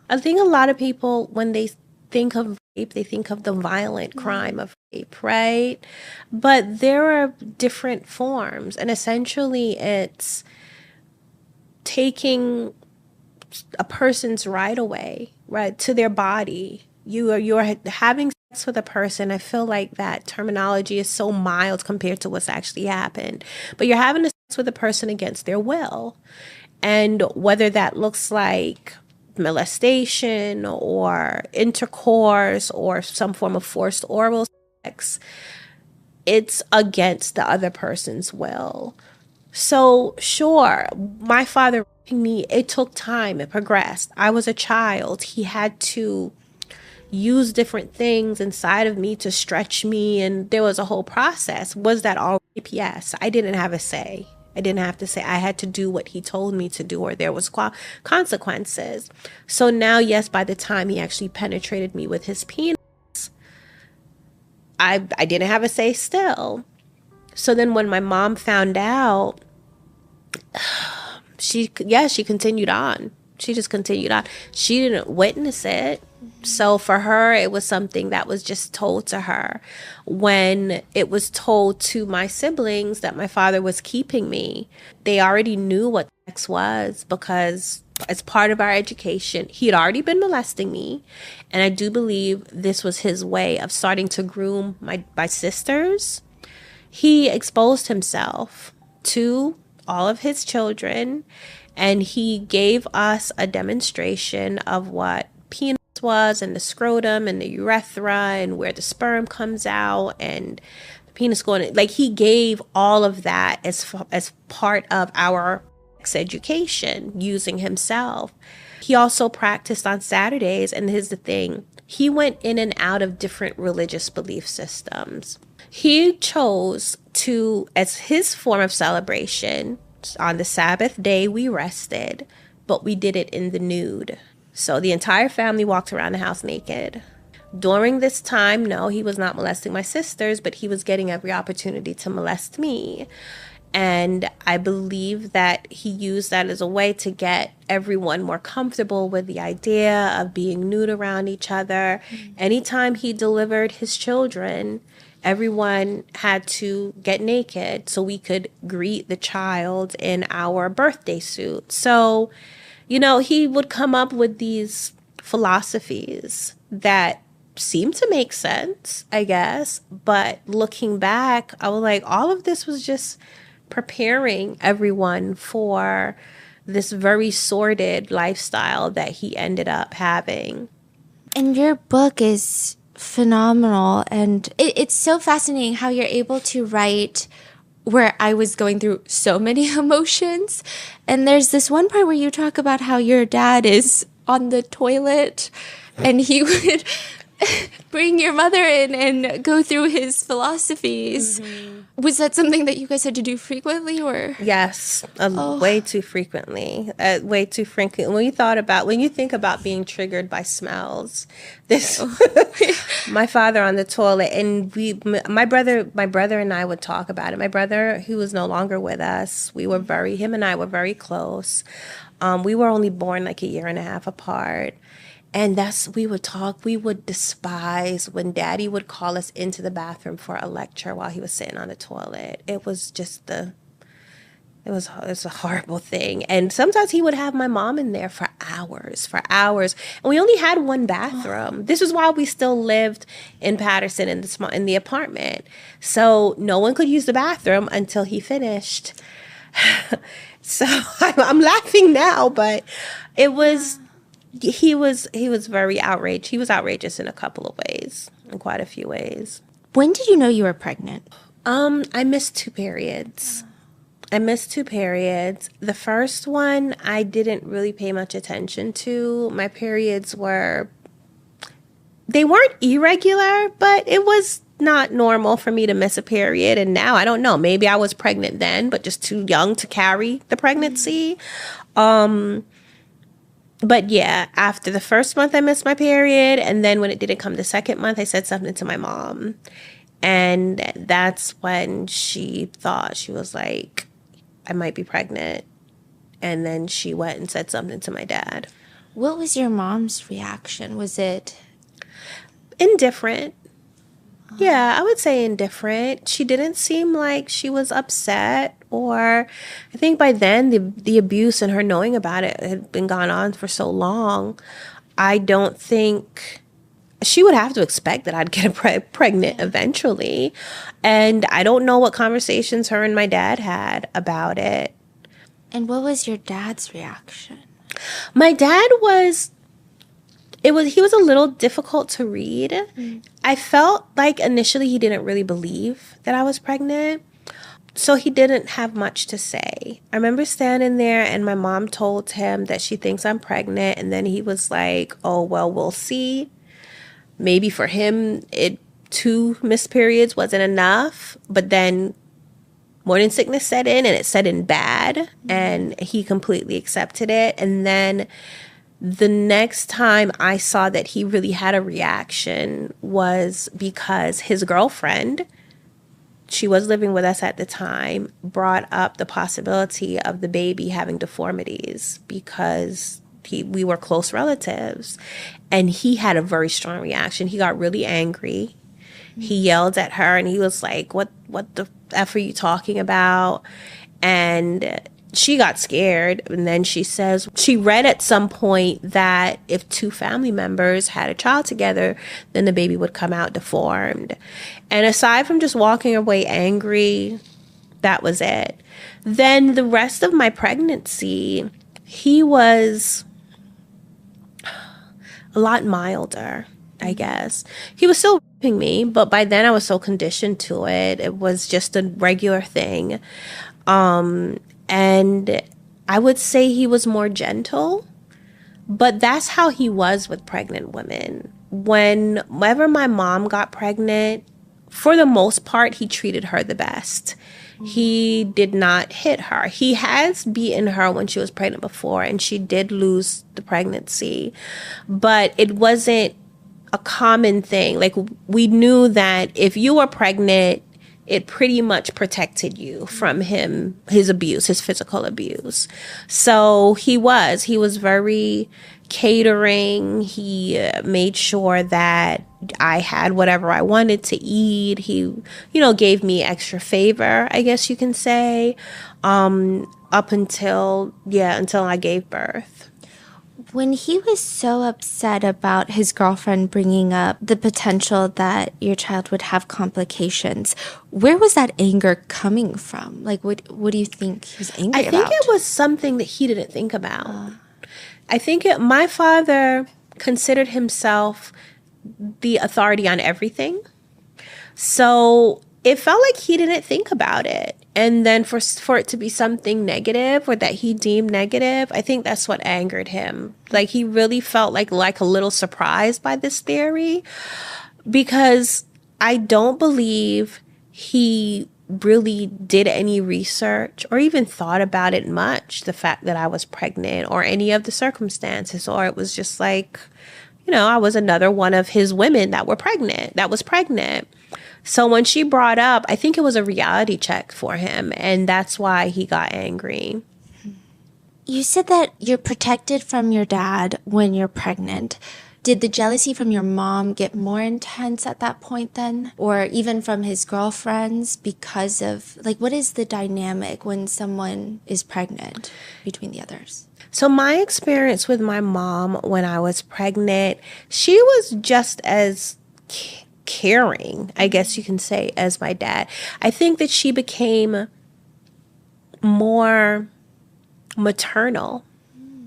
I think a lot of people, when they think of rape, they think of the violent crime of rape, right? But there are different forms, and essentially it's taking a person's right away, right, to their body. You are having sex with a person. I feel like that terminology is so mild compared to what's actually happened. But you're having sex with a person against their will. And whether that looks like molestation or intercourse or some form of forced oral sex, it's against the other person's will. So sure, my father raping me, it took time, it progressed. I was a child. He had to use different things inside of me to stretch me, and there was a whole process. Was that all rape? Yes. I didn't have a say. I didn't have to say. I had to do what he told me to do, or there was consequences. So now, yes, by the time he actually penetrated me with his penis, I didn't have a say still. So then when my mom found out, she continued on. She just continued on. She didn't witness it. So for her, it was something that was just told to her. When it was told to my siblings that my father was keeping me, they already knew what sex was, because as part of our education, he had already been molesting me. And I do believe this was his way of starting to groom my sisters. He exposed himself to all of his children, and he gave us a demonstration of what penis was, and the scrotum and the urethra, and where the sperm comes out, and the penis going in. Like, he gave all of that as part of our sex education using himself. He also practiced on Saturdays, and here's the thing. He went in and out of different religious belief systems. He chose to, as his form of celebration, on the Sabbath day we rested, but we did it in the nude. So the entire family walked around the house naked. During this time, no, he was not molesting my sisters, but he was getting every opportunity to molest me. And I believe that he used that as a way to get everyone more comfortable with the idea of being nude around each other. Anytime he delivered his children, everyone had to get naked so we could greet the child in our birthday suit. So, you know, he would come up with these philosophies that seemed to make sense, I guess. But looking back, I was like, all of this was just preparing everyone for this very sordid lifestyle that he ended up having.
And your book is phenomenal. And it's so fascinating how you're able to write where I was going through so many emotions. And there's this one part where you talk about how your dad is on the toilet and he would bring your mother in and go through his philosophies. Was that something that you guys had to do frequently, or?
Yes, way too frequently. Way too frequently. When you think about being triggered by smells, my father on the toilet, and my brother and I would talk about it. My brother, who was no longer with us, him and I were very close. We were only born like a year and a half apart. And we would despise when Daddy would call us into the bathroom for a lecture while he was sitting on the toilet. It was just it was a horrible thing. And sometimes he would have my mom in there for hours. And we only had one bathroom. This was while we still lived in Patterson in the apartment. So no one could use the bathroom until he finished. So I'm laughing now, but it was... He was very outraged. He was outrageous in a couple of ways, in quite a few ways.
When did you know you were pregnant?
I missed 2 periods. The first one, I didn't really pay much attention to. My periods weren't irregular, but it was not normal for me to miss a period. And now, I don't know, maybe I was pregnant then, but just too young to carry the pregnancy. But yeah, after the first month, I missed my period. And then when it didn't come the second month, I said something to my mom. And that's when she thought, she was like, I might be pregnant. And then she went and said something to my dad.
What was your mom's reaction? Was it
indifferent? Yeah, I would say indifferent. She didn't seem like she was upset, or I think by then the abuse and her knowing about it had been gone on for so long. I don't think she would have to expect that I'd get pregnant eventually. And I don't know what conversations her and my dad had about it.
And what was your dad's reaction?
My dad he was a little difficult to read. I felt like initially he didn't really believe that I was pregnant. So he didn't have much to say. I remember standing there and my mom told him that she thinks I'm pregnant. And then he was like, oh, well, we'll see. Maybe for him, 2 missed periods wasn't enough. But then morning sickness set in, and it set in bad. And he completely accepted it. And then the next time I saw that he really had a reaction was because his girlfriend, she was living with us at the time, brought up the possibility of the baby having deformities because we were close relatives. And he had a very strong reaction. He got really angry. He yelled at her and he was like, what the F are you talking about? And she got scared, and then she says she read at some point that if 2 family members had a child together, then the baby would come out deformed. And aside from just walking away angry, that was it. Then the rest of my pregnancy, he was a lot milder, I guess. He was still raping me, but by then I was so conditioned to it. It was just a regular thing. And I would say he was more gentle. But that's how he was with pregnant women. Whenever my mom got pregnant, for the most part, he treated her the best. He did not hit her. He has beaten her when she was pregnant before, and she did lose the pregnancy. But it wasn't a common thing. Like, we knew that if you were pregnant, it pretty much protected you from his abuse, his physical abuse. So he was very catering. He made sure that I had whatever I wanted to eat. He, gave me extra favor, I guess you can say, up until I gave birth.
When he was so upset about his girlfriend bringing up the potential that your child would have complications, where was that anger coming from? Like, what do you think he was angry about?
I think it was something that he didn't think about. I think my father considered himself the authority on everything. So it felt like he didn't think about it. And then for it to be something negative or that he deemed negative, I think that's what angered him. Like, he really felt like a little surprised by this theory, because I don't believe he really did any research or even thought about it much, the fact that I was pregnant or any of the circumstances, or it was just like, I was another one of his women that was pregnant. So when she brought up, I think it was a reality check for him, and that's why he got angry.
You said that you're protected from your dad when you're pregnant. Did the jealousy from your mom get more intense at that point then? Or even from his girlfriends because of, what is the dynamic when someone is pregnant between the others?
So my experience with my mom when I was pregnant, she was just as caring, I guess you can say, as my dad. I think that she became more maternal,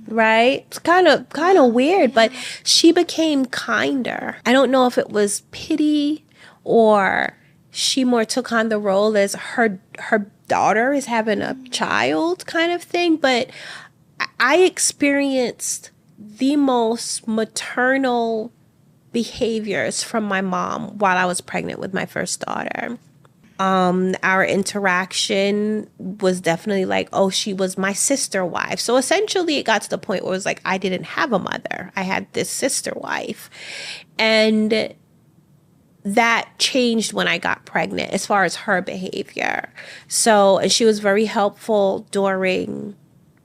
right? It's kind of weird, but she became kinder. I don't know if it was pity or she more took on the role as her daughter is having a child kind of thing, but I experienced the most maternal behaviors from my mom while I was pregnant with my first daughter. Our interaction was definitely like, oh, she was my sister wife. So essentially it got to the point where it was like, I didn't have a mother. I had this sister wife. And that changed when I got pregnant as far as her behavior. So, and she was very helpful during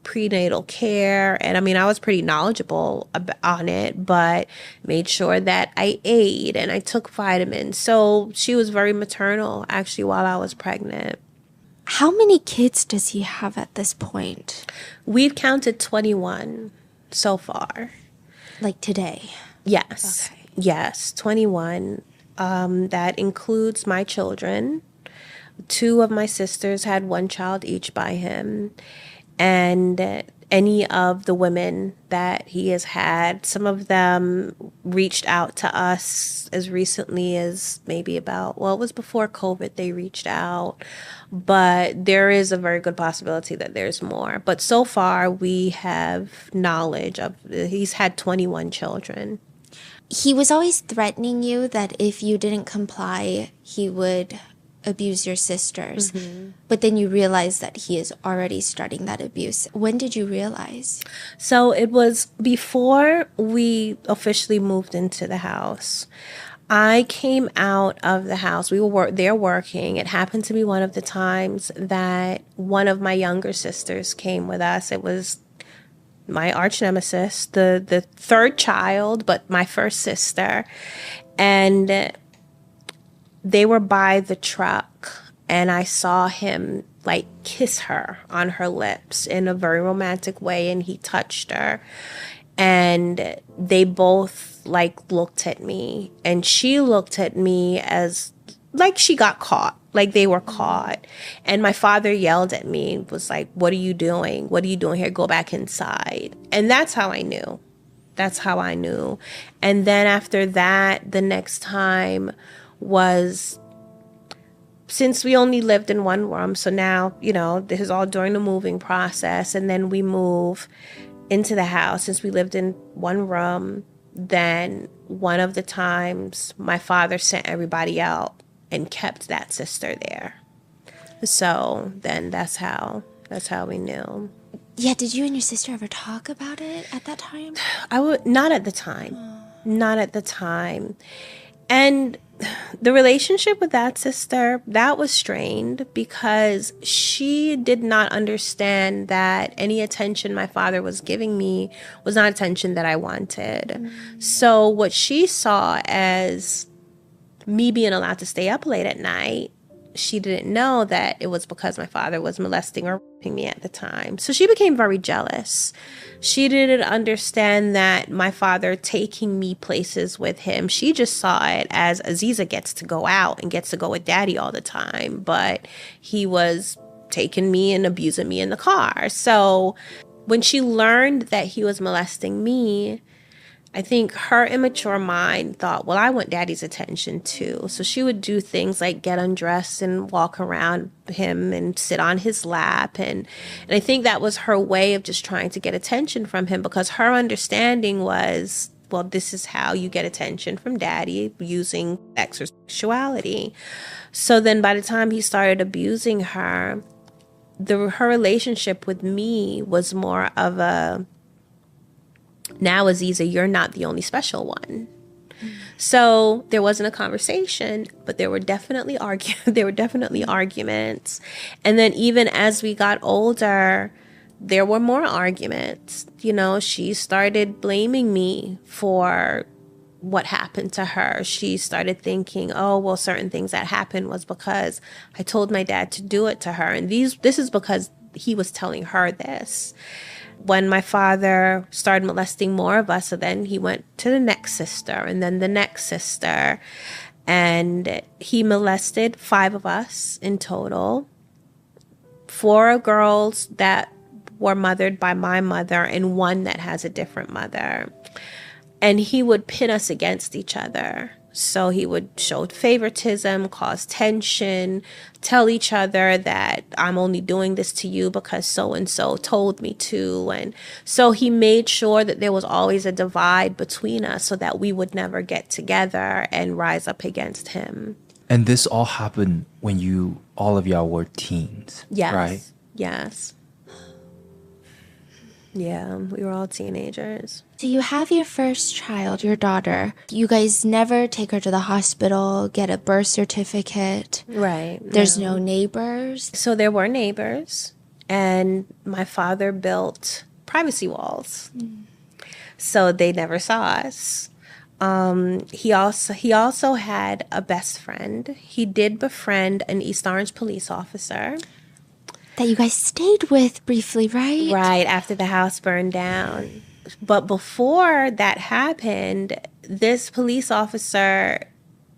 prenatal care, and I was pretty knowledgeable on it, but made sure that I ate and I took vitamins. So she was very maternal actually while I was pregnant.
How many kids does he have at this point?
We've counted 21 so far.
Like today?
Yes. Okay. Yes, 21. That includes my children. 2 of my sisters had 1 child each by him. And any of the women that he has had, some of them reached out to us as recently as maybe it was before COVID they reached out. But there is a very good possibility that there's more. But so far we have knowledge of, he's had 21 children.
He was always threatening you that if you didn't comply, he would abuse your sisters. Mm-hmm. But then you realize that he is already starting that abuse. When did you realize?
So it was before we officially moved into the house. I came out of the house. We were there working. It happened to be one of the times that one of my younger sisters came with us. It was my arch nemesis, the third child, but my first sister. And they were by the truck, and I saw him kiss her on her lips in a very romantic way, and he touched her. And they both looked at me, and she looked at me as she got caught, they were caught. And my father yelled at me, was like, "What are you doing? What are you doing here? Go back inside." And that's how I knew. And then after that, the next time was, since we only lived in one room, so now, this is all during the moving process, and then we move, into the house, since we lived in one room, then one of the times my father sent everybody out and kept that sister there. So then that's how we knew.
Yeah, did you and your sister ever talk about it at that time?
Not at the time. Not at the time. And the relationship with that sister, that was strained because she did not understand that any attention my father was giving me was not attention that I wanted. So what she saw as me being allowed to stay up late at night, she didn't know that it was because my father was molesting or raping me at the time. So she became very jealous. She didn't understand that my father taking me places with him, she just saw it as Aziza gets to go out and gets to go with daddy all the time. But he was taking me and abusing me in the car. So when she learned that he was molesting me, I think her immature mind thought, well, I want daddy's attention too. So she would do things like get undressed and walk around him and sit on his lap. And I think that was her way of just trying to get attention from him, because her understanding was, well, this is how you get attention from daddy, using sex or sexuality. So then by the time he started abusing her, her relationship with me was more of a, now, Aziza, you're not the only special one. So there wasn't a conversation, but there were definitely arguments. And then even as we got older, there were more arguments. You know, she started blaming me for what happened to her. She started thinking, oh, well, certain things that happened was because I told my dad to do it to her. And this is because he was telling her this. When my father started molesting more of us, so then he went to the next sister and then the next sister. And he molested 5 of us in total. 4 girls that were mothered by my mother and 1 that has a different mother. And he would pit us against each other. So he would show favoritism, cause tension, tell each other that I'm only doing this to you because so-and-so told me to. And so he made sure that there was always a divide between us so that we would never get together and rise up against him.
And this all happened when all of y'all were teens,
yes.
Right?
Yes. Yeah, we were all teenagers.
So you have your first child, your daughter. You guys never take her to the hospital, get a birth certificate.
Right.
There's no neighbors.
So there were neighbors, and my father built privacy walls. So they never saw us. He also had a best friend. He did befriend an East Orange police officer.
That you guys stayed with briefly, right?
Right, after the house burned down. But before that happened, this police officer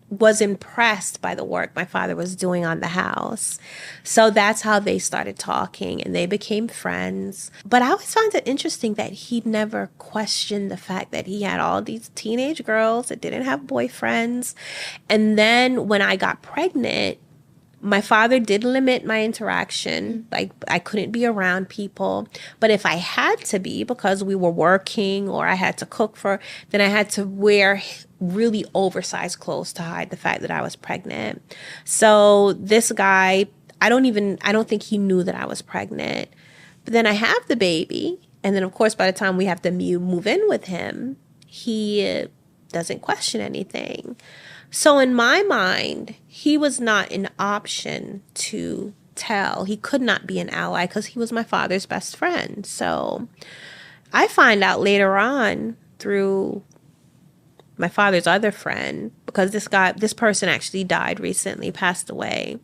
was impressed by the work my father was doing on the house. So that's how they started talking, and they became friends. But I always found it interesting that he never questioned the fact that he had all these teenage girls that didn't have boyfriends. And then when I got pregnant, my father did limit my interaction. Like, I couldn't be around people. But if I had to be, because we were working or I had to cook then I had to wear really oversized clothes to hide the fact that I was pregnant. So this guy, I don't think he knew that I was pregnant. But then I have the baby. And then, of course, by the time we have to move in with him, he doesn't question anything. So in my mind, he was not an option to tell. He could not be an ally because he was my father's best friend. So I find out later on through my father's other friend, because this person actually died recently, passed away.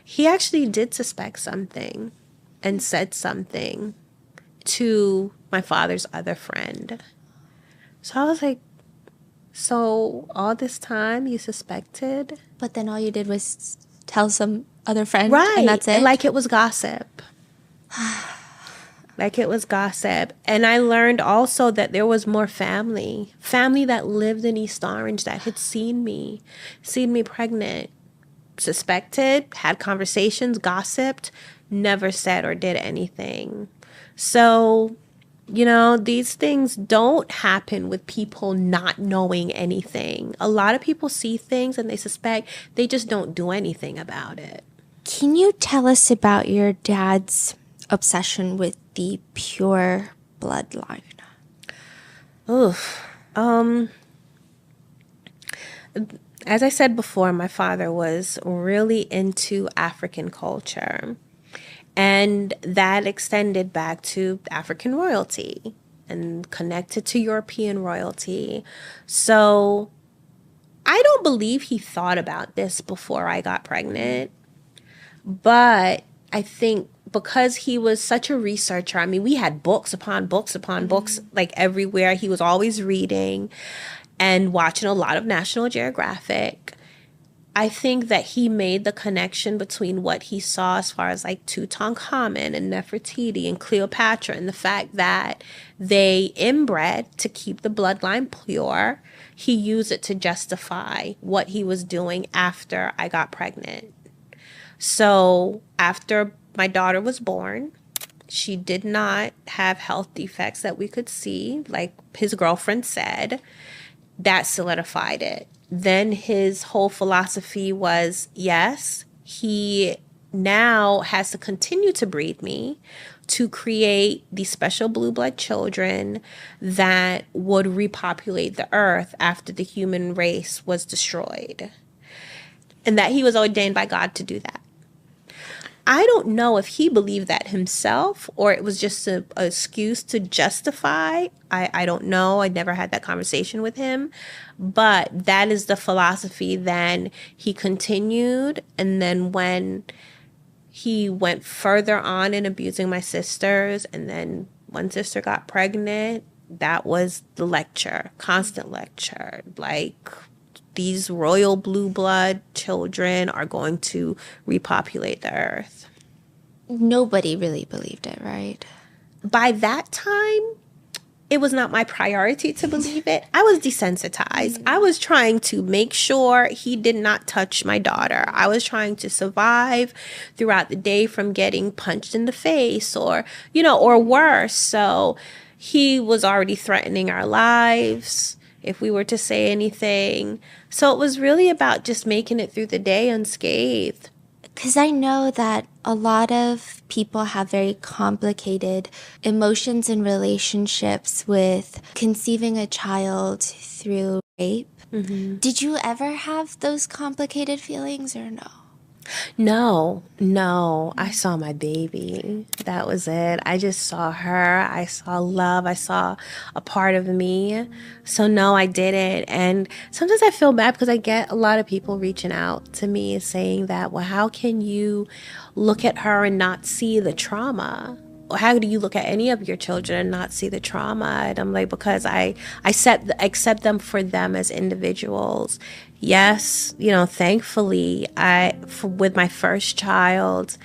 He actually did suspect something and said something to my father's other friend. So I was like, so all this time you suspected?
But then all you did was tell some other friend,
right?
And that's it?
Like it was gossip. Like it was gossip. And I learned also that there was more family that lived in East Orange that had seen me pregnant, suspected, had conversations, gossiped, never said or did anything. So You know, these things don't happen with people not knowing anything. A lot of people see things and they suspect, they just don't do anything about it.
Can you tell us about your dad's obsession with the pure bloodline?
Oof. As I said before, my father was really into African culture. And that extended back to African royalty and connected to European royalty. So I don't believe he thought about this before I got pregnant. But I think because he was such a researcher, I mean, we had books upon books upon books, like everywhere. He was always reading and watching a lot of National Geographic. I think that he made the connection between what he saw as far as like Tutankhamun and Nefertiti and Cleopatra and the fact that they inbred to keep the bloodline pure. He used it to justify what he was doing after I got pregnant. So after my daughter was born, she did not have health defects that we could see, like his girlfriend said. That solidified it. Then his whole philosophy was, yes, he now has to continue to breed me to create these special blue blood children that would repopulate the earth after the human race was destroyed. And that he was ordained by God to do that. I don't know if he believed that himself or it was just an excuse to justify. I don't know. I never had that conversation with him. But that is the philosophy. Then he continued. And then when he went further on in abusing my sisters, and then one sister got pregnant, that was the lecture, constant lecture. Like, these royal blue blood children are going to repopulate the earth.
Nobody really believed it, right?
By that time, it was not my priority to believe it. I was desensitized. I was trying to make sure he did not touch my daughter. I was trying to survive throughout the day from getting punched in the face or worse. So he was already threatening our lives if we were to say anything. So it was really about just making it through the day unscathed.
Because I know that a lot of people have very complicated emotions and relationships with conceiving a child through rape. Mm-hmm. Did you ever have those complicated feelings or no?
No. I saw my baby. That was it. I just saw her. I saw love. I saw a part of me. So no, I didn't. And sometimes I feel bad because I get a lot of people reaching out to me saying that, well, how can you look at her and not see the trauma? Or how do you look at any of your children and not see the trauma? And I'm like, because I accept them for them as individuals. Yes, thankfully, with my first child,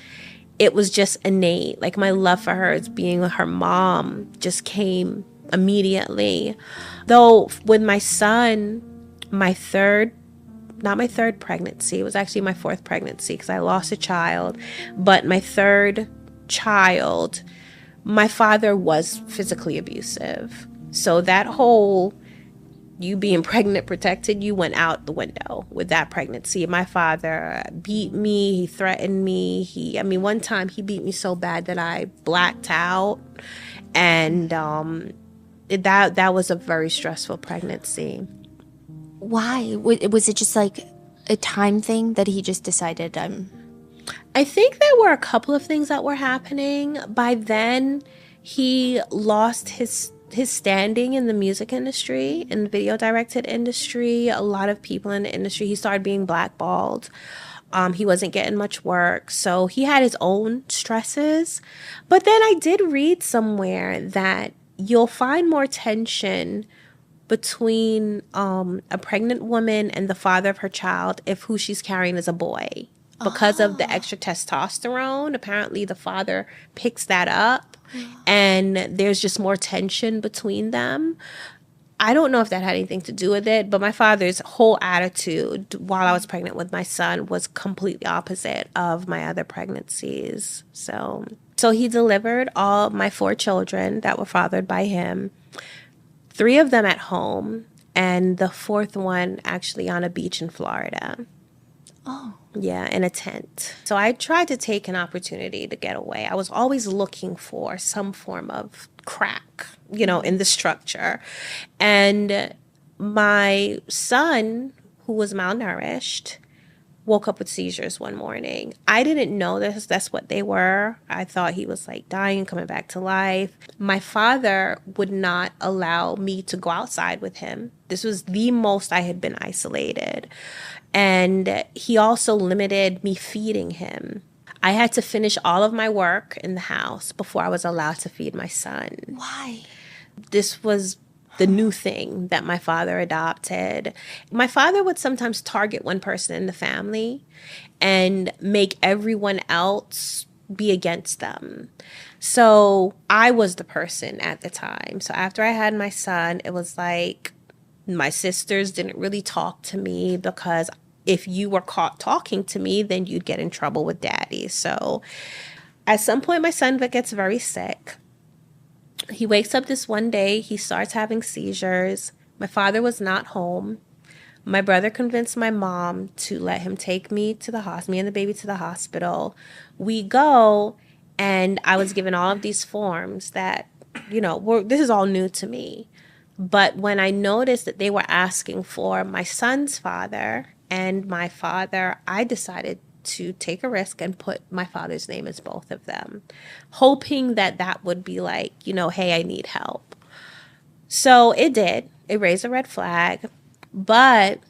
it was just innate. Like my love for her as being her mom just came immediately. Though with my son, not my third pregnancy, it was actually my fourth pregnancy because I lost a child. But my third child, my father was physically abusive. So that whole you being pregnant protected, you went out the window with that pregnancy. My father beat me. He threatened me. One time he beat me so bad that I blacked out. And that was a very stressful pregnancy.
Why? Was it just like a time thing that he just decided
I think there were a couple of things that were happening. By then, he lost his standing in the music industry, in the video directed industry. A lot of people in the industry, he started being blackballed. He wasn't getting much work. So he had his own stresses. But then I did read somewhere that you'll find more tension between a pregnant woman and the father of her child if who she's carrying is a boy. Because of the extra testosterone, apparently the father picks that up and there's just more tension between them. I don't know if that had anything to do with it, but my father's whole attitude while I was pregnant with my son was completely opposite of my other pregnancies. So So he delivered all my 4 children that were fathered by him, 3 of them at home, and the 4th one actually on a beach in Florida.
Oh.
Yeah, in a tent. So I tried to take an opportunity to get away. I was always looking for some form of crack, in the structure. And my son, who was malnourished, woke up with seizures one morning. I didn't know that's what they were. I thought he was like dying, coming back to life. My father would not allow me to go outside with him. This was the most I had been isolated. And he also limited me feeding him. I had to finish all of my work in the house before I was allowed to feed my son.
Why?
This was the new thing that my father adopted. My father would sometimes target one person in the family and make everyone else be against them. So I was the person at the time. So after I had my son, it was like my sisters didn't really talk to me because if you were caught talking to me, then you'd get in trouble with daddy. So at some point, my son gets very sick. He wakes up this one day, he starts having seizures. My father was not home. My brother convinced my mom to let him take me to the hospital, me and the baby to the hospital. We go, and I was given all of these forms that, this is all new to me. But when I noticed that they were asking for my son's father and my father, I decided to take a risk and put my father's name as both of them, hoping that would be like, hey, I need help. So it did. It raised a red flag, but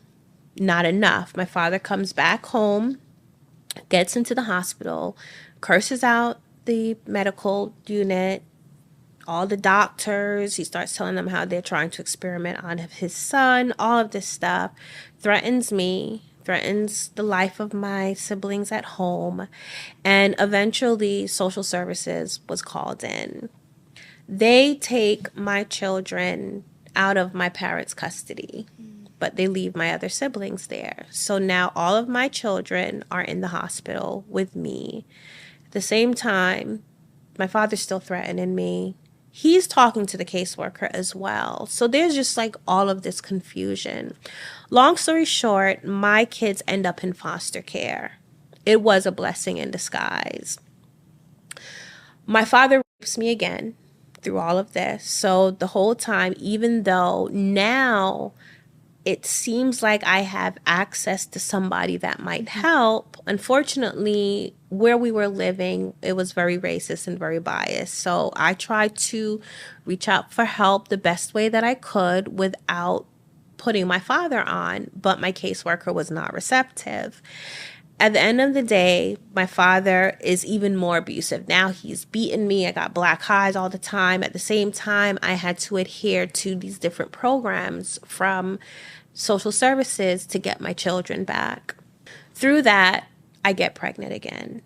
not enough. My father comes back home, gets into the hospital, curses out the medical unit, all the doctors. He starts telling them how they're trying to experiment on his son, all of this stuff, threatens me, threatens the life of my siblings at home. And eventually social services was called in. They take my children out of my parents' custody, but they leave my other siblings there. So now all of my children are in the hospital with me. At the same time, my father's still threatening me. He's talking to the caseworker as well. So there's just like all of this confusion. Long story short, my kids end up in foster care. It was a blessing in disguise. My father rapes me again through all of this. So the whole time, even though now it seems like I have access to somebody that might help, unfortunately, where we were living, it was very racist and very biased. So I tried to reach out for help the best way that I could without putting my father on, but my caseworker was not receptive. At the end of the day, my father is even more abusive. Now he's beating me. I got black eyes all the time. At the same time, I had to adhere to these different programs from social services to get my children back. Through that, I get pregnant again.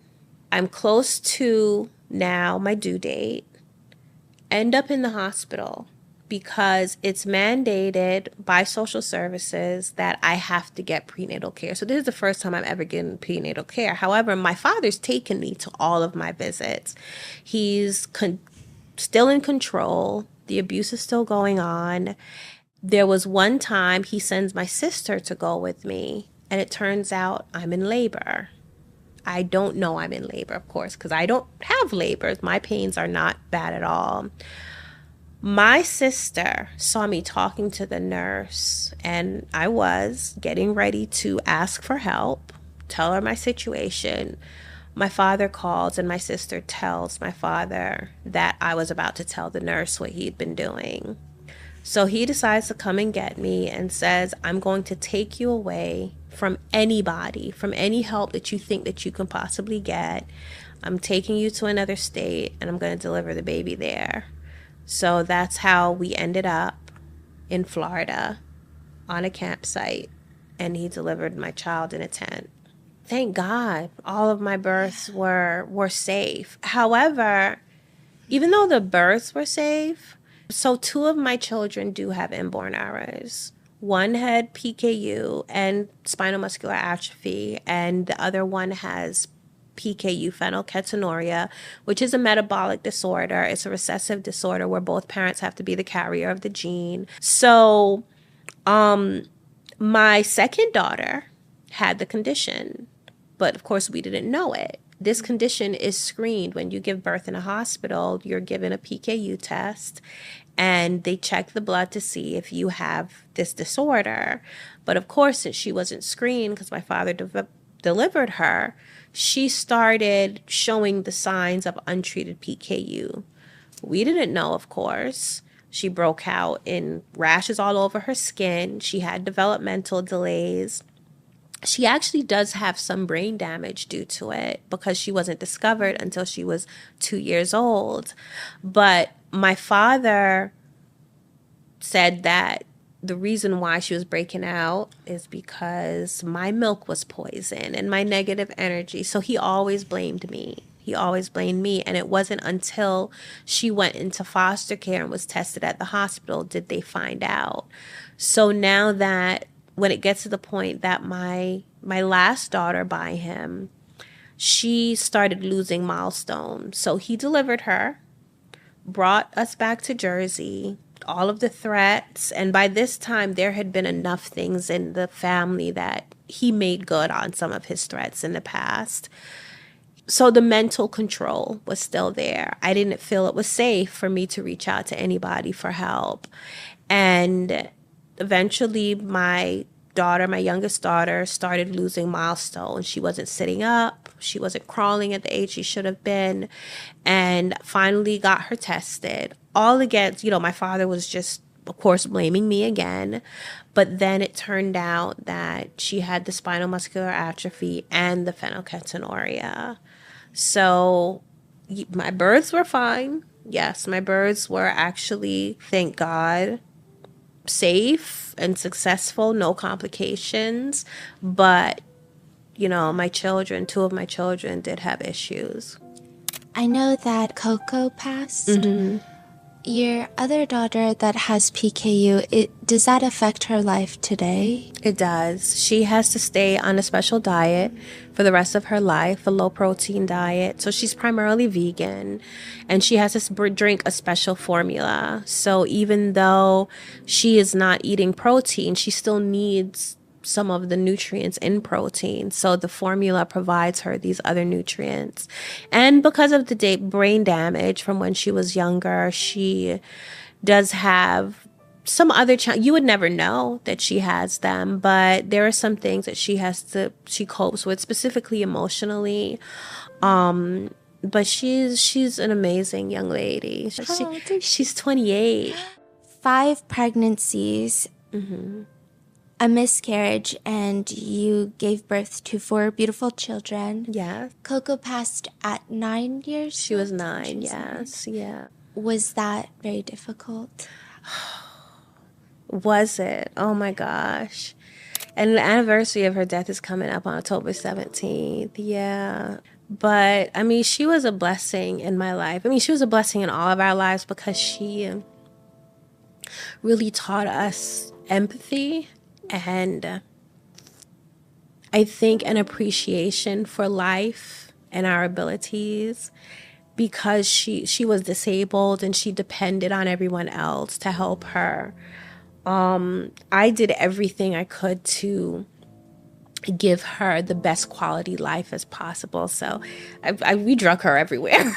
I'm close to now my due date. End up in the hospital because it's mandated by social services that I have to get prenatal care. So this is the first time I'm ever getting prenatal care. However, my father's taken me to all of my visits. He's still in control. The abuse is still going on. There was one time he sends my sister to go with me, and it turns out I'm in labor. I don't know I'm in labor, of course, because I don't have labors. My pains are not bad at all. My sister saw me talking to the nurse, and I was getting ready to ask for help, tell her my situation. My father calls, and my sister tells my father that I was about to tell the nurse what he'd been doing. So he decides to come and get me and says, I'm going to take you away from anybody, from any help that you think that you can possibly get. I'm taking you to another state, and I'm going to deliver the baby there. So that's how we ended up in Florida on a campsite, and he delivered my child in a tent. Thank God all of my births were safe. However, even though the births were safe, so 2 of my children do have inborn errors. One had PKU and spinal muscular atrophy, and the other one has PKU, phenylketonuria, which is a metabolic disorder. It's a recessive disorder where both parents have to be the carrier of the gene. So my second daughter had the condition, but of course we didn't know it. This condition is screened when you give birth in a hospital. You're given a PKU test and they check the blood to see if you have this disorder. But of course, since she wasn't screened because my father delivered her, she started showing the signs of untreated PKU. We didn't know, of course. She broke out in rashes all over her skin. She had developmental delays. She actually does have some brain damage due to it because she wasn't discovered until she was 2 years old. But my father said that the reason why she was breaking out is because my milk was poison and my negative energy. So he always blamed me. And it wasn't until she went into foster care and was tested at the hospital did they find out. So now that when it gets to the point that my last daughter by him, she started losing milestones. So he delivered her, brought us back to Jersey, all of the threats. And by this time, there had been enough things in the family that he made good on some of his threats in the past. So the mental control was still there. I didn't feel it was safe for me to reach out to anybody for help. And eventually my youngest daughter, started losing milestones. She wasn't sitting up. She wasn't crawling at the age she should have been. And finally got her tested. All against, my father was just, of course, blaming me again. But then it turned out that she had the spinal muscular atrophy and the phenylketonuria. So my births were fine. Yes, my births were actually, thank God, safe and successful, no complications. But, my children, 2 of my children did have issues.
I know that Coco passed.
Mm-hmm.
Your other daughter that has PKU, does that affect her life today?
It does. She has to stay on a special diet for the rest of her life, a low-protein diet. So she's primarily vegan, and she has to drink a special formula. So even though she is not eating protein, she still needs some of the nutrients in protein. So the formula provides her these other nutrients. And because of the brain damage from when she was younger, she does have some other you would never know that she has them, but there are some things that she copes with, specifically emotionally. But she's an amazing young lady. She's 28.
5 pregnancies.
Mm-hmm.
A miscarriage, and you gave birth to 4 beautiful children.
Yeah.
Coco passed at 9 years?
She was 9, yes. Yeah.
Was that very difficult?
Was it? Oh my gosh. And the anniversary of her death is coming up on October 17th. Yeah. But, she was a blessing in my life. She was a blessing in all of our lives because she really taught us empathy. And I think an appreciation for life and our abilities, because she was disabled and she depended on everyone else to help her. I did everything I could to give her the best quality life as possible. So we drug her everywhere.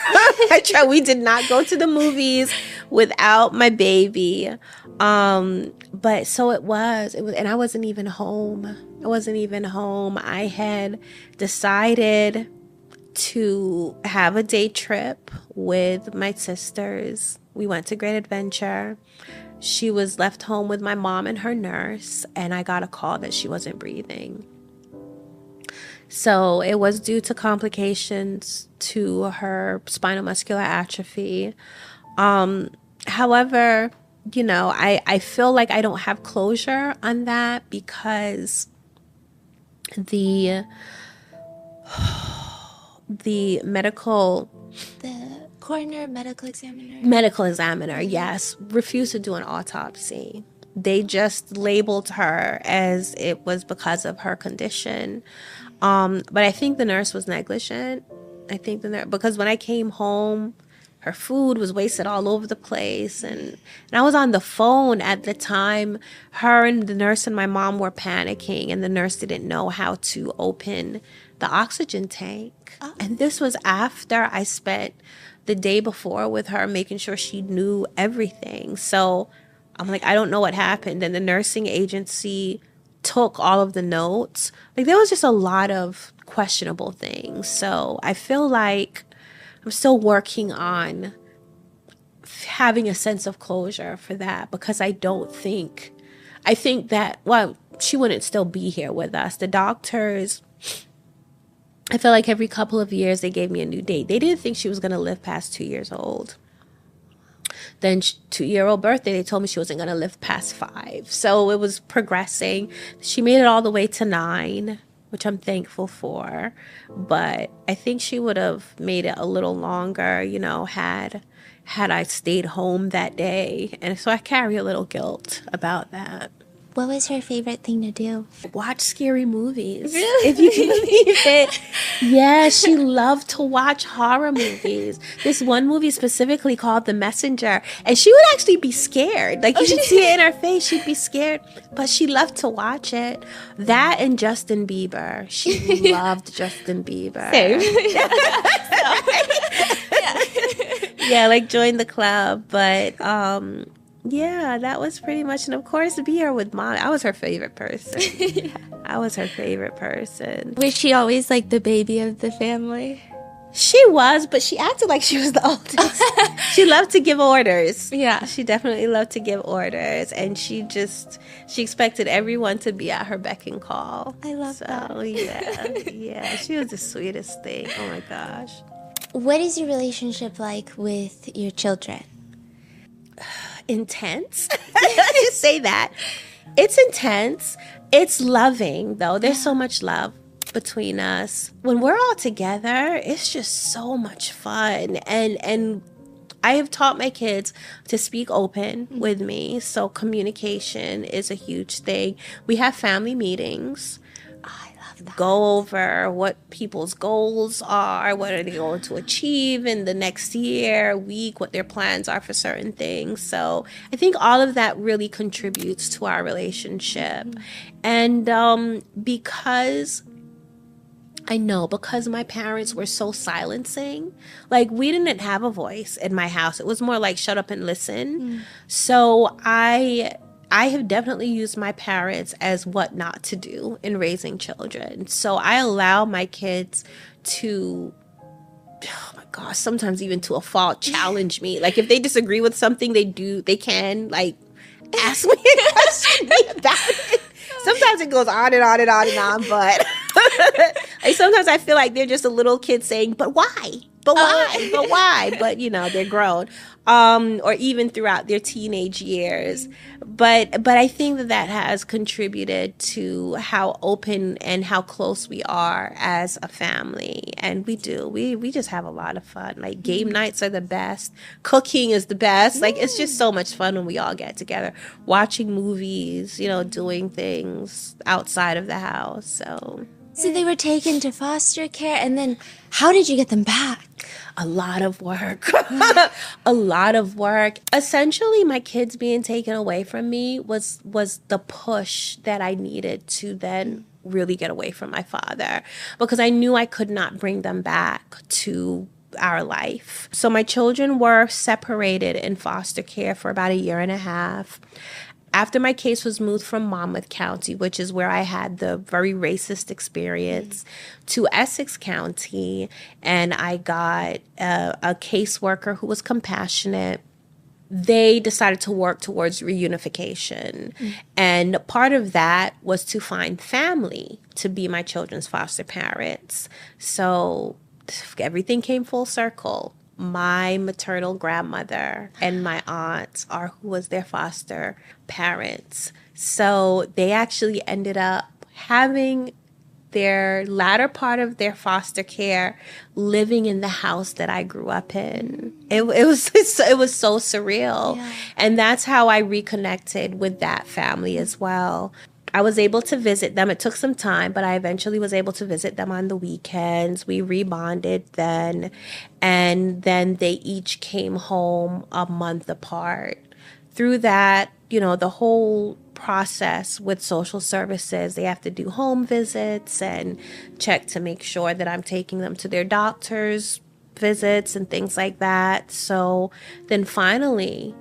We did not go to the movies without my baby. But so it was, and I wasn't even home. I had decided to have a day trip with my sisters. We went to Great Adventure. She was left home with my mom and her nurse, and I got a call that she wasn't breathing. So it was due to complications to her spinal muscular atrophy. However, I feel like I don't have closure on that because the
coroner medical examiner,
yes, refused to do an autopsy. They just labeled her as it was because of her condition. But I think the nurse was negligent. I think the nurse, because when I came home, her food was wasted all over the place. And I was on the phone at the time. Her and the nurse and my mom were panicking, and the nurse didn't know how to open the oxygen tank. Oh. And this was after I spent the day before with her, making sure she knew everything. So I'm like, I don't know what happened. And the nursing agency took all of the notes. Like, there was just a lot of questionable things. So I feel like I'm still working on having a sense of closure for that, because I think that, well, she wouldn't still be here with us. The doctors, I feel like every couple of years they gave me a new date. They didn't think she was going to live past 2 years old. Then 2-year-old birthday, they told me she wasn't going to live past 5. So it was progressing. She made it all the way to 9, which I'm thankful for. But I think she would have made it a little longer, you know, had I stayed home that day. And so I carry a little guilt about that.
What was her favorite thing to do?
Watch scary movies. Really? If you can believe it. Yeah, she loved to watch horror movies. This one movie specifically called The Messenger. And she would actually be scared. Like, you should see it in her face. She'd be scared. But she loved to watch it. That and Justin Bieber. She loved Justin Bieber.
Same.
Yeah, like join the club. But yeah, that was pretty much, and of course, be here with Mom. I was her favorite person. Yeah. I was her favorite person.
Was she always like the baby of the family?
She was, but she acted like she was the oldest. She loved to give orders.
Yeah.
She definitely loved to give orders, and she expected everyone to be at her beck and call.
I love that.
Yeah, she was the sweetest thing. Oh my gosh.
What is your relationship like with your children?
Intense. Just say that. It's intense. It's loving, though. There's so much love between us. When we're all together, it's just so much fun. And I have taught my kids to speak open with me. So communication is a huge thing. We have family meetings. Go over what people's goals are, what are they going to achieve in the next year, week, what their plans are for certain things. So I think all of that really contributes to our relationship. And because my parents were so silencing, like, we didn't have a voice in my house. It was more like shut up and listen. So I have definitely used my parents as what not to do in raising children. So I allow my kids to, oh my gosh, sometimes even to a fault, challenge me. Like, if they disagree with something, they can, like, ask me a question about it. Sometimes it goes on and on and on and on, but like, sometimes I feel like they're just a little kid saying, but why? But why? But why? But, you know, they're grown. Or even throughout their teenage years. But I think that has contributed to how open and how close we are as a family. And we just have a lot of fun. Like, game nights are the best. Cooking is the best. Like, it's just so much fun when we all get together. Watching movies, you know, doing things outside of the house. So
they were taken to foster care, and then how did you get them back?
A lot of work. A lot of work. Essentially, my kids being taken away from me was the push that I needed to then really get away from my father, because I knew I could not bring them back to our life. So my children were separated in foster care for about 1.5 years. After my case was moved from Monmouth County, which is where I had the very racist experience, to Essex County, and I got a caseworker who was compassionate, they decided to work towards reunification. And part of that was to find family to be my children's foster parents. So everything came full circle. My maternal grandmother and my aunt are who was their foster parents. So they actually ended up having their latter part of their foster care living in the house that I grew up in. It was so surreal. Yeah. And that's how I reconnected with that family as well. I was able to visit them. It took some time, but I eventually was able to visit them on the weekends. We rebonded then, and then they each came home a month apart. Through that, the whole process with social services, they have to do home visits and check to make sure that I'm taking them to their doctor's visits and things like that. So then finally,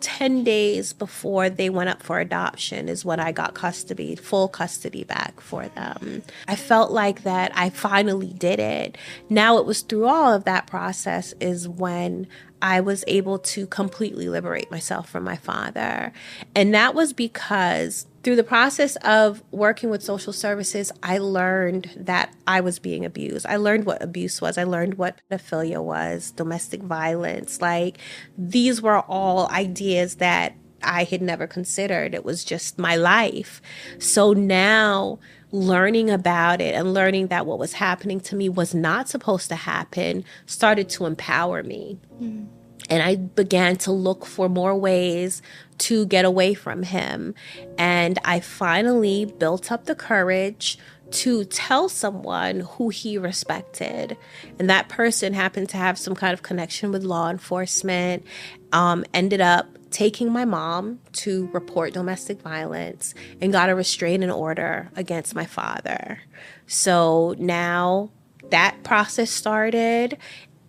10 days before they went up for adoption is when I got full custody back for them. I felt like that I finally did it. Now it was through all of that process is when I was able to completely liberate myself from my father. And that was because through the process of working with social services, I learned that I was being abused. I learned what abuse was. I learned what pedophilia was, domestic violence. Like, these were all ideas that I had never considered. It was just my life. So now learning about it and learning that what was happening to me was not supposed to happen started to empower me. Mm. And I began to look for more ways to get away from him. And I finally built up the courage to tell someone who he respected. And that person happened to have some kind of connection with law enforcement, ended up taking my mom to report domestic violence and got a restraining order against my father. So now that process started.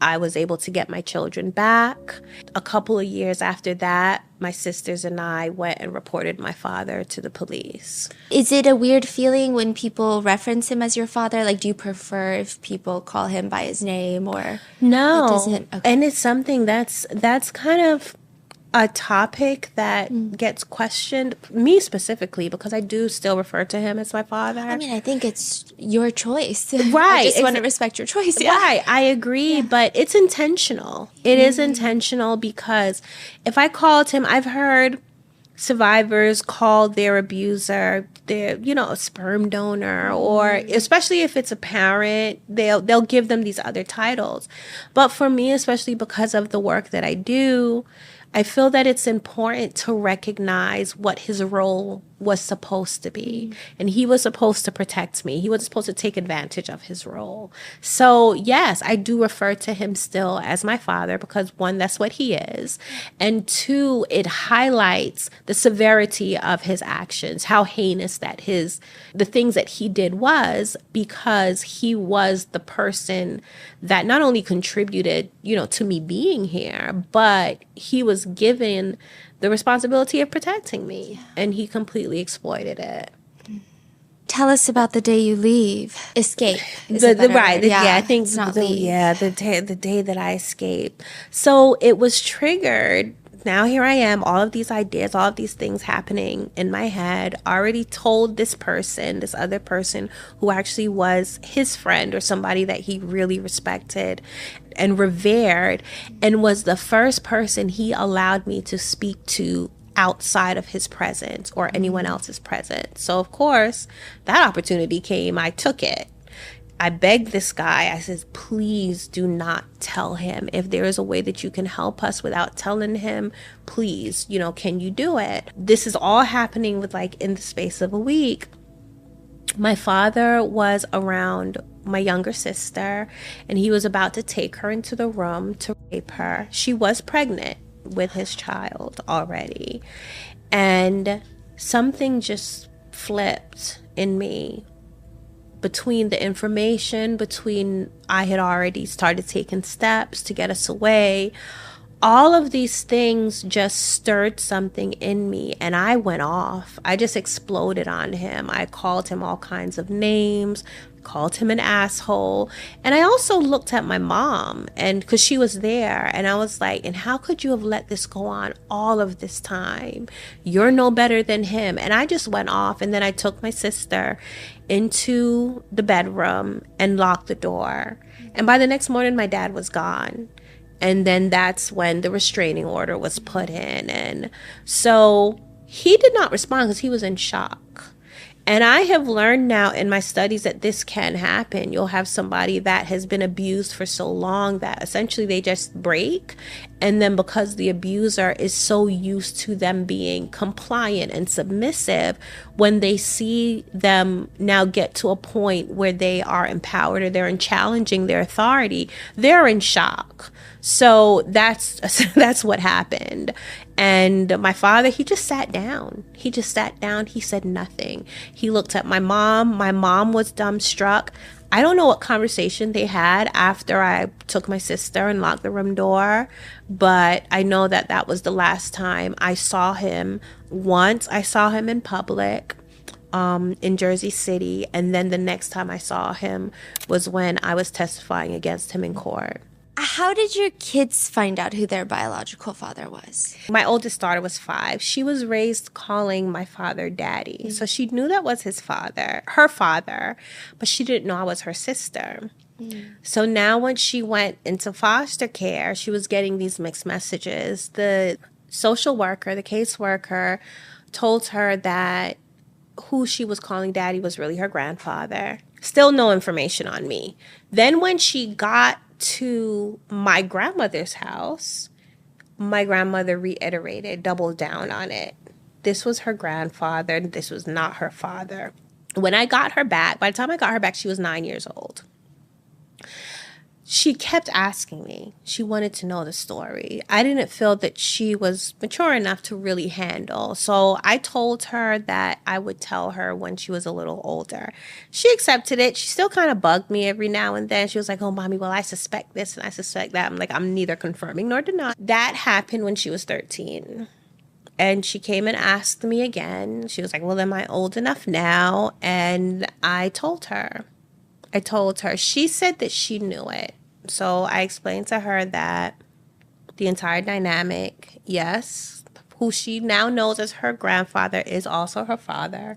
I was able to get my children back. A couple of years after that, my sisters and I went and reported my father to the police.
Is it a weird feeling when people reference him as your father? Like, do you prefer if people call him by his name or?
No. Okay. And it's something that's kind of a topic that gets questioned, me specifically, because I do still refer to him as my father.
I mean, I think it's your choice.
Right.
I just want to respect your choice. Yeah.
Right. I agree, but it's intentional. It is intentional because if I called him, I've heard survivors call their abuser a sperm donor, or especially if it's a parent, they'll give them these other titles. But for me, especially because of the work that I do, I feel that it's important to recognize what his role was supposed to be. And he was supposed to protect me. He was supposed to take advantage of his role. So yes, I do refer to him still as my father because one, that's what he is. And two, it highlights the severity of his actions, how heinous that the things that he did was, because he was the person that not only contributed, to me being here, but he was given the responsibility of protecting me, and he completely exploited it.
Tell us about the day you leave. Escape.
I think it's not leave. Yeah, the day that I escaped. So it was triggered. Now here I am, all of these ideas, all of these things happening in my head, already told this other person who actually was his friend or somebody that he really respected and revered, and was the first person he allowed me to speak to outside of his presence or anyone else's presence. So of course, that opportunity came, I took it. I begged this guy, I said, please do not tell him. If there is a way that you can help us without telling him, please, can you do it? This is all happening with in the space of a week. My father was around my younger sister, and he was about to take her into the room to rape her. She was pregnant with his child already. And something just flipped in me. Between the information, I had already started taking steps to get us away, all of these things just stirred something in me, and I went off. I just exploded on him. I called him all kinds of names, called him an asshole. And I also looked at my mom, and because she was there, and I was like, and how could you have let this go on all of this time? You're no better than him. And I just went off, and then I took my sister into the bedroom and locked the door. And by the next morning, my dad was gone. And then that's when the restraining order was put in. And so he did not respond because he was in shock. And I have learned now in my studies that this can happen. You'll have somebody that has been abused for so long that essentially they just break. And then because the abuser is so used to them being compliant and submissive, when they see them now get to a point where they are empowered or they're challenging their authority, they're in shock. So that's what happened. And my father, he just sat down. He said nothing. He looked at my mom. My mom was dumbstruck. I don't know what conversation they had after I took my sister and locked the room door, but I know that that was the last time I saw him. Once I saw him in public in Jersey City, and then the next time I saw him was when I was testifying against him in court.
How did your kids find out who their biological father was?
My oldest daughter was 5. She was raised calling my father daddy. Mm-hmm. So she knew that was her father, but she didn't know I was her sister. Mm-hmm. So now when she went into foster care, she was getting these mixed messages. The social worker, the caseworker, told her that who she was calling daddy was really her grandfather. Still no information on me. Then when she got to my grandmother's house, my grandmother reiterated, doubled down on it. This was her grandfather. This was not her father. When I got her back, by the time I got her back, she was 9 years old. She kept asking me. She wanted to know the story. I didn't feel that she was mature enough to really handle. So I told her that I would tell her when she was a little older. She accepted it. She still kind of bugged me every now and then. She was like, oh, mommy, well, I suspect this and I suspect that. I'm like, I'm neither confirming nor denying. That happened when she was 13. And she came and asked me again. She was like, well, am I old enough now? And I told her. She said that she knew it. So I explained to her that the entire dynamic, yes, who she now knows as her grandfather is also her father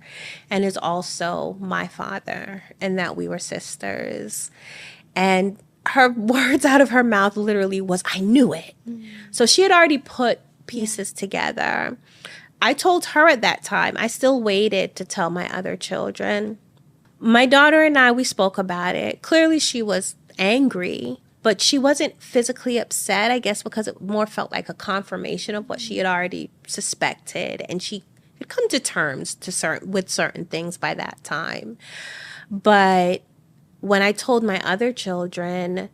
and is also my father, and that we were sisters. And her words out of her mouth literally was, I knew it. Mm-hmm. So she had already put pieces together. I told her at that time, I still waited to tell my other children. My daughter and I, we spoke about it. Clearly she was angry, but she wasn't physically upset, I guess, because it more felt like a confirmation of what she had already suspected. And she had come to terms with certain things by that time. But when I told my other children,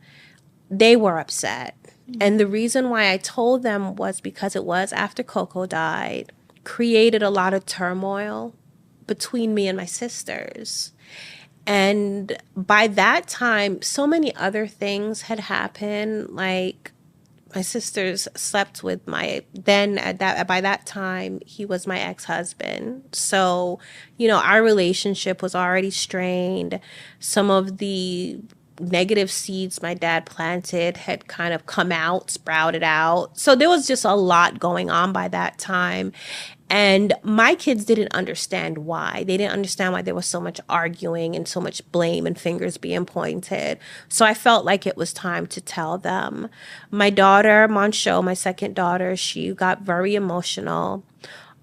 they were upset. Mm-hmm. And the reason why I told them was because it was after Coco died, created a lot of turmoil between me and my sisters. And by that time, so many other things had happened. Like my sisters slept with by that time, he was my ex-husband. So, our relationship was already strained. Some of the negative seeds my dad planted had kind of come out, sprouted out. So there was just a lot going on by that time. And my kids didn't understand why. They didn't understand why there was so much arguing and so much blame and fingers being pointed. So I felt like it was time to tell them. My daughter, Moncho, my second daughter, she got very emotional.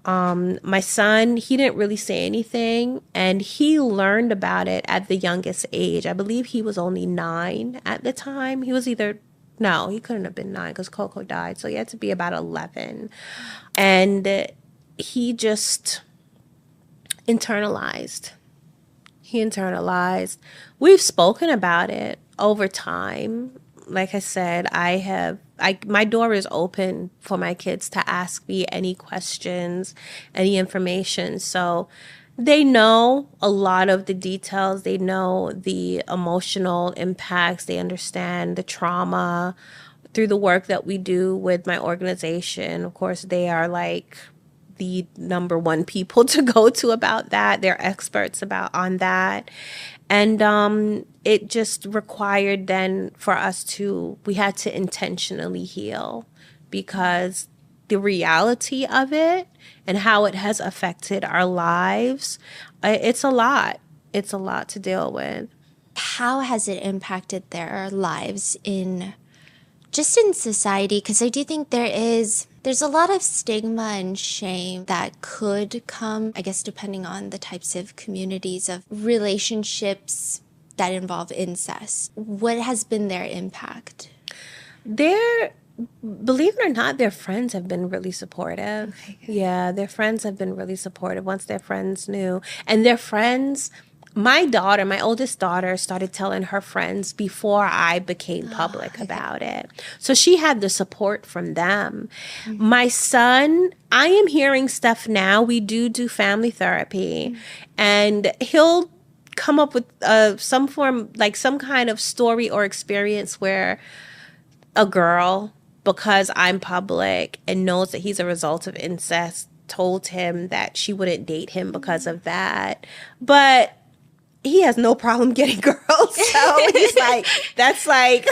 My son, he didn't really say anything, and he learned about it at the youngest age. I believe he was only 9 at the time. He couldn't have been 9 because Coco died. So he had to be about 11. And he just internalized. We've spoken about it over time. Like I said, my door is open for my kids to ask me any questions, any information. So they know a lot of the details. They know the emotional impacts. They understand the trauma through the work that we do with my organization. Of course, they are like the number one people to go to about that. They're experts on that. And it just required then for us we had to intentionally heal, because the reality of it and how it has affected our lives, it's a lot. It's a lot to deal with.
How has it impacted their lives in just in society, because I do think there's a lot of stigma and shame that could come, I guess, depending on the types of communities of relationships that involve incest. What has been their impact?
Believe it or not, their friends have been really supportive. Okay, yeah, their friends have been really supportive once their friends knew. And their friends, my oldest daughter, started telling her friends before I became public about it. So she had the support from them. Mm-hmm. My son, I am hearing stuff now. We do family therapy, and he'll come up with some kind of story or experience where a girl, because I'm public and knows that he's a result of incest, told him that she wouldn't date him because of that. But he has no problem getting girls. So he's like, that's like,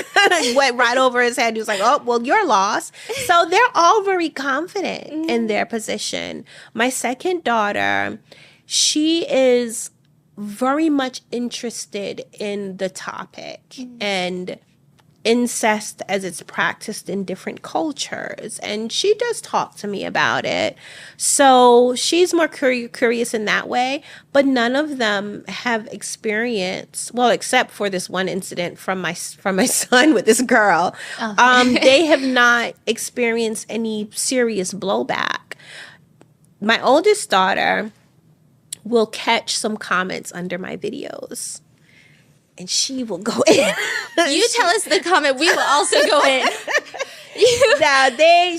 went right over his head. He was like, oh, well, you're lost. So they're all very confident in their position. My second daughter, she is very much interested in the topic and incest as it's practiced in different cultures. And she does talk to me about it. So she's more curious in that way. But none of them have experienced, well, except for this one incident from my son with this girl. They have not experienced any serious blowback. My oldest daughter will catch some comments under my videos, and she will go in.
You tell us the comment, we will also go in.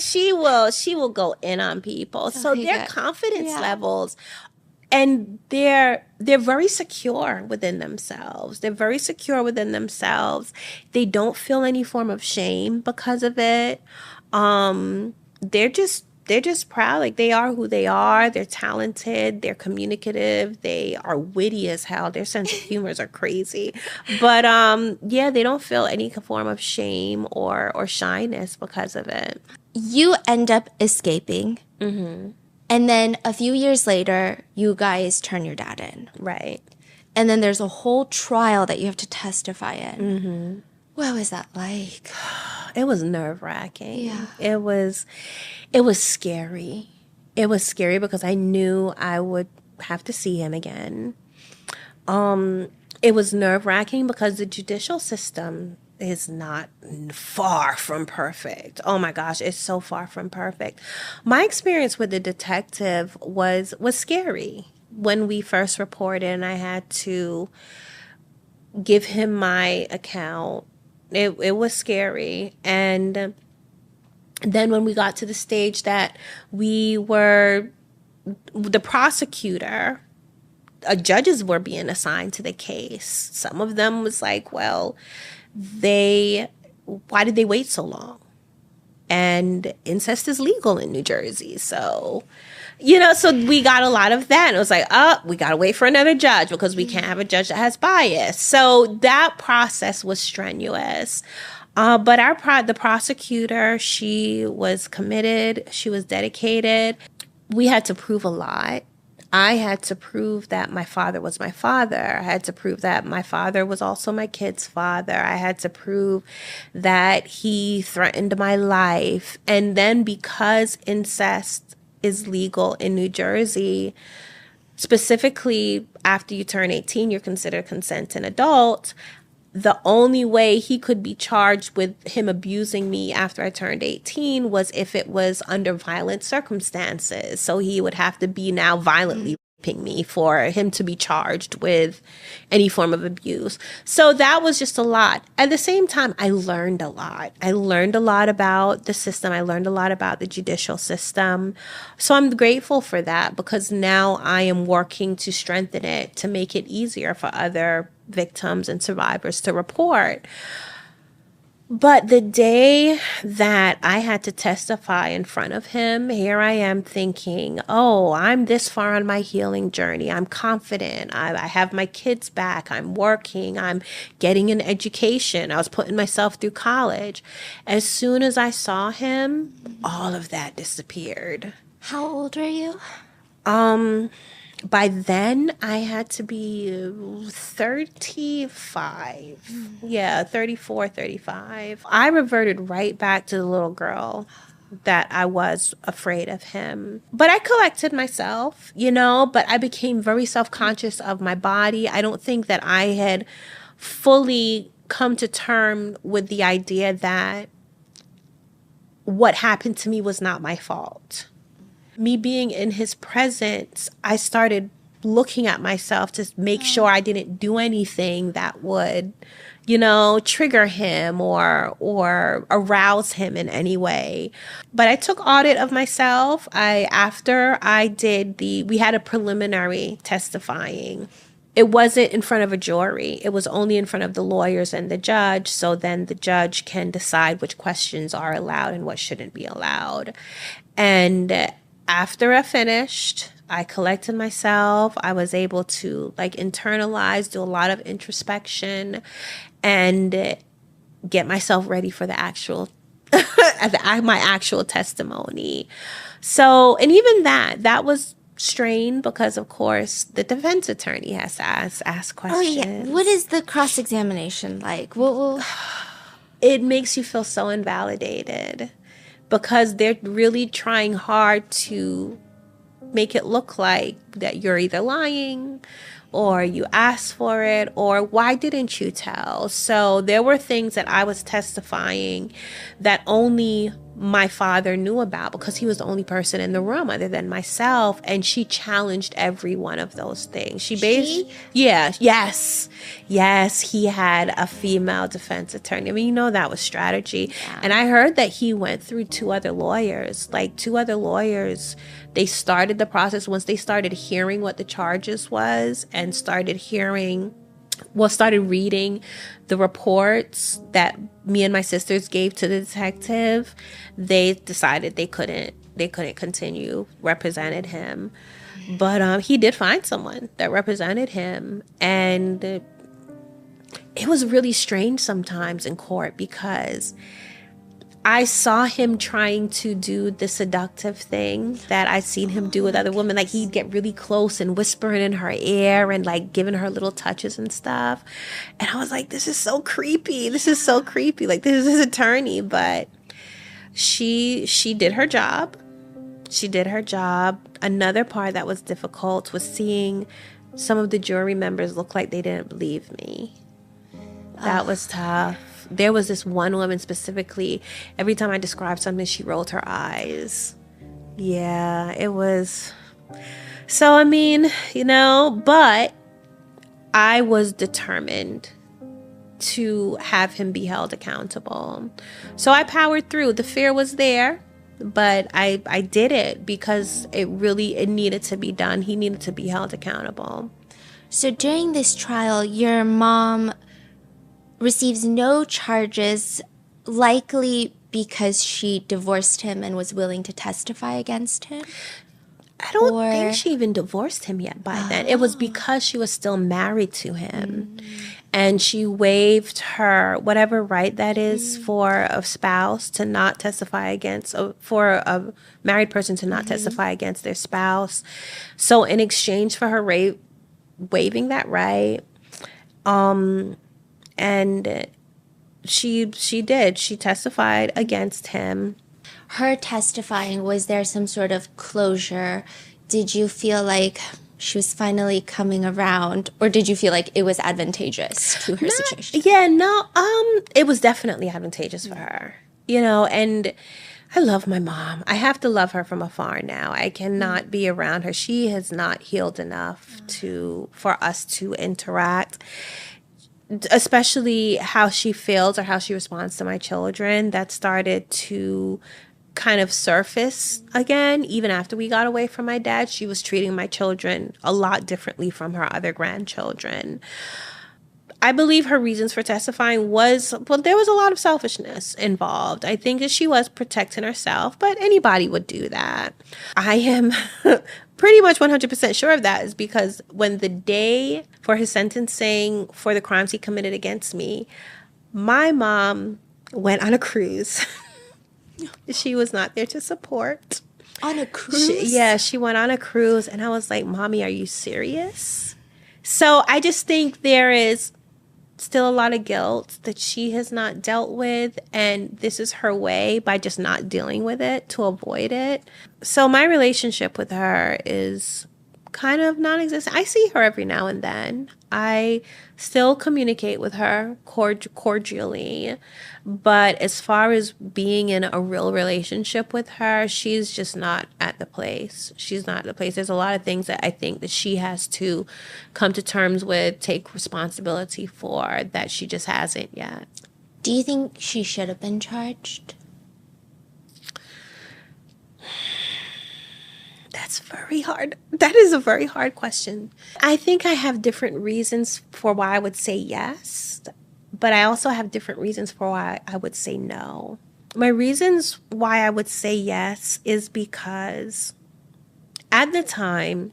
She will go in on people. So their confidence levels, and they're very secure within themselves. They're very secure within themselves. They don't feel any form of shame because of it. They're just proud. Like, they are who they are. They're talented. They're communicative. They are witty as hell. Their sense of humors are crazy. But they don't feel any form of shame or shyness because of it.
You end up escaping. Mm-hmm. And then a few years later, you guys turn your dad in.
Right.
And then there's a whole trial that you have to testify in. Mm-hmm. What was that like?
It was nerve-wracking.
Yeah.
It was scary. It was scary because I knew I would have to see him again. It was nerve-wracking because the judicial system is not far from perfect. Oh my gosh, it's so far from perfect. My experience with the detective was scary. When we first reported and I had to give him my account, it was scary. And then when we got to the stage that we were, the prosecutor, judges were being assigned to the case. Some of them was like, well, why did they wait so long? And incest is legal in New Jersey. So, so we got a lot of that. And it was like, we got to wait for another judge because we can't have a judge that has bias. So that process was strenuous. But the prosecutor, she was committed. She was dedicated. We had to prove a lot. I had to prove that my father was my father. I had to prove that my father was also my kid's father. I had to prove that he threatened my life. And then because incest is legal in New Jersey, specifically after you turn 18, you're considered consenting adult. The only way he could be charged with him abusing me after I turned 18 was if it was under violent circumstances. So he would have to be now violently raping me for him to be charged with any form of abuse. So that was just a lot. At the same time, I learned a lot. I learned a lot about the system. I learned a lot about the judicial system. So I'm grateful for that because now I am working to strengthen it, to make it easier for other victims and survivors to report. But the day that I had to testify in front of him, here I am thinking, I'm this far on my healing journey. I'm confident. I have my kids back. I'm working. I'm getting an education. I was putting myself through college. As soon as I saw him, all of that disappeared.
How old were you?
By then, I had to be 35. Yeah, 34, 35. I reverted right back to the little girl that I was afraid of him. But I collected myself, but I became very self-conscious of my body. I don't think that I had fully come to terms with the idea that what happened to me was not my fault. Me being in his presence, I started looking at myself to make sure I didn't do anything that would, trigger him or arouse him in any way. But I took audit of myself. After I did we had a preliminary testifying. It wasn't in front of a jury. It was only in front of the lawyers and the judge. So then the judge can decide which questions are allowed and what shouldn't be allowed. And after I finished, I collected myself. I was able to internalize, do a lot of introspection, and get myself ready for the actual, my actual testimony. So, and even that was strained because, of course, the defense attorney has to ask questions.
Oh, yeah. What is the cross-examination like?
It makes you feel so invalidated because they're really trying hard to make it look like that you're either lying or you asked for it or why didn't you tell? So there were things that I was testifying that only my father knew about because he was the only person in the room other than myself, and she challenged every one of those things. Yes, he had a female defense attorney. I mean, that was strategy. Yeah. And I heard that he went through two other lawyers. They started the process once they started hearing what the charges was and started reading the reports that me and my sisters gave to the detective. They decided they couldn't continue, represented him. But he did find someone that represented him. And it was really strange sometimes in court because I saw him trying to do the seductive thing that I'd seen him do with other women. Like, he'd get really close and whispering in her ear and giving her little touches and stuff. And I was like, this is so creepy. Like, this is his attorney. But she did her job. Another part that was difficult was seeing some of the jury members look like they didn't believe me. That was tough. There was this one woman specifically, every time I described something, she rolled her eyes. Yeah, it was. So, I mean, but I was determined to have him be held accountable. So I powered through. The fear was there, but I did it because it needed to be done. He needed to be held accountable.
So during this trial, your mom receives no charges, likely because she divorced him and was willing to testify against him?
I don't think she even divorced him yet by then. It was because she was still married to him. And she waived her whatever right that is for a spouse to not testify against, for a married person to not testify against their spouse. So in exchange for her waiving that right, and she testified against him.
Her testifying, was there some sort of closure? Did you feel like she was finally coming around, or did you feel like it was advantageous to her situation?
Yeah, no, it was definitely advantageous for her, and I love my mom. I have to love her from afar now. I cannot be around her. She has not healed enough for us to interact. Especially how she feels or how she responds to my children, that started to kind of surface again. Even after we got away from my dad, she was treating my children a lot differently from her other grandchildren. I believe her reasons for testifying there was a lot of selfishness involved. I think that she was protecting herself, but anybody would do that. I am pretty much 100% sure of that, is because when the day for his sentencing for the crimes he committed against me, my mom went on a cruise. She was not there to support.
On a cruise?
She went on a cruise, and I was like, Mommy, are you serious? So I just think there is still a lot of guilt that she has not dealt with, and this is her way by just not dealing with it to avoid it. So my relationship with her is kind of non-existent. I see her every now and then. I still communicate with her cordially, but as far as being in a real relationship with her, she's just not at the place. She's not at the place. There's a lot of things that I think that she has to come to terms with, take responsibility for, that she just hasn't yet.
Do you think she should have been charged?
That's very hard. That is a very hard question. I think I have different reasons for why I would say yes, but I also have different reasons for why I would say no. My reasons why I would say yes is because at the time,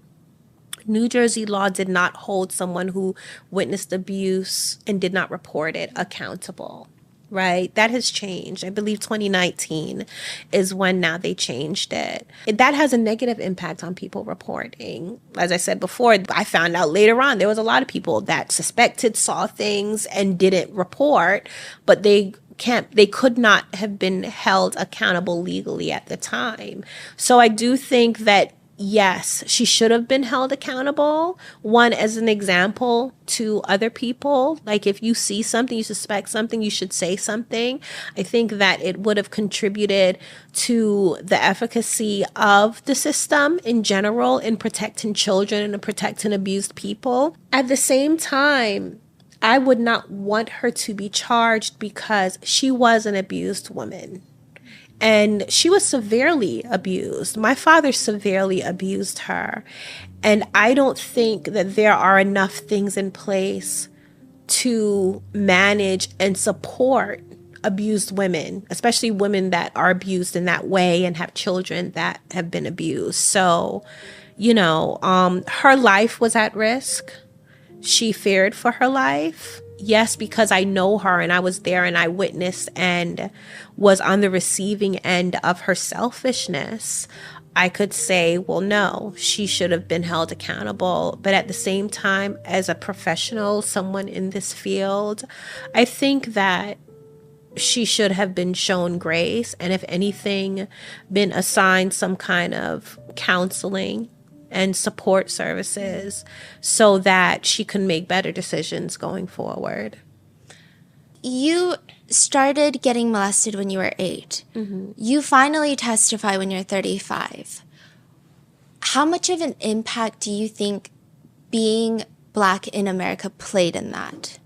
New Jersey law did not hold someone who witnessed abuse and did not report it accountable. Right? That has changed. I believe 2019 is when now they changed it. That has a negative impact on people reporting. As I said before, I found out later on there was a lot of people that suspected, saw things and didn't report, but they could not have been held accountable legally at the time. So I do think that yes, she should have been held accountable. One, as an example to other people. Like if you see something, you suspect something, you should say something. I think that it would have contributed to the efficacy of the system in general in protecting children and protecting abused people. At the same time, I would not want her to be charged because she was an abused woman. And she was severely abused. My father severely abused her. And I don't think that there are enough things in place to manage and support abused women, especially women that are abused in that way and have children that have been abused. So, her life was at risk. She feared for her life. Yes, because I know her and I was there and I witnessed and was on the receiving end of her selfishness. I could say, well, no, she should have been held accountable. But at the same time, as a professional, someone in this field, I think that she should have been shown grace. And if anything, been assigned some kind of counseling and support services so that she can make better decisions going forward.
You started getting molested when you were 8. Mm-hmm. You finally testify when you're 35. How much of an impact do you think being Black in America played in that?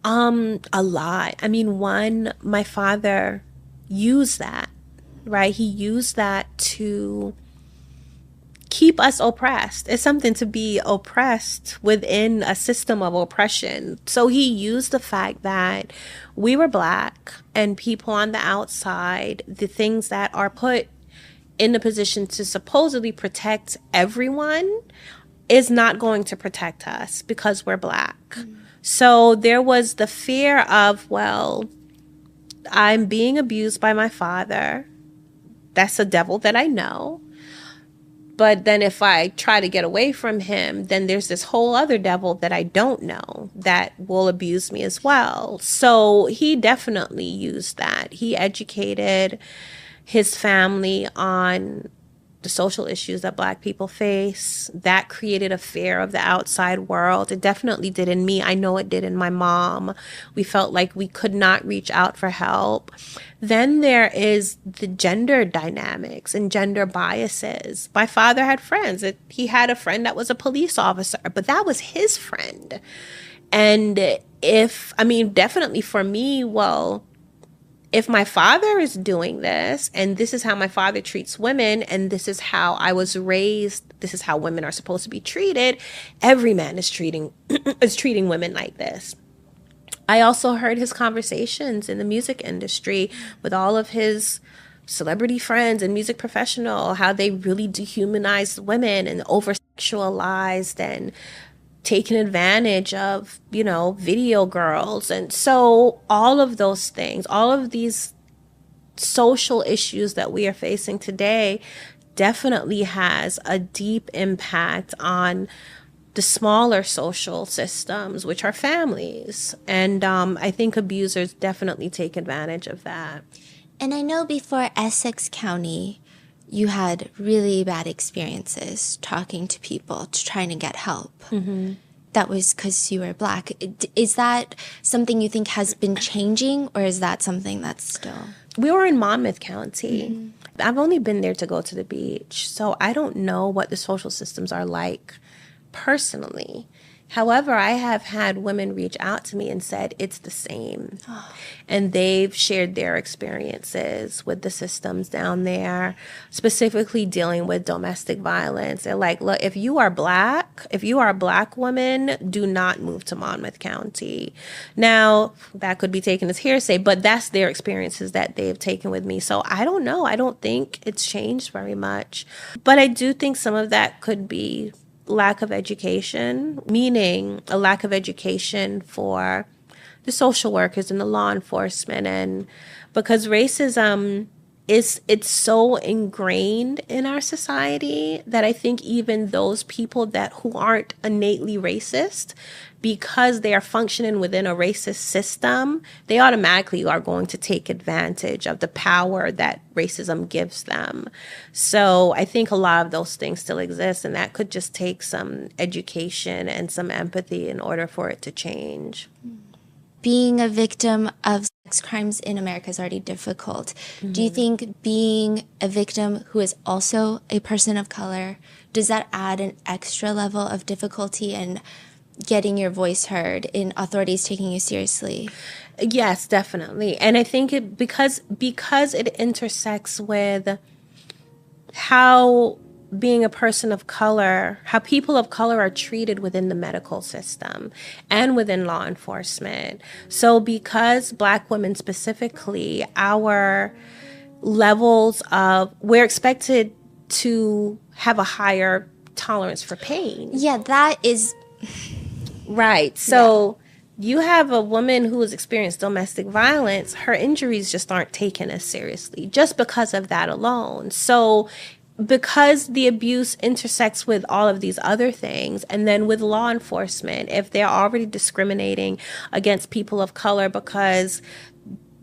A lot. I mean, one, my father used that, right? He used that to keep us oppressed. It's something to be oppressed within a system of oppression. So he used the fact that we were Black and people on the outside, the things that are put in the position to supposedly protect everyone is not going to protect us because we're Black. Mm. So there was the fear of, well, I'm being abused by my father. That's a devil that I know. But then if I try to get away from him, then there's this whole other devil that I don't know that will abuse me as well. So he definitely used that. He educated his family on the social issues that Black people face. That created a fear of the outside world. It definitely did in me. I know it did in my mom. We felt like we could not reach out for help. Then there is the gender dynamics and gender biases. My father had friends. He had a friend that was a police officer, but that was his friend. And definitely for me, well, if my father is doing this and this is how my father treats women and this is how I was raised, this is how women are supposed to be treated, every man is treating women like this. I also heard his conversations in the music industry with all of his celebrity friends and music professional, how they really dehumanized women and over-sexualized and taken advantage of, video girls. And so all of those things, all of these social issues that we are facing today definitely has a deep impact on the smaller social systems, which are families. And I think abusers definitely take advantage of that.
And I know before Essex County, you had really bad experiences talking to people, trying to get help. Mm-hmm. That was because you were Black. Is that something you think has been changing, or is that something that's still...
We were in Monmouth County. Mm-hmm. I've only been there to go to the beach, so I don't know what the social systems are like personally. However, I have had women reach out to me and said it's the same. Oh. And they've shared their experiences with the systems down there, specifically dealing with domestic violence. They're like, look, if you are a Black woman, do not move to Monmouth County. Now, that could be taken as hearsay, but that's their experiences that they've taken with me. So I don't know. I don't think it's changed very much. But I do think some of that could be lack of education, meaning a lack of education for the social workers and the law enforcement. And because racism it's so ingrained in our society that I think even those people who aren't innately racist, because they are functioning within a racist system, they automatically are going to take advantage of the power that racism gives them. So I think a lot of those things still exist, and that could just take some education and some empathy in order for it to change.
Being a victim of sex crimes in America is already difficult. Mm-hmm. Do you think being a victim who is also a person of color, does that add an extra level of difficulty in getting your voice heard, in authorities taking you seriously?
Yes, definitely. And I think because it intersects with how being a person of color, how people of color are treated within the medical system and within law enforcement. So because Black women specifically, our levels of, we're expected to have a higher tolerance for pain.
Yeah, that is...
Right. So you have a woman who has experienced domestic violence, her injuries just aren't taken as seriously just because of that alone. So because the abuse intersects with all of these other things, and then with law enforcement, if they're already discriminating against people of color because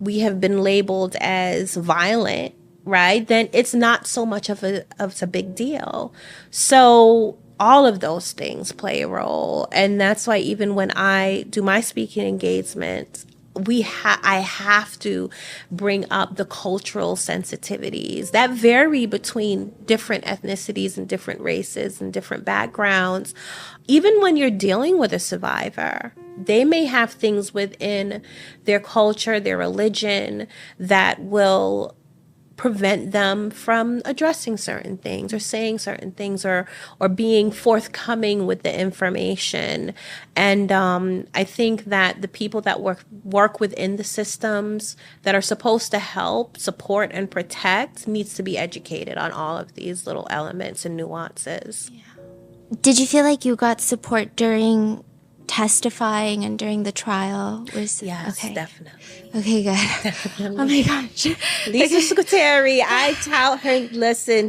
we have been labeled as violent, right, then it's not so much of a big deal. So all of those things play a role. And that's why even when I do my speaking engagements, I have to bring up the cultural sensitivities that vary between different ethnicities and different races and different backgrounds. Even when you're dealing with a survivor, they may have things within their culture, their religion, that will prevent them from addressing certain things or saying certain things or being forthcoming with the information. And I think that the people that work within the systems that are supposed to help, support, and protect needs to be educated on all of these little elements and nuances.
Yeah. Did you feel like you got support during testifying and during the trial?
Yes, definitely.
Okay, good.
Definitely.
Oh my gosh.
Lisa Scuteri, I tell her, listen,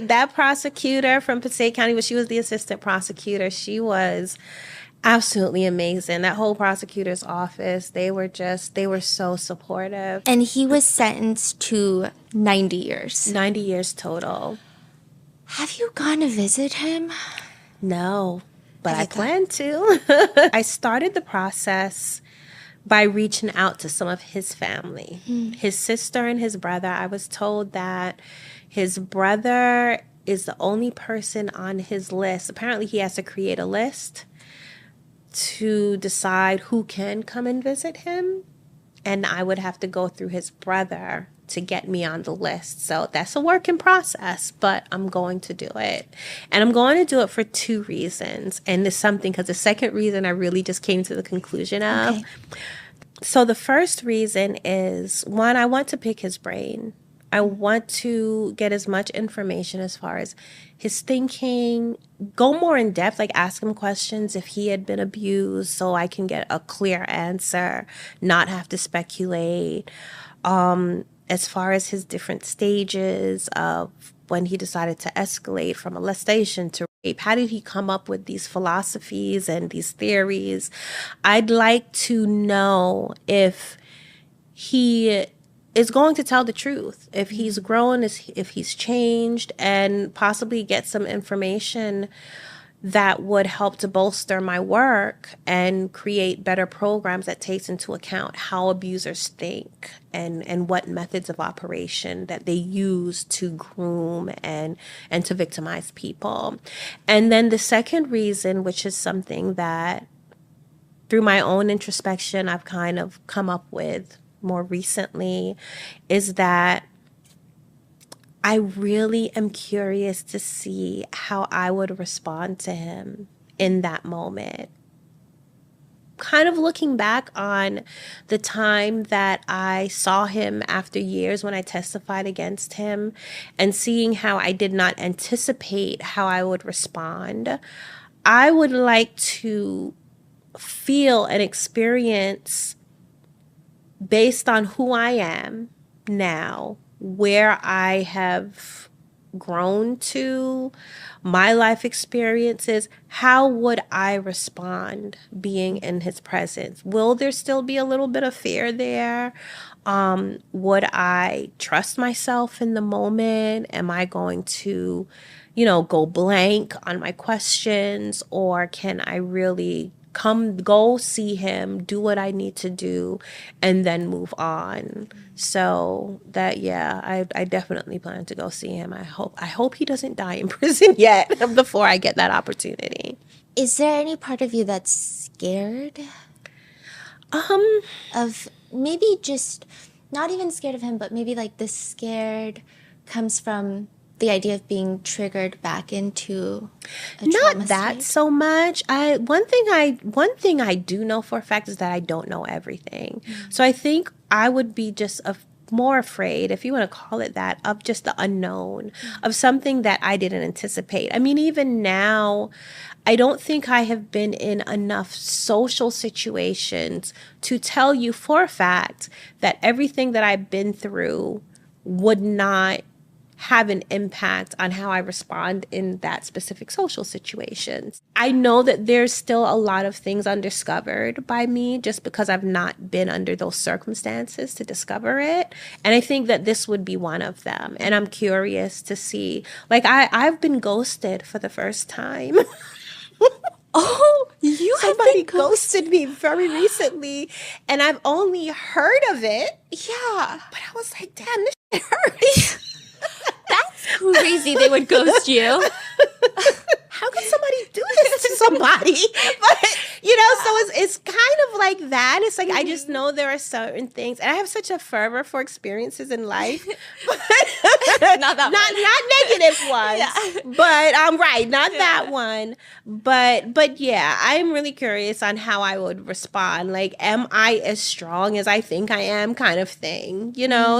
that prosecutor from Passaic County, when she was the assistant prosecutor, she was absolutely amazing. That whole prosecutor's office, they were so supportive.
And he was sentenced to 90 years.
90 years total.
Have you gone to visit him?
No. But I plan to. I started the process by reaching out to some of his family, his sister and his brother. I was told that his brother is the only person on his list. Apparently, he has to create a list to decide who can come and visit him. And I would have to go through his brother to get me on the list. So that's a work in process, but I'm going to do it. And I'm going to do it for two reasons. And there's something, because the second reason I really just came to the conclusion of. Okay. So the first reason is, one, I want to pick his brain. I want to get as much information as far as his thinking, go more in depth, like ask him questions if he had been abused so I can get a clear answer, not have to speculate. as far as his different stages of when he decided to escalate from molestation to rape, how did he come up with these philosophies and these theories? I'd like to know if he is going to tell the truth, if he's grown, if he's changed, and possibly get some information that would help to bolster my work and create better programs that takes into account how abusers think and what methods of operation that they use to groom and to victimize people. And then the second reason, which is something that through my own introspection I've kind of come up with more recently, is that I really am curious to see how I would respond to him in that moment. Kind of looking back on the time that I saw him after years when I testified against him and seeing how I did not anticipate how I would respond, I would like to feel and experience, based on who I am now, where I have grown to, my life experiences, how would I respond being in his presence? Will there still be a little bit of fear there? Would I trust myself in the moment? Am I going to, go blank on my questions? Or can I really go see him, do what I need to do, and then move on? So that, I definitely plan to go see him. I hope he doesn't die in prison yet before I get that opportunity.
Is there any part of you that's scared? Of maybe just not even scared of him, but maybe like the scared comes from the idea of being triggered back into a trauma
Not that
state?
so much. One thing I do know for a fact is that I don't know everything. So I think I would be just more afraid, if you want to call it that, of just the unknown, of something that I didn't anticipate. I mean, even now, I don't think I have been in enough social situations to tell you for a fact that everything that I've been through would not have an impact on how I respond in that specific social situation. I know that there's still a lot of things undiscovered by me just because I've not been under those circumstances to discover it. And I think that this would be one of them. And I'm curious to see, like I've been ghosted for the first time.
Oh,
somebody ghosted me very recently, and I've only heard of it.
Yeah.
But I was like, damn, this shit hurts.
That's crazy they would ghost you.
How can somebody do this to somebody? But, so it's kind of like that. It's like, I just know there are certain things, and I have such a fervor for experiences in life. not negative ones. Yeah. But I'm right, not that one. But yeah, I'm really curious on how I would respond. Like, am I as strong as I think I am, kind of thing,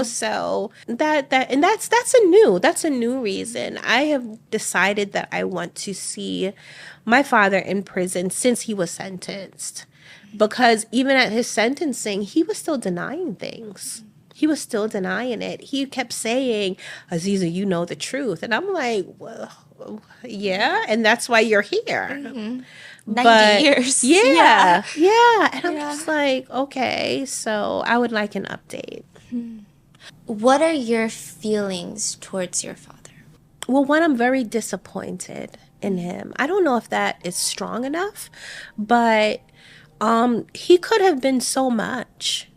So that's a new reason. I have decided that I want to see my father in prison since he was sentenced, because even at his sentencing, he was still denying things. He was still denying it. He kept saying, Aziza, you know the truth. And I'm like, well, yeah, and that's why you're here.
90 years.
Yeah. And I'm just like, okay, so I would like an update.
What are your feelings towards your father?
Well, one, I'm very disappointed in him. I don't know if that is strong enough, but he could have been so much.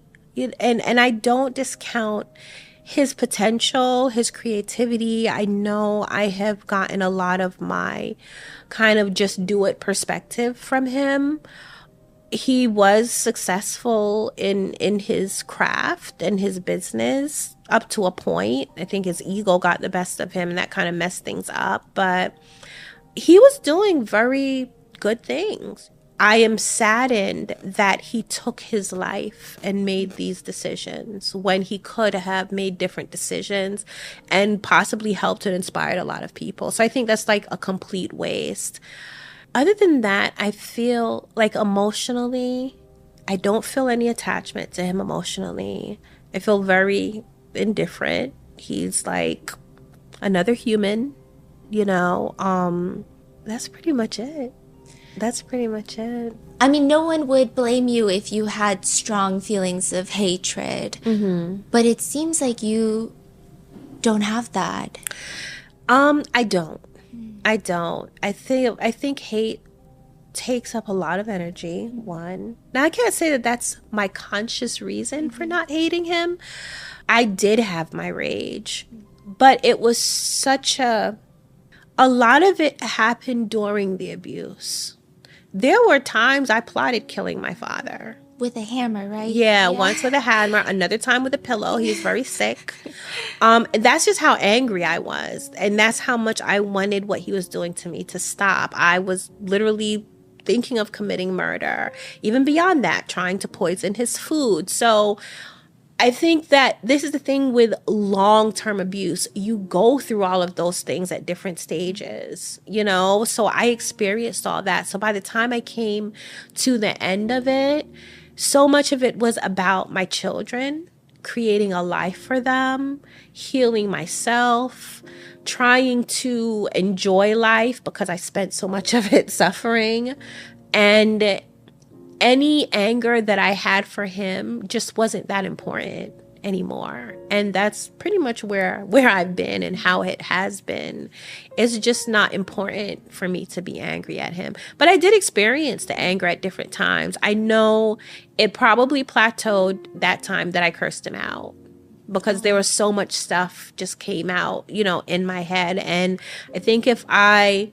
And I don't discount his potential, his creativity. I know I have gotten a lot of my kind of just do it perspective from him. He was successful in his craft and his business up to a point. I think his ego got the best of him and that kind of messed things up. But he was doing very good things. I am saddened that he took his life and made these decisions when he could have made different decisions and possibly helped and inspired a lot of people. So I think that's like a complete waste. Other than that, I feel like emotionally, I don't feel any attachment to him emotionally. I feel very indifferent. He's like another human, you know. That's pretty much it. That's pretty much it.
I mean, no one would blame you if you had strong feelings of hatred. But it seems like you don't have that.
I don't. I think hate takes up a lot of energy, one. Now, I can't say that that's my conscious reason for not hating him. I did have my rage, but it was such a lot of it happened during the abuse. There were times I plotted killing my father.
With a hammer, right?
Yeah, once with a hammer, another time with a pillow. He was very sick. That's just how angry I was. And that's how much I wanted what he was doing to me to stop. I was literally thinking of committing murder. Even beyond that, trying to poison his food. So I think that this is the thing with long-term abuse. You go through all of those things at different stages, you know? So I experienced all that. So by the time I came to the end of it, so much of it was about my children, creating a life for them, healing myself, trying to enjoy life because I spent so much of it suffering. And any anger that I had for him just wasn't that important anymore. And that's pretty much where I've been and how it has been. It's just not important for me to be angry at him. But I did experience the anger at different times. I know it probably plateaued that time that I cursed him out, because there was so much stuff just came out, you know, in my head. And I think if I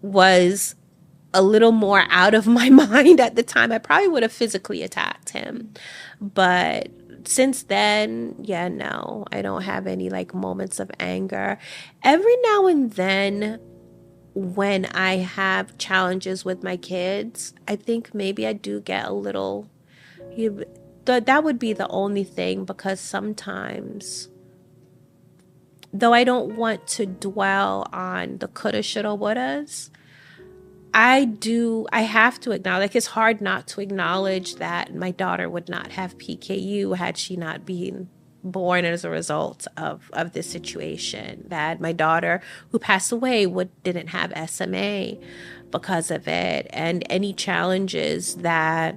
was a little more out of my mind at the time, I probably would have physically attacked him. But since then, yeah, no, I don't have any like moments of anger. Every now and then when I have challenges with my kids, I think maybe I do get a little, that would be the only thing, because sometimes, though I don't want to dwell on the coulda, shoulda, wouldas, I have to acknowledge, like, it's hard not to acknowledge that my daughter would not have PKU had she not been born as a result of this situation, that my daughter who passed away didn't have SMA because of it. And any challenges that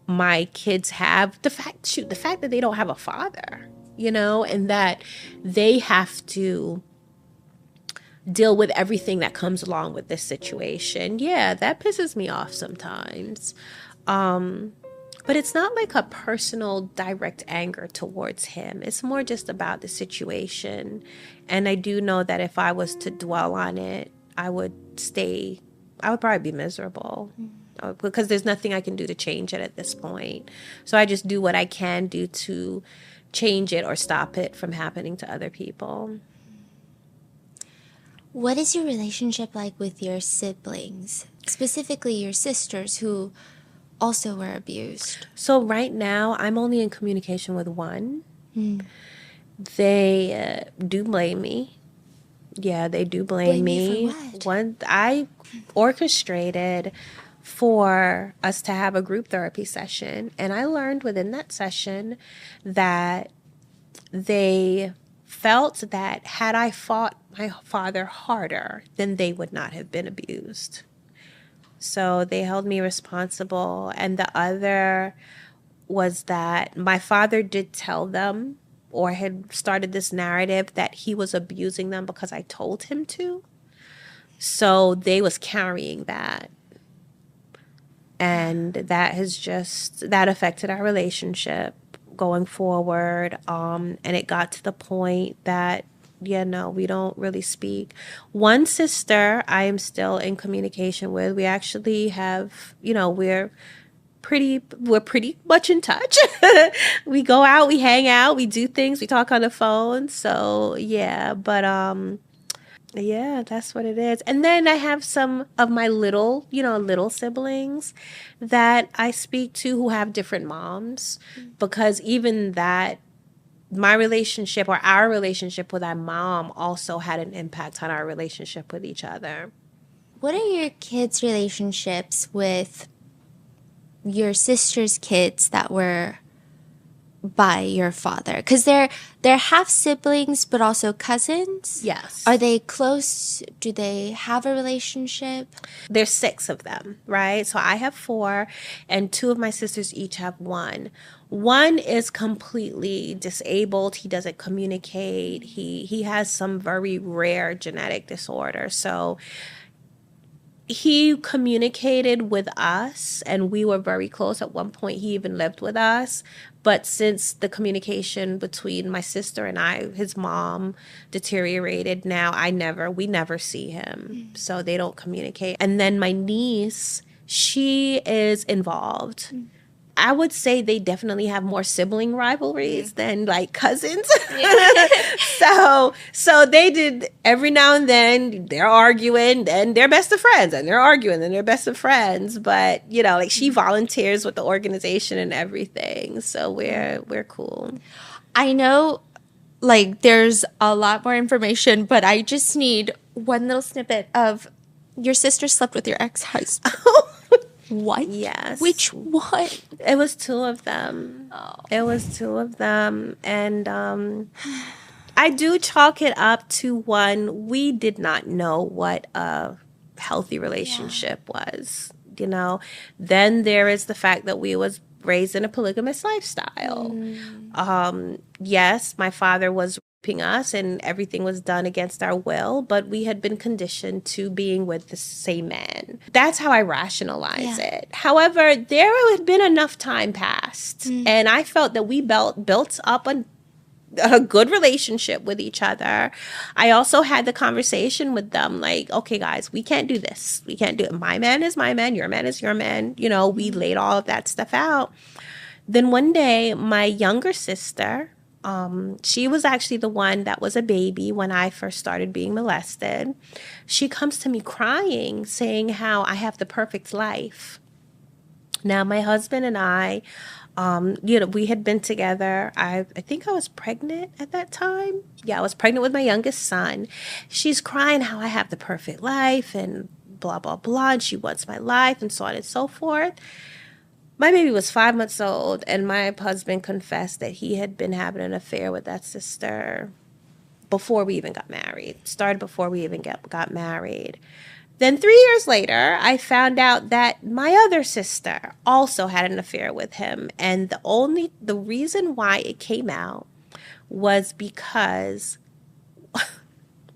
my kids have, the fact that they don't have a father, you know, and that they have to deal with everything that comes along with this situation. Yeah, that pisses me off sometimes. But it's not like a personal direct anger towards him. It's more just about the situation. And I do know that if I was to dwell on it, I would probably be miserable. Because there's nothing I can do to change it at this point. So I just do what I can do to change it or stop it from happening to other people.
What is your relationship like with your siblings, specifically your sisters who also were abused?
So right now, I'm only in communication with one. They do blame me. Yeah, they do blame me.
For what?
One, I orchestrated for us to have a group therapy session, and I learned within that session that they felt that had I fought my father harder, then they would not have been abused. So they held me responsible. And the other was that my father did tell them, or had started this narrative, that he was abusing them because I told him to. So they was carrying that. And that affected our relationship going forward. And it got to the point that, we don't really speak. One sister I am still in communication with. We actually have, we're pretty much in touch. We go out, we hang out, we do things, we talk on the phone. So yeah, but yeah, that's what it is. And then I have some of my little siblings that I speak to who have different moms, because even that, my relationship or our relationship with our mom also had an impact on our relationship with each other.
What are your kids' relationships with your sister's kids that were by your father? Because they're half siblings, but also cousins.
Yes.
Are they close? Do they have a relationship?
There's 6 of them, right? So I have 4, and 2 of my sisters each have 1. One is completely disabled. He doesn't communicate. He has some very rare genetic disorder. So he communicated with us, and we were very close. At one point, he even lived with us. But since the communication between my sister and I, his mom deteriorated, now we never see him. So they don't communicate. And then my niece, she is involved. I would say they definitely have more sibling rivalries than like cousins. So they did, every now and then they're arguing and they're best of friends, and they're arguing and they're best of friends. But you know, like she volunteers with the organization and everything. So we're cool.
I know like there's a lot more information, but I just need one little snippet of your sister slept with your ex-husband. What?
Yes.
Which one?
It was 2 of them.
Oh.
It was 2 of them. And I do chalk it up to one, we did not know what a healthy relationship was, you know. Then there is the fact that we was raised in a polygamous lifestyle. Yes, my father was us and everything was done against our will, but we had been conditioned to being with the same man. That's how I rationalize it. However, there had been enough time passed, and I felt that we built up a good relationship with each other. I also had the conversation with them like, okay, guys, we can't do this. We can't do it. My man is my man. Your man is your man. You know, we laid all of that stuff out. Then one day, my younger sister, she was actually the one that was a baby when I first started being molested. She comes to me crying, saying how I have the perfect life. Now, my husband and I, we had been together. I think I was pregnant at that time. Yeah, I was pregnant with my youngest son. She's crying how I have the perfect life and blah, blah, blah. And she wants my life and so on and so forth. My baby was 5 months old, and my husband confessed that he had been having an affair with that sister before we even got married. Started before we even got married. Then 3 years later, I found out that my other sister also had an affair with him. And the reason why it came out was because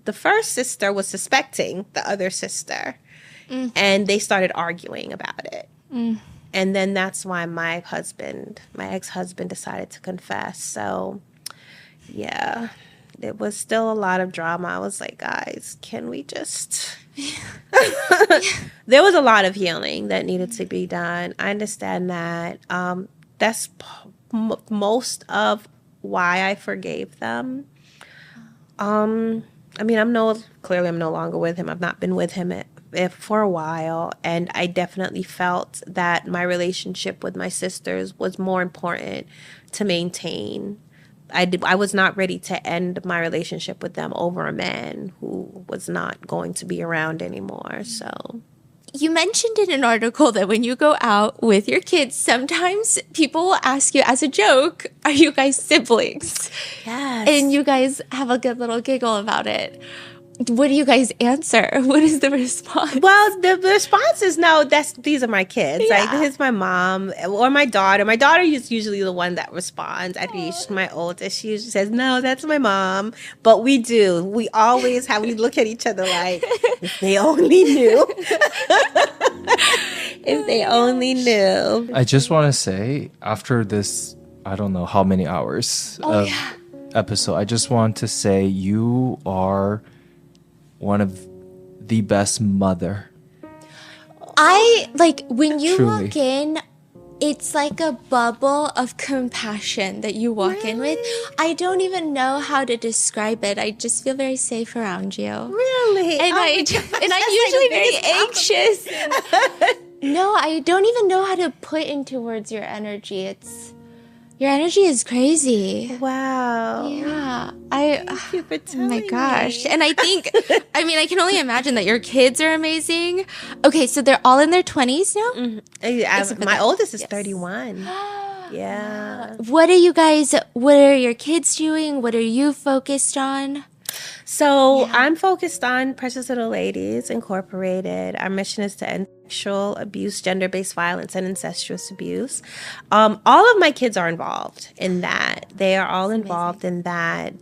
the first sister was suspecting the other sister, and they started arguing about it. And then that's why my ex-husband decided to confess. So, yeah, it was still a lot of drama. I was like, guys, can we just... There was a lot of healing that needed to be done. I understand that. That's most of why I forgave them. I mean, clearly I'm no longer with him. I've not been with him for a while, and I definitely felt that my relationship with my sisters was more important to maintain. I was not ready to end my relationship with them over a man who was not going to be around anymore. So
you mentioned in an article that when you go out with your kids, sometimes people will ask you as a joke, are you guys siblings?
Yes.
And you guys have a good little giggle about it. What do you guys answer? What is the response?
Well, the response is no, these are my kids.
Yeah.
Like, this is my mom or my daughter. My daughter is usually the one that responds. I think she's my oldest. She usually says, no, that's my mom. But we do. We always we look at each other like, if they only knew. If they only knew.
I just want to say, after this, I don't know how many hours of episode, I just want to say you are one of the best mother.
When you
Truly.
walk in, it's like a bubble of compassion that you walk in with. I don't even know how to describe it. I just feel very safe around you.
Really?
And I'm usually very anxious. No, I don't even know how to put into words your energy. Your energy is crazy.
Wow.
Yeah.
Thank you for telling
me. And I think, I can only imagine that your kids are amazing. Okay, so they're all in their 20s now?
My oldest is 31. Yeah.
What are your kids doing? What are you focused on?
So I'm focused on Precious Little Ladies Incorporated. Our mission is to end sexual abuse, gender-based violence, and incestuous abuse. All of my kids are involved in that. They are all involved in that.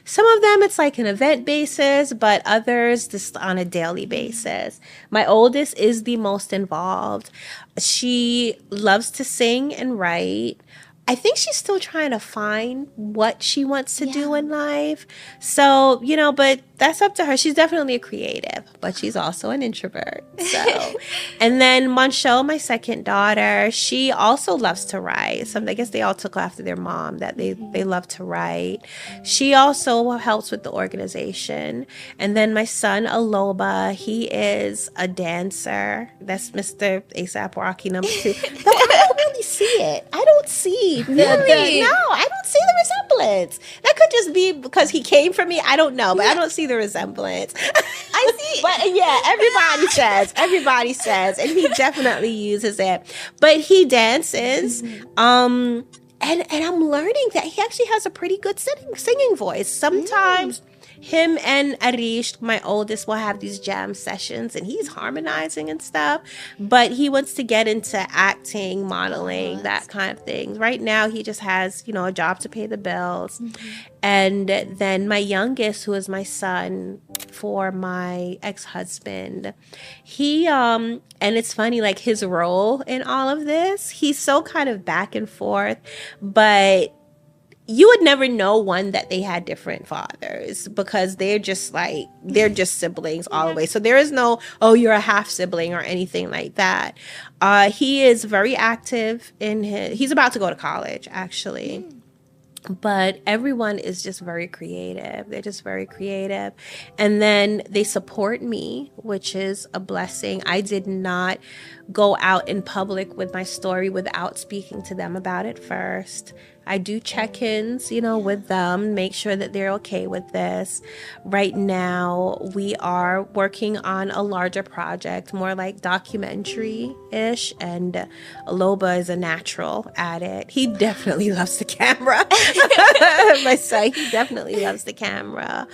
Some of them, it's like an event basis, but others just on a daily basis. My oldest is the most involved. She loves to sing and write. I think she's still trying to find what she wants to do in life. So, but that's up to her. She's definitely a creative, but she's also an introvert. So, and then Monchelle, my second daughter, she also loves to write. I guess they all took after their mom that they love to write. She also helps with the organization. And then my son, Aloba, he is a dancer. That's Mr. A$AP Rocky number 2. Though I don't really see it. I don't see no, I don't see the resemblance. That could just be because he came from me. I don't know, but I don't see the resemblance. I see. But yeah, everybody says, and he definitely uses it. But he dances. And I'm learning that he actually has a pretty good singing voice. Sometimes him and Arish, my oldest, will have these jam sessions and he's harmonizing and stuff. But he wants to get into acting, modeling, that kind of thing. Right now, he just has, a job to pay the bills. And then my youngest, who is my son for my ex-husband, he, and it's funny, like his role in all of this, he's so kind of back and forth, but you would never know that they had different fathers because they're just siblings all the way. So there is no, you're a half sibling or anything like that. He is very active he's about to go to college actually. But everyone is just very creative. They're just very creative. And then they support me, which is a blessing. I did not go out in public with my story without speaking to them about it first. I do check-ins, with them, make sure that they're okay with this. Right now, we are working on a larger project, more like documentary-ish, and Aloba is a natural at it. He definitely loves the camera. My son, he definitely loves the camera.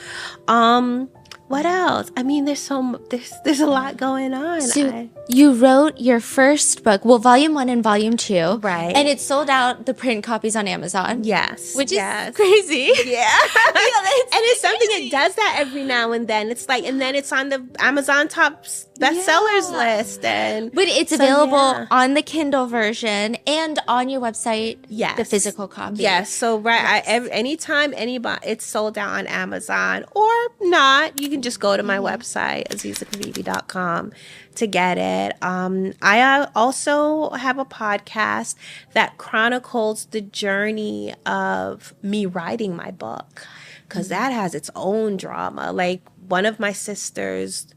What else? I mean, there's a lot going on.
So you wrote your first book, volume 1 and volume 2.
Right.
And it sold out the print copies on Amazon.
Yes.
Which is crazy.
Yeah. And it's something that does that every now and then. It's like, and then it's on the Amazon top bestsellers list.
But it's available on the Kindle version and on your website, the physical copy.
Yes. So, anytime it's sold out on Amazon or not, you can just go to my website, azizakavivi.com, to get it. I also have a podcast that chronicles the journey of me writing my book, because that has its own drama. Like, one of my sisters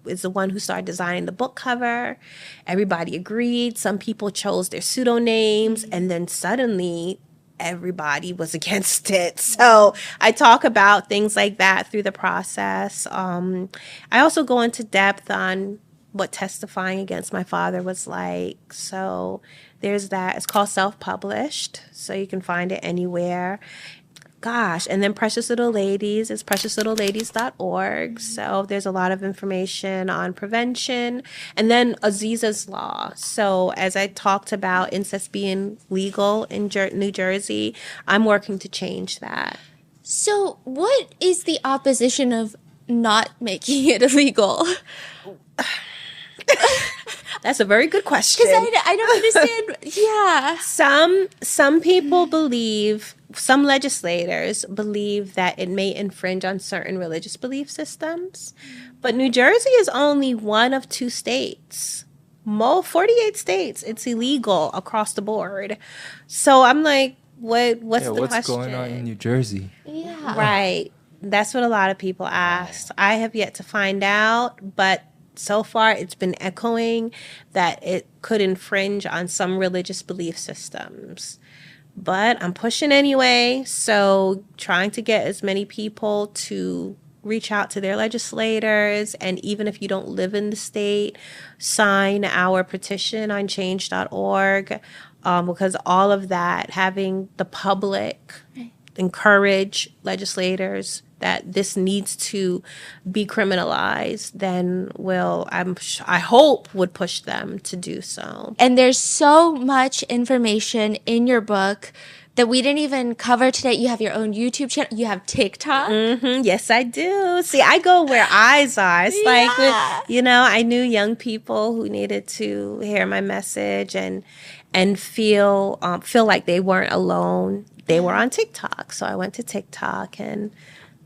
is the one who started designing the book cover. Everybody agreed. Some people chose their pseudonyms, and then suddenly everybody was against it. So I talk about things like that through the process. I also go into depth on what testifying against my father was like. So there's that. It's called Self-Published, so you can find it anywhere. Gosh, and then Precious Little Ladies is preciouslittleladies.org. So there's a lot of information on prevention. And then Aziza's Law. So as I talked about incest being legal in New Jersey, I'm working to change that.
So what is the opposition of not making it illegal?
That's a very good question.
Because I don't understand. Yeah.
Some people believe, some legislators believe that it may infringe on certain religious belief systems. But New Jersey is only one of 2 states. 48 states, it's illegal across the board. So I'm like, what's the question?
Going on in New Jersey?
Yeah.
Right. That's what a lot of people ask. I have yet to find out, but so far it's been echoing that it could infringe on some religious belief systems. But I'm pushing anyway, so trying to get as many people to reach out to their legislators, and even if you don't live in the state, sign our petition on change.org. because all of that, having the public encourage legislators that this needs to be criminalized, then I hope would push them to do so.
And there's so much information in your book that we didn't even cover today. You have your own YouTube channel. You have TikTok.
Yes, I do. See, I go where eyes are. It's like, I knew young people who needed to hear my message and feel like they weren't alone. They were on TikTok. So I went to TikTok. And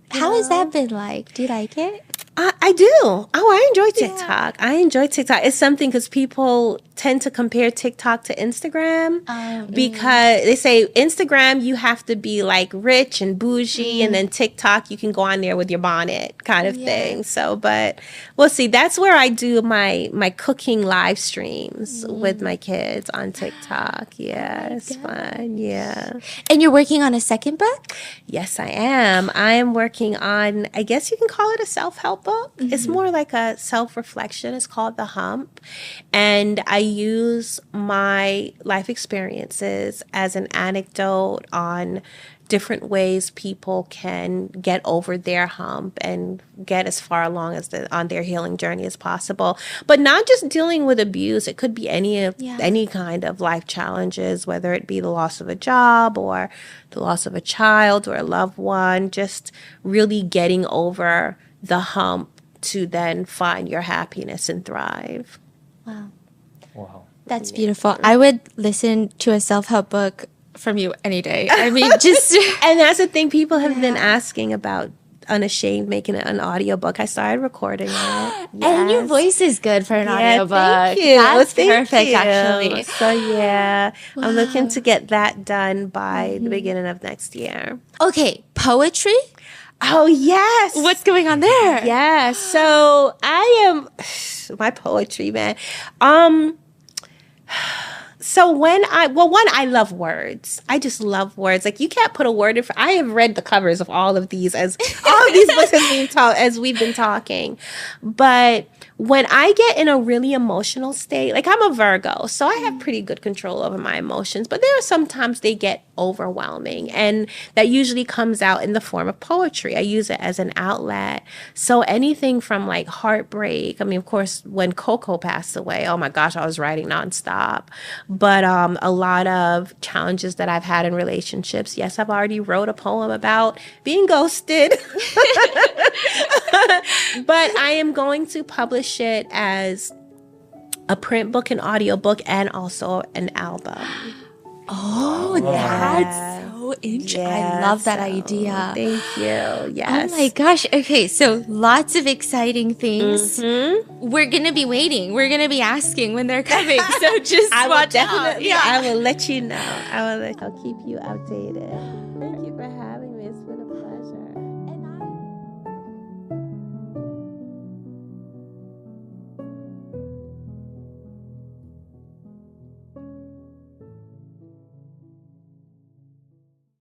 how has that been like? Do you like it?
I do. Oh, I enjoy TikTok. I enjoy TikTok. It's something because people tend to compare TikTok to Instagram because they say Instagram, you have to be like rich and bougie, and then TikTok, you can go on there with your bonnet kind of thing. So, but we'll see. That's where I do my cooking live streams with my kids on TikTok. Yeah, it's fun. Yeah.
And you're working on a second book?
Yes, I am. I am working on, I guess you can call it a self-help book. It's more like a self-reflection. It's called The Hump. And I use my life experiences as an anecdote on different ways people can get over their hump and get as far along as on their healing journey as possible. But not just dealing with abuse. It could be any kind of life challenges, whether it be the loss of a job or the loss of a child or a loved one, just really getting over the hump to then find your happiness and thrive.
Wow. That's beautiful. I would listen to a self-help book from you any day. I mean, just...
And that's the thing, people have been asking about Unashamed, making it an audiobook. I started recording it. Yes.
And your voice is good for an audiobook.
Thank you.
That's perfect, actually.
So, I'm looking to get that done by the beginning of next year.
Okay, poetry?
Oh, yes.
What's going on there?
Yeah. So I am my poetry, man. So I love words. I just love words. Like, you can't put a word in. I have read the covers of all of these books as we've been talking. But when I get in a really emotional state, like, I'm a Virgo, so I have pretty good control over my emotions, but there are sometimes they get overwhelming, and that usually comes out in the form of poetry. I use it as an outlet. So anything from like heartbreak. I mean, of course, when Coco passed away, oh my gosh, I was writing nonstop. But a lot of challenges that I've had in relationships. Yes, I've already wrote a poem about being ghosted. But I am going to publish it as a print book, an audiobook, and also an album.
Oh, that's so interesting. I love that idea.
Thank you. Yes.
Oh my gosh. Okay, so lots of exciting things. We're going to be waiting. We're going to be asking when they're coming. So just watch out.
I will let you know. I'll keep you updated. Thank you for having me.